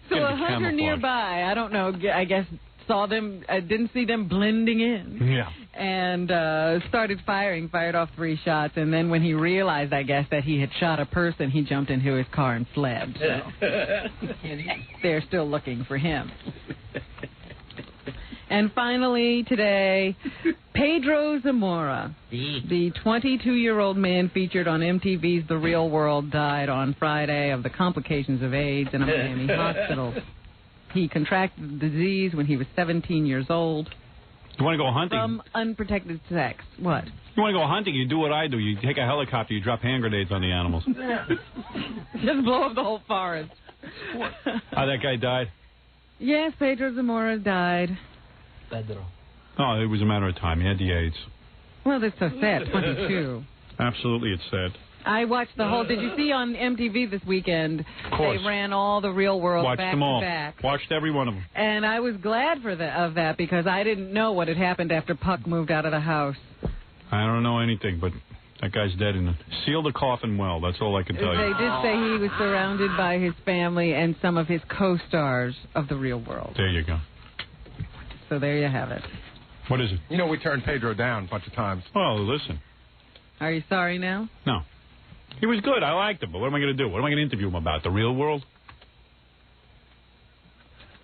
So a hunter nearby, I don't know, I guess saw them, didn't see them blending in. Yeah. And started fired off 3 shots. And then when he realized, I guess, that he had shot a person, he jumped into his car and fled. So they're still looking for him. And finally, today, Pedro Zamora, the 22-year-old man featured on MTV's The Real World, died on Friday of the complications of AIDS in a Miami hospital. He contracted the disease when he was 17 years old. You want to go hunting? From unprotected sex. What? You want to go hunting, you do what I do. You take a helicopter, you drop hand grenades on the animals. Just blow up the whole forest. Oh, that guy died? Yes, Pedro Zamora died. Pedro. Oh, it was a matter of time. He had the AIDS. Well, that's so sad. 22. Absolutely, it's sad. I watched the whole... Did you see on MTV this weekend? Of course. They ran all the Real World Watched back them all. to back. Watched every one of them. And I was glad of that because I didn't know what had happened after Puck moved out of the house. I don't know anything, but that guy's dead. And seal the coffin well. That's all I can tell you. They did say he was surrounded by his family and some of his co-stars of the Real World. There you go. So there you have it. What is it? You know, we turned Pedro down a bunch of times. Well, listen. Are you sorry now? No. He was good. I liked him. But what am I going to do? What am I going to interview him about? The Real World?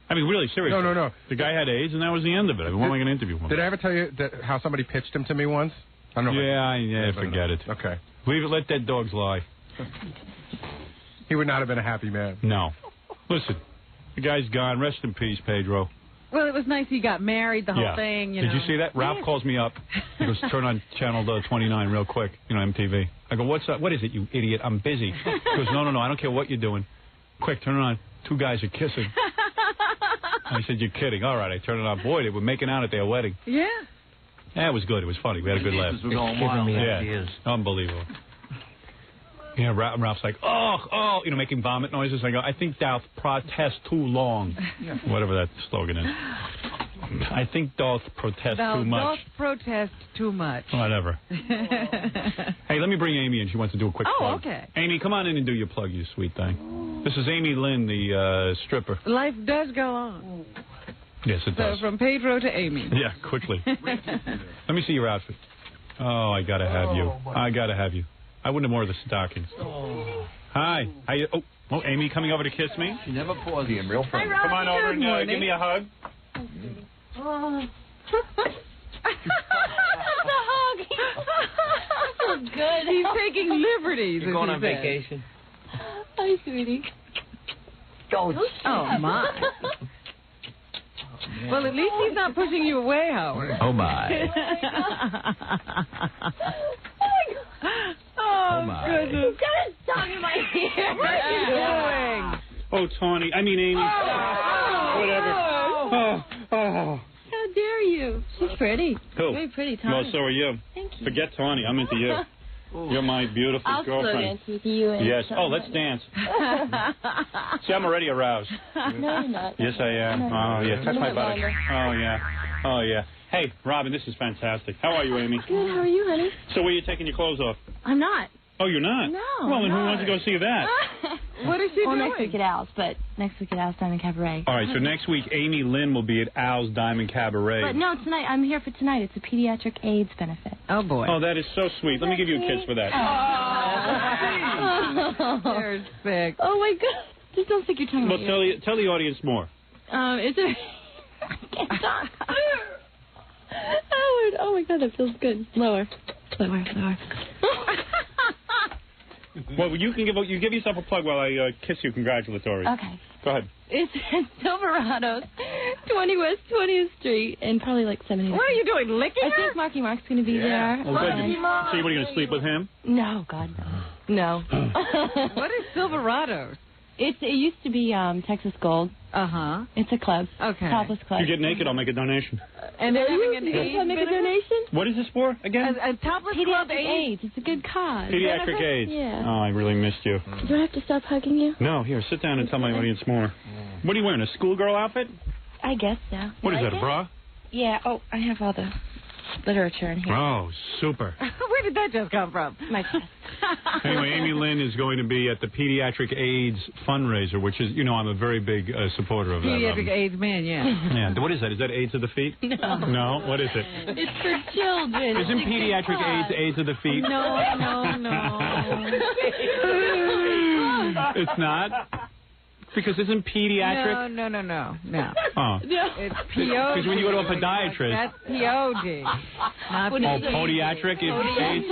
I mean, really, seriously. No. The guy had AIDS, and that was the end of it. I mean, what am I going to interview him about? Did I ever tell you how somebody pitched him to me once? I don't know. Yeah, forget it. Okay. Leave it. Let dead dogs lie. He would not have been a happy man. No. Listen, the guy's gone. Rest in peace, Pedro. Well, it was nice he got married, the whole thing. Did you see that? Ralph calls me up. He goes, turn on channel 29 real quick, MTV. I go, what's up? What is it, you idiot? I'm busy. He goes, no, I don't care what you're doing. Quick, turn it on. 2 guys are kissing. I said, you're kidding. All right, I turned it on. Boy, they were making out at their wedding. Yeah. Yeah, it was good. It was funny. We had a good laugh. Unbelievable. Yeah, Ralph's like, oh, making vomit noises. I go, I think thou protest too long. Whatever that slogan is. I think Dolph protests Thou too much. doth protest too much. Whatever. Hey, let me bring Amy in. She wants to do a quick plug. Oh, okay. Amy, come on in and do your plug, you sweet thing. This is Amy Lynn, the stripper. Life does go on. Yes, it So does. from Pedro to Amy. Yeah, quickly. Let me see your outfit. Oh, I gotta have you. I gotta have you. I wouldn't have worn the stockings. Hi. How you? Oh, Amy coming over to kiss me. She never pauses. Being real friendly. Come on over and give me a hug. The hug. So good. He's taking liberties. You're going on vacation. Hi, sweetie. Oh, my. Well, at least he's not pushing you away, Howard. Oh, my. Oh, my. goodness. You gotta stop in my ear. What are you doing? Oh, Tawny. I mean, Amy. Whatever. Oh. How dare you? She's pretty. Who? Very pretty, Tawny. Well, so are you. Thank you. Forget Tawny. I'm into you. You're my beautiful I'll slow girlfriend. dance with you. And Yes. Oh, let's dance. See, I'm already aroused. No, you're not. Yes, I am. Oh, yeah. Touch my butt. Oh, yeah. Oh, yeah. Hey, Robin, this is fantastic. How are you, Amy? Good. How are you, honey? So where are you taking your clothes off? I'm not. Oh, you're not? No. Well, then who I'm wants to go not. see that? What is she well, doing? next week at Al's, but next week at Al's Diamond Cabaret. All right, so next week, Amy Lynn will be at Al's Diamond Cabaret. But no, tonight. I'm here for tonight. It's a pediatric AIDS benefit. Oh, boy. Oh, that is so sweet. Let me give you a kiss for that. You're sick. Oh, my God. Just don't stick your tongue Well, in my tell, ear. tell the audience more. It's a... I can't talk. Howard, oh, my God, that feels good. Lower. Well, you can give yourself a plug while I kiss you congratulatory. Okay. Go ahead. It's at Silverado's, 20 West 20th Street, and probably like 70. What are you doing, licking I her? think Marky Mark's going to be there. Oh, good. So you what, are you going to sleep with him? No, God, no. No. What is Silverado's? It used to be Texas Gold. Uh-huh. It's a club. Okay. Topless club. If you get naked, I'll make a donation. And they're having an You AIDS want to make a benefit? donation? What is this for, again? A topless club Pediatric AIDS. It's a good cause. Pediatric AIDS. Yeah. Oh, I really missed you. Do I have to stop hugging you? No, here, sit down and tell my audience more. What are you wearing, a schoolgirl outfit? I guess so. What is You that, a like bra? it? Yeah. Oh, I have all the literature in here. Oh, super. Where did that just come from? My chest. Anyway, Amy Lynn is going to be at the Pediatric AIDS fundraiser, which is, I'm a very big supporter of that. Pediatric AIDS man, yeah. Yeah. What is that? Is that AIDS of the feet? No. No? What is it? It's for children. Isn't It's a good pediatric cause. AIDS of the feet? No. It's not? Because isn't pediatric... No. Oh. It's POD. Because when you go to a podiatrist... That's POD. Not podiatric is AIDS?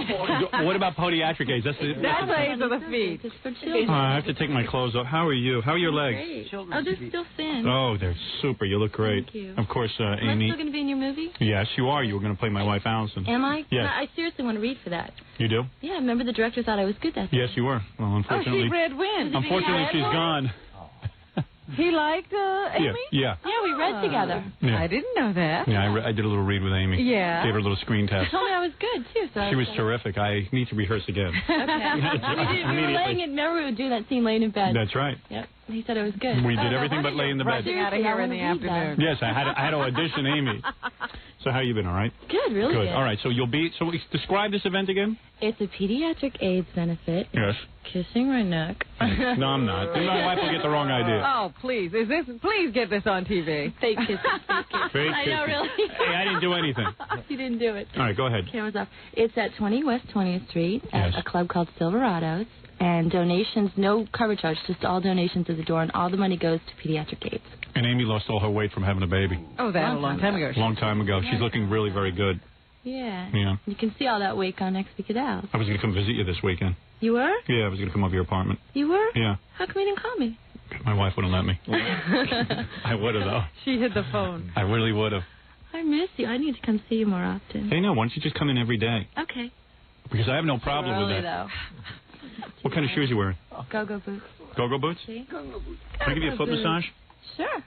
What about podiatric AIDS? That's AIDS of the feet. It's for children. I have to take my clothes off. How are you? How are your legs? Great. Oh, they're still thin. Oh, they're super. You look great. Thank you. Of course, Am I Amy... still going to be in your movie? Yes, you are. You were going to play my wife, Allison. Am I? Yes. I seriously want to read for that. You do? Yeah, remember the director thought I was good that day. Yes, you were. Well, Oh, unfortunately... she read when? Unfortunately, she's gone. He liked Amy? Yeah. Yeah, we read together. Yeah. I didn't know that. Yeah, I did a little read with Amy. Yeah. Gave her a little screen She test. told me I was good, too. So She was terrific. I need to rehearse again. Okay. we were laying in, remember we would do that scene laying in bed. That's right. Yep. He said I was good. We did everything but lay in the bed. Rushing out of here in the afternoon. Yes, I had to audition Amy. So how you been, all right? Good, really good. All right, so describe this event again? It's a pediatric AIDS benefit. Yes. Kissing my neck. No, I'm not. Then my wife will get the wrong idea. Oh, please. Please get this on TV. Fake kisses. Fake I know, kissing. really. Hey, I didn't do anything. You didn't do it. All right, go ahead. Camera's off. It's at 20 West 20th Street at Yes. a club called Silverado's. And donations, no cover charge, just all donations at the door, and all the money goes to pediatric AIDS. And Amy lost all her weight from having a baby. Oh, that a long time ago. Long time ago. She's looking really very good. Yeah. Yeah. You can see all that weight on next week at Al's. I was going to come visit you this weekend. You were? Yeah, I was going to come over to your apartment. You were? Yeah. How come you didn't call me? My wife wouldn't let me. I would have, though. She hid the phone. I really would have. I miss you. I need to come see you more often. Hey, no, why don't you just come in every day? Okay. Because I have no problem with Early, that. though. What kind of shoes are you wearing? Go-go boots. Go-go boots? See? Can I give you a foot massage? Sure.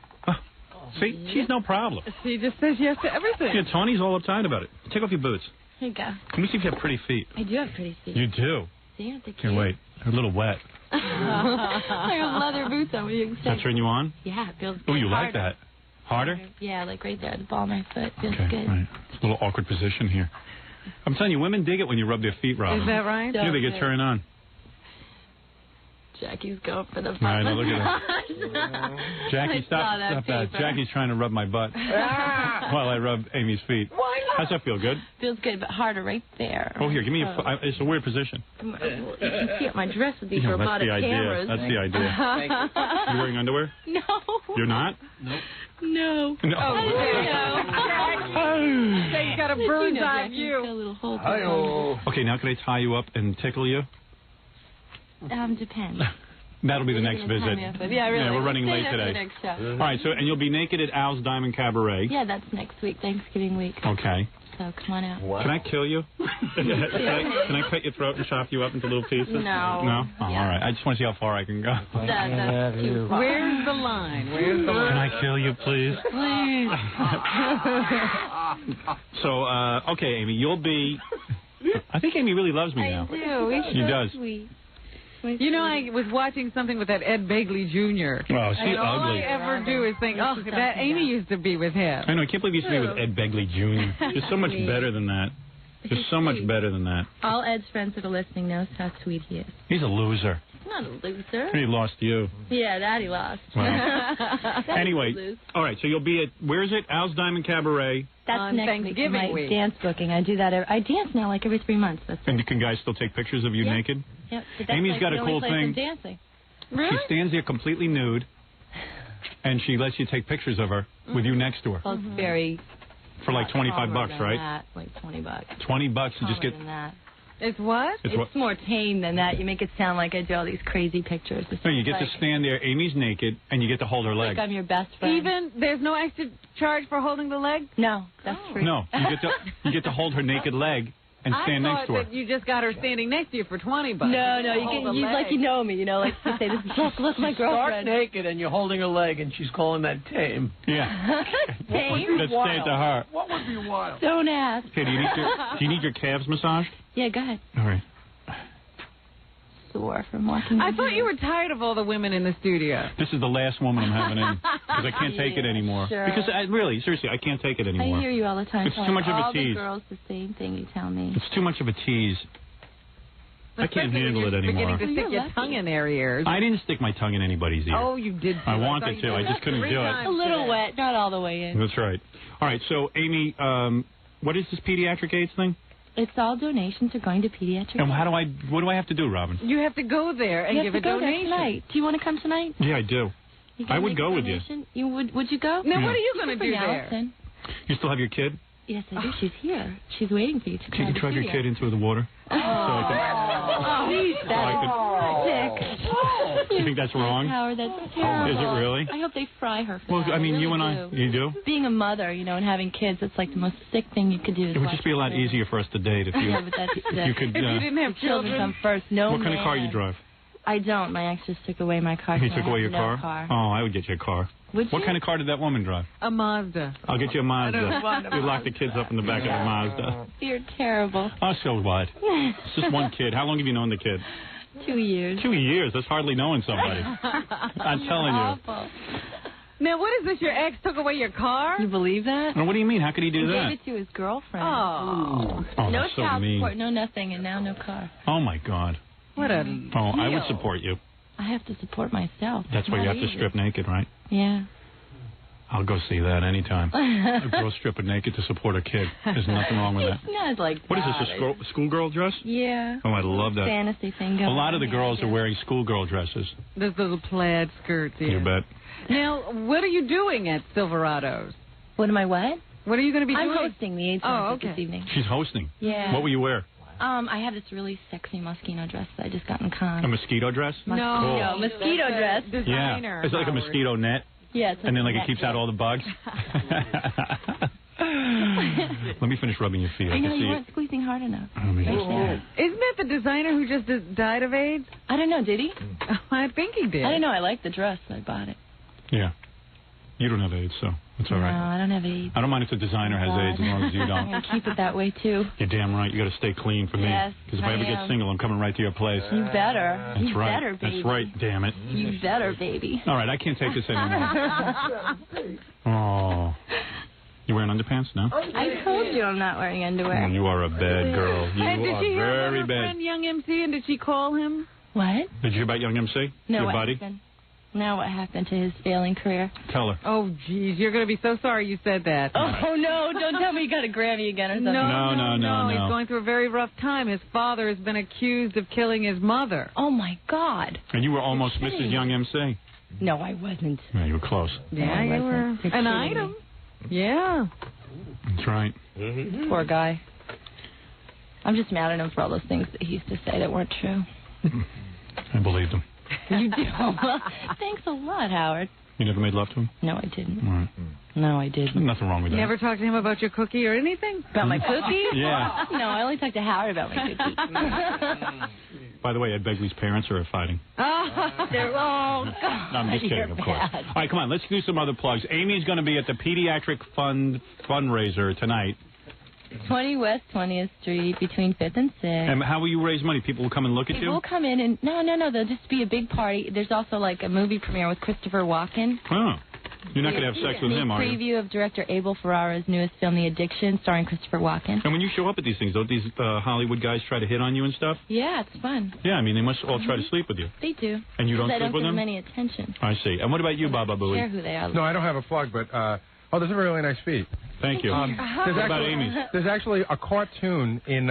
See, she's no problem. She just says yes to everything. Yeah, Tony's all uptight about it. Take off your boots. Here you go. Can we see if you have pretty feet? I do have pretty feet. You do? See, aren't they cute? Can't wait. They're a little wet. I have leather boots on. What do you Does that say? turn you on? Yeah, it feels Oh, good you like hard. that? Harder? Yeah, like right there, the ball of my foot. Feels Okay, good. right. It's a little awkward position here. I'm telling you, women dig it when you rub their feet, Robin. Is that right? Yeah, they get turned on. Jackie's going for the butt. I know, look at that. Jackie, I saw stop that. Jackie's trying to rub my butt while I rub Amy's feet. Why not? How's that feel, good? Feels good, but harder right there. Oh, here, give me it's a weird position. You can see it. My dress with these That's robotic the idea. cameras. That's the idea. You wearing underwear? No. You're not? No. No. Oh, Jackie's got a bird's eye view. Okay, now can I tie you up and tickle you? Depends. That'll be the next visit. Yeah, really. Yeah, we're running late today. Next show. All right, so and you'll be naked at Al's Diamond Cabaret. Yeah, that's next week, Thanksgiving week. Okay. So come on out. Can I kill you? Can I cut your throat and chop you up into little pieces? No. No? Oh, all right. I just want to see how far I can go. That's too far. Where's the line? Can I kill you, please? Please. So, okay, Amy, you'll be... I think Amy really loves me now. I do. She does. Sweet. You know, I was watching something with that Ed Begley Jr. Oh, she's all ugly. I ever do is think, oh, that Amy used to be with him. I know. I can't believe you used to be with Ed Begley Jr. She's so much better than that. She's so much better than that. All Ed's friends that are listening knows how sweet he is. He's a loser. He's not a loser. He lost you. Yeah, that he lost. Well. Anyway, all right, so you'll be at, where is it? Al's Diamond Cabaret. That's on next Thanksgiving week. My dance booking. I do that. I dance now like every 3 months. That's And can guys still take pictures of you naked? Yep. But that's Amy's like got the a only cool place thing. I'm dancing. Really? She stands there completely nude, and she lets you take pictures of her with you next to her. Well, it's very... For like $25, right? That, like $20. $20 to just get... Than that. It's what? It's It's more tame than that. You make it sound like I do all these crazy pictures. It's No, you get like, to stand there. Amy's naked, and you get to hold her leg. like I'm your best friend. Even there's no extra charge for holding the leg? No, that's free. No, you get to hold her naked leg and stand I next to her. thought that you just got her standing next to you for $20. No, you get you like you know me, like to say this is just look my girlfriend. Stark naked and you're holding her leg and she's calling that tame. Yeah. Tame? Let's say it to her. What would be wild? Don't ask. Okay, do you need your calves massaged? Yeah, go ahead. All right. Sore from walking. I thought you were tired of all the women in the studio. This is the last woman I'm having in because I can't take it anymore. Sure. Because really, seriously, I can't take it anymore. I hear you all the time. It's too telling much of a all tease. the girls the same thing you tell me. It's too much of a tease. I can't handle it anymore. Beginning to stick your tongue in their ears. I didn't stick my tongue in anybody's ear. Oh, you did. I wanted to. I just couldn't do it. A little wet, not all the way in. That's right. All right. So, Amy, what is this pediatric AIDS thing? It's all donations are going to pediatric. And what do I have to do, Robin? You have to go there and you give have a to go there donation. tonight. Do you want to come tonight? Yeah, I do. You I gonna would make go a with you. donation? You would you go? Now, Yeah. what are you going to do Bring there? Allison. You still have your kid? Yes, I do. She's here. She's waiting for you to So come you to can drive the your kid into the water? You think that's wrong? Howard, that's terrible. Is it really? I hope they fry her for Well, that. I mean, really you and I, do. you do? Being a mother, and having kids, it's like the most sick thing you could do. It would just be a lot easier for us to date if you, Yeah, but that's if you could. If you didn't have children come first. No what kind of car you man. drive? I don't. My ex just took away my car. He so I took away have your no car? Oh, I would get you a car. Would What you? kind of car did that woman drive? A Mazda. I'll get you a I don't Mazda. want a You lock the kids up in the back of the Mazda. You're terrible. Oh, so what? It's just one kid. How long have you known the kid? 2 years. 2 years. That's hardly knowing somebody. I'm telling you. Awful. Now, what is this? Your ex took away your car? You believe that? Now, what do you mean? How could he do He that? gave it to his girlfriend. Oh. Oh, No that's so child mean. support, no nothing, and now no car. Oh, my God. What a Oh, I would deal. support you. I have to support myself. That's why you have to strip naked, right? Yeah. I'll go see that anytime. A girl stripping naked to support a kid. There's nothing wrong with that. It's not like What is this, a schoolgirl dress? Yeah. Oh, I love that. Fantasy thing going A lot of the on girls there. are wearing schoolgirl dresses. Those little plaid skirts. Yeah. You bet. Now, what are you doing at Silverado's? What am I what? What are you going to be I'm doing? hosting the AIDS Oh, concert okay. this evening. She's hosting. Yeah. What will you wear? I have this really sexy Moschino dress that I just got in con. A mosquito dress? No, Cool. mosquito dress. Yeah. It's like a mosquito net. Yeah, it's And then like it keeps out all the bugs. Let me finish rubbing your feet. I know can you see weren't squeezing hard enough. it. Let me just- Isn't that the designer who just died of AIDS? I don't know, did he? I think he did. I don't know. I like the dress. I bought it. Yeah. You don't have AIDS, so it's all No, right. I don't have AIDS. I don't mind if the designer has AIDS as long as you I'm don't. going to keep it that way, too. You're damn right. You got to stay clean for me. Yes, Because if I I ever get am. single, I'm coming right to your place. You better. That's You right. better, baby. That's right. Damn it. You better, baby. All right. I can't take this anymore. Oh. You wearing underpants? No? I told you I'm not wearing underwear. You are a bad girl. You And did are she hear about very her bad. friend Young MC, and did she call him? What? Did you hear about Young MC? No, Your what buddy? happened? No, what happened to his failing career? Tell her. Oh, geez, you're going to be so sorry you said that. Oh, no, don't tell me you got a Grammy again or something. No. He's going through a very rough time. His father has been accused of killing his mother. Oh, my God. And you were almost Mrs. Young MC. No, I wasn't. Yeah, you were close. Yeah, you were an item. Yeah. That's right. Poor guy. I'm just mad at him for all those things that he used to say that weren't true. I believed him. You do? Thanks a lot, Howard. You never made love to him? No, I didn't. All right. No, I didn't. Nothing wrong with that. Never talked to him about your cookie or anything? About my cookie? Yeah. No, I only talked to Howard about my cookie. By the way, Ed Begley's parents are fighting. They're all No, I'm just kidding, of course. bad. All right, come on, let's do some other plugs. Amy's going to be at the Pediatric Fund fundraiser tonight. 20 West 20th Street between 5th and 6th. And how will you raise money? People will come and look at People you? will come in and... No, there'll just be a big party. There's also like a movie premiere with Christopher Walken. Oh. You're not going to have sex with him, are you? Preview of director Abel Ferrara's newest film, The Addiction, starring Christopher Walken. And when you show up at these things, don't these Hollywood guys try to hit on you and stuff? Yeah, it's fun. Yeah, I mean, they must all try to sleep with you. They do. And you don't Because I sleep with don't them? give them any attention. I see. And what about you, Baba Booey? Share who they are. No, I don't have a plug, but there's a really nice feed. Thank you. There's What about actually, Amy's? There's actually a cartoon in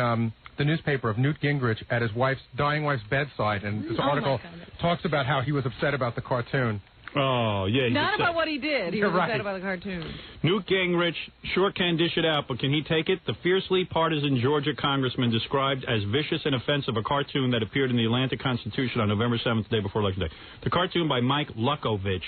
the newspaper of Newt Gingrich at his dying wife's bedside, and this article talks about how he was upset about the cartoon. Oh, yeah. he's Not upset. about what he did. He You're was upset right. about the cartoon. Newt Gingrich sure can dish it out, but can he take it? The fiercely partisan Georgia congressman described as vicious and offensive a cartoon that appeared in the Atlanta Constitution on November 7th, the day before Election Day. The cartoon by Mike Lukovich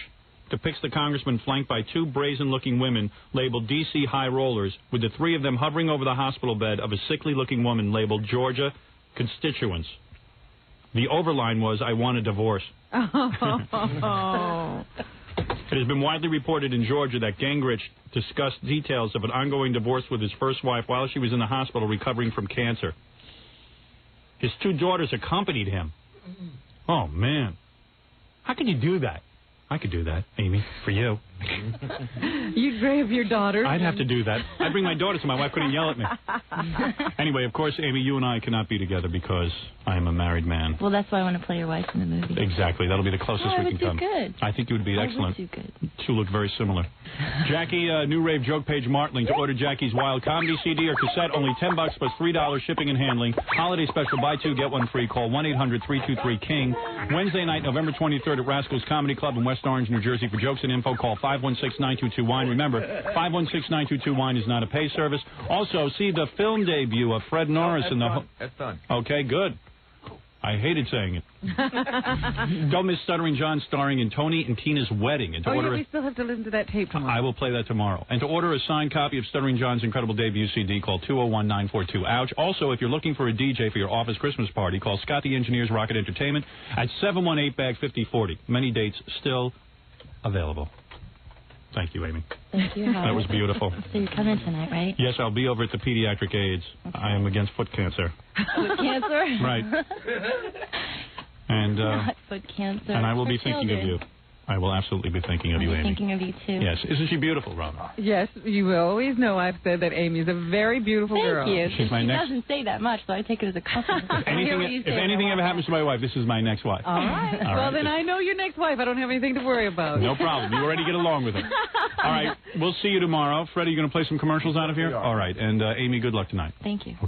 depicts the congressman flanked by two brazen-looking women labeled D.C. High Rollers, with the three of them hovering over the hospital bed of a sickly-looking woman labeled Georgia Constituents. The overline was, "I want a divorce." Oh. It has been widely reported in Georgia that Gingrich discussed details of an ongoing divorce with his first wife while she was in the hospital recovering from cancer. His two daughters accompanied him. Oh, man. How could you do that? I could do that, Amy, for you. You'd grab your daughter. I'd have to do that. I'd bring my daughter so my wife couldn't yell at me. Anyway, of course, Amy, you and I cannot be together because I am a married man. Well, that's why I want to play your wife in the movie. Exactly. That'll be the closest I we would can do come. good. I think you would be excellent. I would do good. Two look very similar. Jackie, New Rave Joke Page Martling. To order Jackie's Wild Comedy CD or cassette, only $10 plus $3 shipping and handling. Holiday special, buy two, get one free. Call 1-800-323-KING. Wednesday night, November 23rd at Rascals Comedy Club in West Orange, New Jersey. For jokes and info, call 516-922-WINE. Remember, 516-922-WINE is not a pay service. Also, see the film debut of Fred Norris in the... That's done. Okay, good. I hated saying it. Don't miss Stuttering John starring in Tony and Tina's Wedding. And to order we still have to listen to that tape tomorrow. I will play that tomorrow. And to order a signed copy of Stuttering John's incredible debut CD, call 201-942-OUCH. Also, if you're looking for a DJ for your office Christmas party, call Scott the Engineer's Rocket Entertainment at 718-BAG-5040. Many dates still available. Thank you, Amy. Thank you, Howard. That was beautiful. So you're coming tonight, right? Yes, I'll be over at the Pediatric AIDS. Okay. I am against foot cancer. Foot cancer? Right. And not foot cancer. And I will be For thinking children. of you. I will absolutely be thinking of you, Amy. Thinking of you, too. Yes. Isn't she beautiful, Rob? Yes, you always know I've said that Amy's a very beautiful girl. Thank you. She's my she next... doesn't say that much, so I take it as a compliment. If anything ever happens to my wife, this is my next wife. All right. All Well, right. then I know your next wife. I don't have anything to worry about. No problem. You already get along with her. All right. We'll see you tomorrow. Freddie, you going to play some commercials out of here? All right. And Amy, good luck tonight. Thank you.